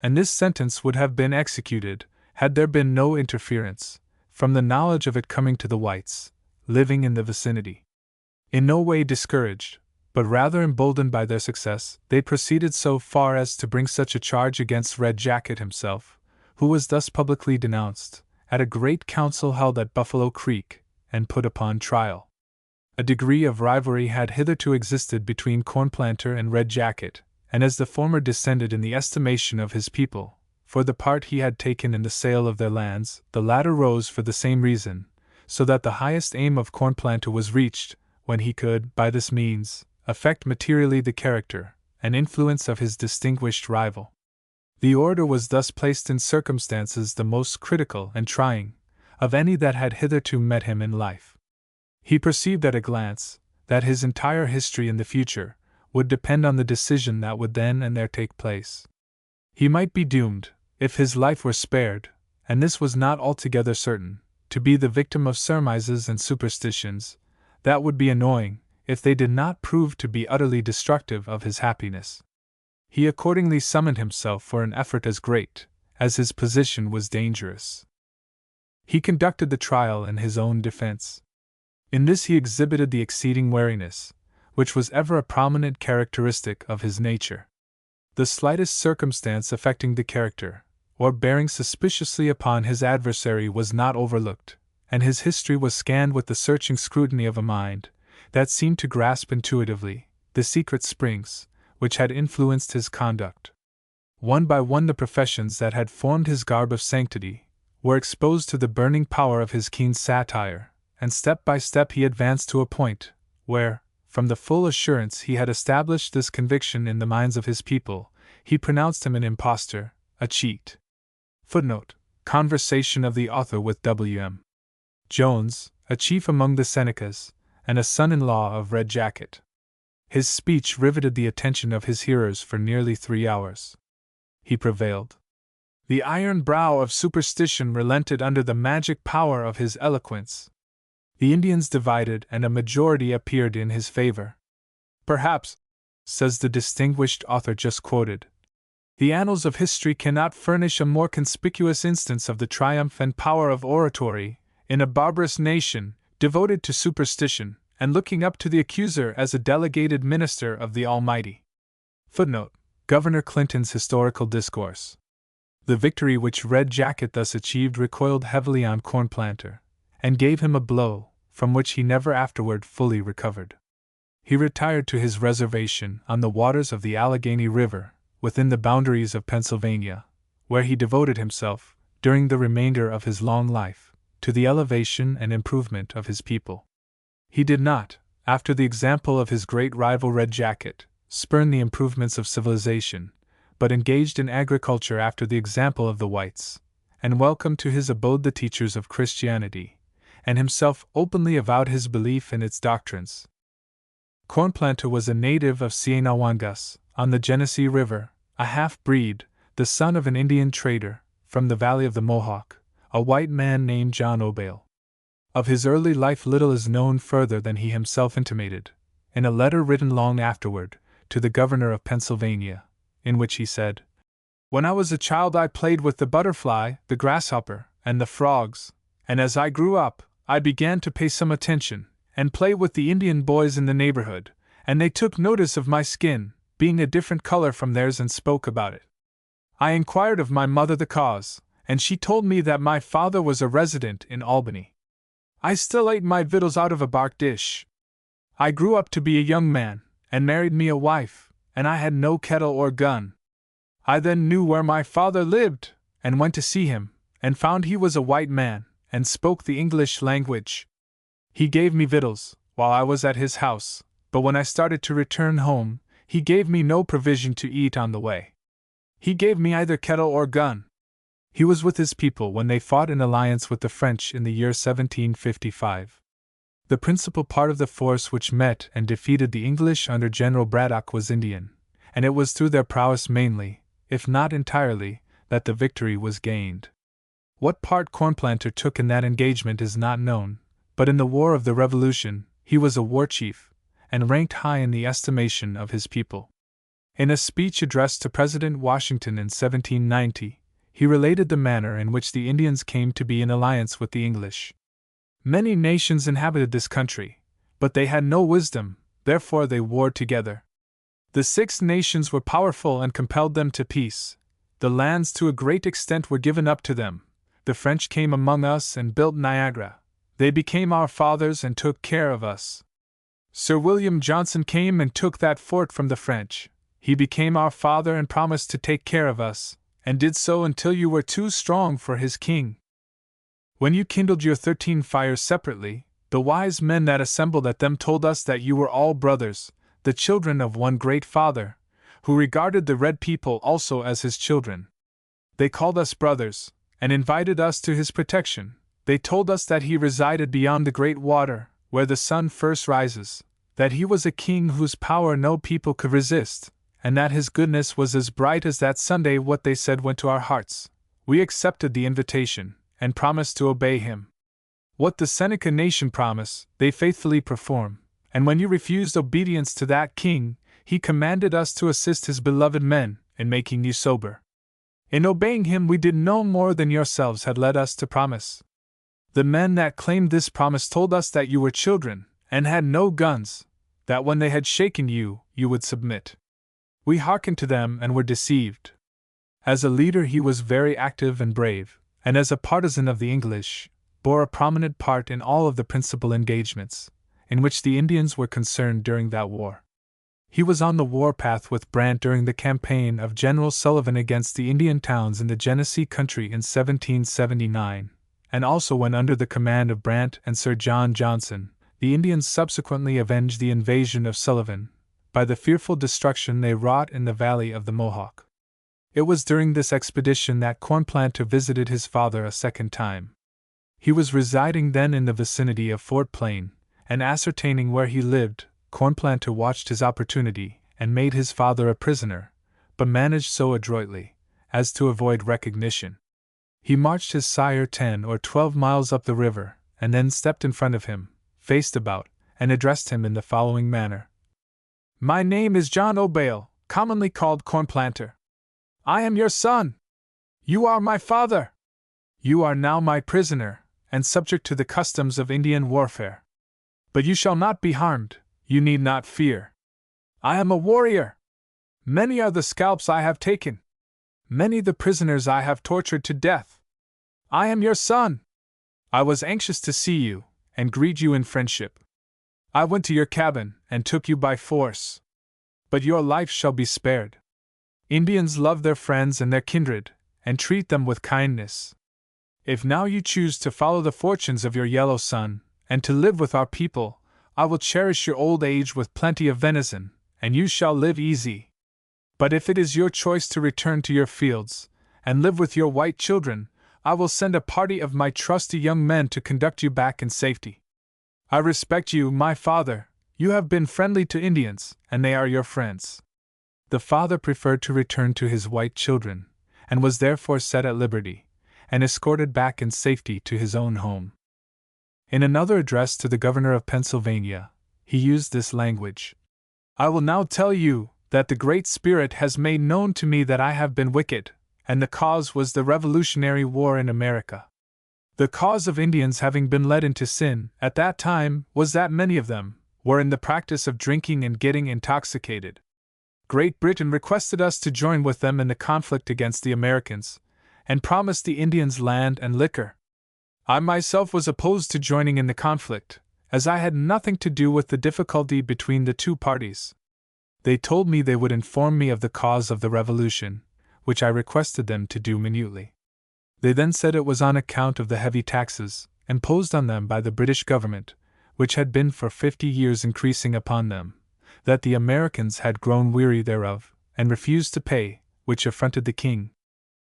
and this sentence would have been executed, had there been no interference, from the knowledge of it coming to the whites, living in the vicinity. In no way discouraged, but rather emboldened by their success, they proceeded so far as to bring such a charge against Red Jacket himself, who was thus publicly denounced, at a great council held at Buffalo Creek, and put upon trial. A degree of rivalry had hitherto existed between Cornplanter and Red Jacket, and as the former descended in the estimation of his people, for the part he had taken in the sale of their lands, the latter rose for the same reason, so that the highest aim of Cornplanter was reached, when he could, by this means, affect materially the character and influence of his distinguished rival. The order was thus placed in circumstances the most critical and trying of any that had hitherto met him in life. He perceived at a glance that his entire history in the future would depend on the decision that would then and there take place. He might be doomed, if his life were spared, and this was not altogether certain, to be the victim of surmises and superstitions that would be annoying if they did not prove to be utterly destructive of his happiness. He accordingly summoned himself for an effort as great as his position was dangerous. He conducted the trial in his own defense. In this he exhibited the exceeding wariness, which was ever a prominent characteristic of his nature. The slightest circumstance affecting the character, or bearing suspiciously upon his adversary, was not overlooked, and his history was scanned with the searching scrutiny of a mind that seemed to grasp intuitively the secret springs which had influenced his conduct. One by one the professions that had formed his garb of sanctity were exposed to the burning power of his keen satire, and step by step he advanced to a point where, from the full assurance he had established this conviction in the minds of his people, he pronounced him an impostor, a cheat. Footnote: Conversation of the author with W.M. Jones, a chief among the Senecas, and a son-in-law of Red Jacket. His speech riveted the attention of his hearers for nearly 3 hours. He prevailed. The iron brow of superstition relented under the magic power of his eloquence. The Indians divided and a majority appeared in his favor. Perhaps, says the distinguished author just quoted, the annals of history cannot furnish a more conspicuous instance of the triumph and power of oratory in a barbarous nation devoted to superstition and looking up to the accuser as a delegated minister of the Almighty. Footnote: Governor Clinton's Historical Discourse. The victory which Red Jacket thus achieved recoiled heavily on Cornplanter, and gave him a blow from which he never afterward fully recovered. He retired to his reservation on the waters of the Allegheny River, within the boundaries of Pennsylvania, where he devoted himself, during the remainder of his long life, to the elevation and improvement of his people. He did not, after the example of his great rival Red Jacket, spurn the improvements of civilization, but engaged in agriculture after the example of the whites, and welcomed to his abode the teachers of Christianity, and himself openly avowed his belief in its doctrines. Cornplanter was a native of Siennawangas, on the Genesee River, a half-breed, the son of an Indian trader, from the valley of the Mohawk, a white man named John Nile. Of his early life little is known further than he himself intimated, in a letter written long afterward, to the governor of Pennsylvania, in which he said, "When I was a child I played with the butterfly, the grasshopper, and the frogs, and as I grew up, I began to pay some attention, and play with the Indian boys in the neighborhood, and they took notice of my skin, being a different color from theirs, and spoke about it. I inquired of my mother the cause, and she told me that my father was a resident in Albany. I still ate my victuals out of a bark dish. I grew up to be a young man, and married me a wife, and I had no kettle or gun. I then knew where my father lived, and went to see him, and found he was a white man, and spoke the English language. He gave me victuals, while I was at his house, but when I started to return home, he gave me no provision to eat on the way. He gave me either kettle or gun. He was with his people when they fought in alliance with the French in the year 1755. The principal part of the force which met and defeated the English under General Braddock was Indian, and it was through their prowess mainly, if not entirely, that the victory was gained. What part Cornplanter took in that engagement is not known, but in the War of the Revolution, he was a war chief, and ranked high in the estimation of his people. In a speech addressed to President Washington in 1790, he related the manner in which the Indians came to be in alliance with the English. Many nations inhabited this country, but they had no wisdom, therefore they warred together. The 6 nations were powerful and compelled them to peace. The lands to a great extent were given up to them. The French came among us and built Niagara. They became our fathers and took care of us. Sir William Johnson came and took that fort from the French. He became our father and promised to take care of us, and did so until you were too strong for his king. When you kindled your 13 fires separately, the wise men that assembled at them told us that you were all brothers, the children of one great Father, who regarded the red people also as his children. They called us brothers, and invited us to his protection. They told us that he resided beyond the great water, where the sun first rises, that he was a king whose power no people could resist, and that his goodness was as bright as that Sunday. What they said went to our hearts. We accepted the invitation, and promised to obey him. What the Seneca nation promise, they faithfully perform, and when you refused obedience to that king, he commanded us to assist his beloved men in making you sober. In obeying him we did no more than yourselves had led us to promise. The men that claimed this promise told us that you were children, and had no guns, that when they had shaken you, you would submit. We hearkened to them and were deceived. As a leader he was very active and brave, and as a partisan of the English, bore a prominent part in all of the principal engagements, in which the Indians were concerned during that war. He was on the warpath with Brant during the campaign of General Sullivan against the Indian towns in the Genesee country in 1779, and also when under the command of Brant and Sir John Johnson, the Indians subsequently avenged the invasion of Sullivan, by the fearful destruction they wrought in the valley of the Mohawk. It was during this expedition that Cornplanter visited his father a second time. He was residing then in the vicinity of Fort Plain, and ascertaining where he lived, Cornplanter watched his opportunity and made his father a prisoner, but managed so adroitly, as to avoid recognition. He marched his sire 10 or 12 miles up the river, and then stepped in front of him, faced about, and addressed him in the following manner. My name is John O'Bale, commonly called Cornplanter. I am your son. You are my father. You are now my prisoner, and subject to the customs of Indian warfare. But you shall not be harmed, you need not fear. I am a warrior. Many are the scalps I have taken. Many the prisoners I have tortured to death. I am your son. I was anxious to see you, and greet you in friendship. I went to your cabin, and took you by force. But your life shall be spared. Indians love their friends and their kindred, and treat them with kindness. If now you choose to follow the fortunes of your yellow son, and to live with our people, I will cherish your old age with plenty of venison, and you shall live easy. But if it is your choice to return to your fields, and live with your white children, I will send a party of my trusty young men to conduct you back in safety. I respect you, my father. You have been friendly to Indians, and they are your friends. The father preferred to return to his white children, and was therefore set at liberty, and escorted back in safety to his own home. In another address to the governor of Pennsylvania, he used this language. I will now tell you that the Great Spirit has made known to me that I have been wicked, and the cause was the Revolutionary War in America. The cause of Indians having been led into sin at that time was that many of them were in the practice of drinking and getting intoxicated. Great Britain requested us to join with them in the conflict against the Americans, and promised the Indians land and liquor. I myself was opposed to joining in the conflict, as I had nothing to do with the difficulty between the two parties. They told me they would inform me of the cause of the revolution, which I requested them to do minutely. They then said it was on account of the heavy taxes imposed on them by the British government, which had been for 50 years increasing upon them, that the Americans had grown weary thereof, and refused to pay, which affronted the king.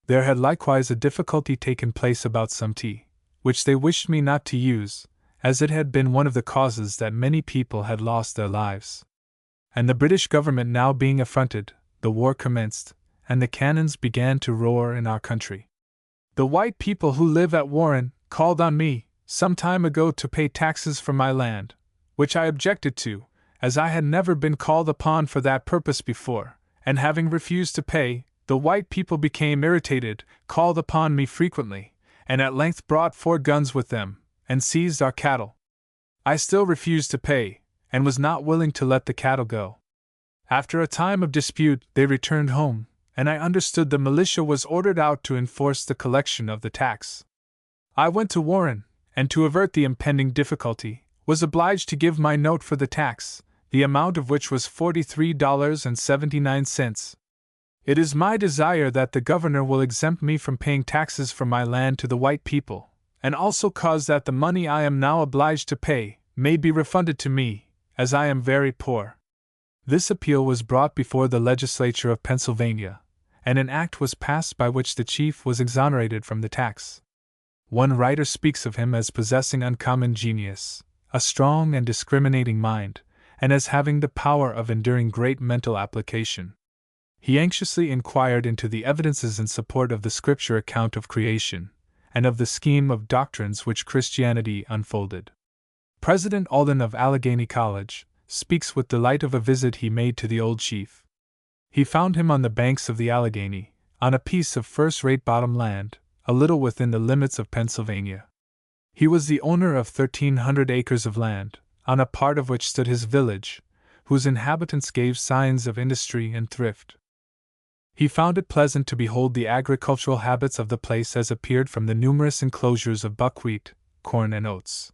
There had likewise a difficulty taken place about some tea, which they wished me not to use, as it had been one of the causes that many people had lost their lives. And the British government now being affronted, the war commenced, and the cannons began to roar in our country. The white people who live at Warren called on me, some time ago, to pay taxes for my land, which I objected to, as I had never been called upon for that purpose before, and having refused to pay, the white people became irritated, called upon me frequently, and at length brought 4 guns with them, and seized our cattle. I still refused to pay, and was not willing to let the cattle go. After a time of dispute, they returned home, and I understood the militia was ordered out to enforce the collection of the tax. I went to Warren, and to avert the impending difficulty, was obliged to give my note for the tax, the amount of which was $43.79. It is my desire that the governor will exempt me from paying taxes for my land to the white people, and also cause that the money I am now obliged to pay may be refunded to me, as I am very poor. This appeal was brought before the legislature of Pennsylvania, and an act was passed by which the chief was exonerated from the tax. One writer speaks of him as possessing uncommon genius, a strong and discriminating mind, and as having the power of enduring great mental application. He anxiously inquired into the evidences in support of the Scripture account of creation, and of the scheme of doctrines which Christianity unfolded. President Alden of Allegheny College speaks with delight of a visit he made to the old chief. He found him on the banks of the Allegheny, on a piece of first-rate bottom land, a little within the limits of Pennsylvania. He was the owner of 1,300 acres of land, on a part of which stood his village, whose inhabitants gave signs of industry and thrift. He found it pleasant to behold the agricultural habits of the place as appeared from the numerous enclosures of buckwheat, corn, and oats.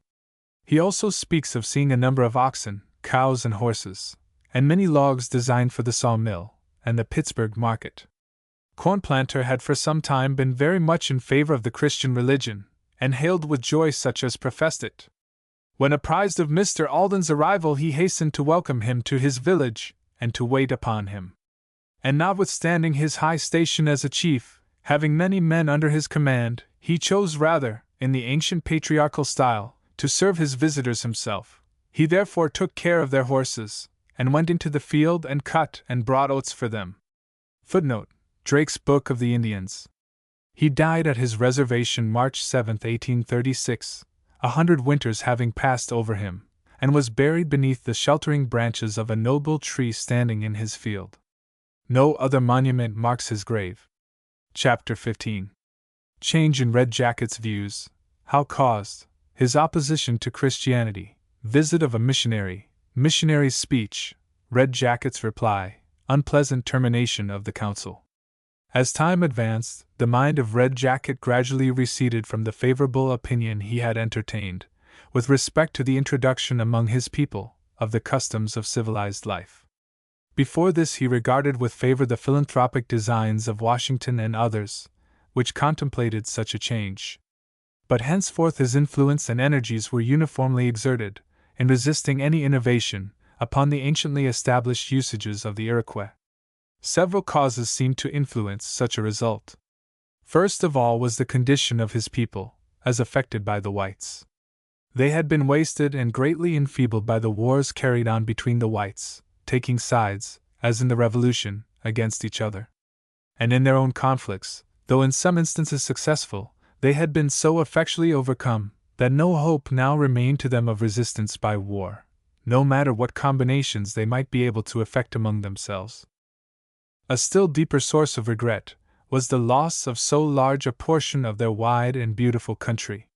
He also speaks of seeing a number of oxen, cows, and horses, and many logs designed for the sawmill and the Pittsburgh market. Cornplanter had for some time been very much in favor of the Christian religion, and hailed with joy such as professed it. When apprised of Mr. Alden's arrival, he hastened to welcome him to his village, and to wait upon him. And notwithstanding his high station as a chief, having many men under his command, he chose rather, in the ancient patriarchal style, to serve his visitors himself. He therefore took care of their horses, and went into the field and cut and brought oats for them. Footnote: Drake's Book of the Indians. He died at his reservation March 7, 1836, 100 winters having passed over him, and was buried beneath the sheltering branches of a noble tree standing in his field. No other monument marks his grave. Chapter 15. Change in Red Jacket's views. How caused. His opposition to Christianity. Visit of a missionary. Missionary's speech. Red Jacket's reply. Unpleasant termination of the council. As time advanced, the mind of Red Jacket gradually receded from the favorable opinion he had entertained, with respect to the introduction among his people, of the customs of civilized life. Before this he regarded with favor the philanthropic designs of Washington and others, which contemplated such a change. But henceforth his influence and energies were uniformly exerted, in resisting any innovation, upon the anciently established usages of the Iroquois. Several causes seemed to influence such a result. First of all was the condition of his people, as affected by the whites. They had been wasted and greatly enfeebled by the wars carried on between the whites, taking sides, as in the Revolution, against each other. And in their own conflicts, though in some instances successful, they had been so effectually overcome, that no hope now remained to them of resistance by war, no matter what combinations they might be able to effect among themselves. A still deeper source of regret was the loss of so large a portion of their wide and beautiful country.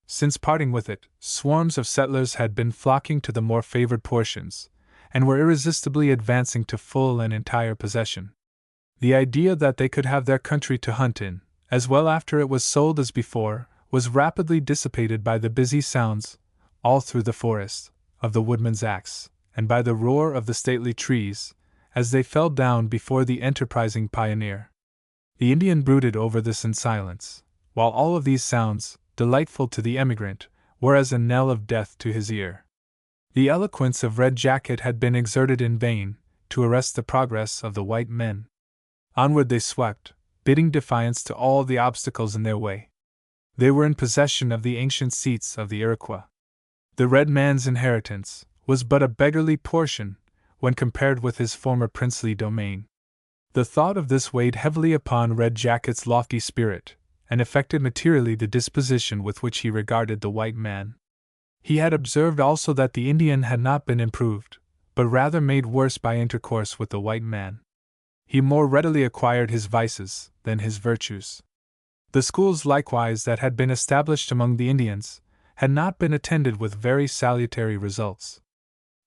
Since parting with it, swarms of settlers had been flocking to the more favored portions, and were irresistibly advancing to full and entire possession. The idea that they could have their country to hunt in, as well after it was sold as before, was rapidly dissipated by the busy sounds, all through the forest, of the woodman's axe, and by the roar of the stately trees, as they fell down before the enterprising pioneer. The Indian brooded over this in silence, while all of these sounds, delightful to the emigrant, were as a knell of death to his ear. The eloquence of Red Jacket had been exerted in vain to arrest the progress of the white men. Onward they swept, bidding defiance to all the obstacles in their way. They were in possession of the ancient seats of the Iroquois. The red man's inheritance was but a beggarly portion when compared with his former princely domain. The thought of this weighed heavily upon Red Jacket's lofty spirit, and affected materially the disposition with which he regarded the white man. He had observed also that the Indian had not been improved, but rather made worse by intercourse with the white man. He more readily acquired his vices than his virtues. The schools likewise that had been established among the Indians had not been attended with very salutary results.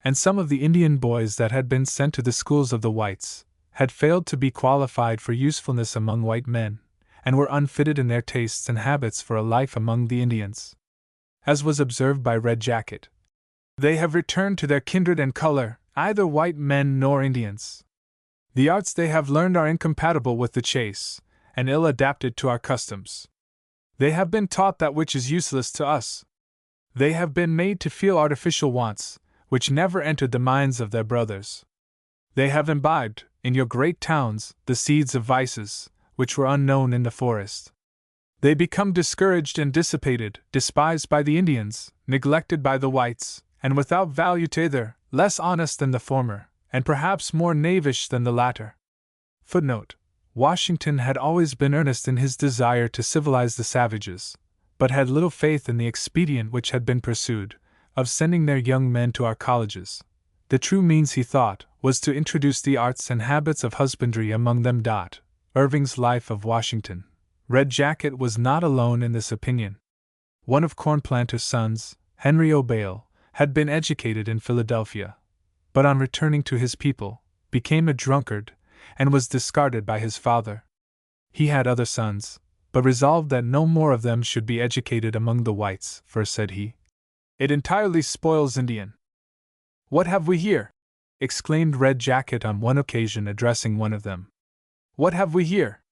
And some of the Indian boys that had been sent to the schools of the whites had failed to be qualified for usefulness among white men, and were unfitted in their tastes and habits for a life among the Indians. As was observed by Red Jacket, they have returned to their kindred and color, either white men nor Indians. The arts they have learned are incompatible with the chase, and ill adapted to our customs. They have been taught that which is useless to us. They have been made to feel artificial wants, which never entered the minds of their brothers. They have imbibed, in your great towns, the seeds of vices, which were unknown in the forest. They become discouraged and dissipated, despised by the Indians, neglected by the whites, and without value to either, less honest than the former, and perhaps more knavish than the latter. Footnote: Washington had always been earnest in his desire to civilize the savages, but had little faith in the expedient which had been pursued, of sending their young men to our colleges. The true means, he thought, was to introduce the arts and habits of husbandry among them. Irving's Life of Washington. Red Jacket was not alone in this opinion. One of Cornplanter's sons, Henry O'Bale, had been educated in Philadelphia, but on returning to his people, became a drunkard, and was discarded by his father. He had other sons, but resolved that no more of them should be educated among the whites, for, said he, it entirely spoils Indian. What have we here? Exclaimed Red Jacket on one occasion, addressing one of them. What have we here?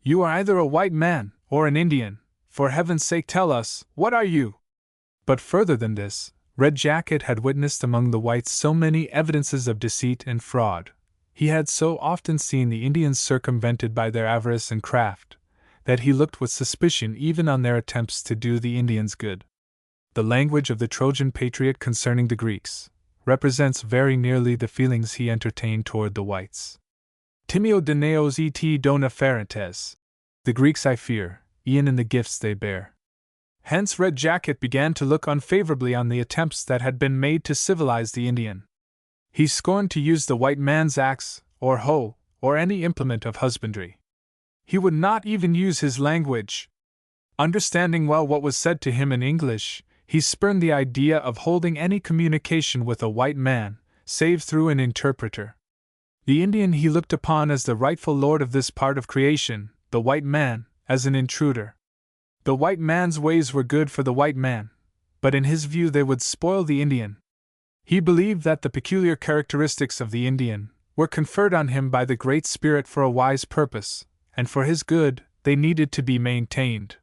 You are either a white man or an Indian. For heaven's sake, tell us, what are you? But further than this, Red Jacket had witnessed among the whites so many evidences of deceit and fraud, he had so often seen the Indians circumvented by their avarice and craft, that he looked with suspicion even on their attempts to do the Indians good. The language of the Trojan patriot concerning the Greeks represents very nearly the feelings he entertained toward the whites. Timeo deneos et dona ferentes. The Greeks I fear, e'en in the gifts they bear. Hence Red Jacket began to look unfavorably on the attempts that had been made to civilize the Indian. He scorned to use the white man's axe, or hoe, or any implement of husbandry. He would not even use his language. Understanding well what was said to him in English, he spurned the idea of holding any communication with a white man, save through an interpreter. The Indian he looked upon as the rightful lord of this part of creation, the white man as an intruder. The white man's ways were good for the white man, but in his view they would spoil the Indian. He believed that the peculiar characteristics of the Indian were conferred on him by the Great Spirit for a wise purpose, and for his good they needed to be maintained.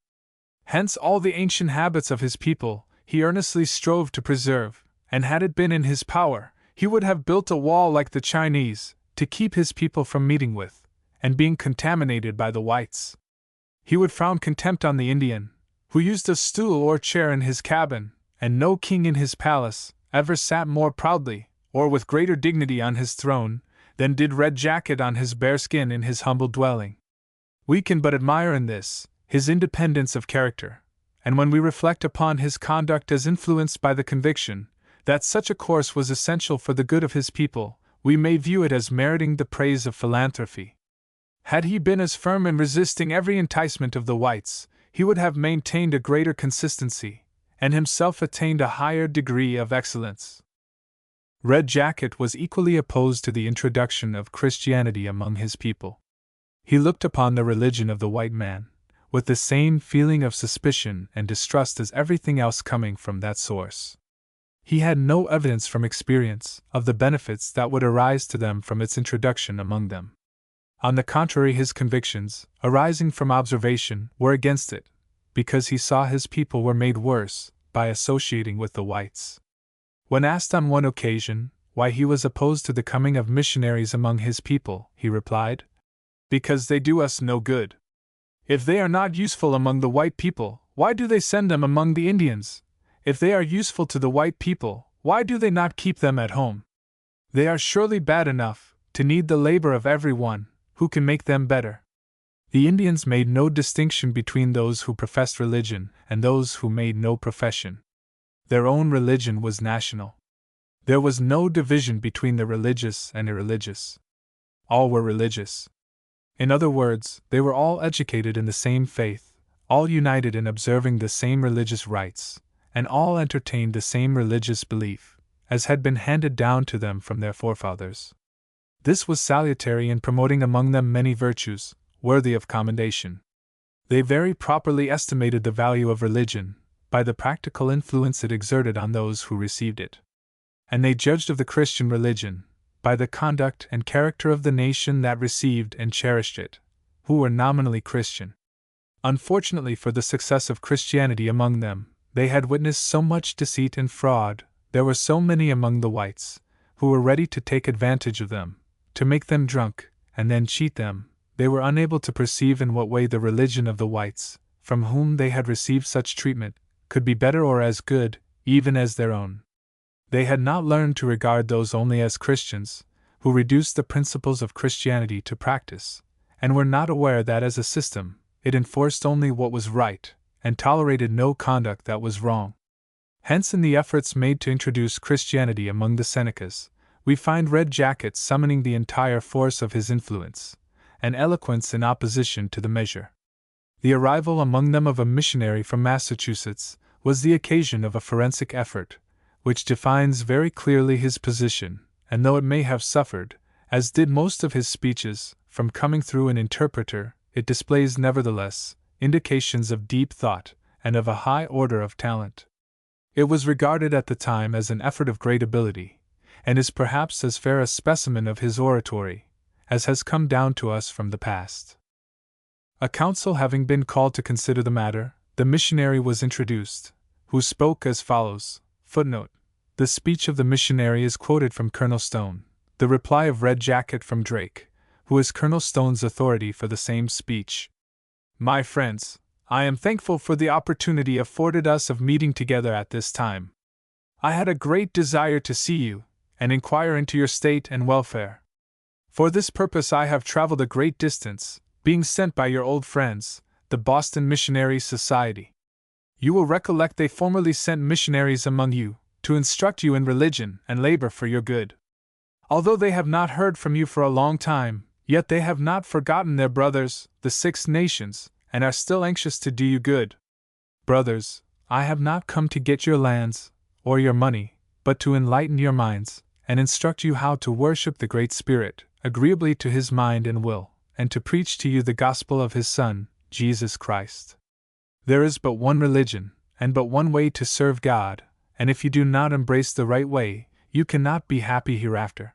Hence all the ancient habits of his people he earnestly strove to preserve, and had it been in his power, he would have built a wall like the Chinese, to keep his people from meeting with, and being contaminated by the whites. He would frown contempt on the Indian, who used a stool or chair in his cabin, and no king in his palace ever sat more proudly, or with greater dignity on his throne, than did Red Jacket on his bearskin in his humble dwelling. We can but admire in this his independence of character, and when we reflect upon his conduct as influenced by the conviction that such a course was essential for the good of his people, we may view it as meriting the praise of philanthropy. Had he been as firm in resisting every enticement of the whites, he would have maintained a greater consistency, and himself attained a higher degree of excellence. Red Jacket was equally opposed to the introduction of Christianity among his people. He looked upon the religion of the white man with the same feeling of suspicion and distrust as everything else coming from that source. He had no evidence from experience of the benefits that would arise to them from its introduction among them. On the contrary, his convictions, arising from observation, were against it, because he saw his people were made worse by associating with the whites. When asked on one occasion why he was opposed to the coming of missionaries among his people, he replied, "Because they do us no good. If they are not useful among the white people, why do they send them among the Indians? If they are useful to the white people, why do they not keep them at home? They are surely bad enough to need the labor of everyone who can make them better." The Indians made no distinction between those who professed religion and those who made no profession. Their own religion was national. There was no division between the religious and irreligious. All were religious. In other words, they were all educated in the same faith, all united in observing the same religious rites, and all entertained the same religious belief, as had been handed down to them from their forefathers. This was salutary in promoting among them many virtues, worthy of commendation. They very properly estimated the value of religion by the practical influence it exerted on those who received it. And they judged of the Christian religion by the conduct and character of the nation that received and cherished it, who were nominally Christian. Unfortunately for the success of Christianity among them, they had witnessed so much deceit and fraud, there were so many among the whites, who were ready to take advantage of them, to make them drunk, and then cheat them, they were unable to perceive in what way the religion of the whites, from whom they had received such treatment, could be better or as good, even as their own. They had not learned to regard those only as Christians, who reduced the principles of Christianity to practice, and were not aware that as a system, it enforced only what was right, and tolerated no conduct that was wrong. Hence, in the efforts made to introduce Christianity among the Senecas, we find Red Jacket summoning the entire force of his influence and eloquence in opposition to the measure. The arrival among them of a missionary from Massachusetts was the occasion of a forensic effort, which defines very clearly his position, and though it may have suffered, as did most of his speeches, from coming through an interpreter, it displays nevertheless indications of deep thought and of a high order of talent. It was regarded at the time as an effort of great ability, and is perhaps as fair a specimen of his oratory as has come down to us from the past. A council having been called to consider the matter, the missionary was introduced, who spoke as follows. Footnote: the speech of the missionary is quoted from Colonel Stone, the reply of Red Jacket from Drake, who is Colonel Stone's authority for the same speech. My friends, I am thankful for the opportunity afforded us of meeting together at this time. I had a great desire to see you, and inquire into your state and welfare. For this purpose I have traveled a great distance, being sent by your old friends, the Boston Missionary Society. You will recollect they formerly sent missionaries among you, to instruct you in religion and labor for your good. Although they have not heard from you for a long time, yet they have not forgotten their brothers, the Six Nations, and are still anxious to do you good. Brothers, I have not come to get your lands, or your money, but to enlighten your minds, and instruct you how to worship the Great Spirit, agreeably to His mind and will, and to preach to you the gospel of His Son, Jesus Christ. There is but one religion, and but one way to serve God, and if you do not embrace the right way, you cannot be happy hereafter.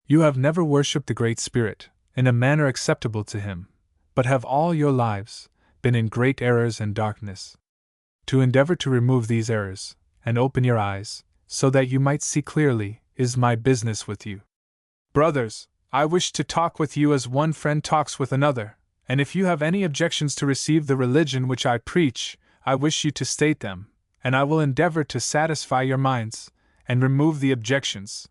You have never worshipped the Great Spirit, in a manner acceptable to Him, but have all your lives been in great errors and darkness. To endeavor to remove these errors, and open your eyes, so that you might see clearly, is my business with you. Brothers, I wish to talk with you as one friend talks with another, and if you have any objections to receive the religion which I preach, I wish you to state them, and I will endeavor to satisfy your minds, and remove the objections.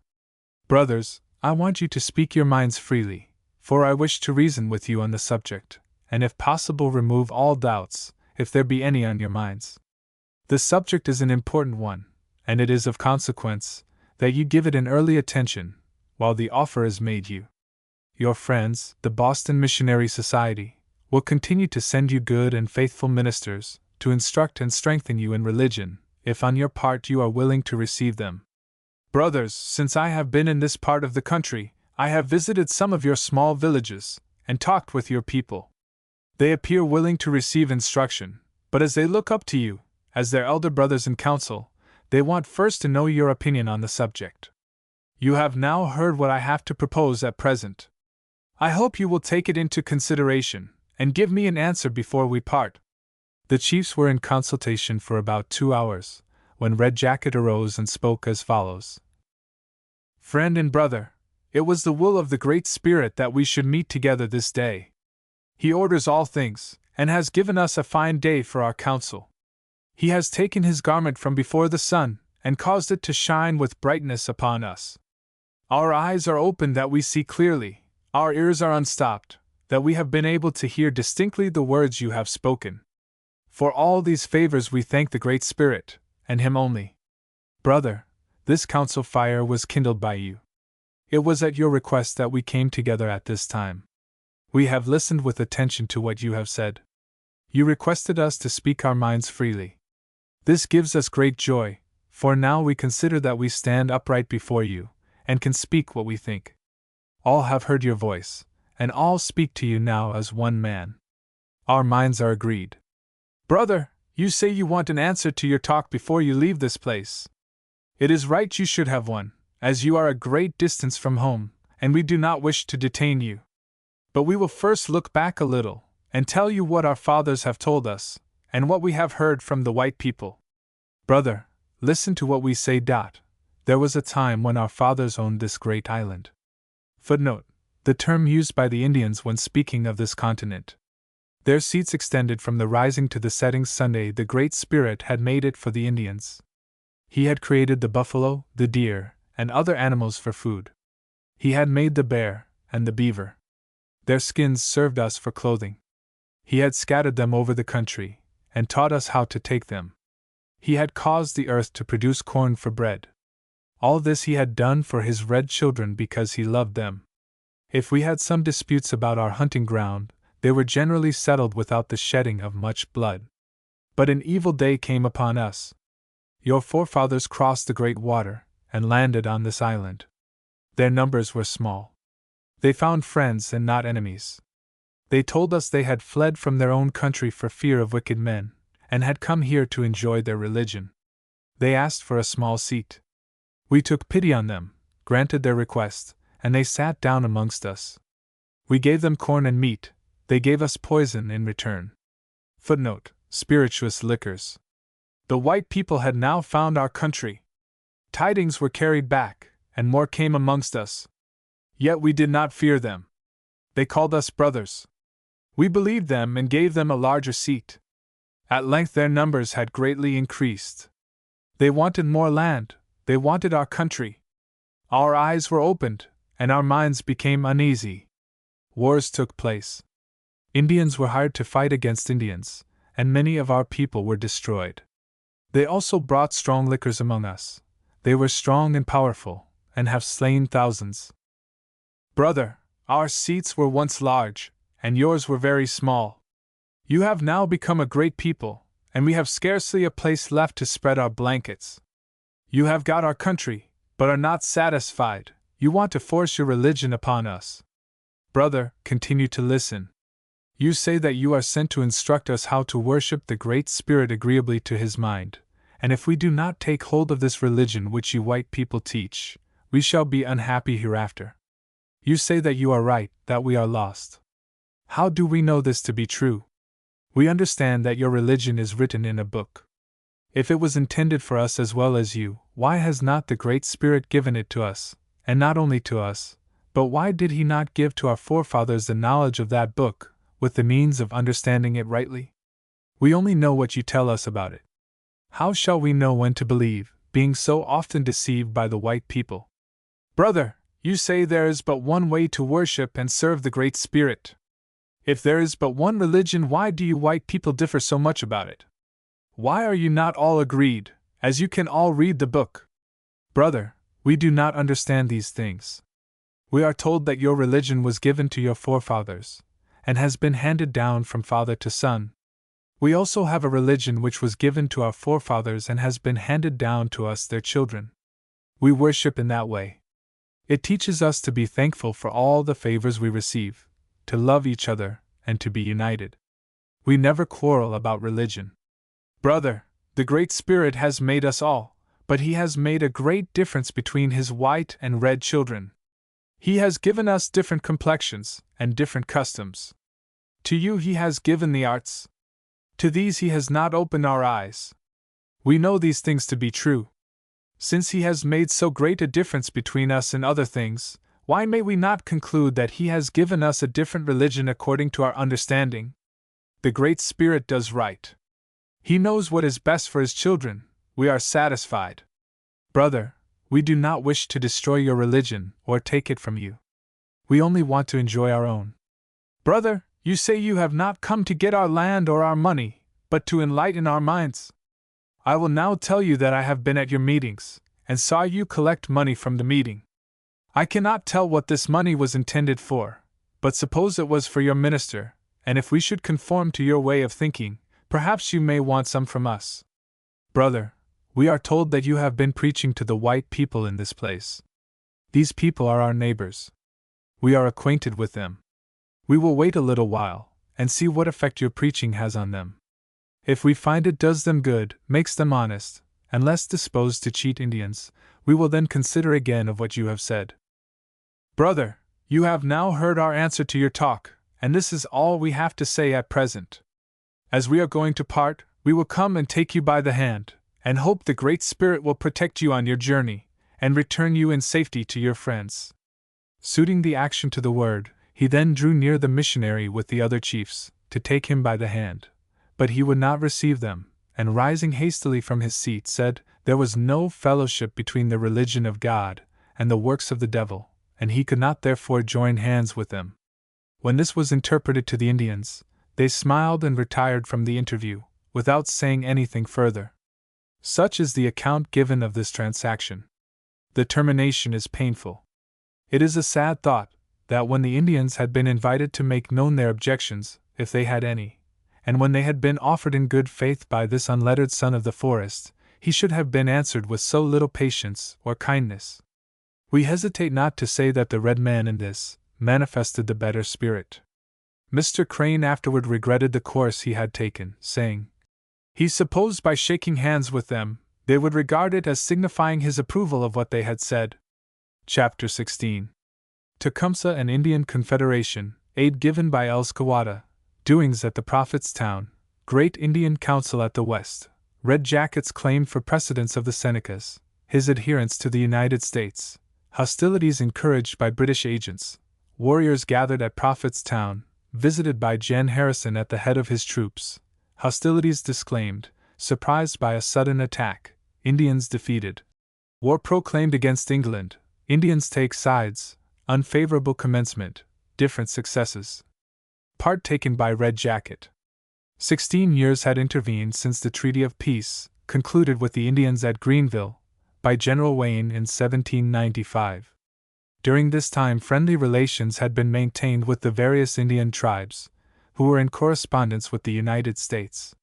Brothers, I want you to speak your minds freely, for I wish to reason with you on the subject, and if possible remove all doubts, if there be any on your minds. The subject is an important one, and it is of consequence that you give it an early attention, while the offer is made you. Your friends, the Boston Missionary Society, will continue to send you good and faithful ministers, to instruct and strengthen you in religion, if on your part you are willing to receive them. Brothers, since I have been in this part of the country, I have visited some of your small villages, and talked with your people. They appear willing to receive instruction, but as they look up to you, as their elder brothers in council, they want first to know your opinion on the subject. You have now heard what I have to propose at present. I hope you will take it into consideration, and give me an answer before we part. The chiefs were in consultation for about 2 hours, when Red Jacket arose and spoke as follows. Friend and brother, it was the will of the Great Spirit that we should meet together this day. He orders all things, and has given us a fine day for our council. He has taken His garment from before the sun, and caused it to shine with brightness upon us. Our eyes are opened that we see clearly, our ears are unstopped, that we have been able to hear distinctly the words you have spoken. For all these favors we thank the Great Spirit, and Him only. Brother, this council fire was kindled by you. It was at your request that we came together at this time. We have listened with attention to what you have said. You requested us to speak our minds freely. This gives us great joy, for now we consider that we stand upright before you, and can speak what we think. All have heard your voice, and all speak to you now as one man. Our minds are agreed. Brother, you say you want an answer to your talk before you leave this place. It is right you should have one, as you are a great distance from home, and we do not wish to detain you. But we will first look back a little, and tell you what our fathers have told us, and what we have heard from the white people. Brother, listen to what we say. There was a time when our fathers owned this great island. Footnote: the term used by the Indians when speaking of this continent. Their seats extended from the rising to the setting Sunday. The Great Spirit had made it for the Indians. He had created the buffalo, the deer, and other animals for food. He had made the bear and the beaver. Their skins served us for clothing. He had scattered them over the country, and taught us how to take them. He had caused the earth to produce corn for bread. All this He had done for His red children because He loved them. If we had some disputes about our hunting ground, they were generally settled without the shedding of much blood. But an evil day came upon us. Your forefathers crossed the great water, and landed on this island. Their numbers were small. They found friends and not enemies. They told us they had fled from their own country for fear of wicked men, and had come here to enjoy their religion. They asked for a small seat. We took pity on them, granted their request, and they sat down amongst us. We gave them corn and meat, they gave us poison in return. Footnote: spirituous liquors. The white people had now found our country. Tidings were carried back, and more came amongst us. Yet we did not fear them. They called us brothers. We believed them and gave them a larger seat. At length their numbers had greatly increased. They wanted more land, they wanted our country. Our eyes were opened, and our minds became uneasy. Wars took place. Indians were hired to fight against Indians, and many of our people were destroyed. They also brought strong liquors among us. They were strong and powerful, and have slain thousands. Brother, our seats were once large, and yours were very small. You have now become a great people, and we have scarcely a place left to spread our blankets. You have got our country, but are not satisfied. You want to force your religion upon us. Brother, continue to listen. You say that you are sent to instruct us how to worship the Great Spirit agreeably to His mind, and if we do not take hold of this religion which you white people teach, we shall be unhappy hereafter. You say that you are right, that we are lost. How do we know this to be true? We understand that your religion is written in a book. If it was intended for us as well as you, why has not the Great Spirit given it to us, and not only to us, but why did He not give to our forefathers the knowledge of that book, with the means of understanding it rightly? We only know what you tell us about it. How shall we know when to believe, being so often deceived by the white people? Brother, you say there is but one way to worship and serve the Great Spirit. If there is but one religion, why do you white people differ so much about it? Why are you not all agreed, as you can all read the book? Brother, we do not understand these things. We are told that your religion was given to your forefathers, and has been handed down from father to son. We also have a religion which was given to our forefathers and has been handed down to us, their children. We worship in that way. It teaches us to be thankful for all the favors we receive, to love each other, and to be united. We never quarrel about religion. Brother, the Great Spirit has made us all, but He has made a great difference between His white and red children. He has given us different complexions and different customs. To you He has given the arts. To these He has not opened our eyes. We know these things to be true. Since He has made so great a difference between us and other things, why may we not conclude that He has given us a different religion according to our understanding? The Great Spirit does right. He knows what is best for His children. We are satisfied. Brother, we do not wish to destroy your religion or take it from you. We only want to enjoy our own. Brother, you say you have not come to get our land or our money, but to enlighten our minds. I will now tell you that I have been at your meetings, and saw you collect money from the meeting. I cannot tell what this money was intended for, but suppose it was for your minister, and if we should conform to your way of thinking, perhaps you may want some from us. Brother, we are told that you have been preaching to the white people in this place. These people are our neighbors. We are acquainted with them. We will wait a little while, and see what effect your preaching has on them. If we find it does them good, makes them honest, and less disposed to cheat Indians, we will then consider again of what you have said. Brother, you have now heard our answer to your talk, and this is all we have to say at present. As we are going to part, we will come and take you by the hand, and hope the Great Spirit will protect you on your journey, and return you in safety to your friends. Suiting the action to the word, he then drew near the missionary with the other chiefs, to take him by the hand. But he would not receive them, and rising hastily from his seat said, there was no fellowship between the religion of God and the works of the devil, and he could not therefore join hands with them. When this was interpreted to the Indians, they smiled and retired from the interview, without saying anything further. Such is the account given of this transaction. The termination is painful. It is a sad thought, that when the Indians had been invited to make known their objections, if they had any, and when they had been offered in good faith by this unlettered son of the forest, he should have been answered with so little patience or kindness. We hesitate not to say that the red man in this manifested the better spirit. Mr. Crane afterward regretted the course he had taken, saying, he supposed by shaking hands with them, they would regard it as signifying his approval of what they had said. Chapter 16. Tecumseh and Indian Confederation, aid given by Sa-Go-Ye-Wat-Ha, doings at the Prophet's Town, great Indian Council at the West, Red Jacket's claim for precedence of the Senecas, his adherence to the United States, hostilities encouraged by British agents, warriors gathered at Prophet's Town, visited by Jan Harrison at the head of his troops, hostilities disclaimed, surprised by a sudden attack, Indians defeated, war proclaimed against England, Indians take sides, Unfavorable commencement, different successes. Part taken by Red Jacket. 16 years had intervened since the Treaty of Peace, concluded with the Indians at Greenville, by General Wayne in 1795. During this time friendly relations had been maintained with the various Indian tribes, who were in correspondence with the United States.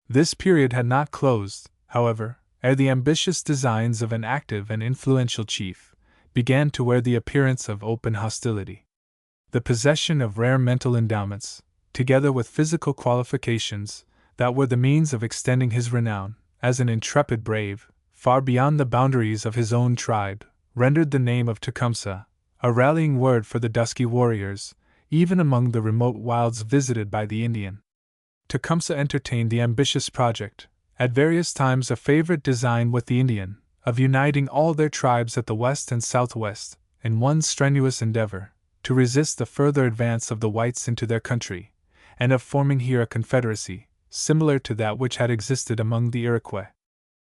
This period had not closed, however, ere the ambitious designs of an active and influential chief began to wear the appearance of open hostility. The possession of rare mental endowments, together with physical qualifications that were the means of extending his renown as an intrepid brave, far beyond the boundaries of his own tribe, rendered the name of Tecumseh a rallying word for the dusky warriors, even among the remote wilds visited by the Indian. Tecumseh entertained the ambitious project, at various times a favorite design with the Indian, of uniting all their tribes at the west and southwest, in one strenuous endeavor to resist the further advance of the whites into their country, and of forming here a confederacy, similar to that which had existed among the Iroquois.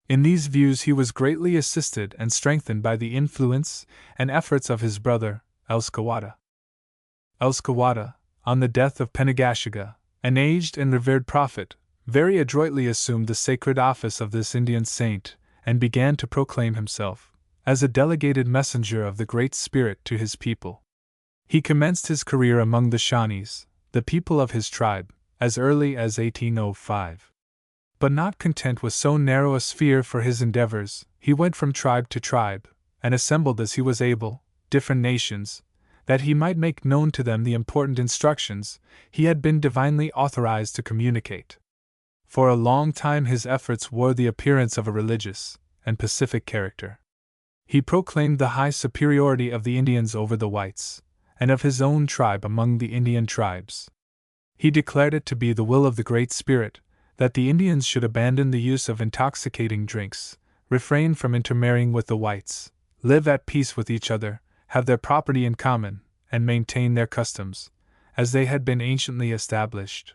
In these views he was greatly assisted and strengthened by the influence and efforts of his brother, Elskwata. Elskwata, on the death of Penegashega, an aged and revered prophet, very adroitly assumed the sacred office of this Indian saint, and began to proclaim himself as a delegated messenger of the Great Spirit to his people. He commenced his career among the Shawnees, the people of his tribe, as early as 1805. But not content with so narrow a sphere for his endeavors, he went from tribe to tribe, and assembled as he was able different nations, that he might make known to them the important instructions he had been divinely authorized to communicate. For a long time his efforts wore the appearance of a religious and pacific character. He proclaimed the high superiority of the Indians over the whites, and of his own tribe among the Indian tribes. He declared it to be the will of the Great Spirit that the Indians should abandon the use of intoxicating drinks, refrain from intermarrying with the whites, live at peace with each other, have their property in common, and maintain their customs, as they had been anciently established.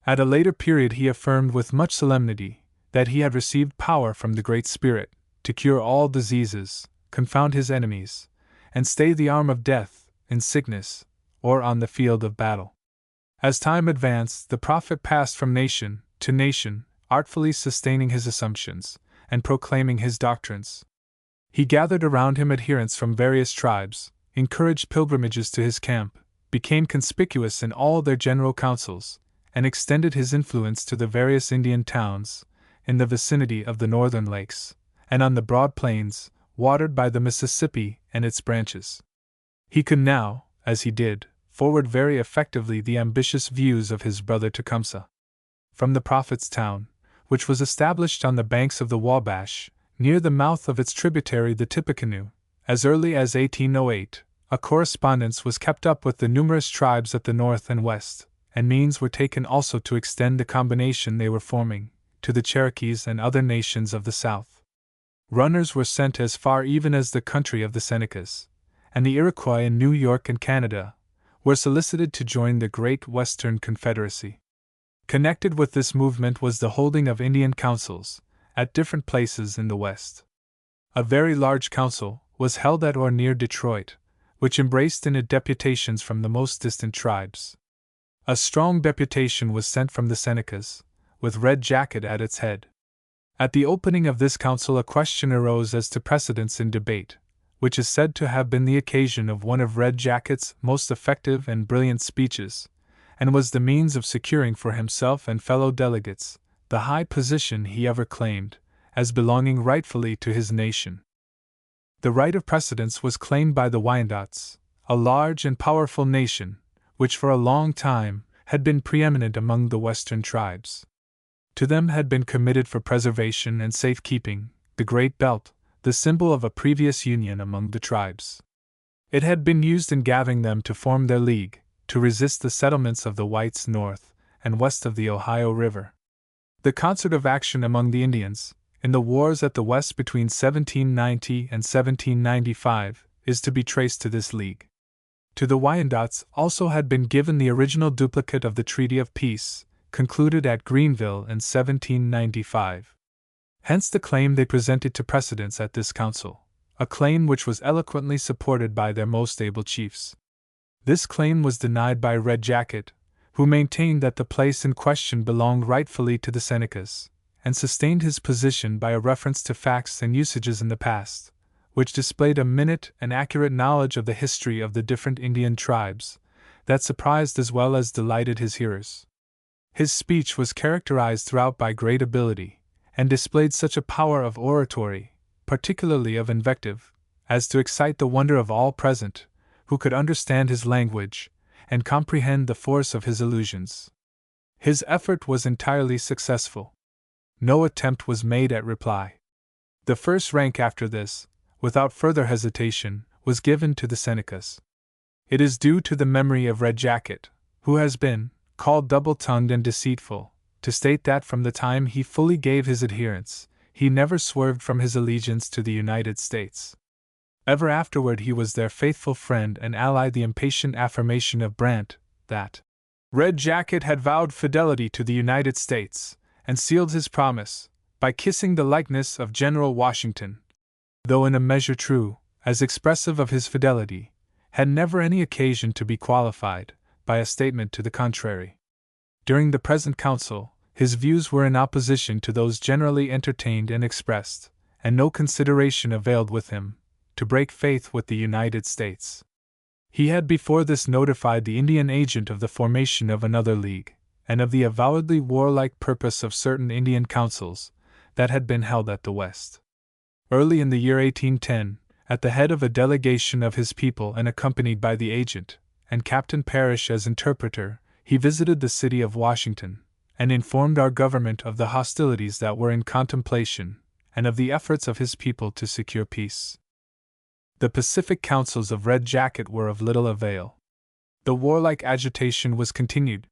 At a later period he affirmed with much solemnity that he had received power from the Great Spirit to cure all diseases, confound his enemies, and stay the arm of death in sickness or on the field of battle. As time advanced, the prophet passed from nation to nation, artfully sustaining his assumptions and proclaiming his doctrines. He gathered around him adherents from various tribes, encouraged pilgrimages to his camp, became conspicuous in all their general councils, and extended his influence to the various Indian towns in the vicinity of the northern lakes, and on the broad plains, watered by the Mississippi and its branches. He could now, as he did, forward very effectively the ambitious views of his brother Tecumseh. From the prophet's town, which was established on the banks of the Wabash, near the mouth of its tributary the Tippecanoe, as early as 1808, a correspondence was kept up with the numerous tribes at the north and west, and means were taken also to extend the combination they were forming to the Cherokees and other nations of the south. Runners were sent as far even as the country of the Senecas, and the Iroquois in New York and Canada were solicited to join the Great Western Confederacy. Connected with this movement was the holding of Indian councils at different places in the West. A very large council was held at or near Detroit, which embraced in it deputations from the most distant tribes. A strong deputation was sent from the Senecas, with Red Jacket at its head. At the opening of this council a question arose as to precedence in debate, which is said to have been the occasion of one of Red Jacket's most effective and brilliant speeches, and was the means of securing for himself and fellow delegates the high position he ever claimed, as belonging rightfully to his nation. The right of precedence was claimed by the Wyandots, a large and powerful nation, which for a long time had been preeminent among the western tribes. To them had been committed for preservation and safekeeping the Great Belt, the symbol of a previous union among the tribes. It had been used in gathering them to form their league, to resist the settlements of the whites north and west of the Ohio River. The concert of action among the Indians, in the wars at the west between 1790 and 1795, is to be traced to this league. To the Wyandots also had been given the original duplicate of the Treaty of Peace, concluded at Greenville in 1795. Hence the claim they presented to precedence at this council, a claim which was eloquently supported by their most able chiefs. This claim was denied by Red Jacket, who maintained that the place in question belonged rightfully to the Senecas, and sustained his position by a reference to facts and usages in the past, which displayed a minute and accurate knowledge of the history of the different Indian tribes, that surprised as well as delighted his hearers. His speech was characterized throughout by great ability, and displayed such a power of oratory, particularly of invective, as to excite the wonder of all present, who could understand his language, and comprehend the force of his allusions. His effort was entirely successful. No attempt was made at reply. The first rank after this, without further hesitation, was given to the Senecas. It is due to the memory of Red Jacket, who has been called double-tongued and deceitful, to state that from the time he fully gave his adherence, he never swerved from his allegiance to the United States. Ever afterward he was their faithful friend and ally. The impatient affirmation of Brant, that Red Jacket had vowed fidelity to the United States, and sealed his promise by kissing the likeness of General Washington, though in a measure true, as expressive of his fidelity, had never any occasion to be qualified by a statement to the contrary. During the present council, his views were in opposition to those generally entertained and expressed, and no consideration availed with him to break faith with the United States. He had before this notified the Indian agent of the formation of another league, and of the avowedly warlike purpose of certain Indian councils that had been held at the West. Early in the year 1810, at the head of a delegation of his people and accompanied by the agent, and Captain Parrish as interpreter, he visited the city of Washington, and informed our government of the hostilities that were in contemplation, and of the efforts of his people to secure peace. The pacific counsels of Red Jacket were of little avail. The warlike agitation was continued.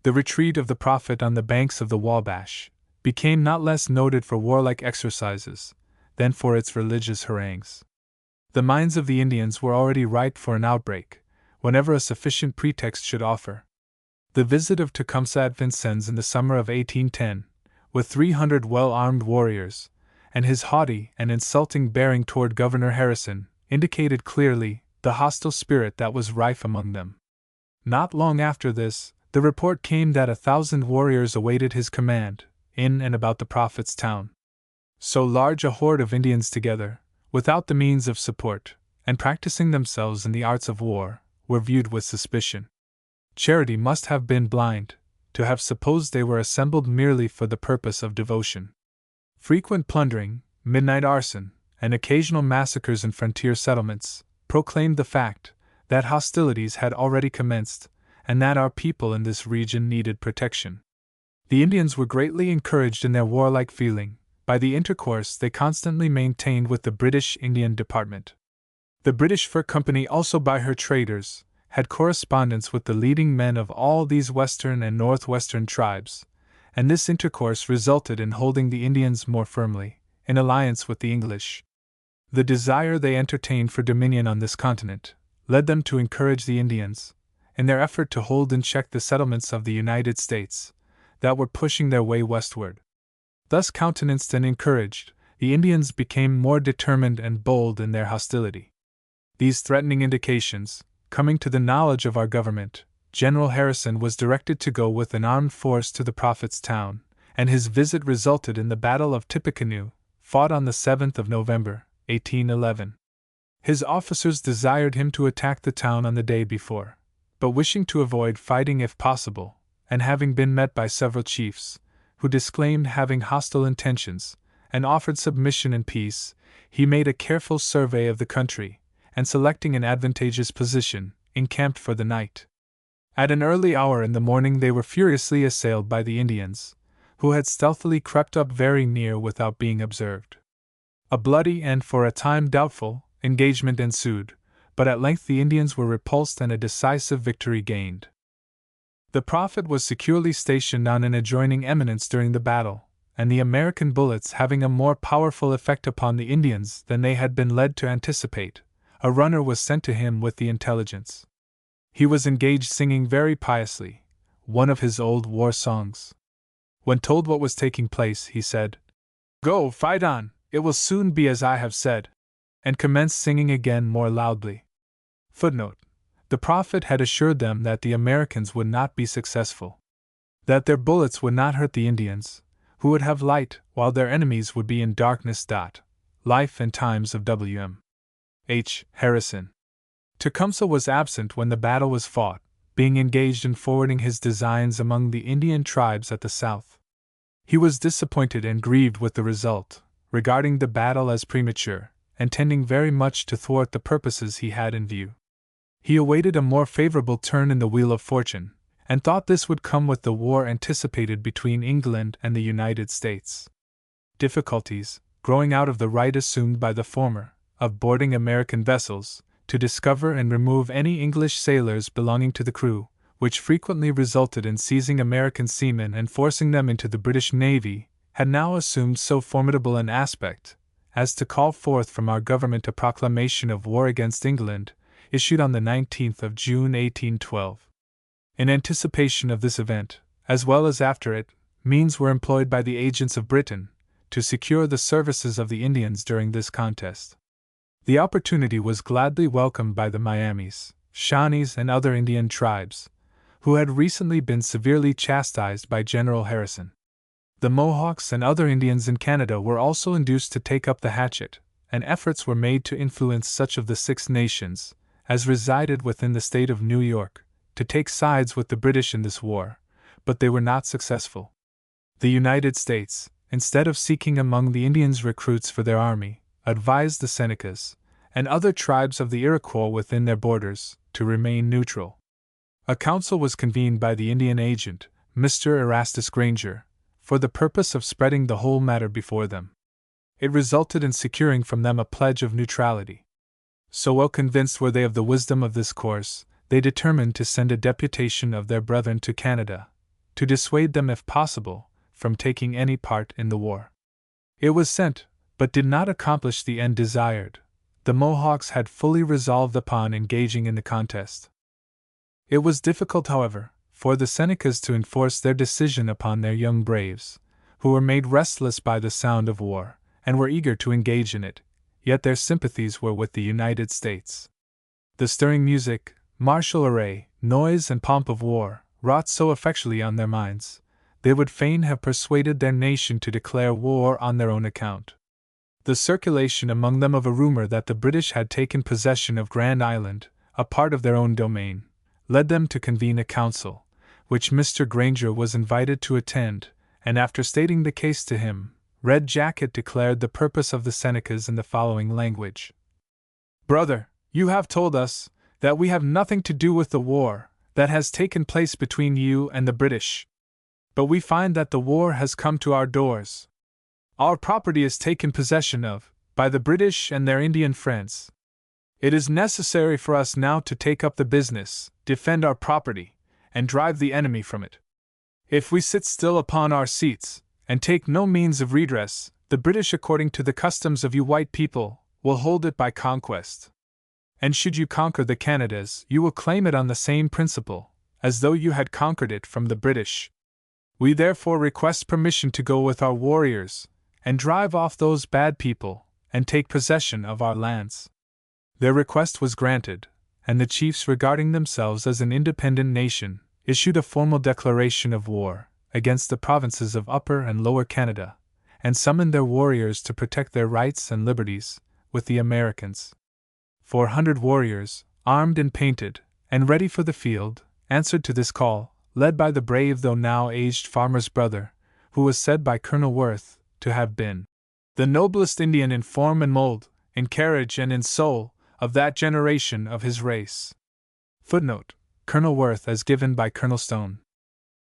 The retreat of the Prophet on the banks of the Wabash became not less noted for warlike exercises than for its religious harangues. The minds of the Indians were already ripe for an outbreak, whenever a sufficient pretext should offer. The visit of Tecumseh at Vincennes in the summer of 1810, with 300 well-armed warriors, and his haughty and insulting bearing toward Governor Harrison, indicated clearly the hostile spirit that was rife among them. Not long after this, the report came that 1,000 warriors awaited his command, in and about the Prophet's town. So large a horde of Indians together, without the means of support, and practicing themselves in the arts of war, were viewed with suspicion. Charity must have been blind to have supposed they were assembled merely for the purpose of devotion. Frequent plundering, midnight arson, and occasional massacres in frontier settlements proclaimed the fact that hostilities had already commenced, and that our people in this region needed protection. The Indians were greatly encouraged in their warlike feeling by the intercourse they constantly maintained with the British Indian Department. The British Fur Company, also by her traders, had correspondence with the leading men of all these western and northwestern tribes, and this intercourse resulted in holding the Indians more firmly in alliance with the English. The desire they entertained for dominion on this continent led them to encourage the Indians, in their effort to hold in check the settlements of the United States that were pushing their way westward. Thus countenanced and encouraged, the Indians became more determined and bold in their hostility. These threatening indications, coming to the knowledge of our government, General Harrison was directed to go with an armed force to the Prophet's town, and his visit resulted in the Battle of Tippecanoe, fought on the 7th of November, 1811. His officers desired him to attack the town on the day before, but wishing to avoid fighting if possible, and having been met by several chiefs, who disclaimed having hostile intentions, and offered submission and peace, he made a careful survey of the country, and selecting an advantageous position, encamped for the night. At an early hour in the morning they were furiously assailed by the Indians, who had stealthily crept up very near without being observed. A bloody and, for a time doubtful, engagement ensued, but at length the Indians were repulsed and a decisive victory gained. The Prophet was securely stationed on an adjoining eminence during the battle, and the American bullets having a more powerful effect upon the Indians than they had been led to anticipate, a runner was sent to him with the intelligence. He was engaged singing very piously one of his old war songs. When told what was taking place, he said, "Go, fight on, it will soon be as I have said." and commenced singing again more loudly. Footnote: the prophet had assured them that the Americans would not be successful, that their bullets would not hurt the Indians, who would have light while their enemies would be in darkness. Life and Times of W.M. H. Harrison. Tecumseh was absent when the battle was fought, being engaged in forwarding his designs among the Indian tribes at the south. He was disappointed and grieved with the result, regarding the battle as premature, and tending very much to thwart the purposes he had in view. He awaited a more favorable turn in the wheel of fortune, and thought this would come with the war anticipated between England and the United States. Difficulties, growing out of the right assumed by the former, of boarding American vessels, to discover and remove any English sailors belonging to the crew, which frequently resulted in seizing American seamen and forcing them into the British Navy, had now assumed so formidable an aspect as to call forth from our government a proclamation of war against England, issued on the 19th of June 1812. In anticipation of this event, as well as after it, means were employed by the agents of Britain to secure the services of the Indians during this contest. The opportunity was gladly welcomed by the Miamis, Shawnees, and other Indian tribes, who had recently been severely chastised by General Harrison. The Mohawks and other Indians in Canada were also induced to take up the hatchet, and efforts were made to influence such of the Six Nations as resided within the state of New York to take sides with the British in this war, but they were not successful. The United States, instead of seeking among the Indians recruits for their army, advised the Senecas and other tribes of the Iroquois within their borders to remain neutral. A council was convened by the Indian agent, Mr. Erastus Granger, for the purpose of spreading the whole matter before them. It resulted in securing from them a pledge of neutrality. So well convinced were they of the wisdom of this course, they determined to send a deputation of their brethren to Canada, to dissuade them, if possible, from taking any part in the war. It was sent, but did not accomplish the end desired. The Mohawks had fully resolved upon engaging in the contest. It was difficult, however, for the Senecas to enforce their decision upon their young braves, who were made restless by the sound of war, and were eager to engage in it, yet their sympathies were with the United States. The stirring music, martial array, noise, and pomp of war wrought so effectually on their minds, they would fain have persuaded their nation to declare war on their own account. The circulation among them of a rumor that the British had taken possession of Grand Island, a part of their own domain, led them to convene a council, which Mr. Granger was invited to attend, and after stating the case to him, Red Jacket declared the purpose of the Senecas in the following language: "Brother, you have told us that we have nothing to do with the war that has taken place between you and the British. But we find that the war has come to our doors. Our property is taken possession of by the British and their Indian friends. It is necessary for us now to take up the business, defend our property, and drive the enemy from it. If we sit still upon our seats, and take no means of redress, the British, according to the customs of you white people, will hold it by conquest. And should you conquer the Canadas, you will claim it on the same principle, as though you had conquered it from the British. We therefore request permission to go with our warriors, and drive off those bad people, and take possession of our lands." Their request was granted, and the chiefs, regarding themselves as an independent nation, issued a formal declaration of war against the provinces of Upper and Lower Canada, and summoned their warriors to protect their rights and liberties with the Americans. 400 warriors, armed and painted, and ready for the field, answered to this call, led by the brave though now aged farmer's brother, who was said by Colonel Worth to have been the noblest Indian in form and mold, in carriage and in soul, of that generation of his race. Footnote: Colonel Worth as given by Colonel Stone.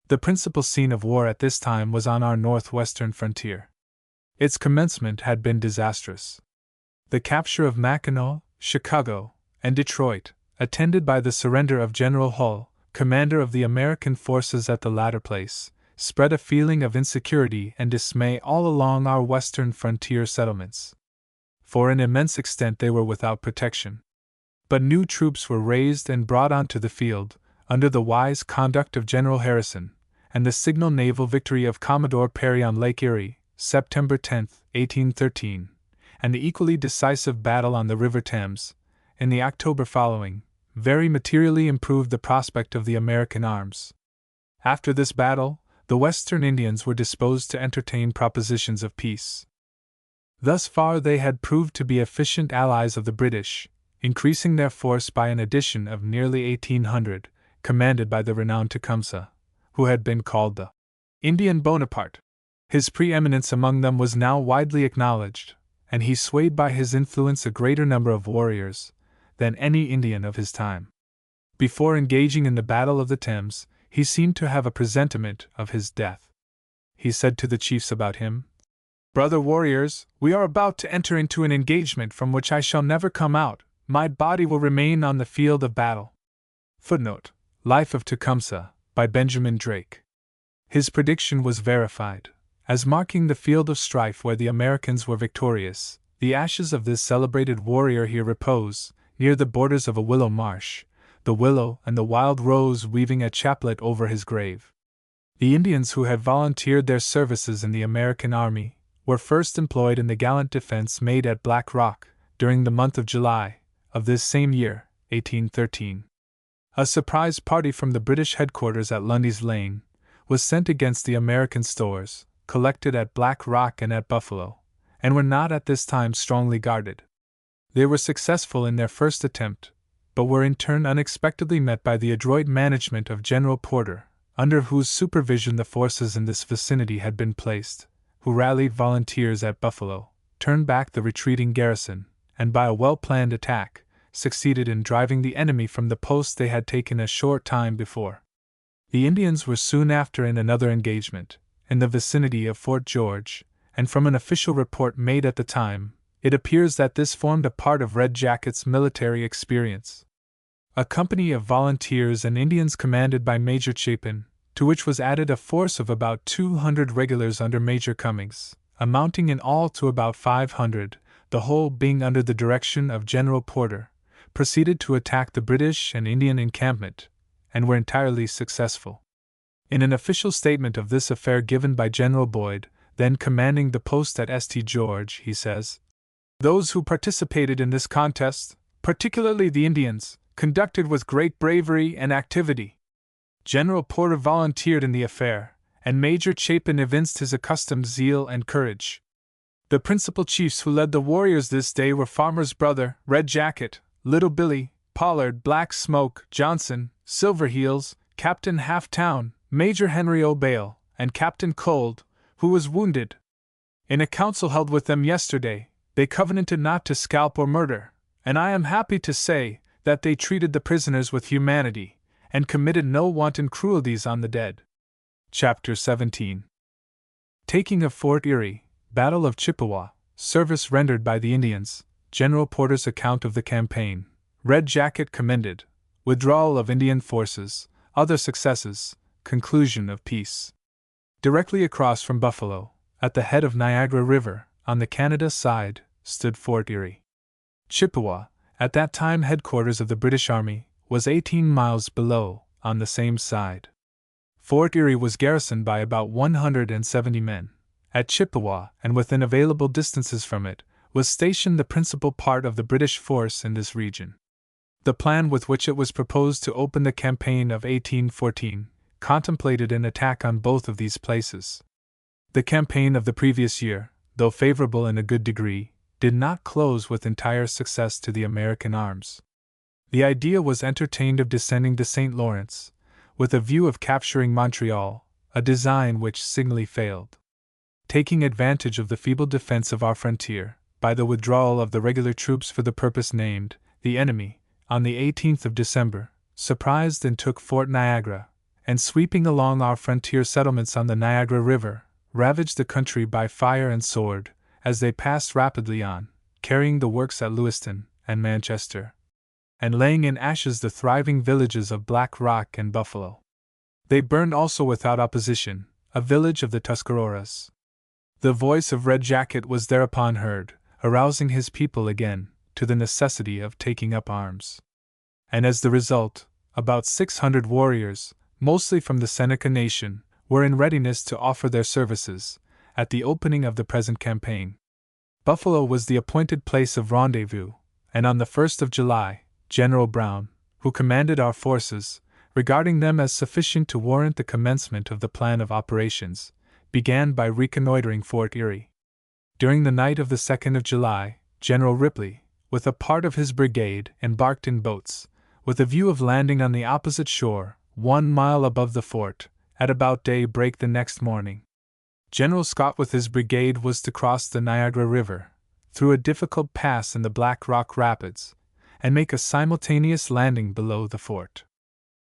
The principal scene of war at this time was on our northwestern frontier. Its commencement had been disastrous. The capture of Mackinac, Chicago, and Detroit, attended by the surrender of General Hull, commander of the American forces at the latter place, spread a feeling of insecurity and dismay all along our western frontier settlements. For an immense extent they were without protection. But new troops were raised and brought onto the field, under the wise conduct of General Harrison, and the signal naval victory of Commodore Perry on Lake Erie, September 10, 1813, and the equally decisive battle on the River Thames, in the October following, very materially improved the prospect of the American arms. After this battle, the Western Indians were disposed to entertain propositions of peace. Thus far they had proved to be efficient allies of the British, increasing their force by an addition of nearly 1,800, commanded by the renowned Tecumseh, who had been called the Indian Bonaparte. His preeminence among them was now widely acknowledged, and he swayed by his influence a greater number of warriors than any Indian of his time. Before engaging in the Battle of the Thames, he seemed to have a presentiment of his death. He said to the chiefs about him, "Brother warriors, we are about to enter into an engagement from which I shall never come out. My body will remain on the field of battle." Footnote: Life of Tecumseh, by Benjamin Drake. His prediction was verified, as marking the field of strife where the Americans were victorious. The ashes of this celebrated warrior here repose, near the borders of a willow marsh, the willow and the wild rose weaving a chaplet over his grave. The Indians who had volunteered their services in the American army were first employed in the gallant defense made at Black Rock, during the month of July, of this same year, 1813. A surprise party from the British headquarters at Lundy's Lane was sent against the American stores, collected at Black Rock and at Buffalo, and were not at this time strongly guarded. They were successful in their first attempt, but were in turn unexpectedly met by the adroit management of General Porter, under whose supervision the forces in this vicinity had been placed, who rallied volunteers at Buffalo, turned back the retreating garrison, and by a well-planned attack, succeeded in driving the enemy from the post they had taken a short time before. The Indians were soon after in another engagement, in the vicinity of Fort George, and from an official report made at the time, it appears that this formed a part of Red Jacket's military experience. A company of volunteers and Indians commanded by Major Chapin, to which was added a force of about 200 regulars under Major Cummings, amounting in all to about 500, the whole being under the direction of General Porter, proceeded to attack the British and Indian encampment, and were entirely successful. In an official statement of this affair given by General Boyd, then commanding the post at St. George, he says, "Those who participated in this contest, particularly the Indians, conducted with great bravery and activity. General Porter volunteered in the affair, and Major Chapin evinced his accustomed zeal and courage. The principal chiefs who led the warriors this day were Farmer's Brother, Red Jacket, Little Billy, Pollard, Black Smoke, Johnson, Silverheels, Captain Halftown, Major Henry O'Bale, and Captain Cold, who was wounded. In a council held with them yesterday, they covenanted not to scalp or murder, and I am happy to say that they treated the prisoners with humanity, and committed no wanton cruelties on the dead." Chapter 17. Taking of Fort Erie, Battle of Chippewa, Service rendered by the Indians, General Porter's account of the campaign, Red Jacket commended, Withdrawal of Indian forces, Other successes, Conclusion of peace. Directly across from Buffalo, at the head of Niagara River, on the Canada side, stood Fort Erie. Chippewa, at that time headquarters of the British Army, was 18 miles below, on the same side. Fort Erie was garrisoned by about 170 men. At Chippewa, and within available distances from it, was stationed the principal part of the British force in this region. The plan with which it was proposed to open the campaign of 1814 contemplated an attack on both of these places. The campaign of the previous year, though favorable in a good degree, did not close with entire success to the American arms. The idea was entertained of descending the St. Lawrence, with a view of capturing Montreal, a design which signally failed. Taking advantage of the feeble defense of our frontier, by the withdrawal of the regular troops for the purpose named, the enemy, on the 18th of December, surprised and took Fort Niagara, and sweeping along our frontier settlements on the Niagara River, ravaged the country by fire and sword, as they passed rapidly on, carrying the works at Lewiston and Manchester, and laying in ashes the thriving villages of Black Rock and Buffalo. They burned also without opposition a village of the Tuscaroras. The voice of Red Jacket was thereupon heard, arousing his people again to the necessity of taking up arms. And as the result, about 600 warriors, mostly from the Seneca Nation, were in readiness to offer their services at the opening of the present campaign. Buffalo was the appointed place of rendezvous, and on the 1st of July, General Brown, who commanded our forces, regarding them as sufficient to warrant the commencement of the plan of operations, began by reconnoitering Fort Erie. During the night of the 2nd of July, General Ripley, with a part of his brigade, embarked in boats, with a view of landing on the opposite shore, 1 mile above the fort, at about daybreak the next morning. General Scott with his brigade was to cross the Niagara River, through a difficult pass in the Black Rock Rapids, and make a simultaneous landing below the fort.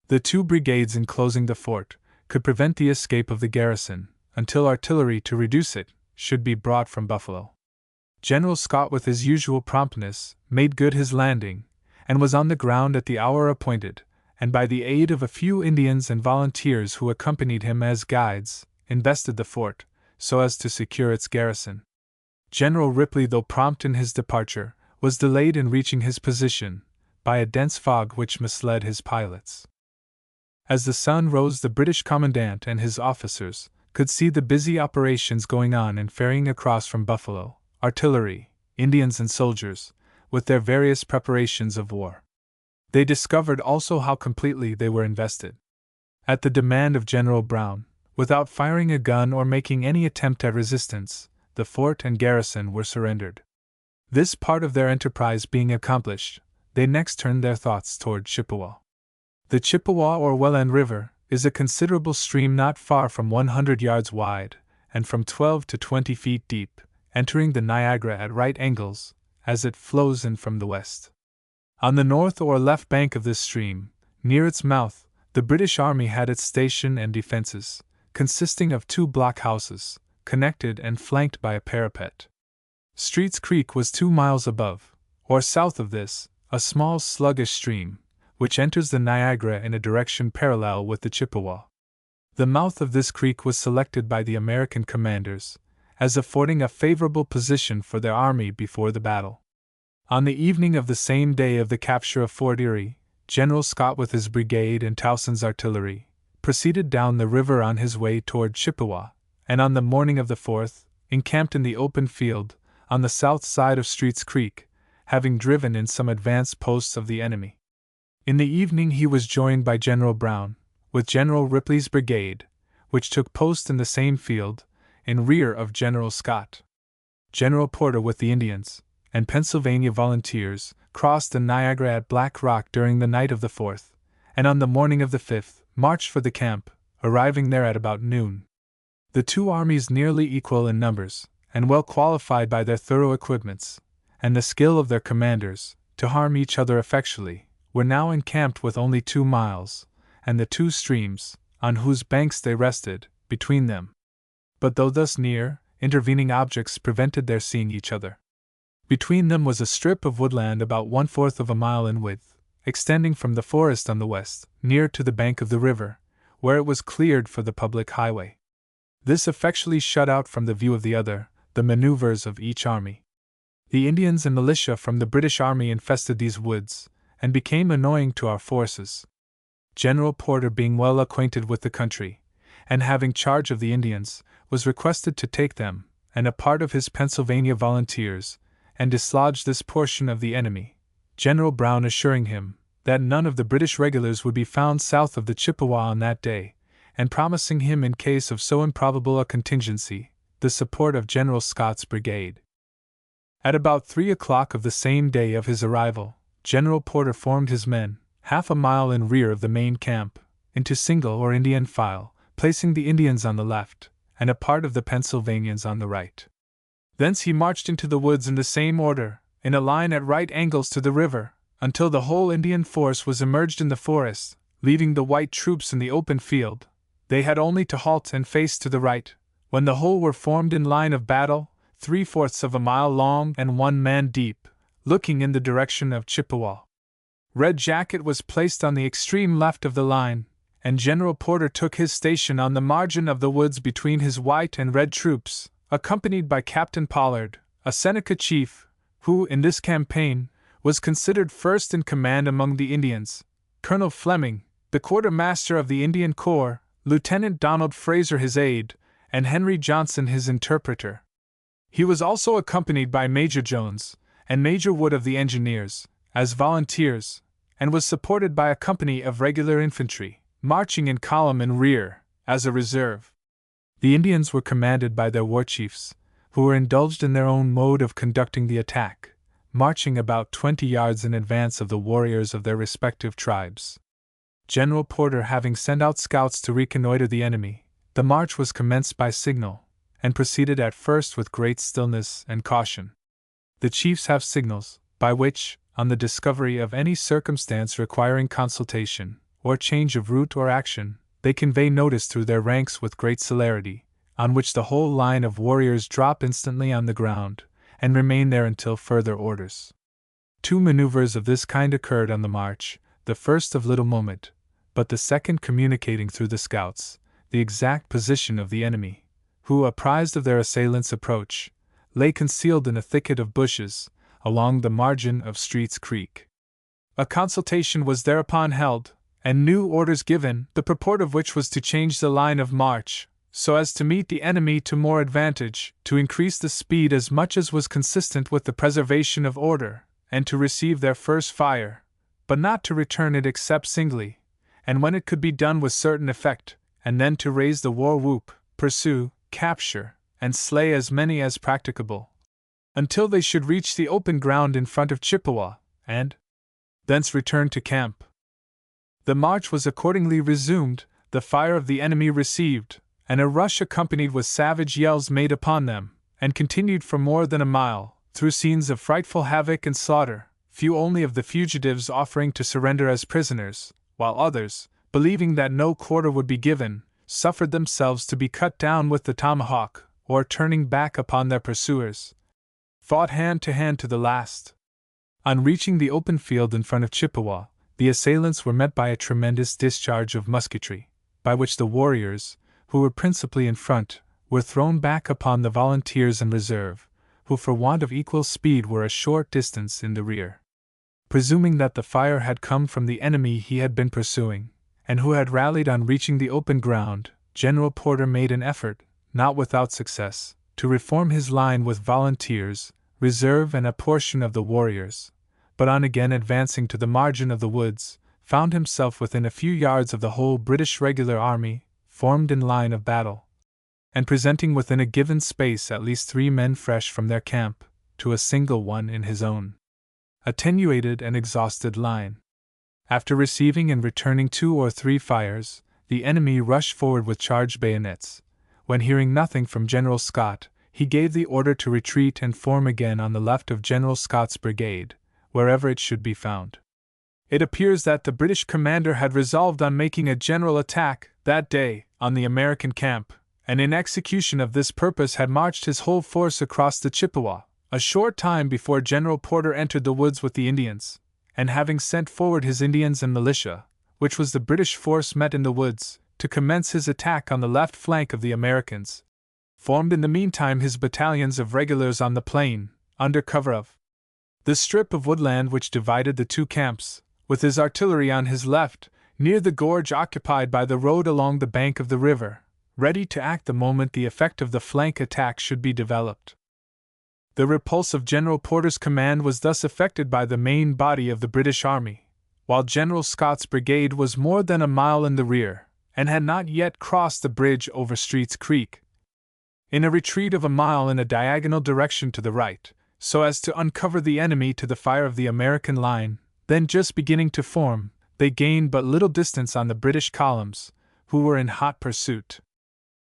The 2 brigades enclosing the fort could prevent the escape of the garrison, until artillery to reduce it should be brought from Buffalo. General Scott, with his usual promptness, made good his landing, and was on the ground at the hour appointed, and by the aid of a few Indians and volunteers who accompanied him as guides, invested the fort, so as to secure its garrison. General Ripley, though prompt in his departure, was delayed in reaching his position by a dense fog which misled his pilots. As the sun rose, the British commandant and his officers could see the busy operations going on in ferrying across from Buffalo, artillery, Indians and soldiers, with their various preparations of war. They discovered also how completely they were invested. At the demand of General Brown, without firing a gun or making any attempt at resistance, the fort and garrison were surrendered. This part of their enterprise being accomplished, they next turned their thoughts toward Chippewa. The Chippewa or Welland River is a considerable stream not far from 100 yards wide, and from 12 to 20 feet deep, entering the Niagara at right angles, as it flows in from the west. On the north or left bank of this stream, near its mouth, the British Army had its station and defenses, consisting of 2 blockhouses, connected and flanked by a parapet. Street's Creek was 2 miles above, or south of this, a small sluggish stream, which enters the Niagara in a direction parallel with the Chippewa. The mouth of this creek was selected by the American commanders, as affording a favorable position for their army before the battle. On the evening of the same day of the capture of Fort Erie, General Scott with his brigade and Towson's artillery proceeded down the river on his way toward Chippewa, and on the morning of the 4th, encamped in the open field on the south side of Street's Creek, having driven in some advanced posts of the enemy. In the evening he was joined by General Brown, with General Ripley's brigade, which took post in the same field, in rear of General Scott. General Porter with the Indians and Pennsylvania volunteers crossed the Niagara at Black Rock during the night of the 4th, and on the morning of the 5th marched for the camp, arriving there at about noon. The 2 armies, nearly equal in numbers, and well qualified by their thorough equipments, and the skill of their commanders, to harm each other effectually, were now encamped with only 2 miles, and the 2 streams, on whose banks they rested, between them. But though thus near, intervening objects prevented their seeing each other. Between them was a strip of woodland about 1/4 of a mile in width, extending from the forest on the west, near to the bank of the river, where it was cleared for the public highway. This effectually shut out from the view of the other the maneuvers of each army. The Indians and militia from the British Army infested these woods, and became annoying to our forces. General Porter, being well acquainted with the country, and having charge of the Indians, was requested to take them, and a part of his Pennsylvania volunteers, and dislodge this portion of the enemy, General Brown assuring him that none of the British regulars would be found south of the Chippewa on that day, and promising him, in case of so improbable a contingency, the support of General Scott's brigade. At about 3 o'clock of the same day of his arrival, General Porter formed his men, half a mile in rear of the main camp, into single or Indian file, placing the Indians on the left, and a part of the Pennsylvanians on the right. Thence he marched into the woods in the same order, in a line at right angles to the river, until the whole Indian force was immersed in the forest, leaving the white troops in the open field. They had only to halt and face to the right, when the whole were formed in line of battle, 3/4 of a mile long and 1 man deep, looking in the direction of Chippewa. Red Jacket was placed on the extreme left of the line, and General Porter took his station on the margin of the woods between his white and red troops, accompanied by Captain Pollard, a Seneca chief, who, in this campaign, was considered first in command among the Indians, Colonel Fleming, the quartermaster of the Indian Corps, Lieutenant Donald Fraser his aide, and Henry Johnson his interpreter. He was also accompanied by Major Jones and Major Wood of the Engineers, as volunteers, and was supported by a company of regular infantry, marching in column in rear, as a reserve. The Indians were commanded by their war chiefs, who were indulged in their own mode of conducting the attack, marching about 20 yards in advance of the warriors of their respective tribes. General Porter having sent out scouts to reconnoiter the enemy, the march was commenced by signal, and proceeded at first with great stillness and caution. The chiefs have signals, by which, on the discovery of any circumstance requiring consultation, or change of route or action, they convey notice through their ranks with great celerity, on which the whole line of warriors drop instantly on the ground, and remain there until further orders. 2 maneuvers of this kind occurred on the march, the first of little moment, but the second communicating through the scouts the exact position of the enemy, who, apprised of their assailants' approach, lay concealed in a thicket of bushes, along the margin of Street's Creek. A consultation was thereupon held, and new orders given, the purport of which was to change the line of march, so as to meet the enemy to more advantage, to increase the speed as much as was consistent with the preservation of order, and to receive their first fire, but not to return it except singly, and when it could be done with certain effect, and then to raise the war whoop, pursue, capture, and slay as many as practicable, until they should reach the open ground in front of Chippewa, and thence return to camp. The march was accordingly resumed, the fire of the enemy received, and a rush accompanied with savage yells made upon them, and continued for more than a mile, through scenes of frightful havoc and slaughter, few only of the fugitives offering to surrender as prisoners, while others, believing that no quarter would be given, suffered themselves to be cut down with the tomahawk, or turning back upon their pursuers, fought hand to the last. On reaching the open field in front of Chippewa, the assailants were met by a tremendous discharge of musketry, by which the warriors, who were principally in front, were thrown back upon the volunteers in reserve, who for want of equal speed were a short distance in the rear. Presuming that the fire had come from the enemy he had been pursuing, and who had rallied on reaching the open ground, General Porter made an effort, not without success, to reform his line with volunteers, reserve, and a portion of the warriors, but on again advancing to the margin of the woods, found himself within a few yards of the whole British regular army, formed in line of battle, and presenting within a given space at least 3 men fresh from their camp, to a single one in his own attenuated and exhausted line. After receiving and returning 2 or 3 fires, the enemy rushed forward with charged bayonets, when hearing nothing from General Scott, he gave the order to retreat and form again on the left of General Scott's brigade, wherever it should be found. It appears that the British commander had resolved on making a general attack, that day, on the American camp, and in execution of this purpose had marched his whole force across the Chippewa, a short time before General Porter entered the woods with the Indians, and having sent forward his Indians and militia, which was the British force met in the woods, to commence his attack on the left flank of the Americans, formed in the meantime his battalions of regulars on the plain, under cover of the strip of woodland which divided the 2 camps, with his artillery on his left, near the gorge occupied by the road along the bank of the river, ready to act the moment the effect of the flank attack should be developed. The repulse of General Porter's command was thus effected by the main body of the British army, while General Scott's brigade was more than a mile in the rear, and had not yet crossed the bridge over Street's Creek. In a retreat of a mile in a diagonal direction to the right, so as to uncover the enemy to the fire of the American line, then just beginning to form, they gained but little distance on the British columns, who were in hot pursuit.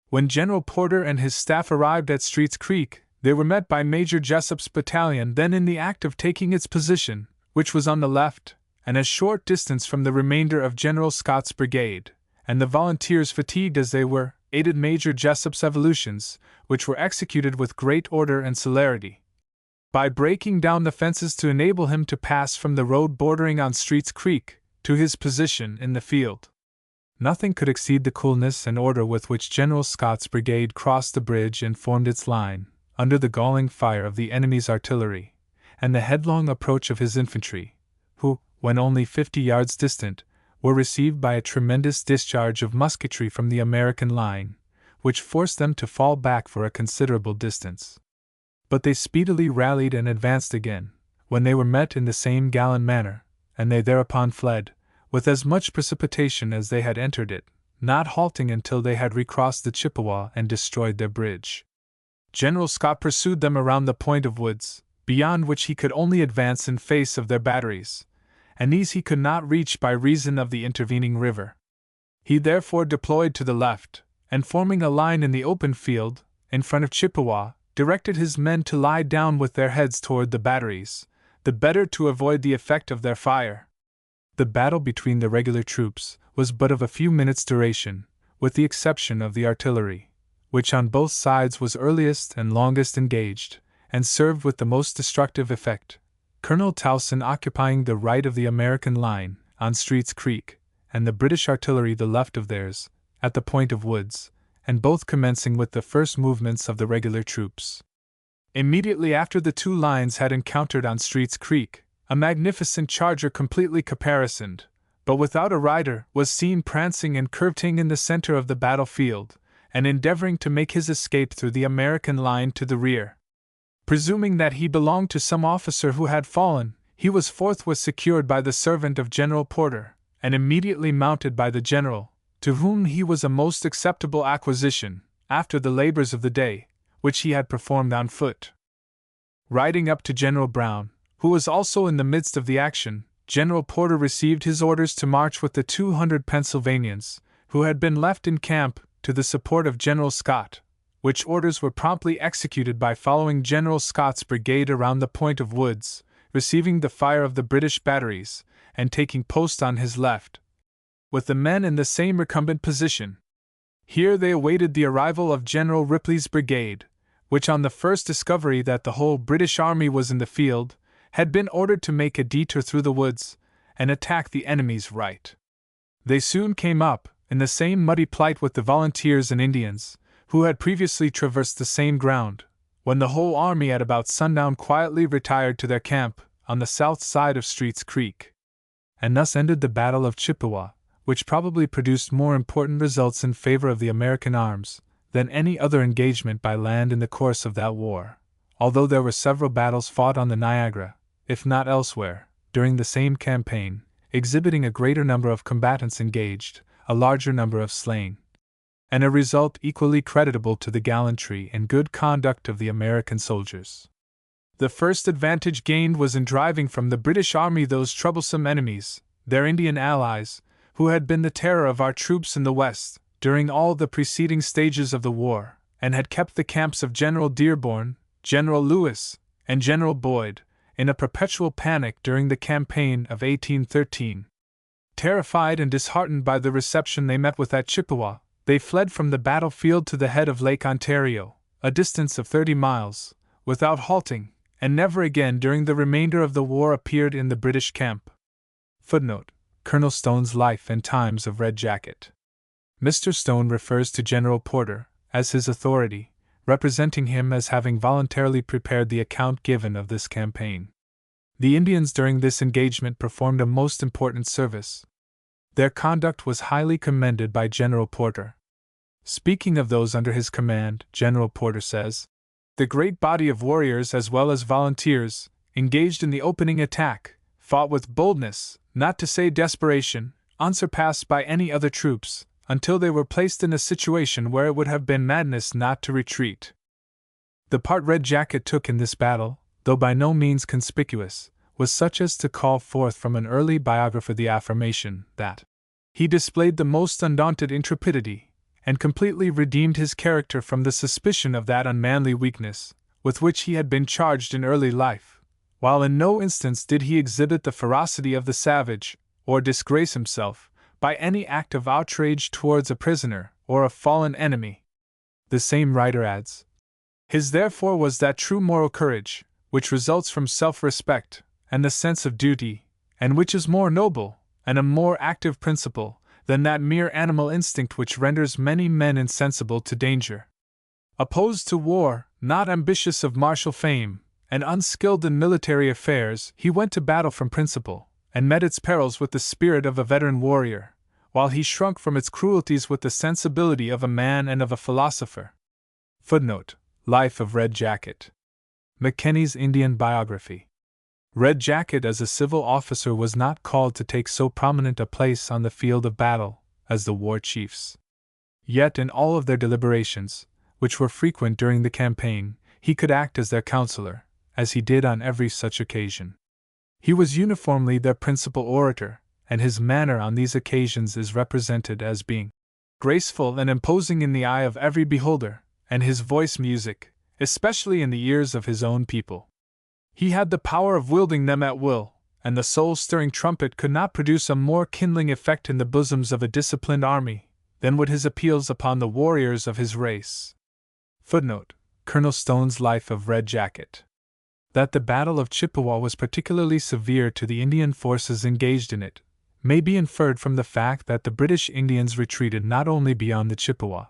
When General Porter and his staff arrived at Street's Creek, they were met by Major Jessup's battalion then in the act of taking its position, which was on the left, and a short distance from the remainder of General Scott's brigade, and the volunteers, fatigued as they were, aided Major Jessup's evolutions, which were executed with great order and celerity, by breaking down the fences to enable him to pass from the road bordering on Street's Creek to his position in the field. Nothing could exceed the coolness and order with which General Scott's brigade crossed the bridge and formed its line, under the galling fire of the enemy's artillery, and the headlong approach of his infantry, who, when only 50 yards distant, were received by a tremendous discharge of musketry from the American line, which forced them to fall back for a considerable distance. But they speedily rallied and advanced again, when they were met in the same gallant manner, and they thereupon fled, with as much precipitation as they had entered it, not halting until they had recrossed the Chippewa and destroyed their bridge. General Scott pursued them around the point of woods, beyond which he could only advance in face of their batteries, and these he could not reach by reason of the intervening river. He therefore deployed to the left, and forming a line in the open field, in front of Chippewa, directed his men to lie down with their heads toward the batteries, the better to avoid the effect of their fire. The battle between the regular troops was but of a few minutes' duration, with the exception of the artillery, which on both sides was earliest and longest engaged, and served with the most destructive effect, Colonel Towson occupying the right of the American line, on Street's Creek, and the British artillery the left of theirs, at the point of woods, and both commencing with the first movements of the regular troops. Immediately after the two lines had encountered on Street's Creek, a magnificent charger completely caparisoned, but without a rider, was seen prancing and curveting in the center of the battlefield, and endeavoring to make his escape through the American line to the rear. Presuming that he belonged to some officer who had fallen, he was forthwith secured by the servant of General Porter, and immediately mounted by the general, to whom he was a most acceptable acquisition, after the labors of the day, which he had performed on foot. Riding up to General Brown, who was also in the midst of the action, General Porter received his orders to march with the 200 Pennsylvanians, who had been left in camp, to the support of General Scott, which orders were promptly executed by following General Scott's brigade around the point of woods, receiving the fire of the British batteries, and taking post on his left, with the men in the same recumbent position. Here they awaited the arrival of General Ripley's brigade, which on the first discovery that the whole British army was in the field, had been ordered to make a detour through the woods, and attack the enemy's right. They soon came up, in the same muddy plight with the volunteers and Indians, who had previously traversed the same ground, when the whole army at about sundown quietly retired to their camp, on the south side of Street's Creek. And thus ended the Battle of Chippewa, which probably produced more important results in favor of the American arms, than any other engagement by land in the course of that war, although there were several battles fought on the Niagara, if not elsewhere, during the same campaign, exhibiting a greater number of combatants engaged, a larger number of slain, and a result equally creditable to the gallantry and good conduct of the American soldiers. The first advantage gained was in driving from the British army those troublesome enemies, their Indian allies, who had been the terror of our troops in the West during all the preceding stages of the war, and had kept the camps of General Dearborn, General Lewis, and General Boyd in a perpetual panic during the campaign of 1813. Terrified and disheartened by the reception they met with at Chippewa, they fled from the battlefield to the head of Lake Ontario, a distance of 30 miles, without halting, and never again during the remainder of the war appeared in the British camp. Footnote: Colonel Stone's Life and Times of Red Jacket. Mr. Stone refers to General Porter as his authority, representing him as having voluntarily prepared the account given of this campaign. The Indians during this engagement performed a most important service. Their conduct was highly commended by General Porter. Speaking of those under his command, General Porter says, "The great body of warriors as well as volunteers, engaged in the opening attack, fought with boldness, not to say desperation, unsurpassed by any other troops, until they were placed in a situation where it would have been madness not to retreat." The part Red Jacket took in this battle, though by no means conspicuous, was such as to call forth from an early biographer the affirmation that he displayed the most undaunted intrepidity, and completely redeemed his character from the suspicion of that unmanly weakness with which he had been charged in early life, while in no instance did he exhibit the ferocity of the savage, or disgrace himself by any act of outrage towards a prisoner or a fallen enemy. The same writer adds, "His therefore was that true moral courage, which results from self-respect and the sense of duty, and which is more noble, and a more active principle, than that mere animal instinct which renders many men insensible to danger. Opposed to war, not ambitious of martial fame, and unskilled in military affairs, he went to battle from principle, and met its perils with the spirit of a veteran warrior, while he shrunk from its cruelties with the sensibility of a man and of a philosopher." Footnote: Life of Red Jacket. McKenney's Indian Biography. Red Jacket as a civil officer was not called to take so prominent a place on the field of battle as the war chiefs. Yet in all of their deliberations, which were frequent during the campaign, he could act as their counselor, as he did on every such occasion. He was uniformly their principal orator, and his manner on these occasions is represented as being graceful and imposing in the eye of every beholder, and his voice music, especially in the ears of his own people. He had the power of wielding them at will, and the soul-stirring trumpet could not produce a more kindling effect in the bosoms of a disciplined army than would his appeals upon the warriors of his race. Footnote: Colonel Stone's Life of Red Jacket. That the Battle of Chippewa was particularly severe to the Indian forces engaged in it may be inferred from the fact that the British Indians retreated not only beyond the Chippewa,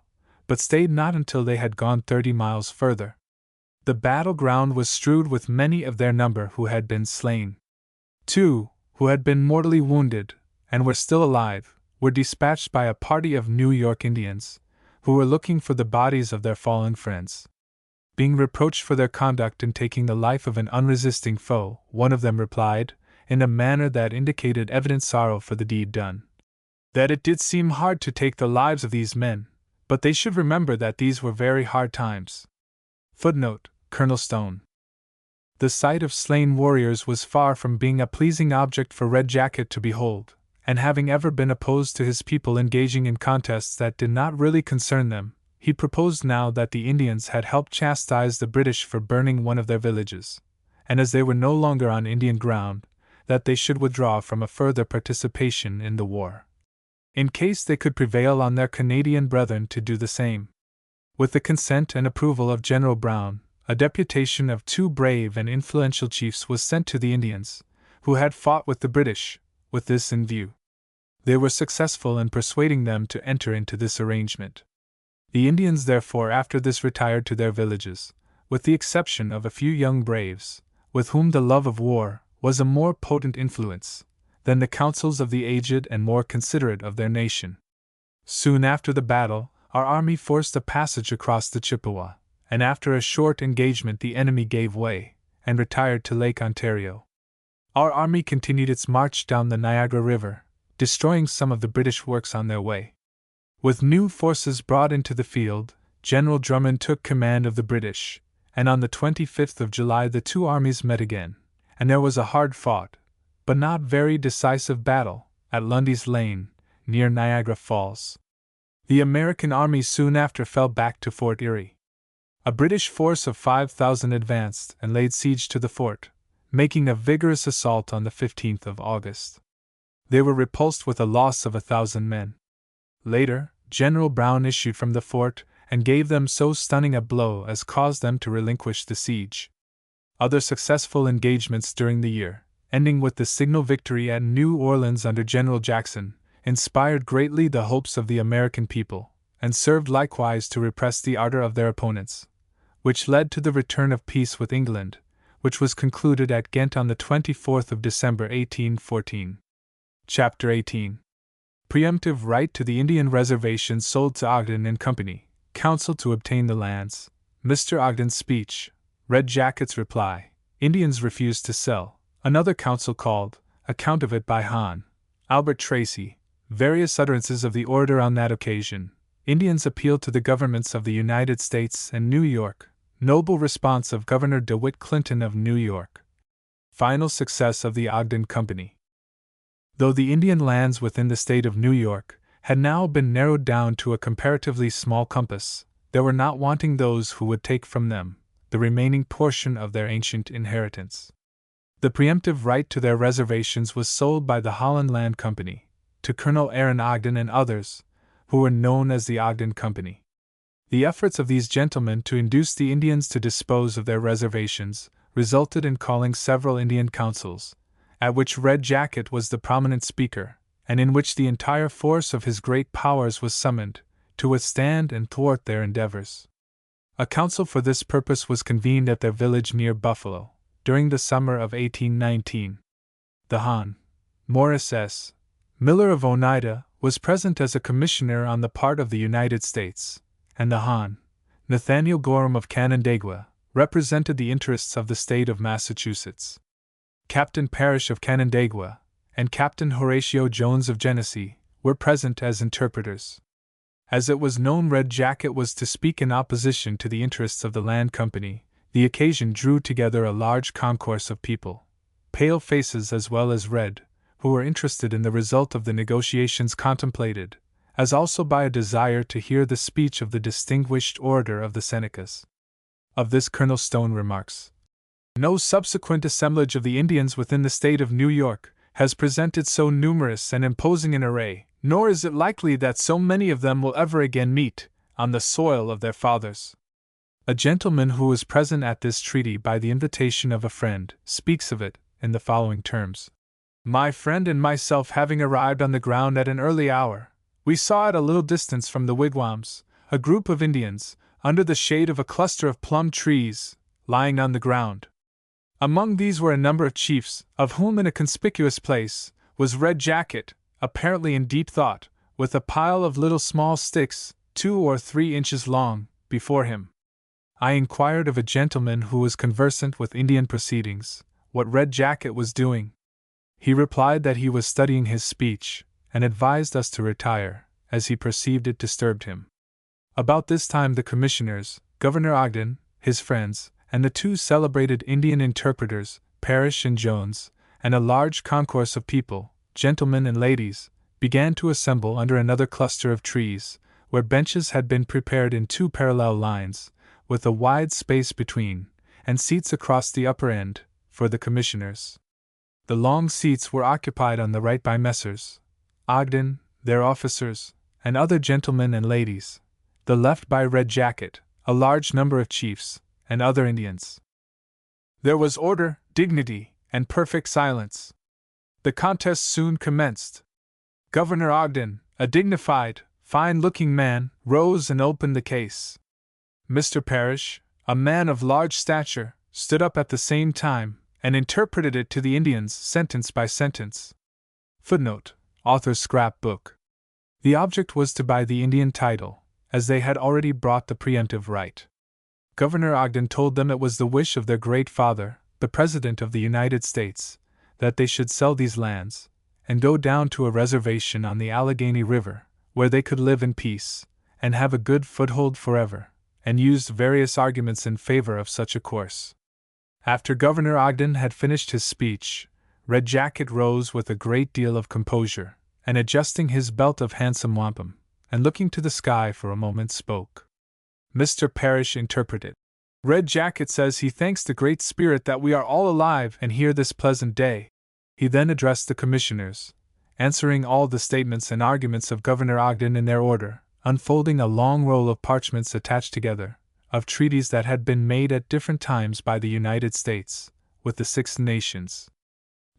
but stayed not until they had gone 30 miles further. The battleground was strewed with many of their number who had been slain. 2, who had been mortally wounded, and were still alive, were dispatched by a party of New York Indians, who were looking for the bodies of their fallen friends. Being reproached for their conduct in taking the life of an unresisting foe, one of them replied, in a manner that indicated evident sorrow for the deed done, that it did seem hard to take the lives of these men, but they should remember that these were very hard times. Footnote: Colonel Stone. The sight of slain warriors was far from being a pleasing object for Red Jacket to behold, and having ever been opposed to his people engaging in contests that did not really concern them, he proposed now that the Indians had helped chastise the British for burning one of their villages, and as they were no longer on Indian ground, that they should withdraw from a further participation in the war, in case they could prevail on their Canadian brethren to do the same. With the consent and approval of General Brown, a deputation of 2 brave and influential chiefs was sent to the Indians, who had fought with the British, with this in view. They were successful in persuading them to enter into this arrangement. The Indians therefore after this retired to their villages, with the exception of a few young braves, with whom the love of war was a more potent influence than the counsels of the aged and more considerate of their nation. Soon after the battle, our army forced a passage across the Chippewa, and after a short engagement the enemy gave way, and retired to Lake Ontario. Our army continued its march down the Niagara River, destroying some of the British works on their way. With new forces brought into the field, General Drummond took command of the British, and on the 25th of July the 2 armies met again, and there was a hard-fought, but not very decisive battle, at Lundy's Lane, near Niagara Falls. The American army soon after fell back to Fort Erie. A British force of 5,000 advanced and laid siege to the fort, making a vigorous assault on the 15th of August. They were repulsed with a loss of 1,000 men. Later, General Brown issued from the fort and gave them so stunning a blow as caused them to relinquish the siege. Other successful engagements during the year, ending with the signal victory at New Orleans under General Jackson, inspired greatly the hopes of the American people, and served likewise to repress the ardor of their opponents, which led to the return of peace with England, which was concluded at Ghent on the 24th of December 1814. Chapter 18. Preemptive right to the Indian reservations sold to Ogden and Company, counsel to obtain the lands, Mr. Ogden's speech, Red Jacket's reply, Indians refused to sell, another counsel called, Account of it by Hon. Albert Tracy, various utterances of the orator on that occasion, Indians appeal to the governments of the United States and New York, noble response of Governor DeWitt Clinton of New York. Final success of the Ogden Company. Though the Indian lands within the state of New York had now been narrowed down to a comparatively small compass, there were not wanting those who would take from them the remaining portion of their ancient inheritance. The preemptive right to their reservations was sold by the Holland Land Company to Colonel Aaron Ogden and others, who were known as the Ogden Company. The efforts of these gentlemen to induce the Indians to dispose of their reservations resulted in calling several Indian councils, at which Red Jacket was the prominent speaker, and in which the entire force of his great powers was summoned to withstand and thwart their endeavors. A council for this purpose was convened at their village near Buffalo, during the summer of 1819. The Hon. Morris S. Miller of Oneida was present as a commissioner on the part of the United States, and the Hon. Nathaniel Gorham of Canandaigua represented the interests of the state of Massachusetts. Captain Parrish of Canandaigua and Captain Horatio Jones of Genesee were present as interpreters. As it was known Red Jacket was to speak in opposition to the interests of the land company, the occasion drew together a large concourse of people, pale faces as well as red, who were interested in the result of the negotiations contemplated, as also by a desire to hear the speech of the distinguished orator of the Senecas. Of this Colonel Stone remarks, "No subsequent assemblage of the Indians within the state of New York has presented so numerous and imposing an array, nor is it likely that so many of them will ever again meet on the soil of their fathers." A gentleman who was present at this treaty by the invitation of a friend speaks of it in the following terms: "My friend and myself having arrived on the ground at an early hour, we saw at a little distance from the wigwams a group of Indians, under the shade of a cluster of plum trees, lying on the ground. Among these were a number of chiefs, of whom in a conspicuous place was Red Jacket, apparently in deep thought, with a pile of little small sticks, 2 or 3 inches long, before him. I inquired of a gentleman who was conversant with Indian proceedings, what Red Jacket was doing. He replied that he was studying his speech, and advised us to retire, as he perceived it disturbed him. About this time the commissioners, Governor Ogden, his friends, and the 2 celebrated Indian interpreters, Parrish and Jones, and a large concourse of people, gentlemen and ladies, began to assemble under another cluster of trees, where benches had been prepared in 2 parallel lines, with a wide space between, and seats across the upper end, for the commissioners. The long seats were occupied on the right by Messrs. Ogden, their officers, and other gentlemen and ladies, the left by Red Jacket, a large number of chiefs, and other Indians. There was order, dignity, and perfect silence. The contest soon commenced. Governor Ogden, a dignified, fine-looking man, rose and opened the case. Mr. Parrish, a man of large stature, stood up at the same time, and interpreted it to the Indians sentence by sentence. Footnote: Author's scrapbook. The object was to buy the Indian title, as they had already bought the preemptive right. Governor Ogden told them it was the wish of their great father, the President of the United States, that they should sell these lands, and go down to a reservation on the Allegheny River, where they could live in peace, and have a good foothold forever, and used various arguments in favor of such a course. After Governor Ogden had finished his speech, Red Jacket rose with a great deal of composure, and adjusting his belt of handsome wampum, and looking to the sky for a moment spoke. Mr. Parrish interpreted. Red Jacket says he thanks the Great Spirit that we are all alive and here this pleasant day. He then addressed the commissioners, answering all the statements and arguments of Governor Ogden in their order, unfolding a long roll of parchments attached together, of treaties that had been made at different times by the United States, with the 6 nations.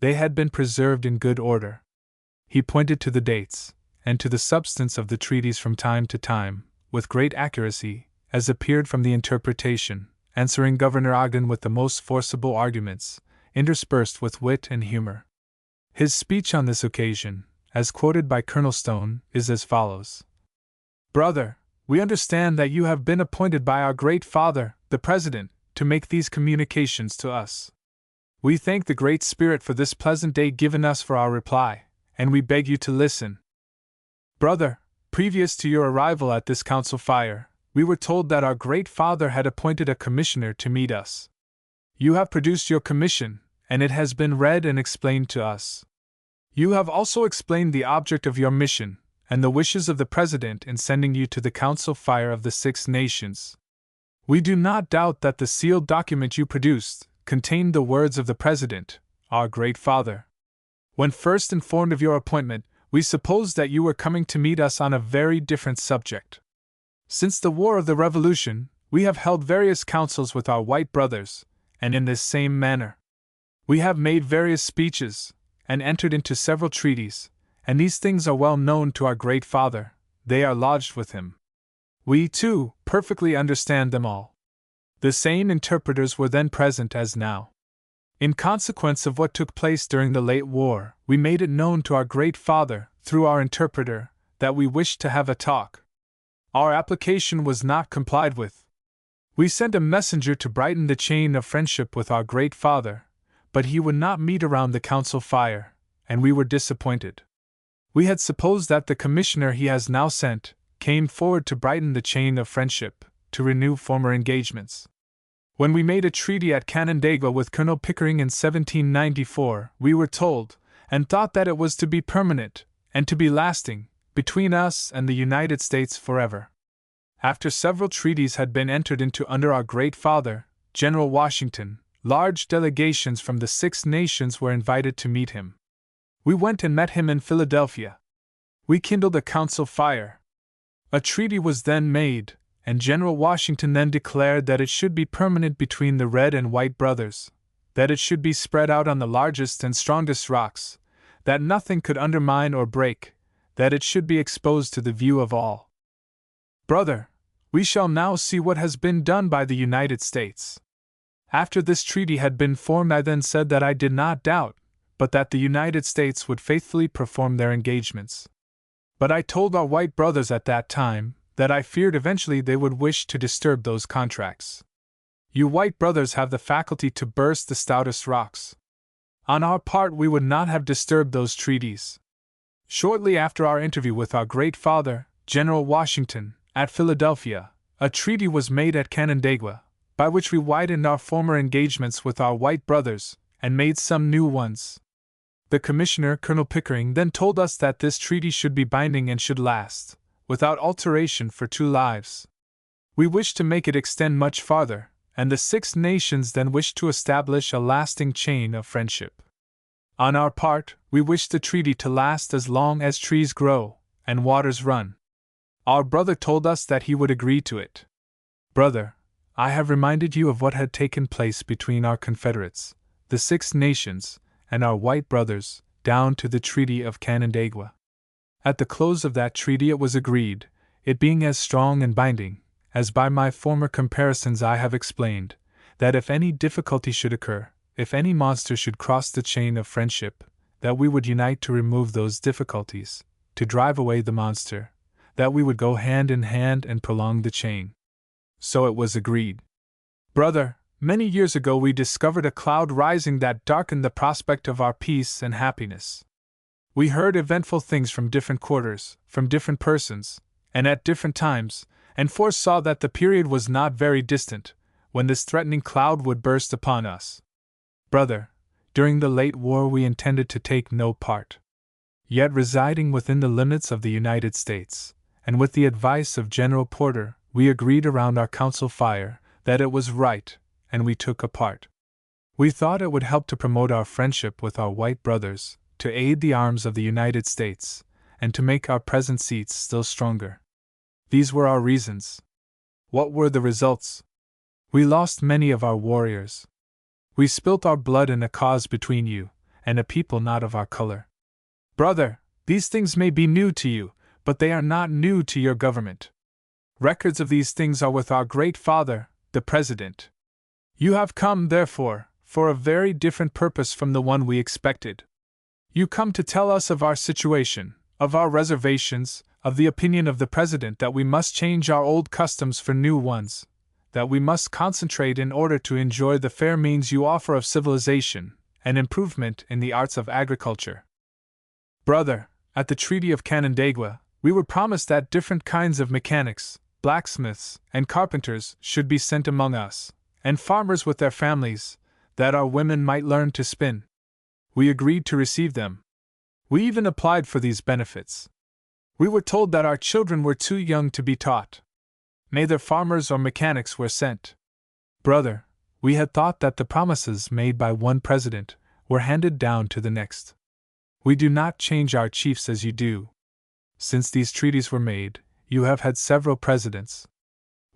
They had been preserved in good order. He pointed to the dates, and to the substance of the treaties from time to time, with great accuracy, as appeared from the interpretation, answering Governor Ogden with the most forcible arguments, interspersed with wit and humor. His speech on this occasion, as quoted by Colonel Stone, is as follows. Brother, we understand that you have been appointed by our great father, the President, to make these communications to us. We thank the Great Spirit for this pleasant day given us for our reply, and we beg you to listen. Brother, previous to your arrival at this council fire, we were told that our great father had appointed a commissioner to meet us. You have produced your commission, and it has been read and explained to us. You have also explained the object of your mission, and the wishes of the President in sending you to the council fire of the 6 nations. We do not doubt that the sealed document you produced contained the words of the President, our great father. When first informed of your appointment, we supposed that you were coming to meet us on a very different subject. Since the War of the Revolution, we have held various councils with our white brothers, and in this same manner. We have made various speeches, and entered into several treaties, and these things are well known to our great father, they are lodged with him. We, too, perfectly understand them all. The same interpreters were then present as now. In consequence of what took place during the late war, we made it known to our great father, through our interpreter, that we wished to have a talk. Our application was not complied with. We sent a messenger to brighten the chain of friendship with our great father, but he would not meet around the council fire, and we were disappointed. We had supposed that the commissioner he has now sent came forward to brighten the chain of friendship, to renew former engagements. When we made a treaty at Canandaigua with Colonel Pickering in 1794, we were told, and thought that it was to be permanent, and to be lasting, between us and the United States forever. After several treaties had been entered into under our great father, General Washington, large delegations from the 6 nations were invited to meet him. We went and met him in Philadelphia. We kindled a council fire. A treaty was then made, and General Washington then declared that it should be permanent between the red and white brothers, that it should be spread out on the largest and strongest rocks, that nothing could undermine or break, that it should be exposed to the view of all. Brother, we shall now see what has been done by the United States. After this treaty had been formed, I then said that I did not doubt, but that the United States would faithfully perform their engagements. But I told our white brothers at that time that I feared eventually they would wish to disturb those contracts. You white brothers have the faculty to burst the stoutest rocks. On our part, we would not have disturbed those treaties. Shortly after our interview with our great father, General Washington, at Philadelphia, a treaty was made at Canandaigua, by which we widened our former engagements with our white brothers, and made some new ones. The Commissioner, Colonel Pickering, then told us that this treaty should be binding and should last, without alteration, for 2 lives. We wished to make it extend much farther, and the 6 nations then wished to establish a lasting chain of friendship. On our part, we wished the treaty to last as long as trees grow and waters run. Our brother told us that he would agree to it. Brother, I have reminded you of what had taken place between our confederates, the 6 nations, and our white brothers, down to the Treaty of Canandaigua. At the close of that treaty it was agreed, it being as strong and binding, as by my former comparisons I have explained, that if any difficulty should occur, if any monster should cross the chain of friendship, that we would unite to remove those difficulties, to drive away the monster, that we would go hand in hand and prolong the chain. So it was agreed. Brother, many years ago we discovered a cloud rising that darkened the prospect of our peace and happiness. We heard eventful things from different quarters, from different persons, and at different times, and foresaw that the period was not very distant, when this threatening cloud would burst upon us. Brother, during the late war we intended to take no part. Yet residing within the limits of the United States, and with the advice of General Porter, we agreed around our council fire that it was right, and we took a part. We thought it would help to promote our friendship with our white brothers, to aid the arms of the United States, and to make our present seats still stronger. These were our reasons. What were the results? We lost many of our warriors. We spilt our blood in a cause between you, and a people not of our color. Brother, these things may be new to you, but they are not new to your government. Records of these things are with our great father, the President. You have come, therefore, for a very different purpose from the one we expected. You come to tell us of our situation, of our reservations, of the opinion of the President that we must change our old customs for new ones, that we must concentrate in order to enjoy the fair means you offer of civilization and improvement in the arts of agriculture. Brother, at the Treaty of Canandaigua, we were promised that different kinds of mechanics, blacksmiths, and carpenters should be sent among us, and farmers with their families, that our women might learn to spin. We agreed to receive them. We even applied for these benefits. We were told that our children were too young to be taught. Neither farmers or mechanics were sent. Brother, we had thought that the promises made by one president were handed down to the next. We do not change our chiefs as you do. Since these treaties were made, you have had several presidents.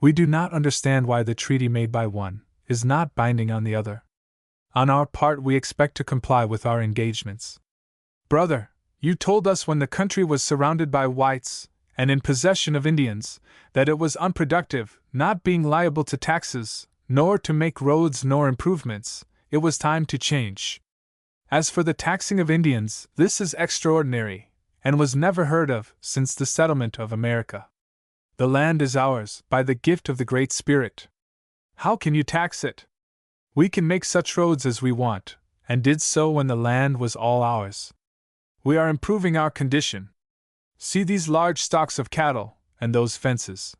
We do not understand why the treaty made by one is not binding on the other. On our part, we expect to comply with our engagements. Brother, you told us when the country was surrounded by whites and in possession of Indians that it was unproductive, not being liable to taxes, nor to make roads nor improvements. It was time to change. As for the taxing of Indians, this is extraordinary, and was never heard of since the settlement of America. The land is ours by the gift of the Great Spirit. How can you tax it? We can make such roads as we want, and did so when the land was all ours. We are improving our condition. See these large stocks of cattle, and those fences.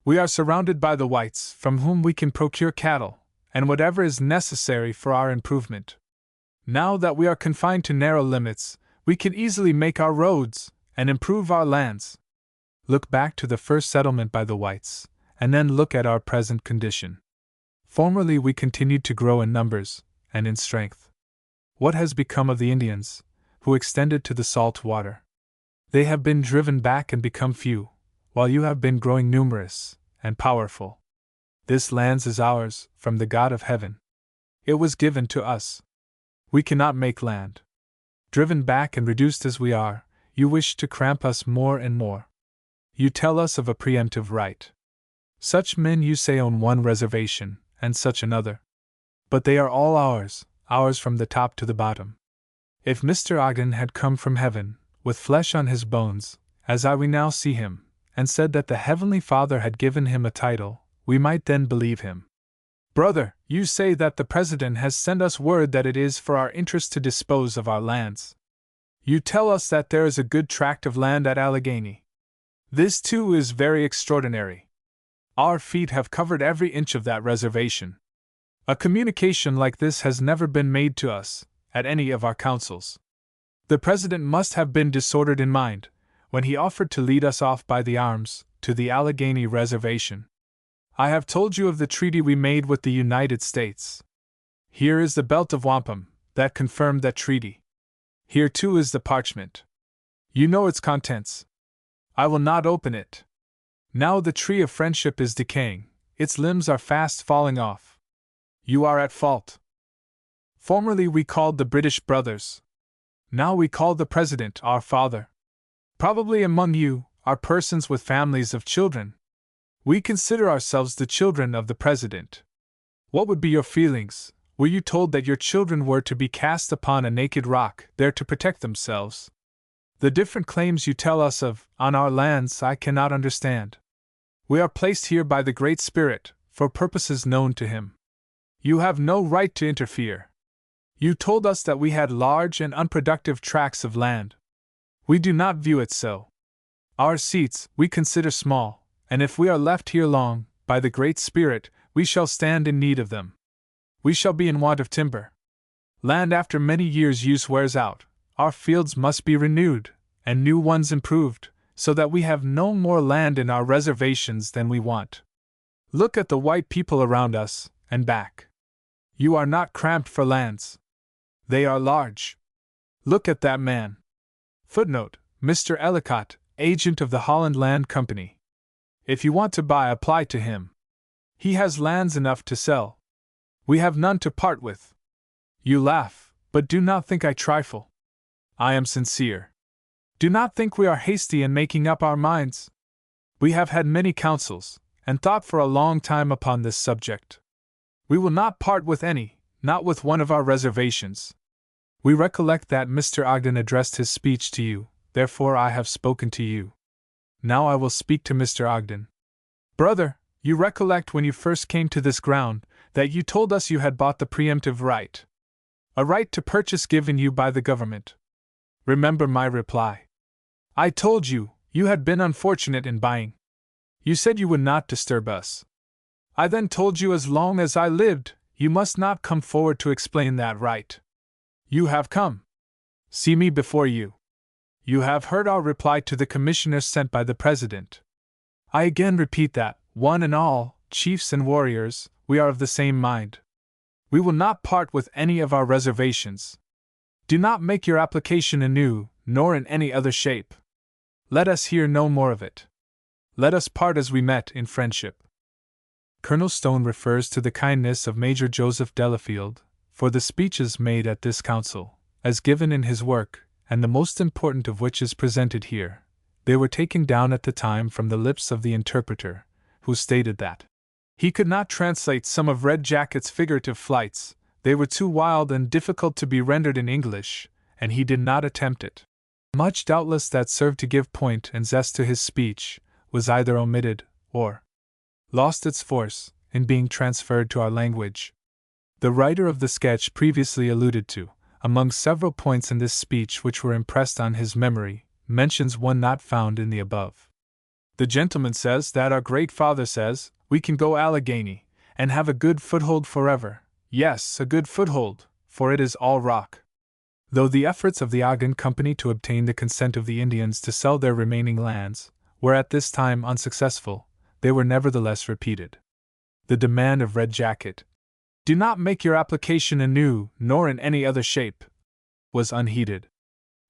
We are surrounded by the whites, from whom we can procure cattle, and whatever is necessary for our improvement. Now that we are confined to narrow limits, we can easily make our roads, and improve our lands. Look back to the first settlement by the whites, and then look at our present condition. Formerly we continued to grow in numbers, and in strength. What has become of the Indians, who extended to the salt water? They have been driven back and become few, while you have been growing numerous and powerful. This land is ours, from the God of heaven. It was given to us. We cannot make land. Driven back and reduced as we are, you wish to cramp us more and more. You tell us of a preemptive right. Such men you say own one reservation, and such another. But they are all ours, ours from the top to the bottom. If Mr. Ogden had come from heaven, with flesh on his bones, as we now see him, and said that the Heavenly Father had given him a title, we might then believe him. Brother, you say that the President has sent us word that it is for our interest to dispose of our lands. You tell us that there is a good tract of land at Allegheny. This too is very extraordinary. Our feet have covered every inch of that reservation. A communication like this has never been made to us, at any of our councils. The President must have been disordered in mind, when he offered to lead us off by the arms, to the Allegheny Reservation. I have told you of the treaty we made with the United States. Here is the belt of wampum, that confirmed that treaty. Here too is the parchment. You know its contents. I will not open it. Now the tree of friendship is decaying, its limbs are fast falling off. You are at fault. Formerly we called the British brothers. Now we call the President our father. Probably among you are persons with families of children. We consider ourselves the children of the President. What would be your feelings, were you told that your children were to be cast upon a naked rock, there to protect themselves? The different claims you tell us of, on our lands, I cannot understand. We are placed here by the Great Spirit, for purposes known to Him. You have no right to interfere. You told us that we had large and unproductive tracts of land. We do not view it so. Our seats we consider small, and if we are left here long, by the Great Spirit, we shall stand in need of them. We shall be in want of timber. Land after many years' use wears out, our fields must be renewed, and new ones improved, so that we have no more land in our reservations than we want. Look at the white people around us, and back. You are not cramped for lands. They are large. Look at that man. Footnote: Mr. Ellicott, agent of the Holland Land Company. If you want to buy, apply to him. He has lands enough to sell. We have none to part with. You laugh, but do not think I trifle. I am sincere. Do not think we are hasty in making up our minds. We have had many councils, and thought for a long time upon this subject. We will not part with any, not with one of our reservations. We recollect that Mr. Ogden addressed his speech to you, therefore I have spoken to you. Now I will speak to Mr. Ogden. Brother, you recollect when you first came to this ground, that you told us you had bought the preemptive right. A right to purchase given you by the government. Remember my reply. I told you, you had been unfortunate in buying. You said you would not disturb us. I then told you as long as I lived, you must not come forward to explain that right. You have come. See me before you. You have heard our reply to the commissioners sent by the President. I again repeat that, one and all, chiefs and warriors, we are of the same mind. We will not part with any of our reservations. Do not make your application anew, nor in any other shape. Let us hear no more of it. Let us part as we met in friendship. Colonel Stone refers to the kindness of Major Joseph Delafield, for the speeches made at this council, as given in his work, and the most important of which is presented here. They were taken down at the time from the lips of the interpreter, who stated that he could not translate some of Red Jacket's figurative flights, they were too wild and difficult to be rendered in English, and he did not attempt it. Much doubtless that served to give point and zest to his speech was either omitted, or lost its force, in being transferred to our language. The writer of the sketch previously alluded to, among several points in this speech which were impressed on his memory, mentions one not found in the above. The gentleman says that our great father says, we can go Allegheny, and have a good foothold forever. Yes, a good foothold, for it is all rock. Though the efforts of the Ogden Company to obtain the consent of the Indians to sell their remaining lands were at this time unsuccessful, they were nevertheless repeated. The demand of Red Jacket, "Do not make your application anew, nor in any other shape," was unheeded.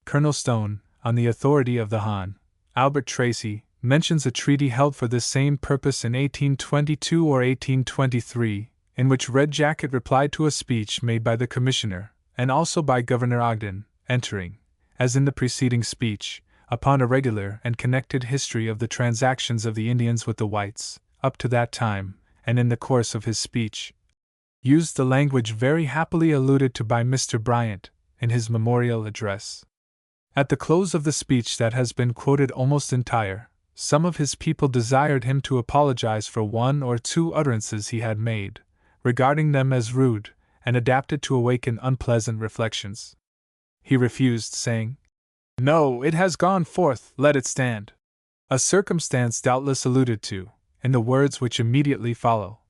Colonel Stone, on the authority of the Hon. Albert Tracy, mentions a treaty held for this same purpose in 1822 or 1823, in which Red Jacket replied to a speech made by the Commissioner, and also by Governor Ogden, entering, as in the preceding speech, upon a regular and connected history of the transactions of the Indians with the whites, up to that time, and in the course of his speech, used the language very happily alluded to by Mr. Bryant, in his memorial address. At the close of the speech that has been quoted almost entire, some of his people desired him to apologize for one or two utterances he had made, regarding them as rude, and adapted to awaken unpleasant reflections. He refused, saying, "No, it has gone forth, let it stand." A circumstance doubtless alluded to, in the words which immediately follow.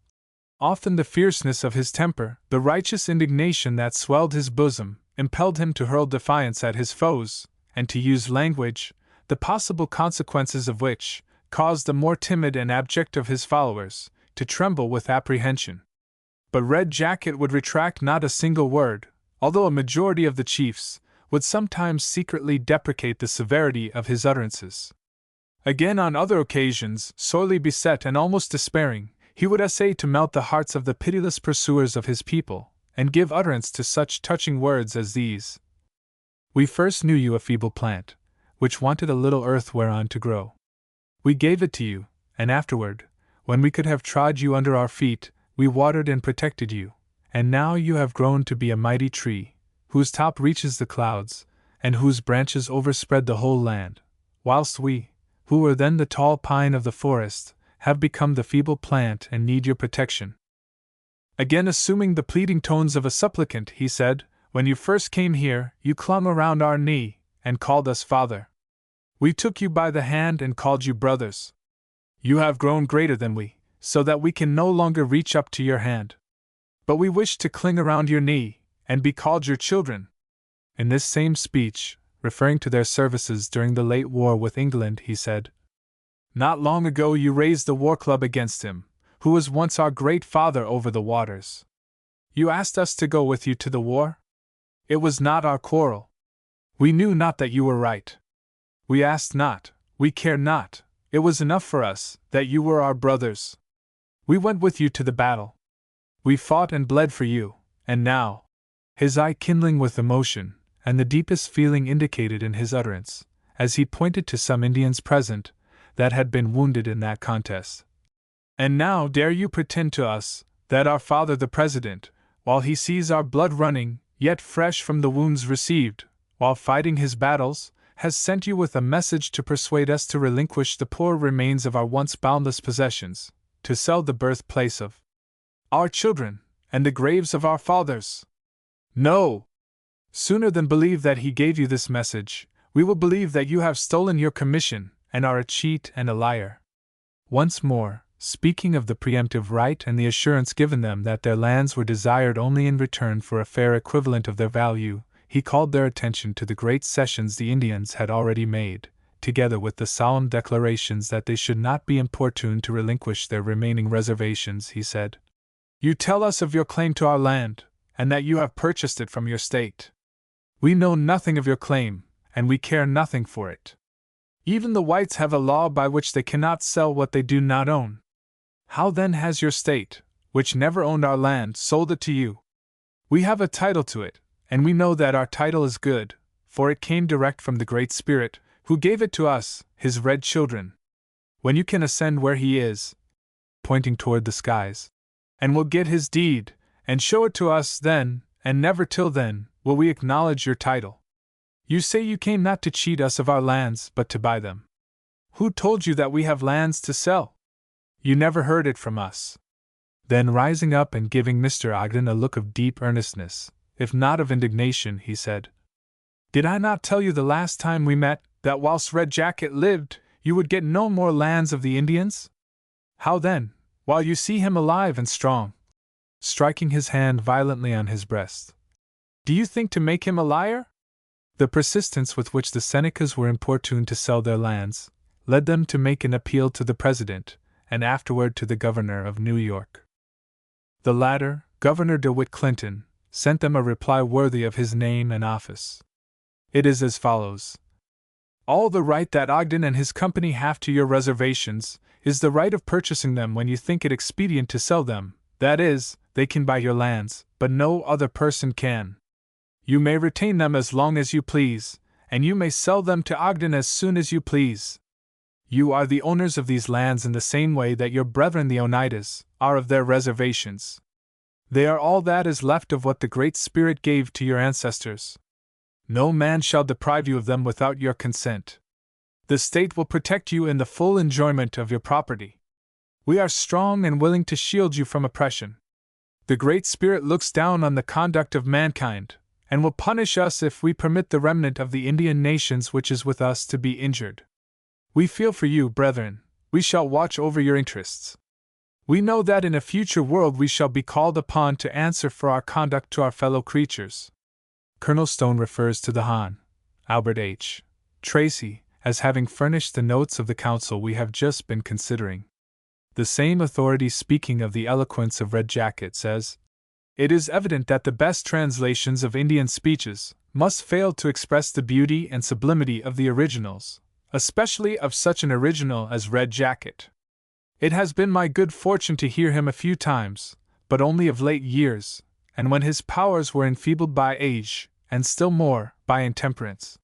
Often the fierceness of his temper, the righteous indignation that swelled his bosom, impelled him to hurl defiance at his foes, and to use language, the possible consequences of which caused the more timid and abject of his followers to tremble with apprehension. But Red Jacket would retract not a single word, although a majority of the chiefs would sometimes secretly deprecate the severity of his utterances. Again, on other occasions, sorely beset and almost despairing, he would essay to melt the hearts of the pitiless pursuers of his people, and give utterance to such touching words as these: "We first knew you a feeble plant, which wanted a little earth whereon to grow. We gave it to you, and afterward, when we could have trod you under our feet, we watered and protected you, and now you have grown to be a mighty tree, whose top reaches the clouds, and whose branches overspread the whole land, whilst we, who were then the tall pine of the forest, have become the feeble plant and need your protection." Again, assuming the pleading tones of a supplicant, he said, "When you first came here, you clung around our knee, and called us father. We took you by the hand and called you brothers. You have grown greater than we, so that we can no longer reach up to your hand. But we wish to cling around your knee, and be called your children." In this same speech, referring to their services during the late war with England, he said, "Not long ago you raised the war club against him, who was once our great father over the waters. You asked us to go with you to the war? It was not our quarrel. We knew not that you were right. We asked not, we cared not, it was enough for us that you were our brothers. We went with you to the battle. We fought and bled for you, and now," his eye kindling with emotion, and the deepest feeling indicated in his utterance, as he pointed to some Indians present that had been wounded in that contest, "and now dare you pretend to us that our father the President, while he sees our blood running, yet fresh from the wounds received, while fighting his battles, has sent you with a message to persuade us to relinquish the poor remains of our once boundless possessions, to sell the birthplace of our children, and the graves of our fathers? No! Sooner than believe that he gave you this message, we will believe that you have stolen your commission, and are a cheat and a liar." Once more, speaking of the preemptive right and the assurance given them that their lands were desired only in return for a fair equivalent of their value, he called their attention to the great cessions the Indians had already made, together with the solemn declarations that they should not be importuned to relinquish their remaining reservations. He said, "You tell us of your claim to our land, and that you have purchased it from your state. We know nothing of your claim, and we care nothing for it. Even the whites have a law by which they cannot sell what they do not own. How then has your state, which never owned our land, sold it to you? We have a title to it, and we know that our title is good, for it came direct from the Great Spirit, who gave it to us, his red children. When you can ascend where he is," pointing toward the skies, "and will get his deed, and show it to us, then, and never till then, will we acknowledge your title. You say you came not to cheat us of our lands, but to buy them. Who told you that we have lands to sell? You never heard it from us. Then rising up and giving Mr. Ogden a look of deep earnestness, if not of indignation, he said, "Did I not tell you the last time we met, that whilst Red Jacket lived, you would get no more lands of the Indians? How then, while you see him alive and strong," striking his hand violently on his breast, "do you think to make him a liar?" The persistence with which the Senecas were importuned to sell their lands led them to make an appeal to the President, and afterward to the Governor of New York. The latter, Governor DeWitt Clinton, sent them a reply worthy of his name and office. It is as follows: "All the right that Ogden and his company have to your reservations is the right of purchasing them when you think it expedient to sell them, that is, they can buy your lands, but no other person can. You may retain them as long as you please, and you may sell them to Ogden as soon as you please. You are the owners of these lands in the same way that your brethren the Oneidas are of their reservations. They are all that is left of what the Great Spirit gave to your ancestors. No man shall deprive you of them without your consent. The state will protect you in the full enjoyment of your property. We are strong and willing to shield you from oppression. The Great Spirit looks down on the conduct of mankind, and will punish us if we permit the remnant of the Indian nations which is with us to be injured. We feel for you, brethren. We shall watch over your interests. We know that in a future world we shall be called upon to answer for our conduct to our fellow creatures." Colonel Stone refers to the Hon. Albert H. Tracy as having furnished the notes of the council we have just been considering. The same authority, speaking of the eloquence of Red Jacket, says, "It is evident that the best translations of Indian speeches must fail to express the beauty and sublimity of the originals, especially of such an original as Red Jacket. It has been my good fortune to hear him a few times, but only of late years, and when his powers were enfeebled by age, and still more by intemperance.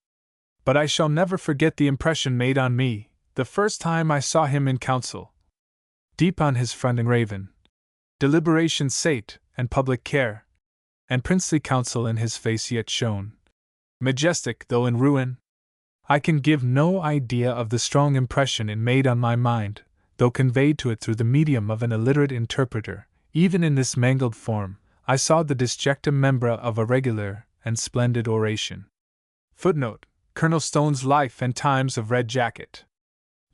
But I shall never forget the impression made on me, the first time I saw him in council. Deep on his front engraven, deliberation sate, and public care, and princely counsel in his face yet shone, majestic though in ruin. I can give no idea of the strong impression it made on my mind, though conveyed to it through the medium of an illiterate interpreter. Even in this mangled form, I saw the disjecta membra of a regular and splendid oration." Footnote: Colonel Stone's Life and Times of Red Jacket.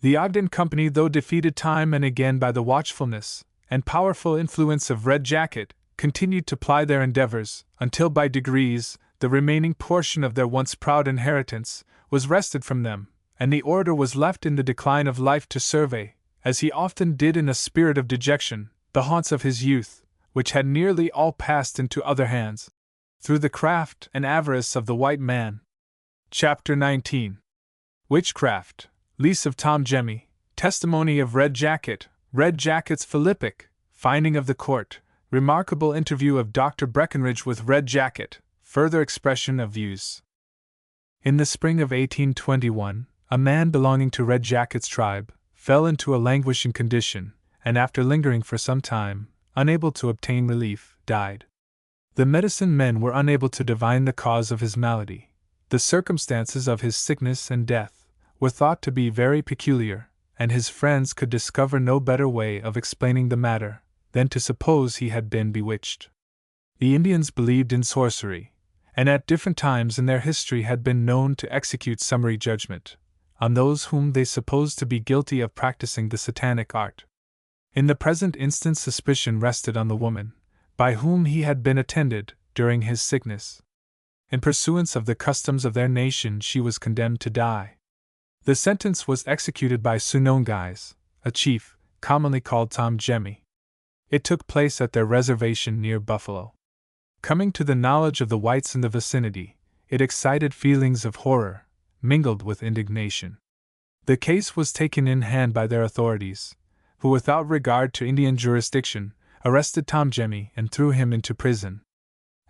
The Ogden Company, though defeated time and again by the watchfulness and powerful influence of Red Jacket, continued to ply their endeavors, until by degrees the remaining portion of their once proud inheritance was wrested from them, and the orator was left in the decline of life to survey, as he often did in a spirit of dejection, the haunts of his youth, which had nearly all passed into other hands, through the craft and avarice of the white man. Chapter 19. Witchcraft, Lease of Tom Jemmy, Testimony of Red Jacket, Red Jacket's Philippic, Finding of the Court, Remarkable Interview of Dr. Breckenridge with Red Jacket, Further Expression of Views. In the spring of 1821, a man belonging to Red Jacket's tribe fell into a languishing condition, and after lingering for some time, unable to obtain relief, died. The medicine men were unable to divine the cause of his malady. The circumstances of his sickness and death were thought to be very peculiar, and his friends could discover no better way of explaining the matter than to suppose he had been bewitched. The Indians believed in sorcery, and at different times in their history had been known to execute summary judgment on those whom they supposed to be guilty of practicing the satanic art. In the present instance, suspicion rested on the woman, by whom he had been attended during his sickness. In pursuance of the customs of their nation, she was condemned to die. The sentence was executed by Sunongais, a chief, commonly called Tom Jemmy. It took place at their reservation near Buffalo. Coming to the knowledge of the whites in the vicinity, it excited feelings of horror, mingled with indignation. The case was taken in hand by their authorities, who, without regard to Indian jurisdiction, arrested Tom Jemmy and threw him into prison.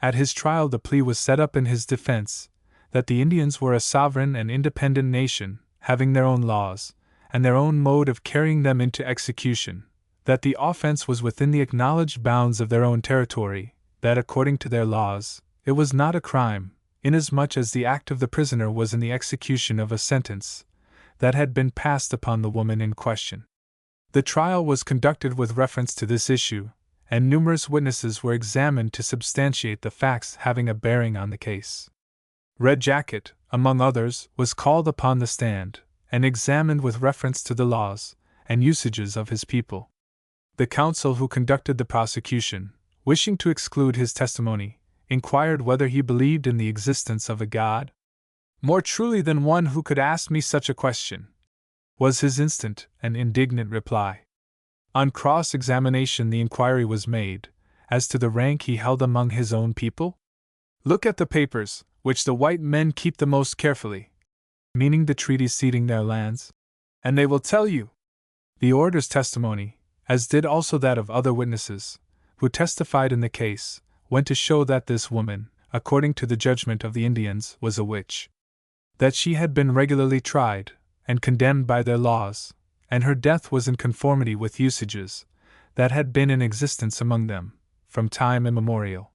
At his trial, the plea was set up in his defense that the Indians were a sovereign and independent nation, having their own laws, and their own mode of carrying them into execution, that the offense was within the acknowledged bounds of their own territory, that according to their laws, it was not a crime, inasmuch as the act of the prisoner was in the execution of a sentence that had been passed upon the woman in question. The trial was conducted with reference to this issue, and numerous witnesses were examined to substantiate the facts having a bearing on the case. Red Jacket, among others, was called upon the stand, and examined with reference to the laws and usages of his people. The counsel who conducted the prosecution, wishing to exclude his testimony, inquired whether he believed in the existence of a God. "More truly than one who could ask me such a question," was his instant and indignant reply. On cross-examination the inquiry was made, as to the rank he held among his own people. "Look at the papers, which the white men keep the most carefully," meaning the treaties ceding their lands, "and they will tell you." The orator's testimony, as did also that of other witnesses, who testified in the case, went to show that this woman, according to the judgment of the Indians, was a witch. That she had been regularly tried, and condemned by their laws, and her death was in conformity with usages that had been in existence among them, from time immemorial.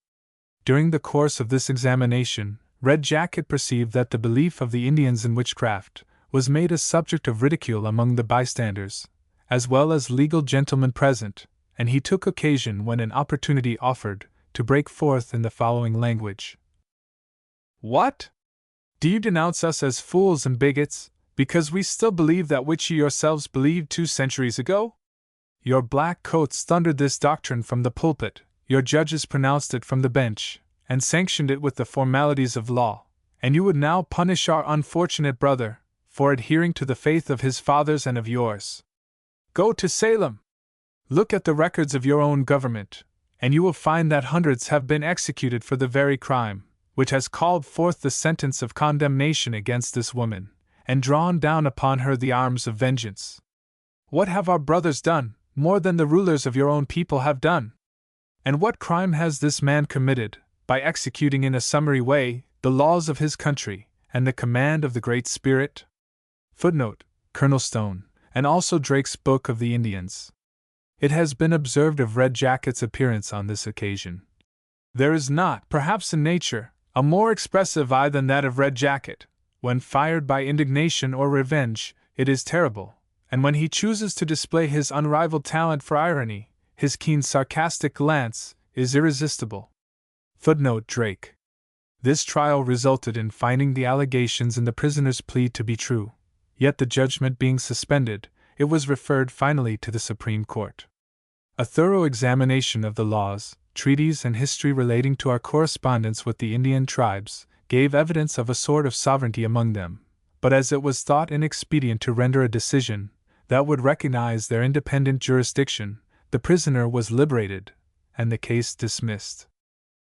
During the course of this examination, Red Jacket perceived that the belief of the Indians in witchcraft was made a subject of ridicule among the bystanders, as well as legal gentlemen present, and he took occasion when an opportunity offered to break forth in the following language. "What? Do you denounce us as fools and bigots, because we still believe that which you yourselves believed 2 centuries ago? Your black coats thundered this doctrine from the pulpit, your judges pronounced it from the bench, and sanctioned it with the formalities of law, and you would now punish our unfortunate brother for adhering to the faith of his fathers and of yours. Go to Salem. Look at the records of your own government, and you will find that hundreds have been executed for the very crime which has called forth the sentence of condemnation against this woman, and drawn down upon her the arms of vengeance. What have our brothers done, more than the rulers of your own people have done? And what crime has this man committed, by executing in a summary way the laws of his country, and the command of the Great Spirit?" Footnote: Colonel Stone, and also Drake's Book of the Indians. It has been observed of Red Jacket's appearance on this occasion. There is not, perhaps in nature, a more expressive eye than that of Red Jacket. When fired by indignation or revenge, it is terrible, and when he chooses to display his unrivaled talent for irony, his keen sarcastic glance is irresistible. Footnote: Drake. This trial resulted in finding the allegations in the prisoner's plea to be true, yet the judgment being suspended, it was referred finally to the Supreme Court. A thorough examination of the laws, treaties, and history relating to our correspondence with the Indian tribes gave evidence of a sort of sovereignty among them, but as it was thought inexpedient to render a decision that would recognize their independent jurisdiction, the prisoner was liberated, and the case dismissed.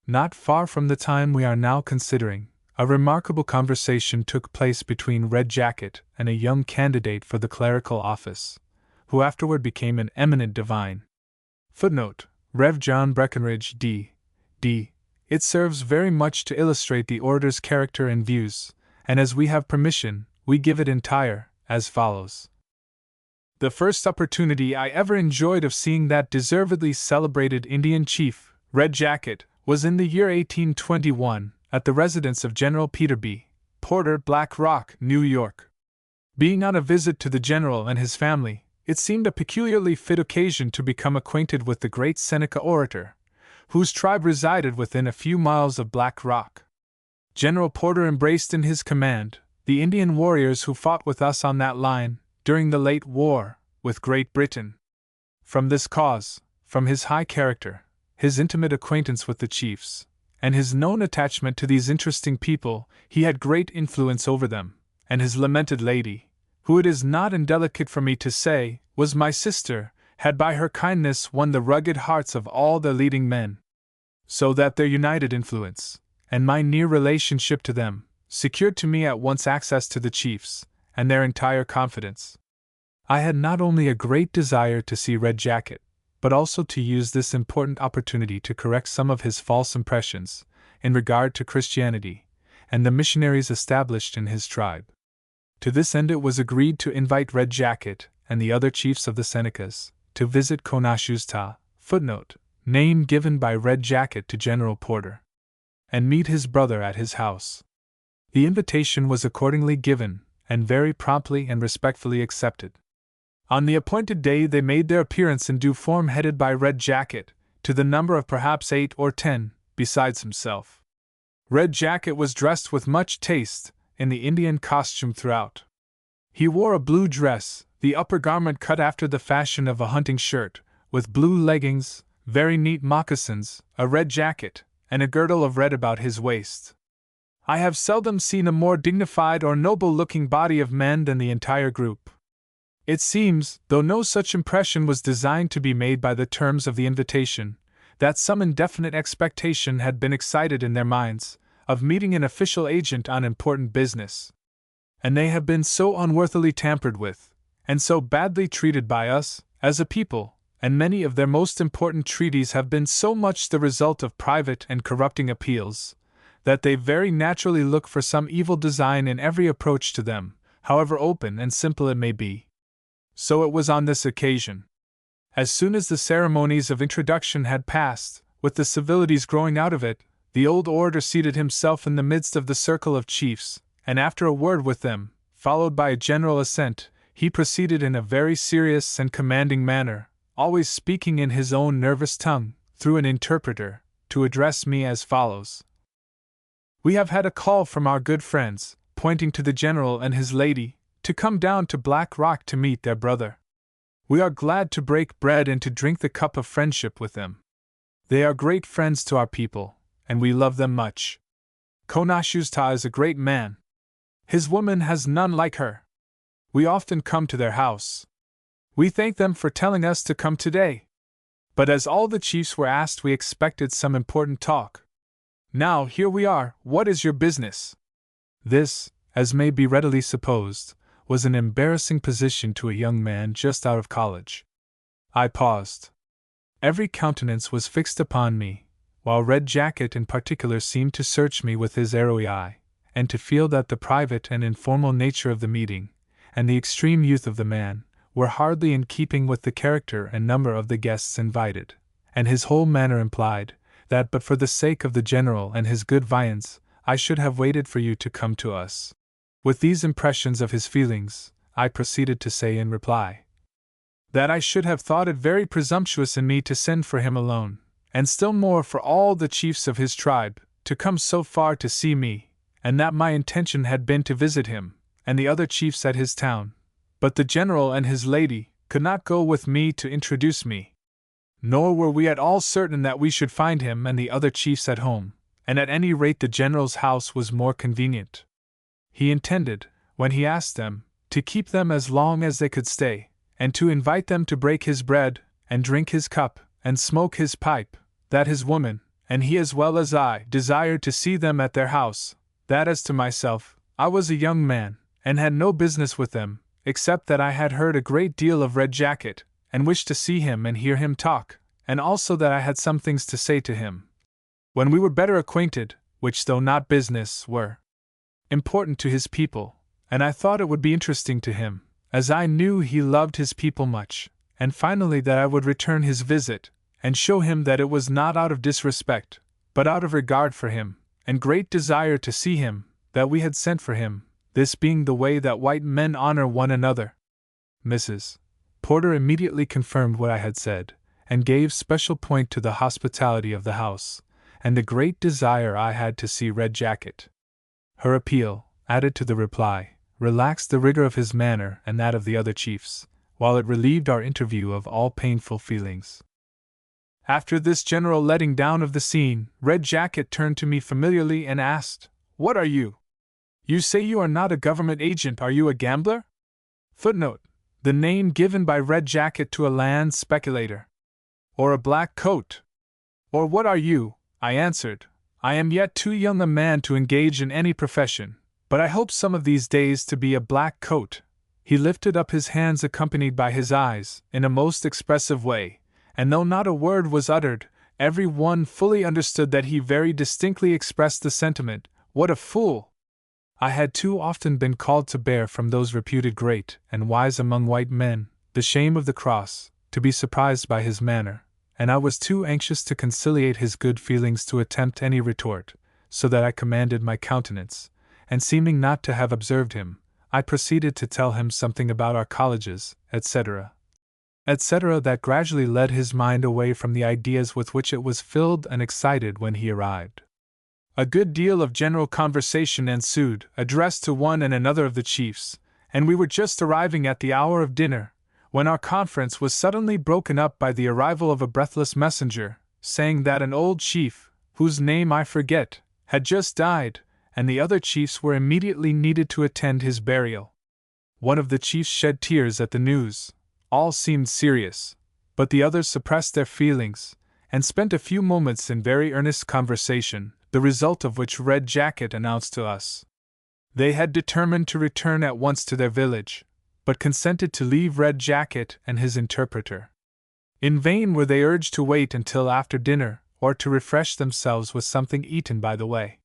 Not far from the time we are now considering, a remarkable conversation took place between Red Jacket and a young candidate for the clerical office, who afterward became an eminent divine. Footnote: Rev. John Breckenridge, D.D. It serves very much to illustrate the orator's character and views, and as we have permission, we give it entire, as follows. "The first opportunity I ever enjoyed of seeing that deservedly celebrated Indian chief, Red Jacket, was in the year 1821, at the residence of General Peter B. Porter, Black Rock, New York. Being on a visit to the General and his family, it seemed a peculiarly fit occasion to become acquainted with the great Seneca orator, whose tribe resided within a few miles of Black Rock. General Porter embraced in his command the Indian warriors who fought with us on that line, during the late war, with Great Britain. From this cause, from his high character, his intimate acquaintance with the chiefs, and his known attachment to these interesting people, he had great influence over them, and his lamented lady, who it is not indelicate for me to say, was my sister, had by her kindness won the rugged hearts of all the leading men. So that their united influence, and my near relationship to them, secured to me at once access to the chiefs, and their entire confidence. I had not only a great desire to see Red Jacket, but also to use this important opportunity to correct some of his false impressions in regard to Christianity, and the missionaries established in his tribe. To this end it was agreed to invite Red Jacket and the other chiefs of the Senecas to visit Conashusta, footnote, name given by Red Jacket to General Porter, and meet his brother at his house. The invitation was accordingly given, and very promptly and respectfully accepted. On the appointed day they made their appearance in due form, headed by Red Jacket, to the number of perhaps 8 or 10, besides himself. Red Jacket was dressed with much taste, in the Indian costume throughout. He wore a blue dress, the upper garment cut after the fashion of a hunting shirt, with blue leggings, very neat moccasins, a red jacket, and a girdle of red about his waist. I have seldom seen a more dignified or noble-looking body of men than the entire group. It seems, though no such impression was designed to be made by the terms of the invitation, that some indefinite expectation had been excited in their minds, of meeting an official agent on important business. And they have been so unworthily tampered with, and so badly treated by us, as a people, and many of their most important treaties have been so much the result of private and corrupting appeals, that they very naturally look for some evil design in every approach to them, however open and simple it may be. So it was on this occasion. As soon as the ceremonies of introduction had passed, with the civilities growing out of it, the old orator seated himself in the midst of the circle of chiefs, and after a word with them, followed by a general assent, he proceeded in a very serious and commanding manner, always speaking in his own nervous tongue, through an interpreter, to address me as follows. We have had a call from our good friends, pointing to the general and his lady, to come down to Black Rock to meet their brother. We are glad to break bread and to drink the cup of friendship with them. They are great friends to our people, and we love them much. Konashuzta is a great man. His woman has none like her. We often come to their house. We thank them for telling us to come today. But as all the chiefs were asked, we expected some important talk. Now, here we are. What is your business? This, as may be readily supposed, was an embarrassing position to a young man just out of college. I paused. Every countenance was fixed upon me, while Red Jacket in particular seemed to search me with his arrowy eye, and to feel that the private and informal nature of the meeting, and the extreme youth of the man, were hardly in keeping with the character and number of the guests invited, and his whole manner implied that but for the sake of the general and his good viands, I should have waited for you to come to us. With these impressions of his feelings, I proceeded to say in reply, that I should have thought it very presumptuous in me to send for him alone, and still more for all the chiefs of his tribe, to come so far to see me, and that my intention had been to visit him, and the other chiefs at his town, but the general and his lady could not go with me to introduce me. Nor were we at all certain that we should find him and the other chiefs at home, and at any rate the general's house was more convenient. He intended, when he asked them, to keep them as long as they could stay, and to invite them to break his bread, and drink his cup, and smoke his pipe, that his woman, and he as well as I, desired to see them at their house, that as to myself, I was a young man, and had no business with them, except that I had heard a great deal of Red Jacket, and wished to see him and hear him talk, and also that I had some things to say to him. When we were better acquainted, which though not business, were important to his people, and I thought it would be interesting to him, as I knew he loved his people much, and finally that I would return his visit, and show him that it was not out of disrespect, but out of regard for him, and great desire to see him, that we had sent for him, this being the way that white men honor one another. Mrs. Porter immediately confirmed what I had said, and gave special point to the hospitality of the house, and the great desire I had to see Red Jacket. Her appeal, added to the reply, relaxed the rigor of his manner and that of the other chiefs, while it relieved our interview of all painful feelings. After this general letting down of the scene, Red Jacket turned to me familiarly and asked, "What are you? You say you are not a government agent, are you a gambler?" Footnote: the name given by Red Jacket to a land speculator. Or a black coat? Or what are you? I answered, I am yet too young a man to engage in any profession, but I hope some of these days to be a black coat. He lifted up his hands accompanied by his eyes, in a most expressive way, and though not a word was uttered, every one fully understood that he very distinctly expressed the sentiment, "What a fool!" I had too often been called to bear from those reputed great and wise among white men the shame of the cross, to be surprised by his manner, and I was too anxious to conciliate his good feelings to attempt any retort, so that I commanded my countenance, and seeming not to have observed him, I proceeded to tell him something about our colleges, etc. etc., that gradually led his mind away from the ideas with which it was filled and excited when he arrived. A good deal of general conversation ensued, addressed to one and another of the chiefs, and we were just arriving at the hour of dinner, when our conference was suddenly broken up by the arrival of a breathless messenger, saying that an old chief, whose name I forget, had just died, and the other chiefs were immediately needed to attend his burial. One of the chiefs shed tears at the news. All seemed serious, but the others suppressed their feelings, and spent a few moments in very earnest conversation, the result of which Red Jacket announced to us. They had determined to return at once to their village, but consented to leave Red Jacket and his interpreter. In vain were they urged to wait until after dinner, or to refresh themselves with something eaten by the way.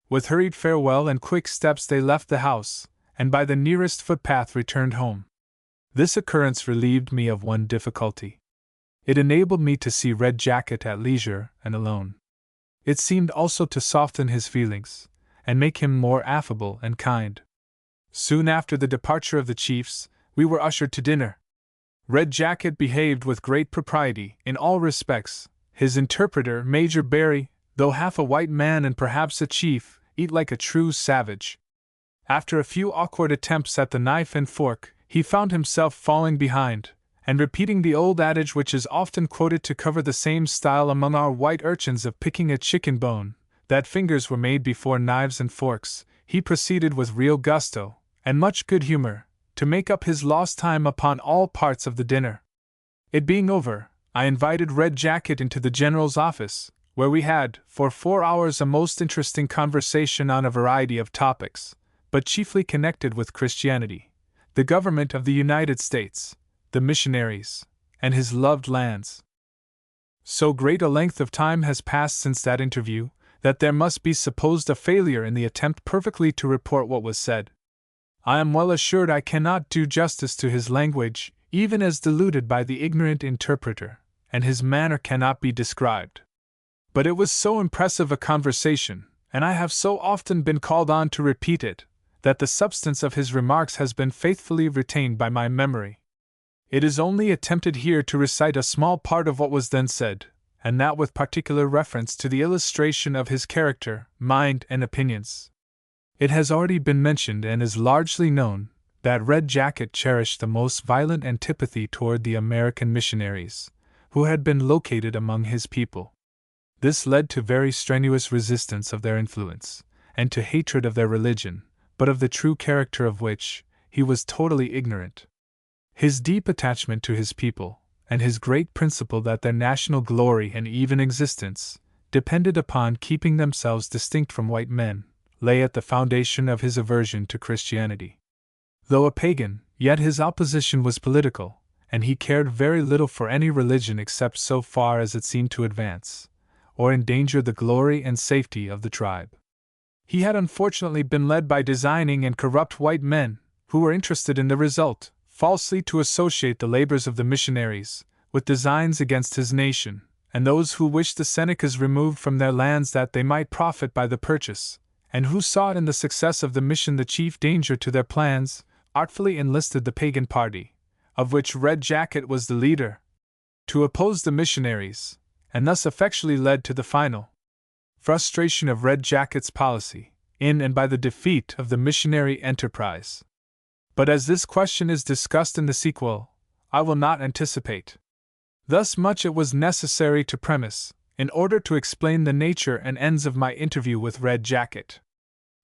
With hurried farewell and quick steps they left the house, and by the nearest footpath returned home. This occurrence relieved me of one difficulty. It enabled me to see Red Jacket at leisure and alone. It seemed also to soften his feelings, and make him more affable and kind. Soon after the departure of the chiefs, we were ushered to dinner. Red Jacket behaved with great propriety in all respects. His interpreter, Major Barry, though half a white man and perhaps a chief, ate like a true savage. After a few awkward attempts at the knife and fork, he found himself falling behind, and repeating the old adage which is often quoted to cover the same style among our white urchins of picking a chicken bone, that fingers were made before knives and forks, he proceeded with real gusto, and much good humor, to make up his lost time upon all parts of the dinner. It being over, I invited Red Jacket into the General's office, where we had, for 4 hours, a most interesting conversation on a variety of topics, but chiefly connected with Christianity, the government of the United States, the missionaries, and his loved lands. So great a length of time has passed since that interview, that there must be supposed a failure in the attempt perfectly to report what was said. I am well assured I cannot do justice to his language, even as diluted by the ignorant interpreter, and his manner cannot be described. But it was so impressive a conversation, and I have so often been called on to repeat it, that the substance of his remarks has been faithfully retained by my memory. It is only attempted here to recite a small part of what was then said, and that with particular reference to the illustration of his character, mind, and opinions. It has already been mentioned and is largely known, that Red Jacket cherished the most violent antipathy toward the American missionaries, who had been located among his people. This led to very strenuous resistance of their influence, and to hatred of their religion, but of the true character of which he was totally ignorant. His deep attachment to his people, and his great principle that their national glory and even existence depended upon keeping themselves distinct from white men, lay at the foundation of his aversion to Christianity. Though a pagan, yet his opposition was political, and he cared very little for any religion except so far as it seemed to advance, or endanger the glory and safety of the tribe. He had unfortunately been led by designing and corrupt white men, who were interested in the result, falsely to associate the labors of the missionaries with designs against his nation, and those who wished the Senecas removed from their lands that they might profit by the purchase, and who saw in the success of the mission the chief danger to their plans, artfully enlisted the pagan party, of which Red Jacket was the leader, to oppose the missionaries, and thus effectually led to the final frustration of Red Jacket's policy, in and by the defeat of the missionary enterprise. But as this question is discussed in the sequel, I will not anticipate. Thus much it was necessary to premise, in order to explain the nature and ends of my interview with Red Jacket.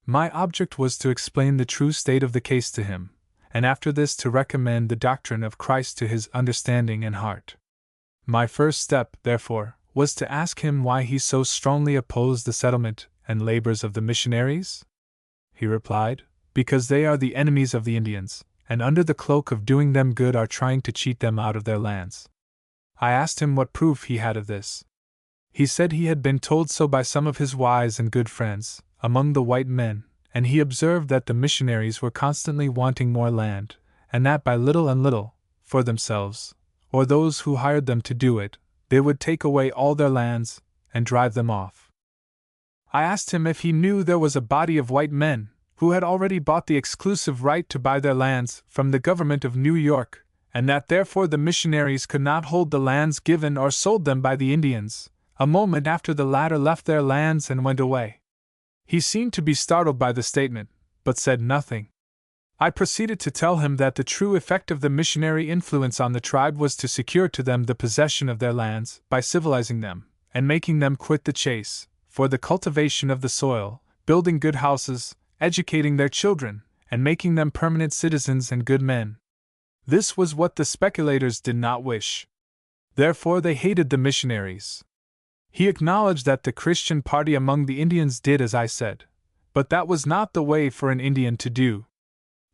My object was to explain the true state of the case to him, and after this to recommend the doctrine of Christ to his understanding and heart. My first step, therefore, was to ask him why he so strongly opposed the settlement and labors of the missionaries? He replied, because they are the enemies of the Indians, and under the cloak of doing them good are trying to cheat them out of their lands. I asked him what proof he had of this. He said he had been told so by some of his wise and good friends among the white men, and he observed that the missionaries were constantly wanting more land, and that by little and little, for themselves, or those who hired them to do it, they would take away all their lands and drive them off. I asked him if he knew there was a body of white men who had already bought the exclusive right to buy their lands from the government of New York, and that therefore the missionaries could not hold the lands given or sold them by the Indians, a moment after the latter left their lands and went away. He seemed to be startled by the statement, but said nothing. I proceeded to tell him that the true effect of the missionary influence on the tribe was to secure to them the possession of their lands, by civilizing them, and making them quit the chase, for the cultivation of the soil, building good houses, educating their children, and making them permanent citizens and good men. This was what the speculators did not wish. Therefore they hated the missionaries. He acknowledged that the Christian party among the Indians did as I said, but that was not the way for an Indian to do.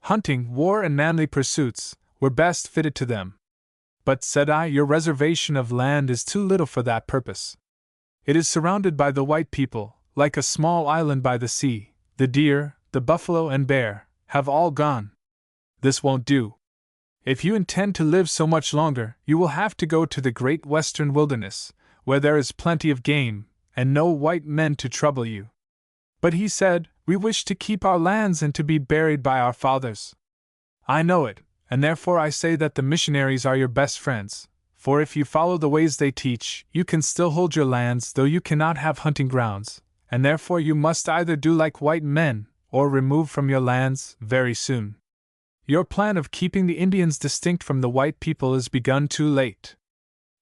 Hunting, war, and manly pursuits were best fitted to them. But, said I, your reservation of land is too little for that purpose. It is surrounded by the white people, like a small island by the sea. The deer, the buffalo, and bear have all gone. This won't do. If you intend to live so much longer, you will have to go to the great western wilderness, where there is plenty of game, and no white men to trouble you. But he said, we wish to keep our lands and to be buried by our fathers. I know it, and therefore I say that the missionaries are your best friends, for if you follow the ways they teach, you can still hold your lands though you cannot have hunting grounds, and therefore you must either do like white men, or remove from your lands very soon. Your plan of keeping the Indians distinct from the white people is begun too late.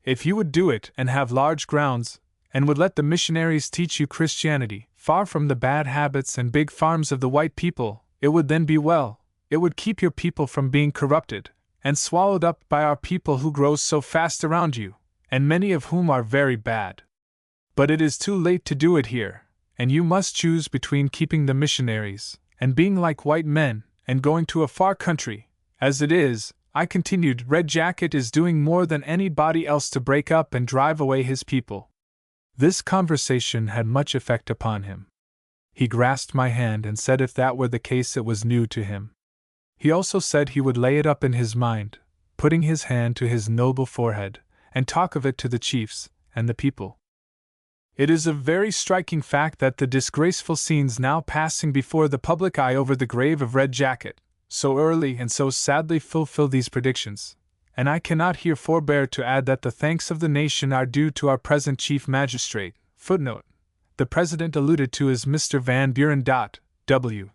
If you would do it and have large grounds, and would let the missionaries teach you Christianity, far from the bad habits and big farms of the white people, it would then be well. It would keep your people from being corrupted and swallowed up by our people who grow so fast around you, and many of whom are very bad. But it is too late to do it here, and you must choose between keeping the missionaries and being like white men and going to a far country. As it is, I continued, Red Jacket is doing more than anybody else to break up and drive away his people. This conversation had much effect upon him. He grasped my hand and said if that were the case it was new to him. He also said he would lay it up in his mind, putting his hand to his noble forehead, and talk of it to the chiefs and the people. It is a very striking fact that the disgraceful scenes now passing before the public eye over the grave of Red Jacket, so early and so sadly fulfill these predictions, and I cannot here forbear to add that the thanks of the nation are due to our present Chief Magistrate. Footnote: the President alluded to is Mr. Van Buren. W.L.S.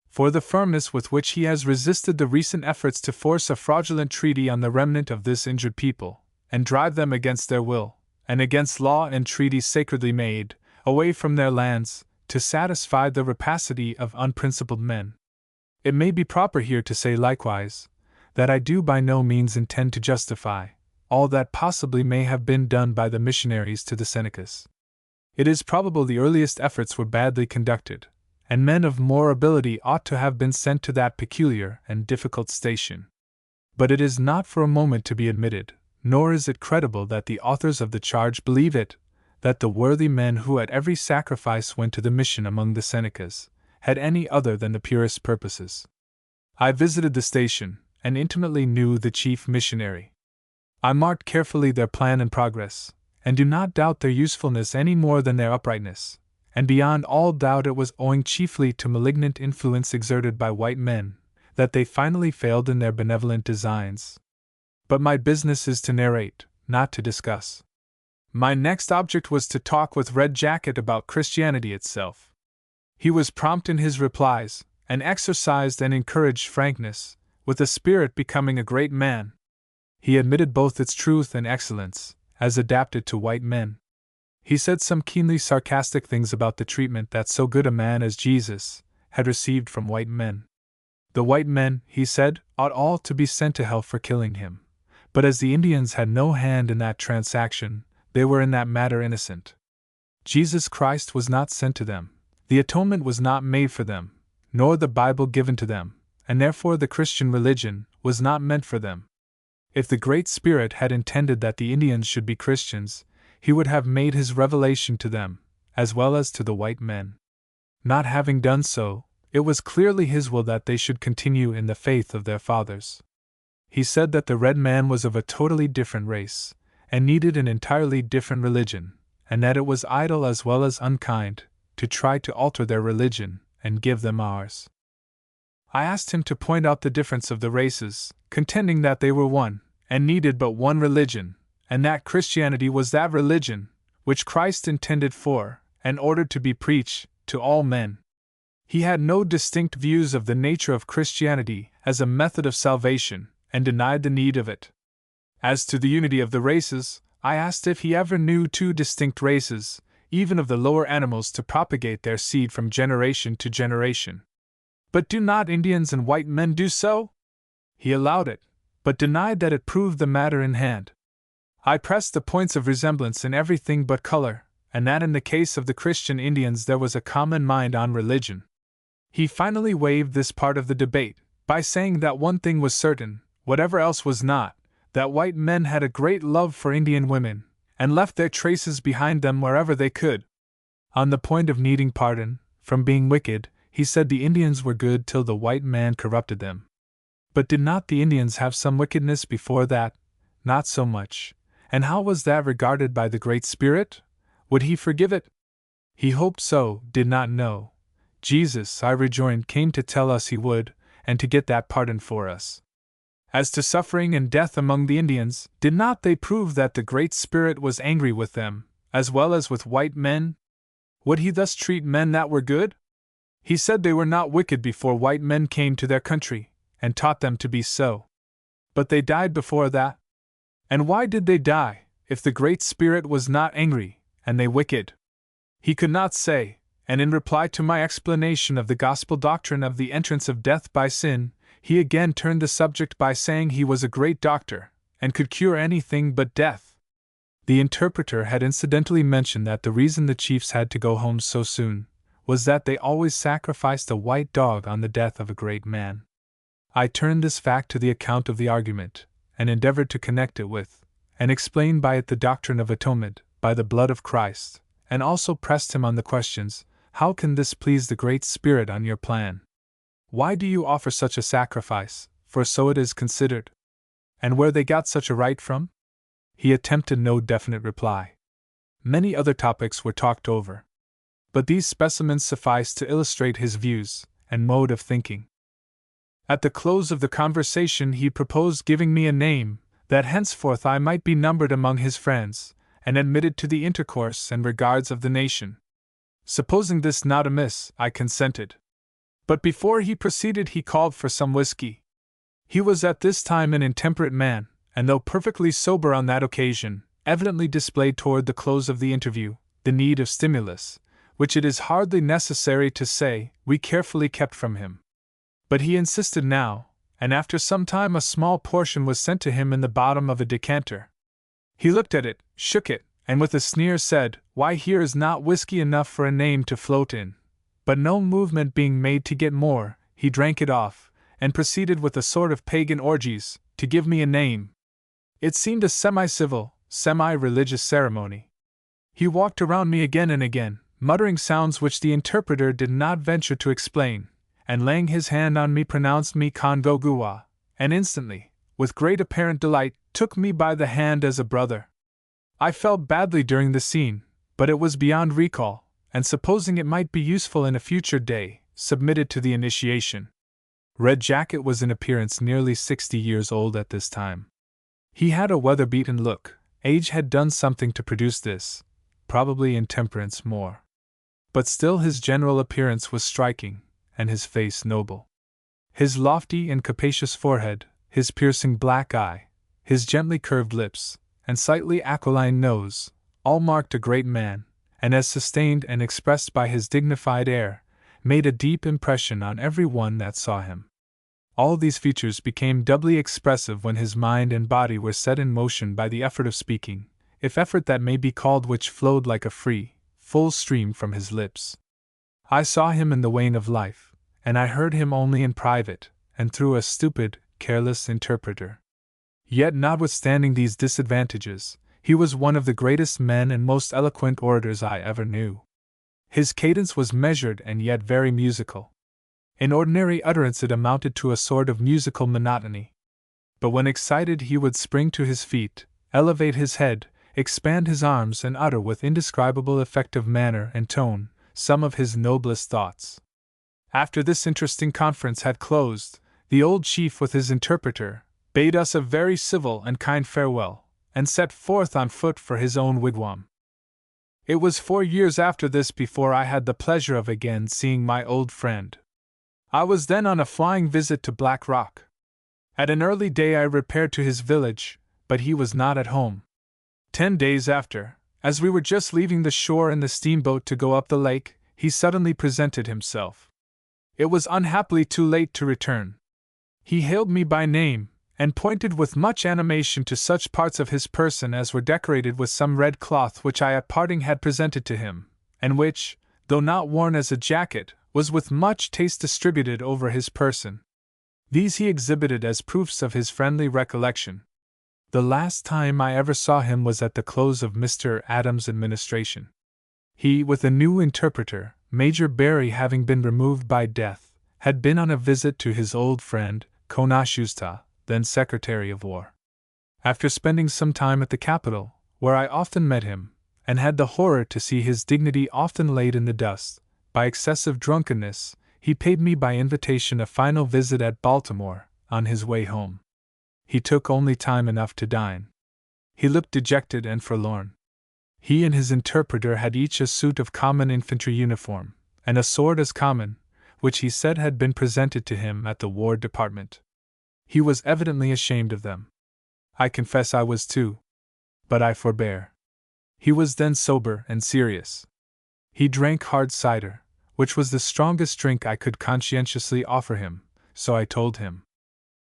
for the firmness with which he has resisted the recent efforts to force a fraudulent treaty on the remnant of this injured people, and drive them against their will, and against law and treaties sacredly made, away from their lands, to satisfy the rapacity of unprincipled men. It may be proper here to say likewise, that I do by no means intend to justify all that possibly may have been done by the missionaries to the Senecas. It is probable the earliest efforts were badly conducted, and men of more ability ought to have been sent to that peculiar and difficult station. But it is not for a moment to be admitted, nor is it credible that the authors of the charge believe it, that the worthy men who at every sacrifice went to the mission among the Senecas had any other than the purest purposes. I visited the station, and intimately knew the chief missionary. I marked carefully their plan and progress, and do not doubt their usefulness any more than their uprightness, and beyond all doubt it was owing chiefly to malignant influence exerted by white men that they finally failed in their benevolent designs. But my business is to narrate, not to discuss. My next object was to talk with Red Jacket about Christianity itself. He was prompt in his replies, and exercised and encouraged frankness, with a spirit becoming a great man. He admitted both its truth and excellence, as adapted to white men. He said some keenly sarcastic things about the treatment that so good a man as Jesus had received from white men. The white men, he said, ought all to be sent to hell for killing him, but as the Indians had no hand in that transaction, they were in that matter innocent. Jesus Christ was not sent to them, the atonement was not made for them, nor the Bible given to them, and therefore the Christian religion was not meant for them. If the Great Spirit had intended that the Indians should be Christians, he would have made his revelation to them, as well as to the white men. Not having done so, it was clearly his will that they should continue in the faith of their fathers. He said that the red man was of a totally different race, and needed an entirely different religion, and that it was idle as well as unkind to try to alter their religion and give them ours. I asked him to point out the difference of the races, contending that they were one, and needed but one religion, and that Christianity was that religion which Christ intended for, and ordered to be preached to all men. He had no distinct views of the nature of Christianity as a method of salvation, and denied the need of it. As to the unity of the races, I asked if he ever knew two distinct races, even of the lower animals, to propagate their seed from generation to generation. But do not Indians and white men do so? He allowed it, but denied that it proved the matter in hand. I pressed the points of resemblance in everything but color, and that in the case of the Christian Indians there was a common mind on religion. He finally waived this part of the debate, by saying that one thing was certain, whatever else was not, that white men had a great love for Indian women, and left their traces behind them wherever they could. On the point of needing pardon from being wicked, he said the Indians were good till the white man corrupted them. But did not the Indians have some wickedness before that? Not so much. And how was that regarded by the Great Spirit? Would he forgive it? He hoped so, did not know. Jesus, I rejoined, came to tell us he would, and to get that pardon for us. As to suffering and death among the Indians, did not they prove that the Great Spirit was angry with them, as well as with white men? Would he thus treat men that were good? He said they were not wicked before white men came to their country, and taught them to be so. But they died before that. And why did they die, if the Great Spirit was not angry, and they wicked? He could not say, and in reply to my explanation of the gospel doctrine of the entrance of death by sin, he again turned the subject by saying he was a great doctor, and could cure anything but death. The interpreter had incidentally mentioned that the reason the chiefs had to go home so soon was that they always sacrificed a white dog on the death of a great man. I turned this fact to the account of the argument, and endeavored to connect it with, and explain by it the doctrine of atonement, by the blood of Christ, and also pressed him on the questions, how can this please the Great Spirit on your plan? Why do you offer such a sacrifice, for so it is considered? And where they got such a right from? He attempted no definite reply. Many other topics were talked over, but these specimens sufficed to illustrate his views and mode of thinking. At the close of the conversation he proposed giving me a name, that henceforth I might be numbered among his friends, and admitted to the intercourse and regards of the nation. Supposing this not amiss, I consented. But before he proceeded he called for some whiskey. He was at this time an intemperate man, and though perfectly sober on that occasion, evidently displayed toward the close of the interview the need of stimulus, which it is hardly necessary to say we carefully kept from him. But he insisted now, and after some time a small portion was sent to him in the bottom of a decanter. He looked at it, shook it, and with a sneer said, "Why, here is not whiskey enough for a name to float in." But no movement being made to get more, he drank it off, and proceeded with a sort of pagan orgies to give me a name. It seemed a semi-civil, semi-religious ceremony. He walked around me again and again, muttering sounds which the interpreter did not venture to explain, and laying his hand on me pronounced me Sa-Go-Ye-Wat-Ha, and instantly, with great apparent delight, took me by the hand as a brother. I felt badly during the scene, but it was beyond recall, and supposing it might be useful in a future day, submitted to the initiation. Red Jacket was in appearance nearly 60 years old at this time. He had a weather-beaten look. Age had done something to produce this, probably intemperance more. But still his general appearance was striking, and his face noble. His lofty and capacious forehead, his piercing black eye, his gently curved lips, and slightly aquiline nose, all marked a great man, and as sustained and expressed by his dignified air, made a deep impression on every one that saw him. All these features became doubly expressive when his mind and body were set in motion by the effort of speaking, if effort that may be called, which flowed like a free, full stream from his lips. I saw him in the wane of life, and I heard him only in private, and through a stupid, careless interpreter. Yet notwithstanding these disadvantages, he was one of the greatest men and most eloquent orators I ever knew. His cadence was measured and yet very musical. In ordinary utterance it amounted to a sort of musical monotony. But when excited he would spring to his feet, elevate his head, expand his arms, and utter with indescribable effect of manner and tone some of his noblest thoughts. After this interesting conference had closed, the old chief with his interpreter bade us a very civil and kind farewell, and set forth on foot for his own wigwam. It was 4 years after this before I had the pleasure of again seeing my old friend. I was then on a flying visit to Black Rock. At an early day I repaired to his village, but he was not at home. 10 days after, as we were just leaving the shore in the steamboat to go up the lake, he suddenly presented himself. It was unhappily too late to return. He hailed me by name, and pointed with much animation to such parts of his person as were decorated with some red cloth which I at parting had presented to him, and which, though not worn as a jacket, was with much taste distributed over his person. These he exhibited as proofs of his friendly recollection. The last time I ever saw him was at the close of Mr. Adams' administration. He, with a new interpreter, Major Barry having been removed by death, had been on a visit to his old friend, Sa-Go-Ye-Wat-Ha, then Secretary of War. After spending some time at the capital, where I often met him, and had the horror to see his dignity often laid in the dust, by excessive drunkenness, he paid me by invitation a final visit at Baltimore, on his way home. He took only time enough to dine. He looked dejected and forlorn. He and his interpreter had each a suit of common infantry uniform, and a sword as common, which he said had been presented to him at the War Department. He was evidently ashamed of them. I confess I was too. But I forbear. He was then sober and serious. He drank hard cider, which was the strongest drink I could conscientiously offer him, so I told him.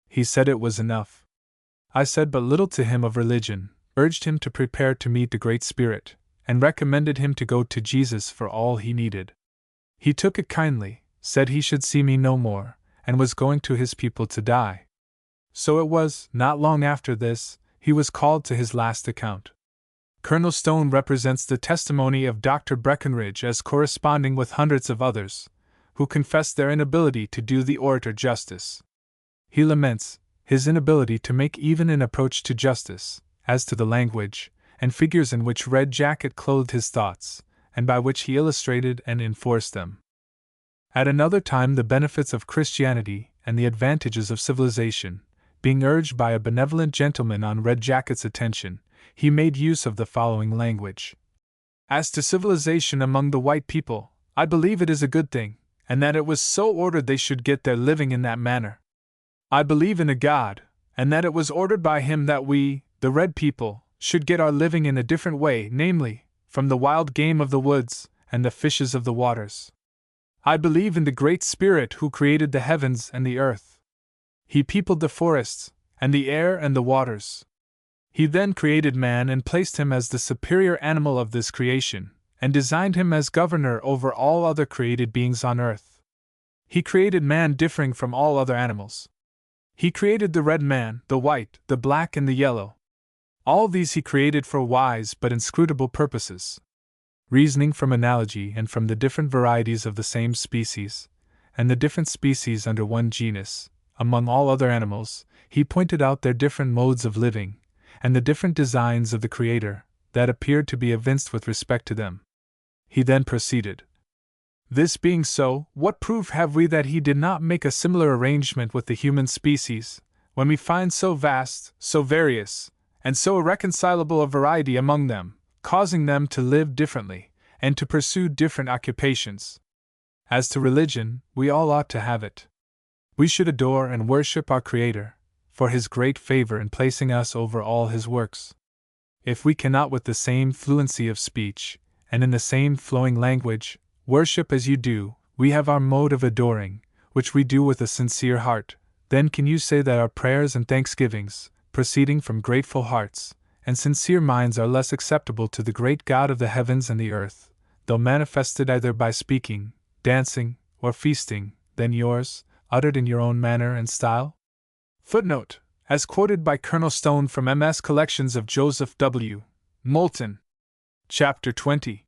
He said it was enough. I said but little to him of religion, urged him to prepare to meet the Great Spirit, and recommended him to go to Jesus for all he needed. He took it kindly, said he should see me no more, and was going to his people to die. So it was, not long after this, he was called to his last account. Colonel Stone represents the testimony of Dr. Breckenridge as corresponding with hundreds of others, who confessed their inability to do the orator justice. He laments his inability to make even an approach to justice, as to the language and figures in which Red Jacket clothed his thoughts, and by which he illustrated and enforced them. At another time, the benefits of Christianity and the advantages of civilization, being urged by a benevolent gentleman on Red Jacket's attention, he made use of the following language. As to civilization among the white people, I believe it is a good thing, and that it was so ordered they should get their living in that manner. I believe in a God, and that it was ordered by Him that we, the red people, should get our living in a different way, namely, from the wild game of the woods and the fishes of the waters. I believe in the Great Spirit who created the heavens and the earth. He peopled the forests, and the air and the waters. He then created man and placed him as the superior animal of this creation, and designed him as governor over all other created beings on earth. He created man differing from all other animals. He created the red man, the white, the black, and the yellow. All these he created for wise but inscrutable purposes. Reasoning from analogy and from the different varieties of the same species, and the different species under one genus, among all other animals, he pointed out their different modes of living, and the different designs of the Creator, that appeared to be evinced with respect to them. He then proceeded. This being so, what proof have we that he did not make a similar arrangement with the human species, when we find so vast, so various, and so irreconcilable a variety among them, causing them to live differently, and to pursue different occupations? As to religion, we all ought to have it. We should adore and worship our Creator, for His great favor in placing us over all His works. If we cannot with the same fluency of speech, and in the same flowing language, worship as you do, we have our mode of adoring, which we do with a sincere heart, then can you say that our prayers and thanksgivings, proceeding from grateful hearts, and sincere minds are less acceptable to the great God of the heavens and the earth, though manifested either by speaking, dancing, or feasting, than yours, uttered in your own manner and style? Footnote, as quoted by Colonel Stone from MS Collections of Joseph W. Moulton. Chapter 20.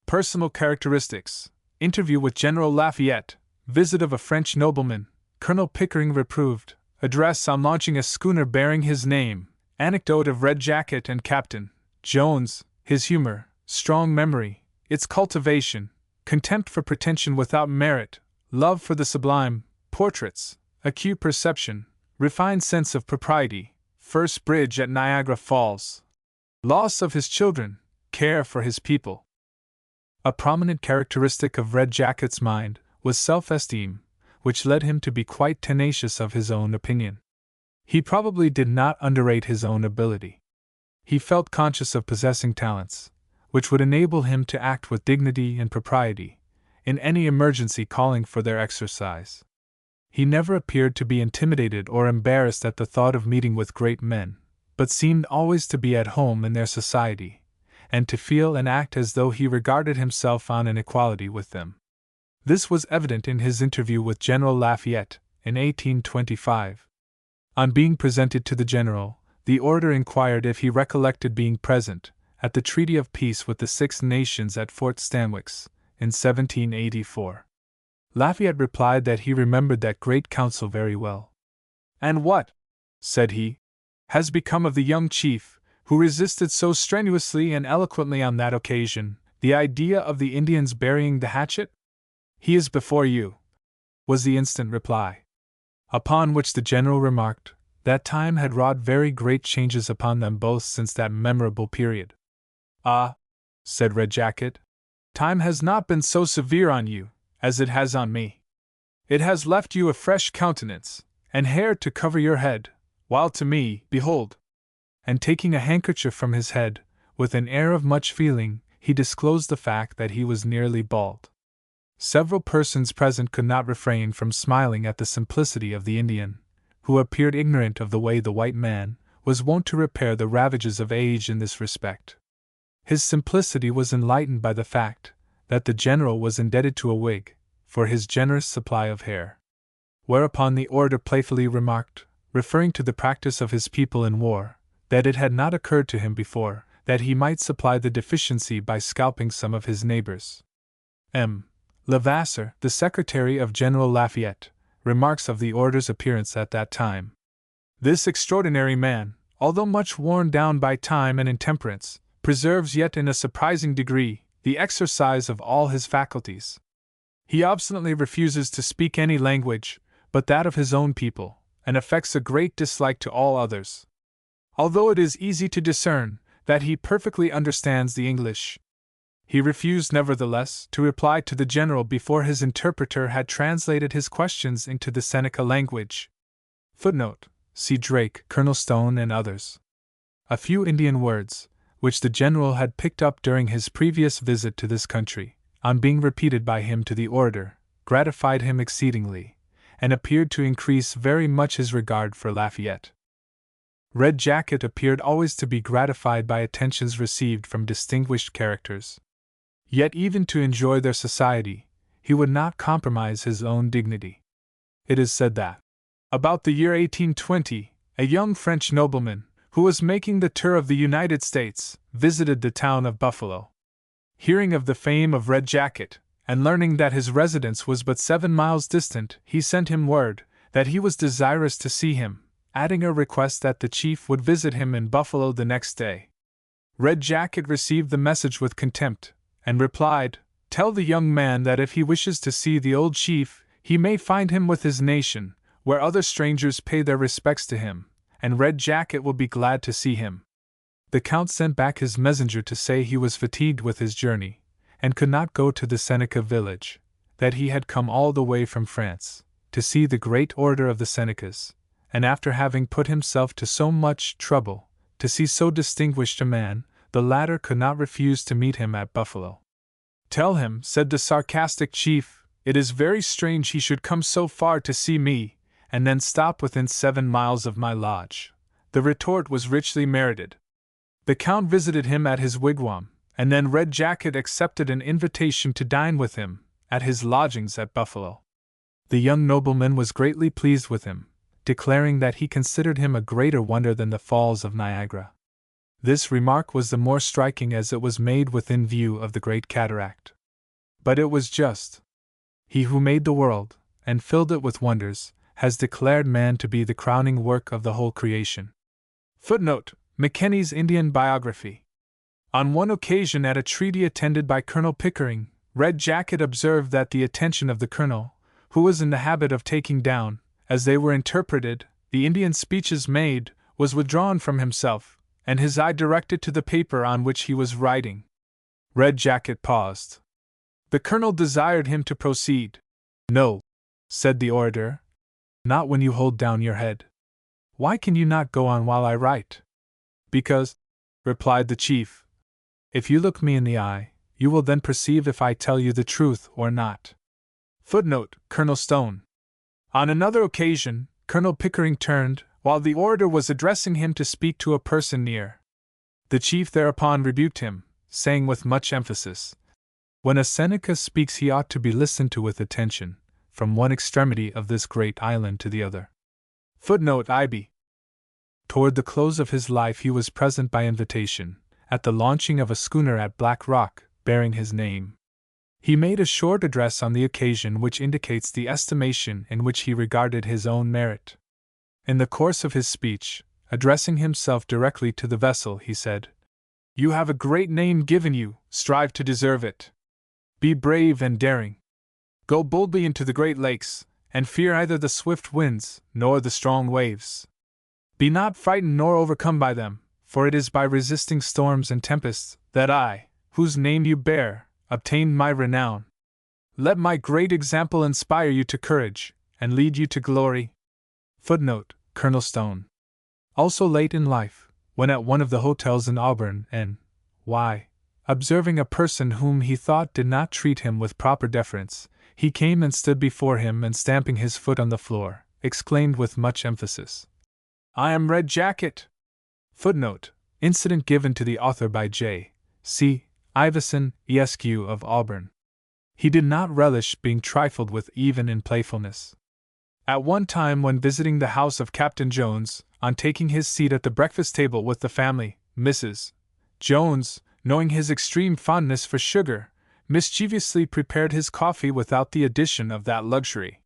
Personal Characteristics. Interview with General Lafayette. Visit of a French nobleman. Colonel Pickering reproved. Address on launching a schooner bearing his name. Anecdote of Red Jacket and Captain Jones. His humor, strong memory, its cultivation, contempt for pretension without merit, love for the sublime, portraits, acute perception, refined sense of propriety, first bridge at Niagara Falls, loss of his children, care for his people. A prominent characteristic of Red Jacket's mind was self-esteem, which led him to be quite tenacious of his own opinion. He probably did not underrate his own ability. He felt conscious of possessing talents, which would enable him to act with dignity and propriety, in any emergency calling for their exercise. He never appeared to be intimidated or embarrassed at the thought of meeting with great men, but seemed always to be at home in their society, and to feel and act as though he regarded himself on an equality with them. This was evident in his interview with General Lafayette in 1825. On being presented to the general, the orator inquired if he recollected being present at the Treaty of Peace with the Six Nations at Fort Stanwix in 1784. Lafayette replied that he remembered that great council very well. "And what," said he, "has become of the young chief, who resisted so strenuously and eloquently on that occasion, the idea of the Indians burying the hatchet?" "He is before you," was the instant reply. Upon which the general remarked that time had wrought very great changes upon them both since that memorable period. "Ah," said Red Jacket, "time has not been so severe on you as it has on me. It has left you a fresh countenance, and hair to cover your head, while to me, behold," and taking a handkerchief from his head, with an air of much feeling, he disclosed the fact that he was nearly bald. Several persons present could not refrain from smiling at the simplicity of the Indian, who appeared ignorant of the way the white man was wont to repair the ravages of age in this respect. His simplicity was enlightened by the fact that the general was indebted to a Whig for his generous supply of hair. Whereupon the orator playfully remarked, referring to the practice of his people in war, that it had not occurred to him before that he might supply the deficiency by scalping some of his neighbors. M. Levasseur, the secretary of General Lafayette, remarks of the orator's appearance at that time: "This extraordinary man, although much worn down by time and intemperance, preserves yet in a surprising degree the exercise of all his faculties. He obstinately refuses to speak any language but that of his own people, and affects a great dislike to all others. Although it is easy to discern that he perfectly understands the English, he refused nevertheless to reply to the general before his interpreter had translated his questions into the Seneca language." Footnote: see Drake, Colonel Stone, and others. A few Indian words, which the general had picked up during his previous visit to this country, on being repeated by him to the orator, gratified him exceedingly, and appeared to increase very much his regard for Lafayette. Red Jacket appeared always to be gratified by attentions received from distinguished characters. Yet even to enjoy their society, he would not compromise his own dignity. It is said that, about the year 1820, a young French nobleman, who was making the tour of the United States, visited the town of Buffalo. Hearing of the fame of Red Jacket, and learning that his residence was but 7 miles distant, he sent him word that he was desirous to see him, adding a request that the chief would visit him in Buffalo the next day. Red Jacket received the message with contempt, and replied, "Tell the young man that if he wishes to see the old chief, he may find him with his nation, where other strangers pay their respects to him, and Red Jacket will be glad to see him." The Count sent back his messenger to say he was fatigued with his journey, and could not go to the Seneca village, that he had come all the way from France to see the great order of the Senecas, and after having put himself to so much trouble to see so distinguished a man, the latter could not refuse to meet him at Buffalo. "Tell him," said the sarcastic chief, "it is very strange he should come so far to see me, and then stop within 7 miles of my lodge." The retort was richly merited. The Count visited him at his wigwam, and then Red Jacket accepted an invitation to dine with him at his lodgings at Buffalo. The young nobleman was greatly pleased with him, declaring that he considered him a greater wonder than the Falls of Niagara. This remark was the more striking as it was made within view of the Great Cataract. But it was just. He who made the world, and filled it with wonders, has declared man to be the crowning work of the whole creation. Footnote: McKenney's Indian Biography. On one occasion at a treaty attended by Colonel Pickering, Red Jacket observed that the attention of the colonel, who was in the habit of taking down, as they were interpreted, the Indian speeches made, was withdrawn from himself, and his eye directed to the paper on which he was writing. Red Jacket paused. The colonel desired him to proceed. "No," said the orator, "not when you hold down your head." "Why can you not go on while I write?" "Because," replied the chief, "if you look me in the eye, you will then perceive if I tell you the truth or not." Footnote: Colonel Stone. On another occasion, Colonel Pickering turned, while the orator was addressing him, to speak to a person near. The chief thereupon rebuked him, saying with much emphasis, "When a Seneca speaks he ought to be listened to with attention, from one extremity of this great island to the other." Footnote IB. Toward the close of his life he was present by invitation, at the launching of a schooner at Black Rock, bearing his name. He made a short address on the occasion which indicates the estimation in which he regarded his own merit. In the course of his speech, addressing himself directly to the vessel, he said, "You have a great name given you, strive to deserve it. Be brave and daring. Go boldly into the great lakes, and fear neither the swift winds nor the strong waves. Be not frightened nor overcome by them, for it is by resisting storms and tempests that I, whose name you bear, obtained my renown. Let my great example inspire you to courage, and lead you to glory." Footnote: Colonel Stone. Also late in life, when at one of the hotels in Auburn, N.Y., observing a person whom he thought did not treat him with proper deference, he came and stood before him, and stamping his foot on the floor, exclaimed with much emphasis, "I am Red Jacket!" Footnote: Incident given to the author by J. C. Iveson, Esq. of Auburn. He did not relish being trifled with even in playfulness. At one time, when visiting the house of Captain Jones, on taking his seat at the breakfast table with the family, Mrs. Jones, knowing his extreme fondness for sugar, mischievously prepared his coffee without the addition of that luxury.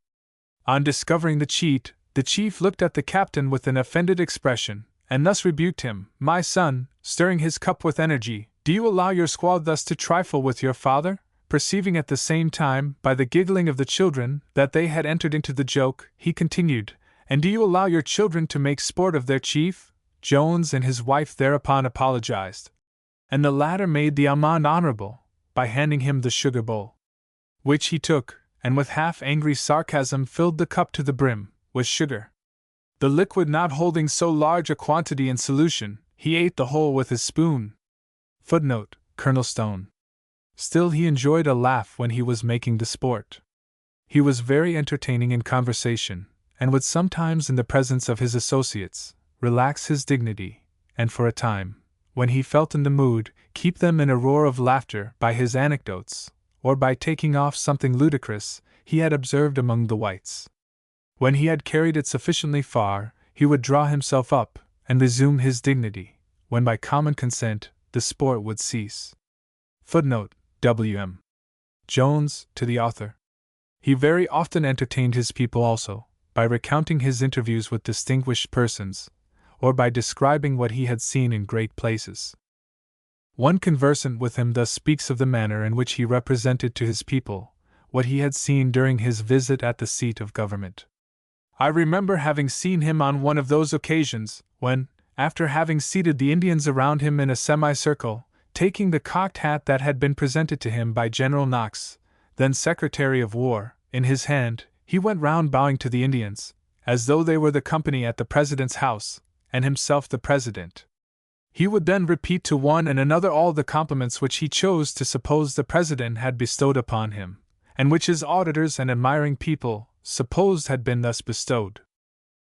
On discovering the cheat, the chief looked at the captain with an offended expression, and thus rebuked him, "My son," stirring his cup with energy, "do you allow your squaw thus to trifle with your father?" Perceiving at the same time, by the giggling of the children, that they had entered into the joke, he continued, "And do you allow your children to make sport of their chief?" Jones and his wife thereupon apologized, and the latter made the amende honorable by handing him the sugar bowl, which he took, and with half-angry sarcasm filled the cup to the brim with sugar. The liquid not holding so large a quantity in solution, he ate the whole with his spoon. Footnote: Colonel Stone. Still he enjoyed a laugh when he was making the sport. He was very entertaining in conversation, and would sometimes, in the presence of his associates, relax his dignity, and for a time, when he felt in the mood, keep them in a roar of laughter by his anecdotes, or by taking off something ludicrous he had observed among the whites. When he had carried it sufficiently far, he would draw himself up, and resume his dignity, when by common consent, the sport would cease. Footnote: W.M. Jones, to the author. He very often entertained his people also, by recounting his interviews with distinguished persons, or by describing what he had seen in great places. One conversant with him thus speaks of the manner in which he represented to his people what he had seen during his visit at the seat of government. "I remember having seen him on one of those occasions, when, after having seated the Indians around him in a semicircle, taking the cocked hat that had been presented to him by General Knox, then Secretary of War, in his hand, he went round bowing to the Indians, as though they were the company at the President's house, and himself the President. He would then repeat to one and another all the compliments which he chose to suppose the President had bestowed upon him, and which his auditors and admiring people supposed had been thus bestowed."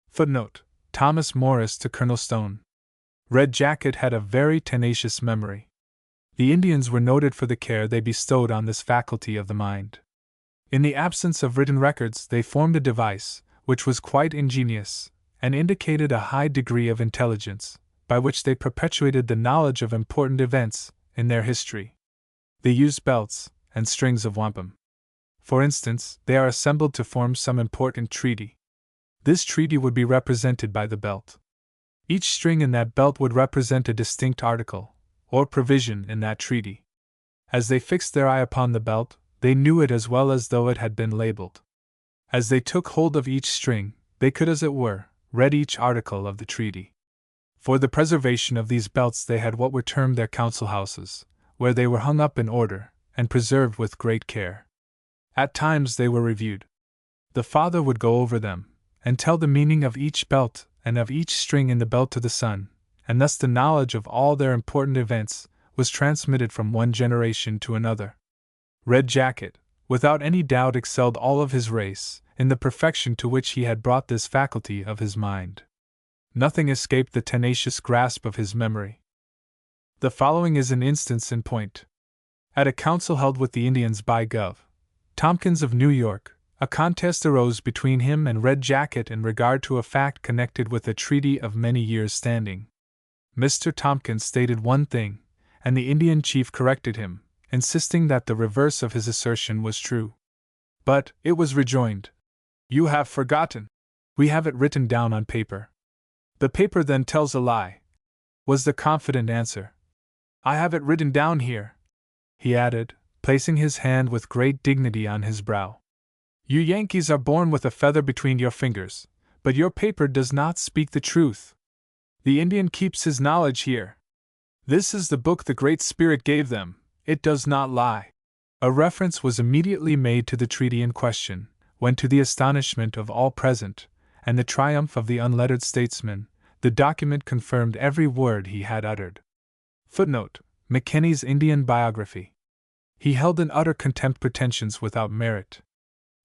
Footnote: Thomas Morris to Colonel Stone. Red Jacket had a very tenacious memory. The Indians were noted for the care they bestowed on this faculty of the mind. In the absence of written records, they formed a device, which was quite ingenious, and indicated a high degree of intelligence, by which they perpetuated the knowledge of important events in their history. They used belts and strings of wampum. For instance, they are assembled to form some important treaty. This treaty would be represented by the belt. Each string in that belt would represent a distinct article, or provision in that treaty. As they fixed their eye upon the belt, they knew it as well as though it had been labeled. As they took hold of each string, they could, as it were, read each article of the treaty. For the preservation of these belts they had what were termed their council houses, where they were hung up in order, and preserved with great care. At times they were reviewed. The father would go over them, and tell the meaning of each belt and of each string in the belt to the son, and thus the knowledge of all their important events was transmitted from one generation to another. Red Jacket, without any doubt, excelled all of his race in the perfection to which he had brought this faculty of his mind. Nothing escaped the tenacious grasp of his memory. The following is an instance in point. At a council held with the Indians by Gov. Tompkins of New York, a contest arose between him and Red Jacket in regard to a fact connected with a treaty of many years' standing. Mr. Tompkins stated one thing, and the Indian chief corrected him, insisting that the reverse of his assertion was true. But, it was rejoined, "You have forgotten. We have it written down on paper." "The paper then tells a lie," was the confident answer. "I have it written down here," he added, placing his hand with great dignity on his brow. "You Yankees are born with a feather between your fingers, but your paper does not speak the truth. The Indian keeps his knowledge here. This is the book the Great Spirit gave them, it does not lie." A reference was immediately made to the treaty in question, when, to the astonishment of all present, and the triumph of the unlettered statesman, the document confirmed every word he had uttered. Footnote: McKinney's Indian Biography. He held in utter contempt pretensions without merit.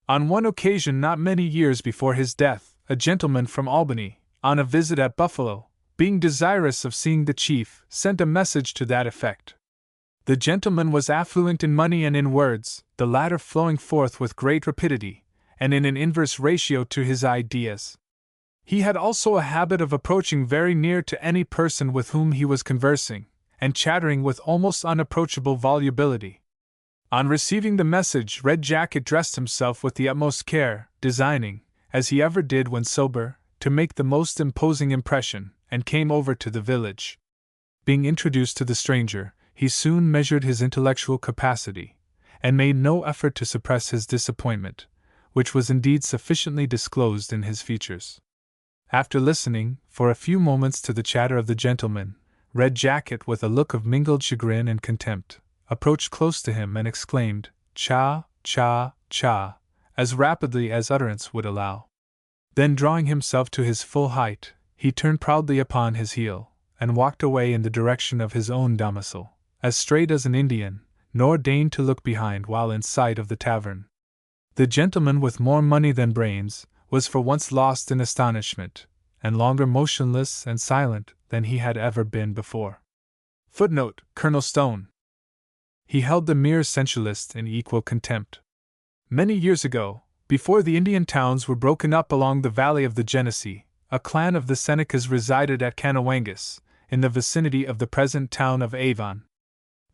On one occasion not many years before his death, a gentleman from Albany, on a visit at Buffalo, being desirous of seeing the chief, sent a message to that effect. The gentleman was affluent in money and in words, the latter flowing forth with great rapidity, and in an inverse ratio to his ideas. He had also a habit of approaching very near to any person with whom he was conversing, and chattering with almost unapproachable volubility. On receiving the message, Red Jacket dressed himself with the utmost care, designing, as he ever did when sober, to make the most imposing impression, and came over to the village. Being introduced to the stranger, he soon measured his intellectual capacity, and made no effort to suppress his disappointment, which was indeed sufficiently disclosed in his features. After listening, for a few moments, to the chatter of the gentleman, Red Jacket, with a look of mingled chagrin and contempt, approached close to him and exclaimed, "Cha, cha, cha," as rapidly as utterance would allow. Then, drawing himself to his full height, he turned proudly upon his heel, and walked away in the direction of his own domicile, as straight as an Indian, nor deigned to look behind while in sight of the tavern. The gentleman, with more money than brains, was for once lost in astonishment, and longer motionless and silent than he had ever been before. Footnote: Colonel Stone. He held the mere sensualist in equal contempt. Many years ago, before the Indian towns were broken up along the valley of the Genesee, a clan of the Senecas resided at Canawangas, in the vicinity of the present town of Avon.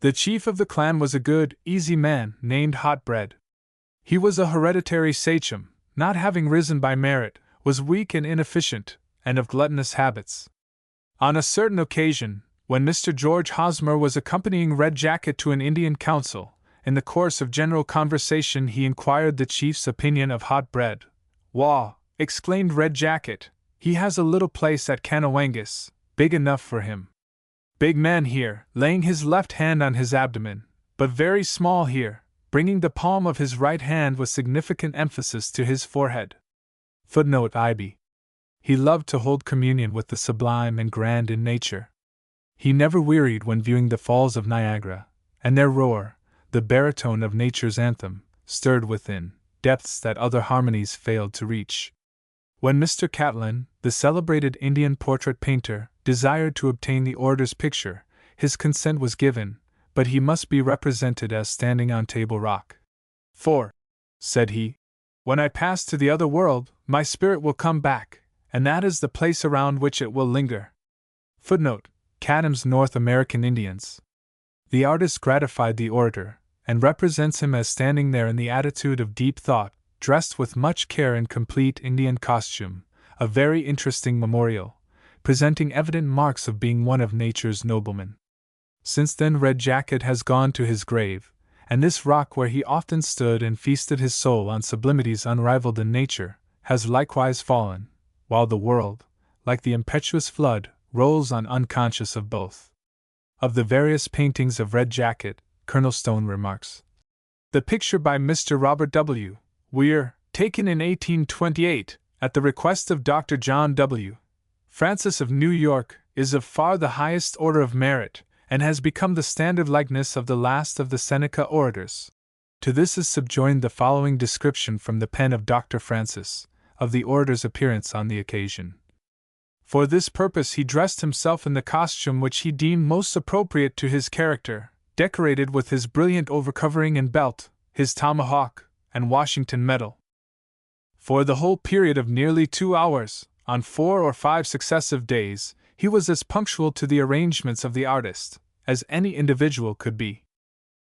The chief of the clan was a good, easy man named Hot Bread. He was a hereditary sachem, not having risen by merit, was weak and inefficient, and of gluttonous habits. On a certain occasion, when Mr. George Hosmer was accompanying Red Jacket to an Indian council, in the course of general conversation he inquired the chief's opinion of Hot Bread. "Wah!" exclaimed Red Jacket, "he has a little place at Canawangas, big enough for him. Big man here," laying his left hand on his abdomen, "but very small here," bringing the palm of his right hand with significant emphasis to his forehead. Footnote IB. He loved to hold communion with the sublime and grand in nature. He never wearied when viewing the falls of Niagara, and their roar, the baritone of nature's anthem, stirred within depths that other harmonies failed to reach. When Mr. Catlin, the celebrated Indian portrait painter, desired to obtain the orator's picture, his consent was given, but he must be represented as standing on Table Rock. "For," said he, "when I pass to the other world, my spirit will come back, and that is the place around which it will linger." Footnote: Cadam's North American Indians. The artist gratified the orator, and represents him as standing there in the attitude of deep thought, dressed with much care in complete Indian costume, a very interesting memorial, presenting evident marks of being one of nature's noblemen. Since then Red Jacket has gone to his grave, and this rock where he often stood and feasted his soul on sublimities unrivaled in nature, has likewise fallen, while the world, like the impetuous flood, rolls on unconscious of both. Of the various paintings of Red Jacket, Colonel Stone remarks: the picture by Mr. Robert W. Weir, taken in 1828, at the request of Dr. John W. Francis of New York, is of far the highest order of merit, and has become the standard likeness of the last of the Seneca orators. To this is subjoined the following description from the pen of Dr. Francis, of the orator's appearance on the occasion. For this purpose he dressed himself in the costume which he deemed most appropriate to his character, decorated with his brilliant overcovering and belt, his tomahawk, and Washington medal. For the whole period of nearly 2 hours, on 4 or 5 successive days, he was as punctual to the arrangements of the artist as any individual could be.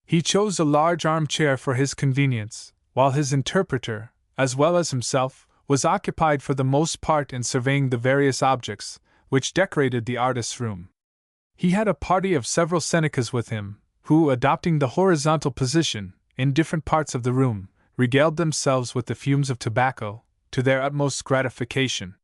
He chose a large armchair for his convenience, while his interpreter, as well as himself, was occupied for the most part in surveying the various objects which decorated the artist's room. He had a party of several Senecas with him, who, adopting the horizontal position, in different parts of the room, regaled themselves with the fumes of tobacco, to their utmost gratification.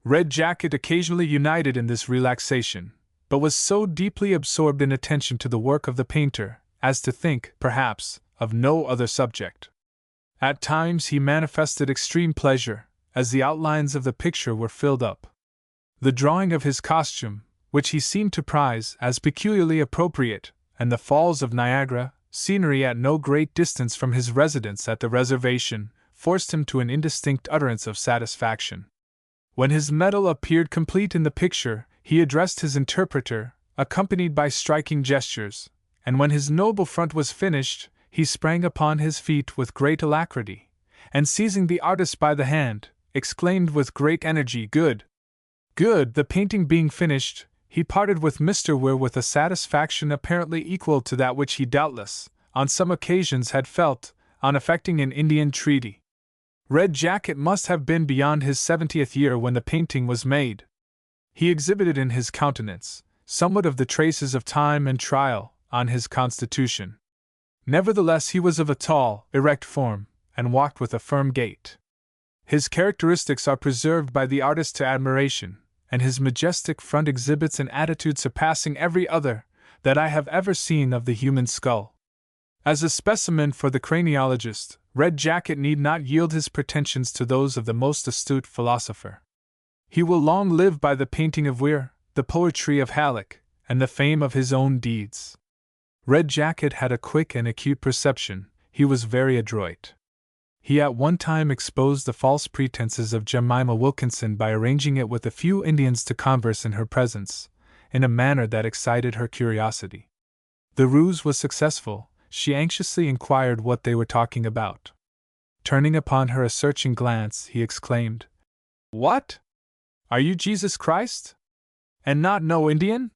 Red Jacket occasionally united in this relaxation, but was so deeply absorbed in attention to the work of the painter, as to think, perhaps, of no other subject. At times he manifested extreme pleasure, as the outlines of the picture were filled up. The drawing of his costume, which he seemed to prize as peculiarly appropriate, and the Falls of Niagara, scenery at no great distance from his residence at the reservation, forced him to an indistinct utterance of satisfaction. When his medal appeared complete in the picture, he addressed his interpreter, accompanied by striking gestures, and when his noble front was finished, he sprang upon his feet with great alacrity, and seizing the artist by the hand, exclaimed with great energy, "Good! Good!" The painting being finished, he parted with Mr. Weir with a satisfaction apparently equal to that which he doubtless, on some occasions, had felt on effecting an Indian treaty. Red Jacket must have been beyond his 70th year when the painting was made. He exhibited in his countenance somewhat of the traces of time and trial on his constitution. Nevertheless, he was of a tall, erect form, and walked with a firm gait. His characteristics are preserved by the artist to admiration, and his majestic front exhibits an attitude surpassing every other that I have ever seen of the human skull. As a specimen for the craniologist, Red Jacket need not yield his pretensions to those of the most astute philosopher. He will long live by the painting of Weir, the poetry of Halleck, and the fame of his own deeds. Red Jacket had a quick and acute perception. He was very adroit. He at one time exposed the false pretenses of Jemima Wilkinson by arranging it with a few Indians to converse in her presence, in a manner that excited her curiosity. The ruse was successful. She anxiously inquired what they were talking about. Turning upon her a searching glance, he exclaimed, "What? Are you Jesus Christ? And not no Indian?"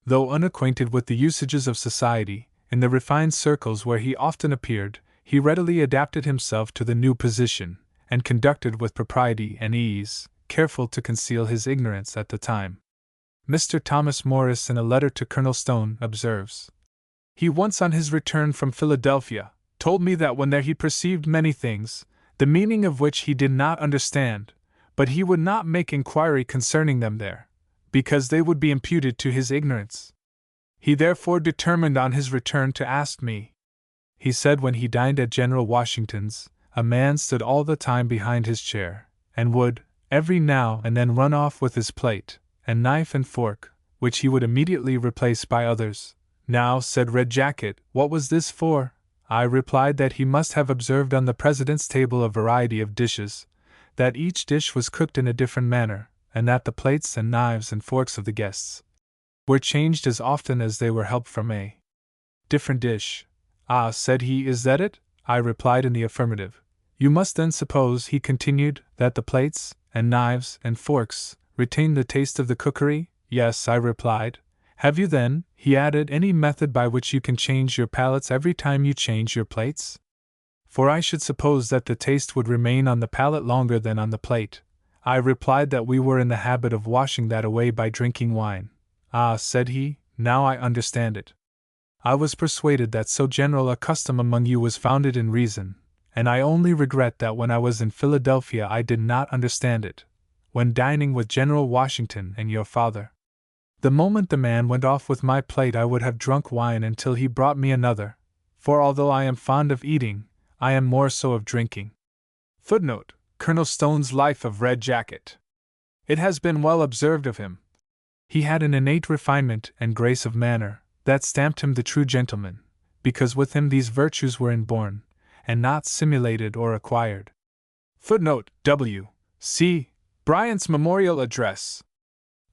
Though unacquainted with the usages of society, in the refined circles where he often appeared, he readily adapted himself to the new position, and conducted with propriety and ease, careful to conceal his ignorance at the time. Mr. Thomas Morris, in a letter to Colonel Stone, observes, "He once on his return from Philadelphia, told me that when there he perceived many things, the meaning of which he did not understand, but he would not make inquiry concerning them there, because they would be imputed to his ignorance. He therefore determined on his return to ask me." He said when he dined at General Washington's, a man stood all the time behind his chair, and would, every now and then, run off with his plate, and knife and fork, which he would immediately replace by others. "Now," said Red Jacket, "what was this for?" I replied that he must have observed on the President's table a variety of dishes, that each dish was cooked in a different manner, and that the plates and knives and forks of the guests were changed as often as they were helped from a different dish. "Ah," said he, "is that it?" I replied in the affirmative. "You must then suppose," he continued, "that the plates, and knives, and forks, retain the taste of the cookery?" "Yes," I replied. "Have you then," he added, "any method by which you can change your palates every time you change your plates? For I should suppose that the taste would remain on the palate longer than on the plate." I replied that we were in the habit of washing that away by drinking wine. "Ah," said he, "now I understand it." I was persuaded that so general a custom among you was founded in reason, and I only regret that when I was in Philadelphia I did not understand it, when dining with General Washington and your father. The moment the man went off with my plate I would have drunk wine until he brought me another, for although I am fond of eating, I am more so of drinking. Footnote: Colonel Stone's Life of Red Jacket. It has been well observed of him. He had an innate refinement and grace of manner that stamped him the true gentleman, because with him these virtues were inborn, and not simulated or acquired. Footnote: W. C. Bryant's Memorial Address.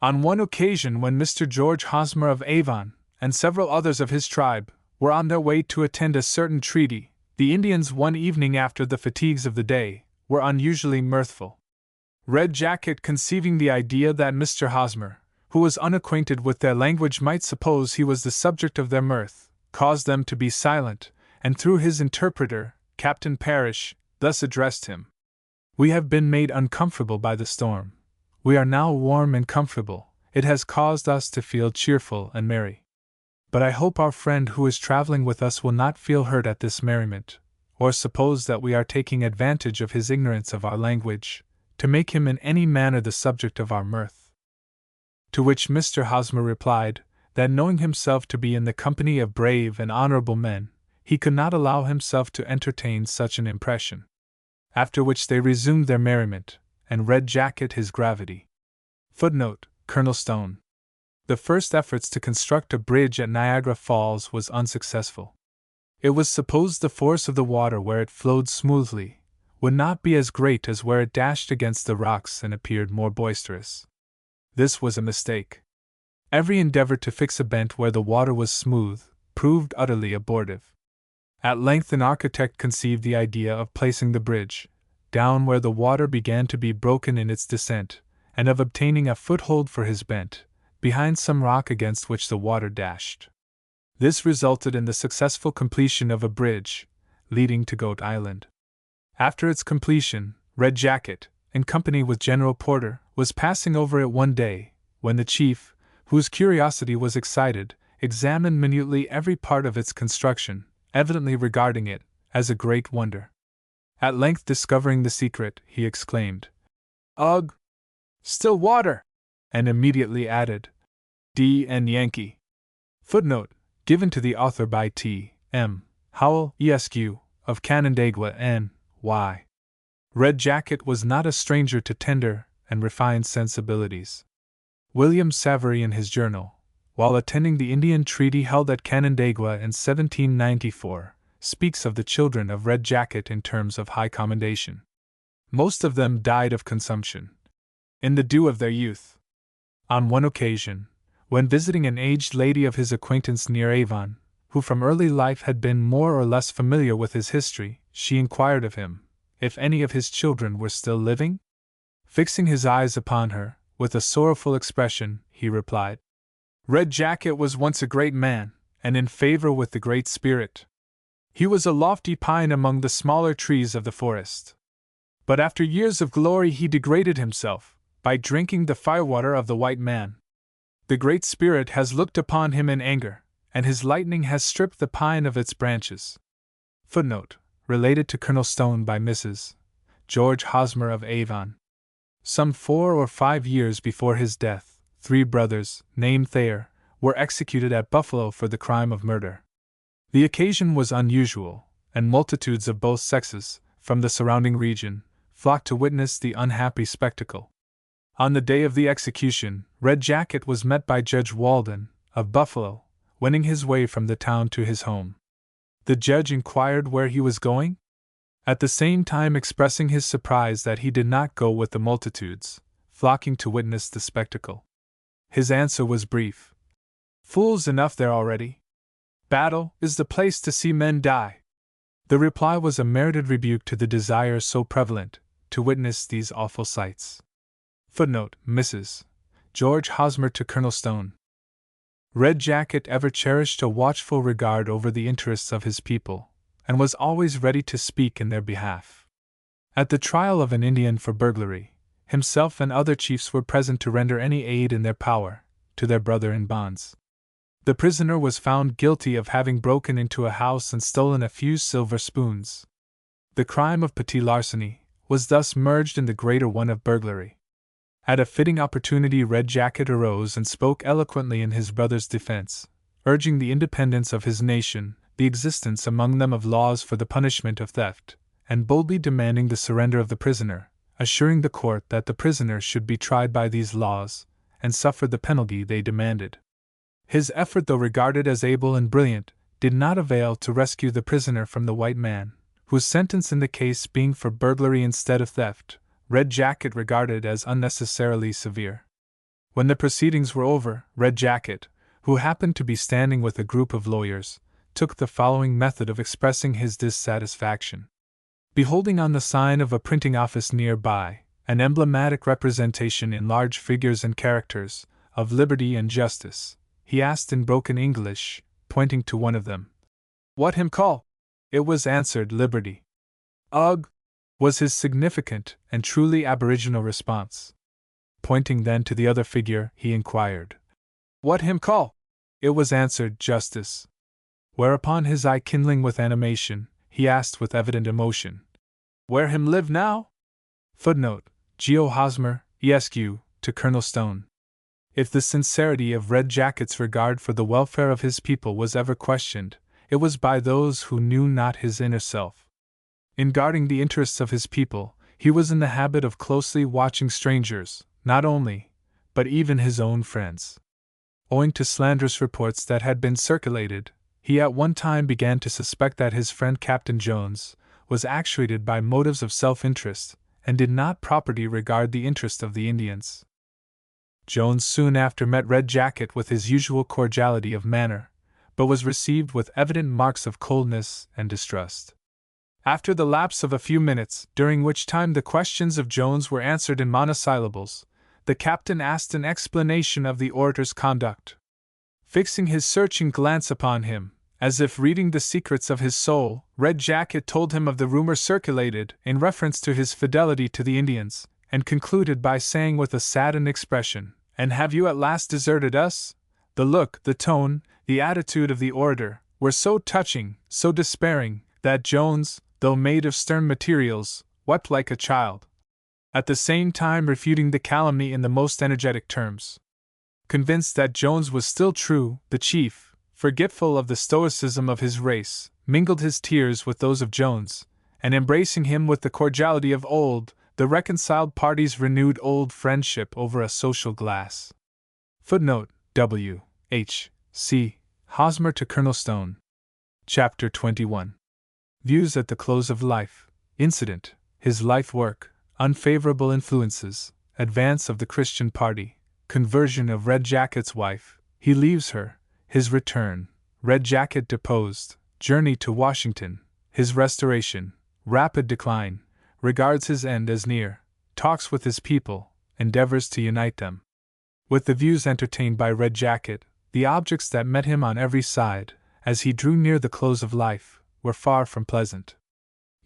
On one occasion when Mr. George Hosmer of Avon, and several others of his tribe, were on their way to attend a certain treaty, the Indians one evening after the fatigues of the day, were unusually mirthful. Red Jacket, conceiving the idea that Mr. Hosmer, who was unacquainted with their language, might suppose he was the subject of their mirth, caused them to be silent, and through his interpreter, Captain Parrish, thus addressed him: "We have been made uncomfortable by the storm. We are now warm and comfortable. It has caused us to feel cheerful and merry. But I hope our friend who is traveling with us will not feel hurt at this merriment, or suppose that we are taking advantage of his ignorance of our language, to make him in any manner the subject of our mirth." To which Mr. Hosmer replied, that knowing himself to be in the company of brave and honorable men, he could not allow himself to entertain such an impression. After which they resumed their merriment, and Red Jacket his gravity. Footnote: Colonel Stone. The first efforts to construct a bridge at Niagara Falls was unsuccessful. It was supposed the force of the water where it flowed smoothly would not be as great as where it dashed against the rocks and appeared more boisterous. This was a mistake. Every endeavor to fix a bent where the water was smooth proved utterly abortive. At length an architect conceived the idea of placing the bridge down where the water began to be broken in its descent, and of obtaining a foothold for his bent behind some rock against which the water dashed. This resulted in the successful completion of a bridge leading to Goat Island. After its completion, Red Jacket, in company with General Porter, was passing over it one day, when the chief, whose curiosity was excited, examined minutely every part of its construction, evidently regarding it as a great wonder. At length, discovering the secret, he exclaimed, "Ugh! Still water!" and immediately added, "D. and Yankee." Footnote: Given to the author by T. M. Howell, Esq., of Canandaigua, N.Y. Red Jacket was not a stranger to tender and refined sensibilities. William Savary, in his journal, while attending the Indian treaty held at Canandaigua in 1794, speaks of the children of Red Jacket in terms of high commendation. Most of them died of consumption in the dew of their youth. On one occasion, when visiting an aged lady of his acquaintance near Avon, who from early life had been more or less familiar with his history, she inquired of him if any of his children were still living? Fixing his eyes upon her, with a sorrowful expression, he replied, "Red Jacket was once a great man, and in favor with the Great Spirit. He was a lofty pine among the smaller trees of the forest. But after years of glory he degraded himself, by drinking the firewater of the white man. The Great Spirit has looked upon him in anger, and his lightning has stripped the pine of its branches." Footnote: Related to Colonel Stone by Mrs. George Hosmer of Avon. Some 4 or 5 years before his death, 3 brothers, named Thayer, were executed at Buffalo for the crime of murder. The occasion was unusual, and multitudes of both sexes, from the surrounding region, flocked to witness the unhappy spectacle. On the day of the execution, Red Jacket was met by Judge Walden, of Buffalo, wending his way from the town to his home. The judge inquired where he was going, at the same time expressing his surprise that he did not go with the multitudes, flocking to witness the spectacle. His answer was brief: "Fools enough there already. Battle is the place to see men die." The reply was a merited rebuke to the desire so prevalent to witness these awful sights. Footnote: Mrs. George Hosmer to Colonel Stone. Red Jacket ever cherished a watchful regard over the interests of his people, and was always ready to speak in their behalf. At the trial of an Indian for burglary, himself and other chiefs were present to render any aid in their power to their brother in bonds. The prisoner was found guilty of having broken into a house and stolen a few silver spoons. The crime of petit larceny was thus merged in the greater one of burglary. At a fitting opportunity, Red Jacket arose and spoke eloquently in his brother's defense, urging the independence of his nation, the existence among them of laws for the punishment of theft, and boldly demanding the surrender of the prisoner, assuring the court that the prisoner should be tried by these laws, and suffer the penalty they demanded. His effort, though regarded as able and brilliant, did not avail to rescue the prisoner from the white man, whose sentence in the case being for burglary instead of theft, Red Jacket regarded as unnecessarily severe. When the proceedings were over, Red Jacket, who happened to be standing with a group of lawyers, took the following method of expressing his dissatisfaction. Beholding on the sign of a printing office near by an emblematic representation in large figures and characters of liberty and justice, he asked in broken English, pointing to one of them, "What him call?" It was answered, "Liberty." "Ugh!" was his significant and truly aboriginal response. Pointing then to the other figure, he inquired, "What him call?" It was answered, "Justice." Whereupon, his eye kindling with animation, he asked with evident emotion, "Where him live now?" Footnote: Geo Hosmer, Esq., to Colonel Stone. If the sincerity of Red Jacket's regard for the welfare of his people was ever questioned, it was by those who knew not his inner self. In guarding the interests of his people, he was in the habit of closely watching strangers, not only, but even his own friends. Owing to slanderous reports that had been circulated, he at one time began to suspect that his friend Captain Jones was actuated by motives of self-interest, and did not properly regard the interest of the Indians. Jones soon after met Red Jacket with his usual cordiality of manner, but was received with evident marks of coldness and distrust. After the lapse of a few minutes, during which time the questions of Jones were answered in monosyllables, the captain asked an explanation of the orator's conduct. Fixing his searching glance upon him, as if reading the secrets of his soul, Red Jacket told him of the rumor circulated in reference to his fidelity to the Indians, and concluded by saying with a saddened expression, "And have you at last deserted us?" The look, the tone, the attitude of the orator were so touching, so despairing, that Jones, though made of stern materials, wept like a child, at the same time refuting the calumny in the most energetic terms. Convinced that Jones was still true, the chief, forgetful of the stoicism of his race, mingled his tears with those of Jones, and embracing him with the cordiality of old, the reconciled parties renewed old friendship over a social glass. Footnote: W. H. C. Hosmer to Colonel Stone. Chapter 21. Views at the close of life, incident, his life work, unfavorable influences, advance of the Christian party, conversion of Red Jacket's wife, he leaves her, his return, Red Jacket deposed, journey to Washington, his restoration, rapid decline, regards his end as near, talks with his people, endeavors to unite them. With the views entertained by Red Jacket, the objects that met him on every side, as he drew near the close of life, were far from pleasant.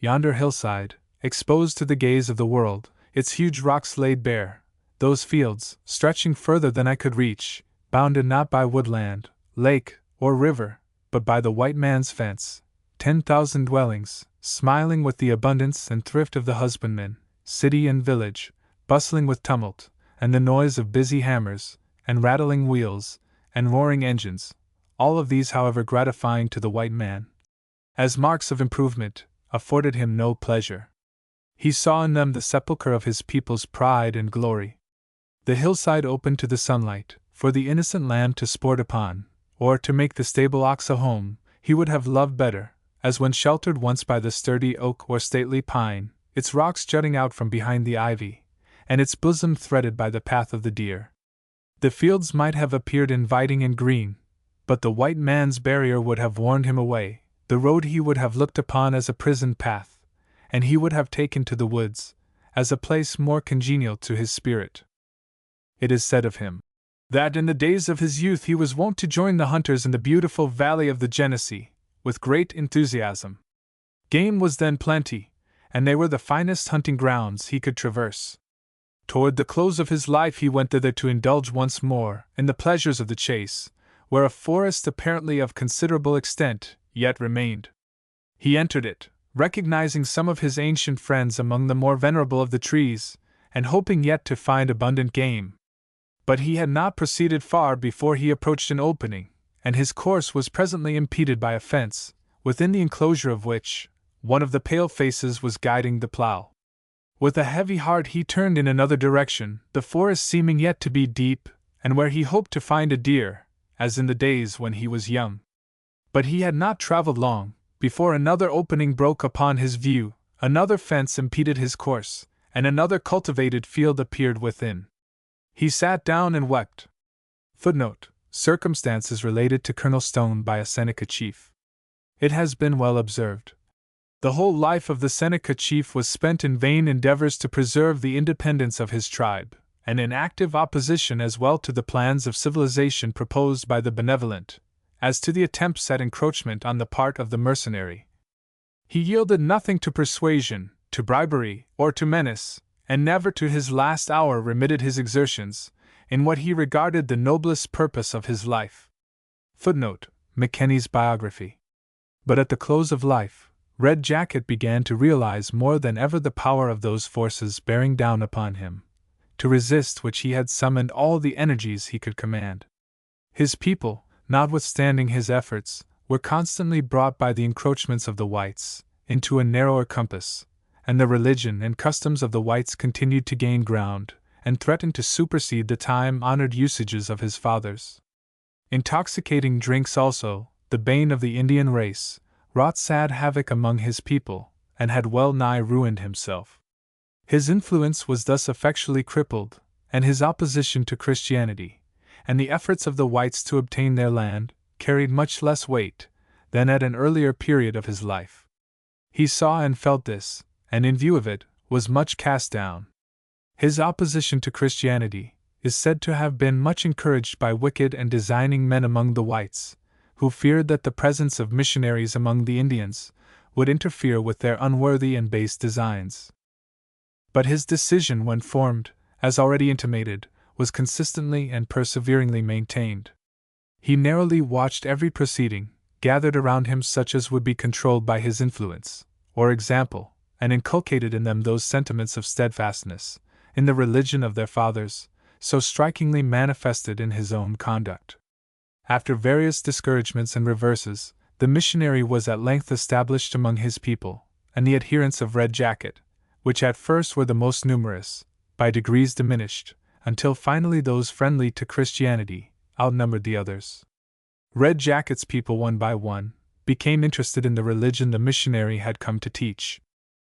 Yonder hillside, exposed to the gaze of the world, its huge rocks laid bare, those fields, stretching further than I could reach, bounded not by woodland, lake, or river, but by the white man's fence, 10,000 dwellings, smiling with the abundance and thrift of the husbandman, city and village, bustling with tumult, and the noise of busy hammers, and rattling wheels, and roaring engines, all of these, however gratifying to the white man, as marks of improvement, afforded him no pleasure. He saw in them the sepulchre of his people's pride and glory. The hillside opened to the sunlight, for the innocent lamb to sport upon, or to make the stable ox a home, he would have loved better, as when sheltered once by the sturdy oak or stately pine, its rocks jutting out from behind the ivy, and its bosom threaded by the path of the deer. The fields might have appeared inviting and green, but the white man's barrier would have warned him away, the road he would have looked upon as a prison path, and he would have taken to the woods, as a place more congenial to his spirit. It is said of him, that in the days of his youth he was wont to join the hunters in the beautiful valley of the Genesee, with great enthusiasm. Game was then plenty, and they were the finest hunting grounds he could traverse. Toward the close of his life he went thither to indulge once more in the pleasures of the chase, where a forest apparently of considerable extent yet remained. He entered it, recognizing some of his ancient friends among the more venerable of the trees, and hoping yet to find abundant game. But he had not proceeded far before he approached an opening, and his course was presently impeded by a fence, within the enclosure of which one of the pale faces was guiding the plow. With a heavy heart he turned in another direction, the forest seeming yet to be deep, and where he hoped to find a deer, as in the days when he was young. But he had not traveled long before another opening broke upon his view, another fence impeded his course, and another cultivated field appeared within. He sat down and wept. Footnote: Circumstances related to Colonel Stone by a Seneca chief. It has been well observed. The whole life of the Seneca chief was spent in vain endeavors to preserve the independence of his tribe, and in active opposition as well to the plans of civilization proposed by the benevolent, as to the attempts at encroachment on the part of the mercenary. He yielded nothing to persuasion, to bribery, or to menace, and never to his last hour remitted his exertions, in what he regarded the noblest purpose of his life. Footnote: McKenney's biography. But at the close of life, Red Jacket began to realize more than ever the power of those forces bearing down upon him, to resist which he had summoned all the energies he could command. His people, notwithstanding his efforts, were constantly brought by the encroachments of the whites into a narrower compass, and the religion and customs of the whites continued to gain ground, and threatened to supersede the time-honored usages of his fathers. Intoxicating drinks also, the bane of the Indian race, wrought sad havoc among his people, and had well nigh ruined himself. His influence was thus effectually crippled, and his opposition to Christianity, and the efforts of the whites to obtain their land, carried much less weight than at an earlier period of his life. He saw and felt this, and in view of it, was much cast down. His opposition to Christianity is said to have been much encouraged by wicked and designing men among the whites, who feared that the presence of missionaries among the Indians would interfere with their unworthy and base designs. But his decision, when formed, as already intimated, was consistently and perseveringly maintained. He narrowly watched every proceeding, gathered around him such as would be controlled by his influence, or example, and inculcated in them those sentiments of steadfastness in the religion of their fathers, so strikingly manifested in his own conduct. After various discouragements and reverses, the missionary was at length established among his people, and the adherents of Red Jacket, which at first were the most numerous, by degrees diminished, until finally those friendly to Christianity outnumbered the others. Red Jacket's people, one by one, became interested in the religion the missionary had come to teach.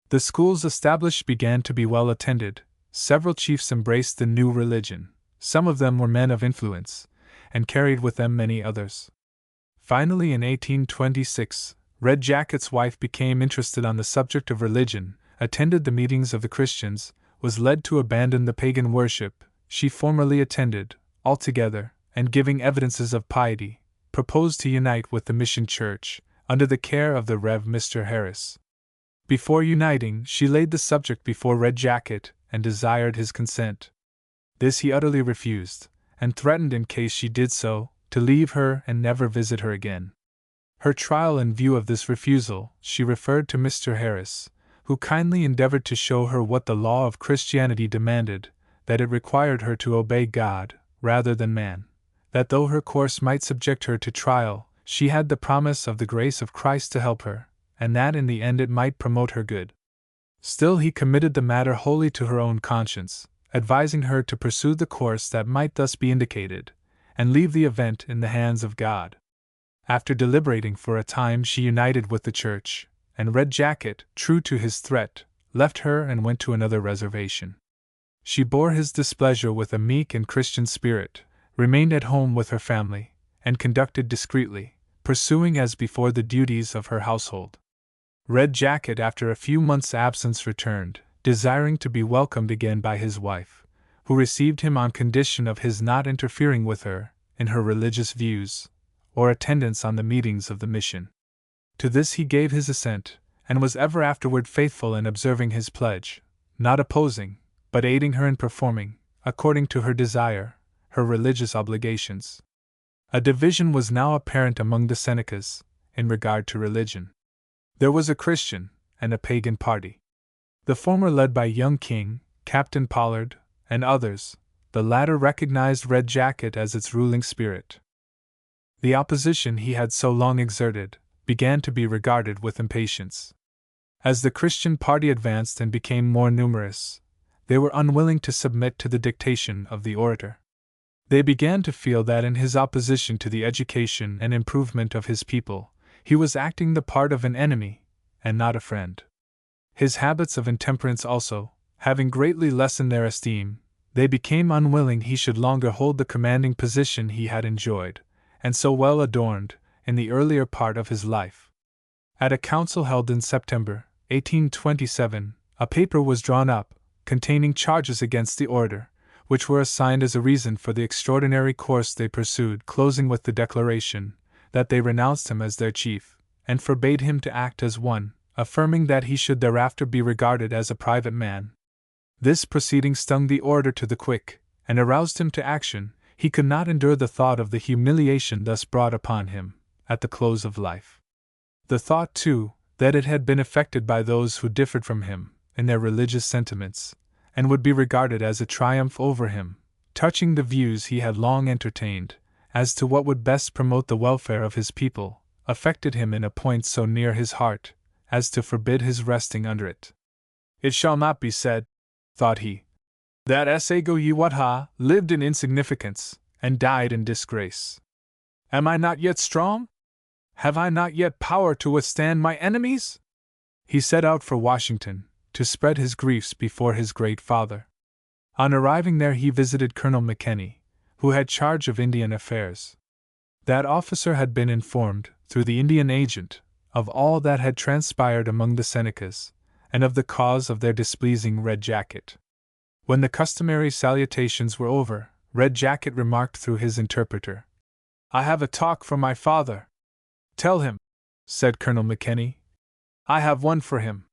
The schools established began to be well attended, several chiefs embraced the new religion, some of them were men of influence, and carried with them many others. Finally, in 1826, Red Jacket's wife became interested on the subject of religion, attended the meetings of the Christians, was led to abandon the pagan worship she formerly attended, altogether, and giving evidences of piety, proposed to unite with the Mission Church, under the care of the Rev. Mr. Harris. Before uniting, she laid the subject before Red Jacket, and desired his consent. This he utterly refused, and threatened, in case she did so, to leave her and never visit her again. Her trial, in view of this refusal, she referred to Mr. Harris, who kindly endeavored to show her what the law of Christianity demanded, that it required her to obey God rather than man, that though her course might subject her to trial, she had the promise of the grace of Christ to help her, and that in the end it might promote her good. Still he committed the matter wholly to her own conscience, advising her to pursue the course that might thus be indicated, and leave the event in the hands of God. After deliberating for a time, she united with the church, and Red Jacket, true to his threat, left her and went to another reservation. She bore his displeasure with a meek and Christian spirit, remained at home with her family, and conducted discreetly, pursuing as before the duties of her household. Red Jacket, after a few months' absence, returned, desiring to be welcomed again by his wife, who received him on condition of his not interfering with her in her religious views, or attendance on the meetings of the mission. To this he gave his assent, and was ever afterward faithful in observing his pledge, not opposing, but aiding her in performing, according to her desire, her religious obligations. A division was now apparent among the Senecas, in regard to religion. There was a Christian and a pagan party. The former led by young King, Captain Pollard, and others, the latter recognized Red Jacket as its ruling spirit. The opposition he had so long exerted began to be regarded with impatience. As the Christian party advanced and became more numerous, they were unwilling to submit to the dictation of the orator. They began to feel that in his opposition to the education and improvement of his people, he was acting the part of an enemy, and not a friend. His habits of intemperance also, having greatly lessened their esteem, they became unwilling he should longer hold the commanding position he had enjoyed, and so well adorned, in the earlier part of his life. At a council held in September, 1827, a paper was drawn up, containing charges against the orator, which were assigned as a reason for the extraordinary course they pursued, closing with the declaration that they renounced him as their chief, and forbade him to act as one, affirming that he should thereafter be regarded as a private man. This proceeding stung the orator to the quick, and aroused him to action. He could not endure the thought of the humiliation thus brought upon him, at the close of life. The thought, too, that it had been effected by those who differed from him in their religious sentiments, and would be regarded as a triumph over him, touching the views he had long entertained, as to what would best promote the welfare of his people, affected him in a point so near his heart, as to forbid his resting under it. It shall not be said, thought he, that Sa-Go-Ye-Wat-Ha lived in insignificance, and died in disgrace. Am I not yet strong? Have I not yet power to withstand my enemies? He set out for Washington, to spread his griefs before his great father. On arriving there he visited Colonel McKenney, who had charge of Indian affairs. That officer had been informed, through the Indian agent, of all that had transpired among the Senecas, and of the cause of their displeasing Red Jacket. When the customary salutations were over, Red Jacket remarked through his interpreter, "I have a talk for my father." "Tell him," said Colonel McKenney. "I have one for him.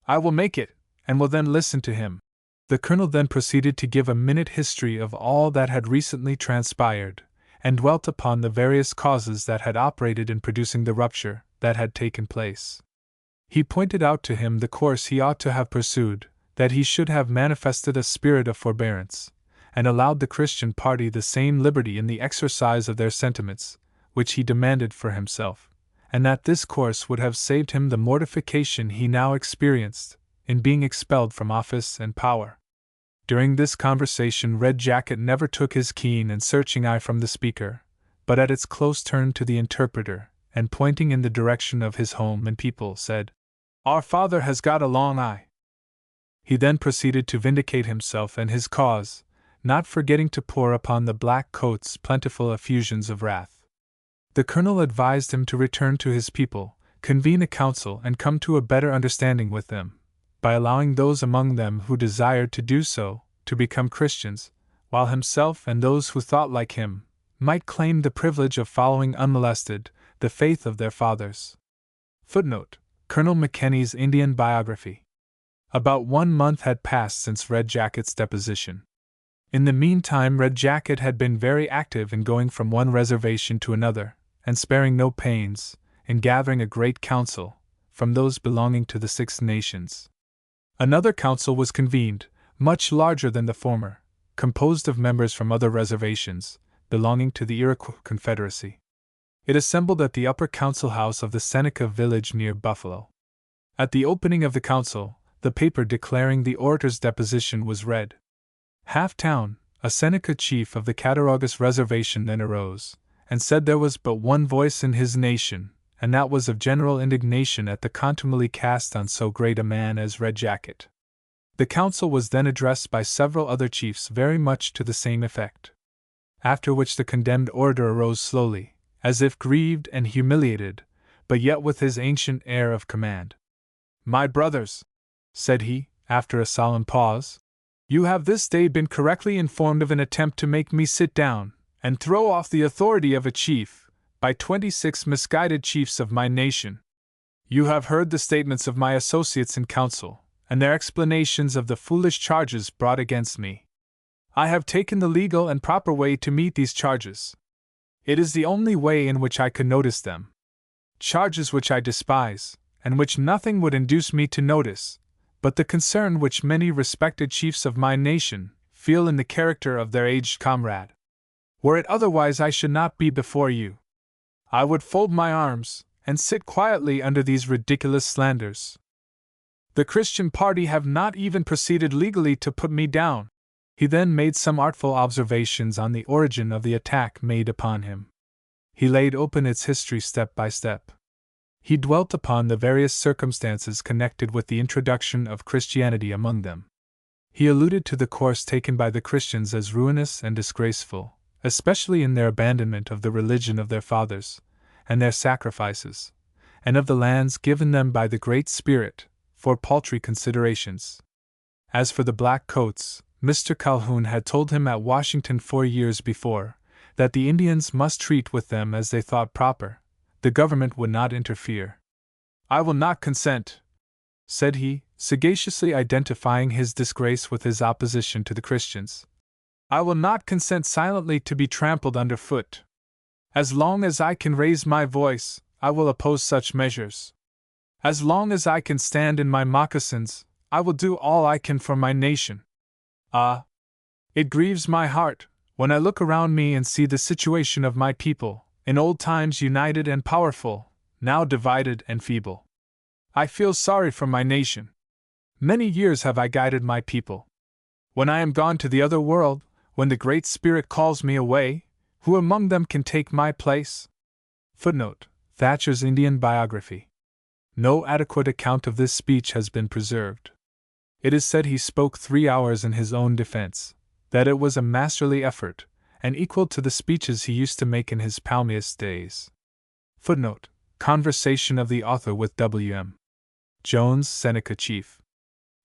I will make it, and will then listen to him." The colonel then proceeded to give a minute history of all that had recently transpired, and dwelt upon the various causes that had operated in producing the rupture that had taken place. He pointed out to him the course he ought to have pursued, that he should have manifested a spirit of forbearance, and allowed the Christian party the same liberty in the exercise of their sentiments, which he demanded for himself, and that this course would have saved him the mortification he now experienced, in being expelled from office and power. During this conversation Red Jacket never took his keen and searching eye from the speaker, but at its close turned to the interpreter, and pointing in the direction of his home and people, said, "Our father has got a long eye." He then proceeded to vindicate himself and his cause, not forgetting to pour upon the black coats plentiful effusions of wrath. The colonel advised him to return to his people, convene a council, and come to a better understanding with them, by allowing those among them who desired to do so to become Christians, while himself and those who thought like him might claim the privilege of following unmolested the faith of their fathers. Footnote: Colonel McKenney's Indian Biography. About 1 month had passed since Red Jacket's deposition. In the meantime Red Jacket had been very active in going from one reservation to another, and sparing no pains in gathering a great council from those belonging to the Six Nations. Another council was convened, much larger than the former, composed of members from other reservations belonging to the Iroquois Confederacy. It assembled at the upper council house of the Seneca village near Buffalo. At the opening of the council, the paper declaring the orator's deposition was read. Half-Town, a Seneca chief of the Cattaraugus Reservation, then arose, and said there was but one voice in his nation, and that was of general indignation at the contumely cast on so great a man as Red Jacket. The council was then addressed by several other chiefs very much to the same effect. After which the condemned orator arose slowly, as if grieved and humiliated, but yet with his ancient air of command. "My brothers," said he, after a solemn pause, "you have this day been correctly informed of an attempt to make me sit down and throw off the authority of a chief by 26 misguided chiefs of my nation. You have heard the statements of my associates in council, and their explanations of the foolish charges brought against me. I have taken the legal and proper way to meet these charges. It is the only way in which I could notice them. Charges which I despise, and which nothing would induce me to notice, but the concern which many respected chiefs of my nation feel in the character of their aged comrade. Were it otherwise, I should not be before you. I would fold my arms, and sit quietly under these ridiculous slanders. The Christian party have not even proceeded legally to put me down. He then made some artful observations on the origin of the attack made upon him. He laid open its history step by step. He dwelt upon the various circumstances connected with the introduction of Christianity among them. He alluded to the course taken by the Christians as ruinous and disgraceful, especially in their abandonment of the religion of their fathers, and their sacrifices, and of the lands given them by the Great Spirit, for paltry considerations. As for the black coats, Mr. Calhoun had told him at Washington 4 years before, that the Indians must treat with them as they thought proper. The government would not interfere. I will not consent, said he, sagaciously identifying his disgrace with his opposition to the Christians. I will not consent silently to be trampled underfoot. As long as I can raise my voice, I will oppose such measures. As long as I can stand in my moccasins, I will do all I can for my nation. Ah! It grieves my heart, when I look around me and see the situation of my people, in old times united and powerful, now divided and feeble. I feel sorry for my nation. Many years have I guided my people. When I am gone to the other world, when the Great Spirit calls me away, who among them can take my place? Footnote: Thatcher's Indian Biography. No adequate account of this speech has been preserved. It is said he spoke 3 hours in his own defense, that it was a masterly effort, and equal to the speeches he used to make in his palmiest days. Footnote: Conversation of the author with W.M. Jones, Seneca Chief.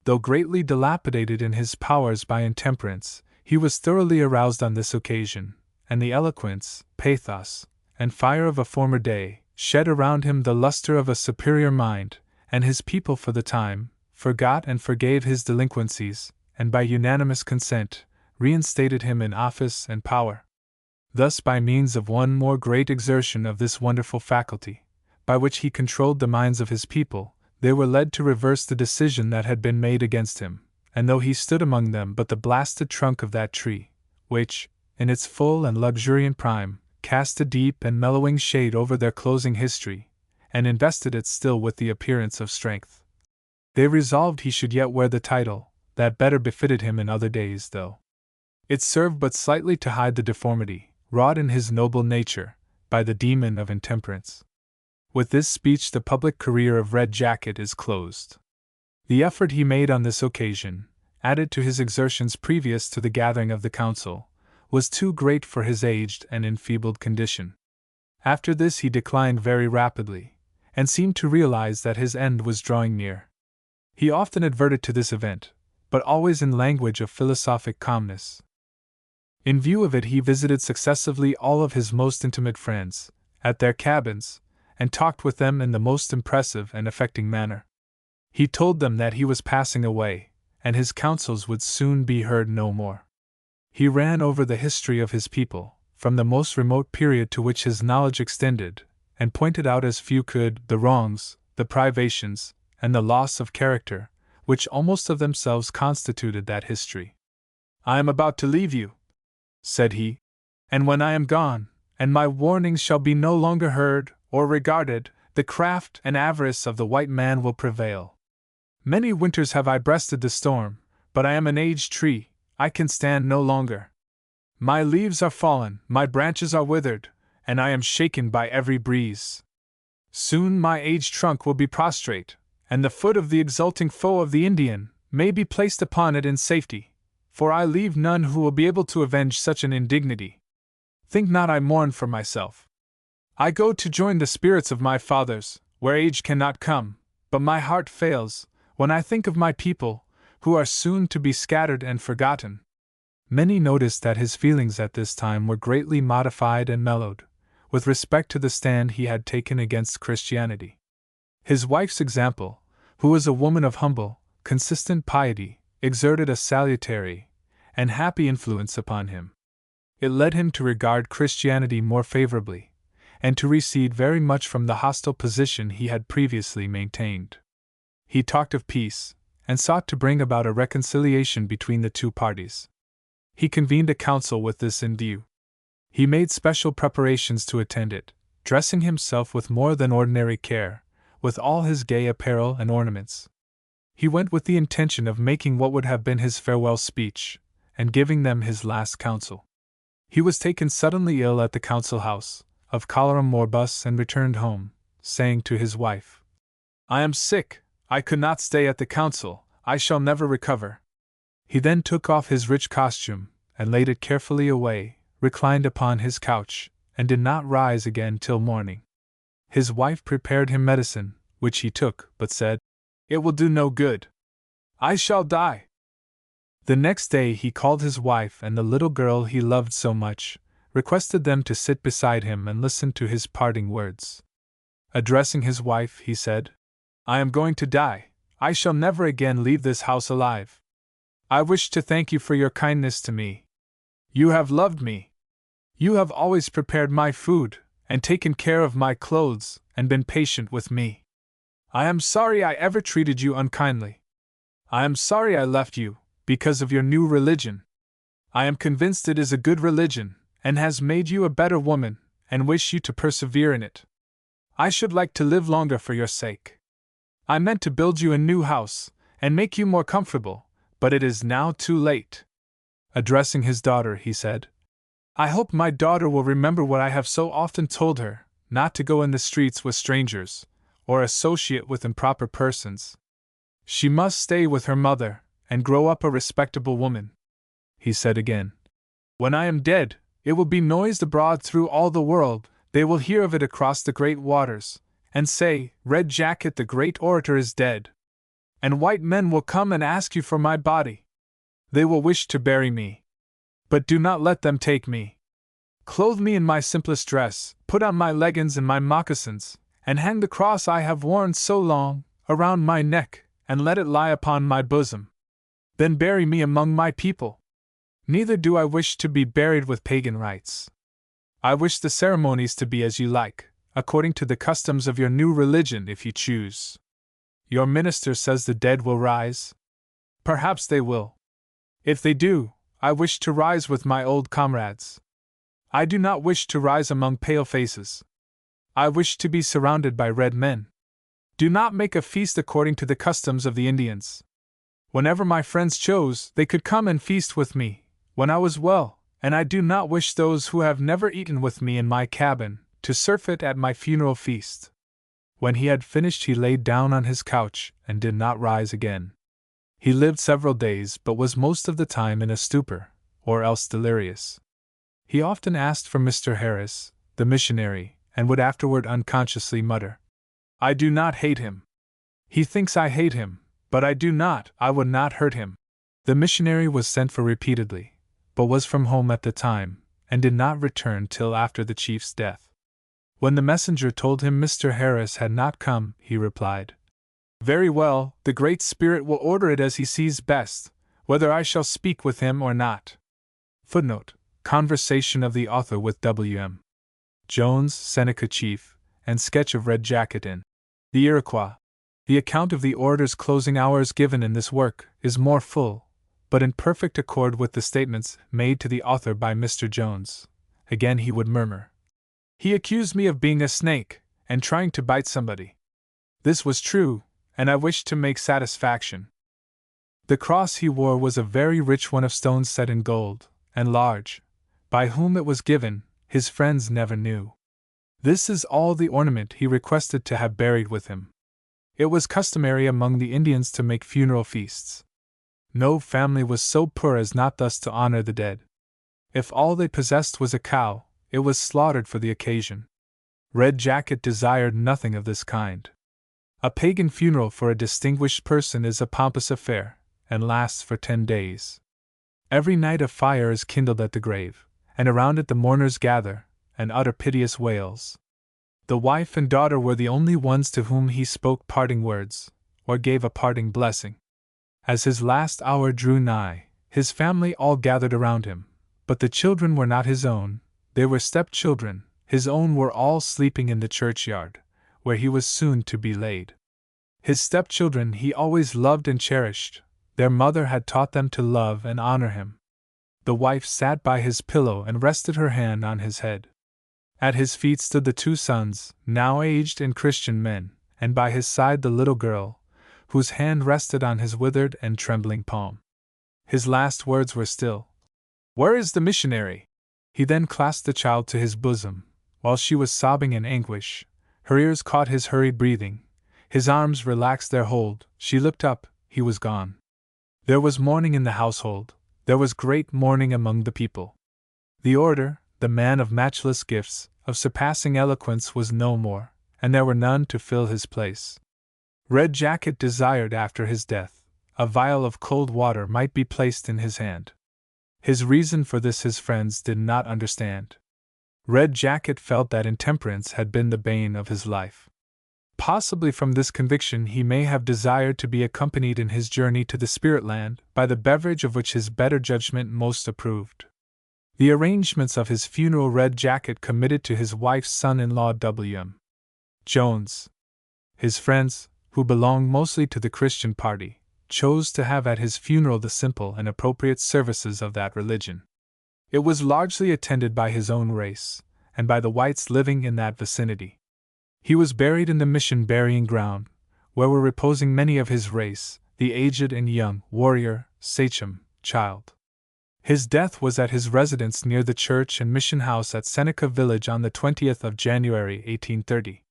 Though greatly dilapidated in his powers by intemperance, he was thoroughly aroused on this occasion, and the eloquence, pathos, and fire of a former day shed around him the luster of a superior mind, and his people for the time forgot and forgave his delinquencies, and by unanimous consent reinstated him in office and power. Thus, by means of one more great exertion of this wonderful faculty, by which he controlled the minds of his people, they were led to reverse the decision that had been made against him, and though he stood among them but the blasted trunk of that tree, which, in its full and luxuriant prime, cast a deep and mellowing shade over their closing history, and invested it still with the appearance of strength, they resolved he should yet wear the title, that better befitted him in other days, though it served but slightly to hide the deformity, wrought in his noble nature, by the demon of intemperance. With this speech the public career of Red Jacket is closed. The effort he made on this occasion, added to his exertions previous to the gathering of the council, was too great for his aged and enfeebled condition. After this he declined very rapidly, and seemed to realize that his end was drawing near. He often adverted to this event, but always in language of philosophic calmness. In view of it he visited successively all of his most intimate friends, at their cabins, and talked with them in the most impressive and affecting manner. He told them that he was passing away, and his counsels would soon be heard no more. He ran over the history of his people, from the most remote period to which his knowledge extended, and pointed out as few could the wrongs, the privations, and the loss of character, which almost of themselves constituted that history. I am about to leave you, said he, and when I am gone, and my warnings shall be no longer heard or regarded, the craft and avarice of the white man will prevail. Many winters have I breasted the storm, but I am an aged tree, I can stand no longer. My leaves are fallen, my branches are withered, and I am shaken by every breeze. Soon my aged trunk will be prostrate, and the foot of the exulting foe of the Indian may be placed upon it in safety, for I leave none who will be able to avenge such an indignity. Think not I mourn for myself. I go to join the spirits of my fathers, where age cannot come, but my heart fails when I think of my people, who are soon to be scattered and forgotten. Many noticed that his feelings at this time were greatly modified and mellowed, with respect to the stand he had taken against Christianity. His wife's example, who was a woman of humble, consistent piety, exerted a salutary and happy influence upon him. It led him to regard Christianity more favorably, and to recede very much from the hostile position he had previously maintained. He talked of peace, and sought to bring about a reconciliation between the two parties. He convened a council with this in view. He made special preparations to attend it, dressing himself with more than ordinary care, with all his gay apparel and ornaments. He went with the intention of making what would have been his farewell speech, and giving them his last counsel. He was taken suddenly ill at the council house, of cholera morbus, and returned home, saying to his wife, "I am sick, I could not stay at the council, I shall never recover." He then took off his rich costume, and laid it carefully away, reclined upon his couch, and did not rise again till morning. His wife prepared him medicine, which he took, but said, "It will do no good. I shall die." The next day he called his wife and the little girl he loved so much, requested them to sit beside him and listen to his parting words. Addressing his wife, he said, "I am going to die. I shall never again leave this house alive. I wish to thank you for your kindness to me. You have loved me. You have always prepared my food, and taken care of my clothes, and been patient with me. I am sorry I ever treated you unkindly. I am sorry I left you, because of your new religion. I am convinced it is a good religion, and has made you a better woman, and wish you to persevere in it. I should like to live longer for your sake. I meant to build you a new house, and make you more comfortable, but it is now too late." Addressing his daughter, he said, "I hope my daughter will remember what I have so often told her, not to go in the streets with strangers, or associate with improper persons. She must stay with her mother, and grow up a respectable woman." He said again, "When I am dead, it will be noised abroad through all the world, they will hear of it across the great waters, and say, 'Red Jacket the great orator is dead.' And white men will come and ask you for my body. They will wish to bury me. But do not let them take me. Clothe me in my simplest dress, put on my leggings and my moccasins, and hang the cross I have worn so long around my neck, and let it lie upon my bosom. Then bury me among my people. Neither do I wish to be buried with pagan rites. I wish the ceremonies to be as you like, according to the customs of your new religion if you choose. Your minister says the dead will rise. Perhaps they will. If they do, I wish to rise with my old comrades. I do not wish to rise among pale faces. I wish to be surrounded by red men. Do not make a feast according to the customs of the Indians. Whenever my friends chose, they could come and feast with me, when I was well, and I do not wish those who have never eaten with me in my cabin to surfeit at my funeral feast." When he had finished, he laid down on his couch and did not rise again. He lived several days, but was most of the time in a stupor, or else delirious. He often asked for Mr. Harris, the missionary, and would afterward unconsciously mutter, "I do not hate him. He thinks I hate him, but I do not, I would not hurt him." The missionary was sent for repeatedly, but was from home at the time, and did not return till after the chief's death. When the messenger told him Mr. Harris had not come, he replied, "Very well, the Great Spirit will order it as he sees best, whether I shall speak with him or not." Footnote: Conversation of the author with W.M. Jones, Seneca Chief, and sketch of Red Jacket in The Iroquois. The account of the orator's closing hours given in this work is more full, but in perfect accord with the statements made to the author by Mr. Jones. Again he would murmur, "He accused me of being a snake, and trying to bite somebody. This was true, and I wished to make satisfaction." The cross he wore was a very rich one of stones set in gold, and large. By whom it was given, his friends never knew. This is all the ornament he requested to have buried with him. It was customary among the Indians to make funeral feasts. No family was so poor as not thus to honor the dead. If all they possessed was a cow, it was slaughtered for the occasion. Red Jacket desired nothing of this kind. A pagan funeral for a distinguished person is a pompous affair, and lasts for 10 days. Every night a fire is kindled at the grave, and around it the mourners gather, and utter piteous wails. The wife and daughter were the only ones to whom he spoke parting words, or gave a parting blessing. As his last hour drew nigh, his family all gathered around him, But the children were not his own, they were stepchildren, his own were all sleeping in the churchyard, where he was soon to be laid. His stepchildren he always loved and cherished, their mother had taught them to love and honor him. The wife sat by his pillow and rested her hand on his head. At his feet stood the two sons, now aged and Christian men, and by his side the little girl, whose hand rested on his withered and trembling palm. His last words were still, "Where is the missionary?" He then clasped the child to his bosom, while she was sobbing in anguish. Her ears caught his hurried breathing. His arms relaxed their hold. She looked up, he was gone. There was mourning in the household. There was great mourning among the people. The orator, the man of matchless gifts, of surpassing eloquence, was no more, and there were none to fill his place. Red Jacket desired after his death, a vial of cold water might be placed in his hand. His reason for this his friends did not understand. Red Jacket felt that intemperance had been the bane of his life. Possibly from this conviction he may have desired to be accompanied in his journey to the spirit land by the beverage of which his better judgment most approved. The arrangements of his funeral Red Jacket committed to his wife's son-in-law W.M. Jones. His friends, who belonged mostly to the Christian party, chose to have at his funeral the simple and appropriate services of that religion. It was largely attended by his own race, and by the whites living in that vicinity. He was buried in the mission burying ground, where were reposing many of his race, the aged and young, warrior, sachem, child. His death was at his residence near the church and mission house at Seneca Village on the 20th of January, 1830.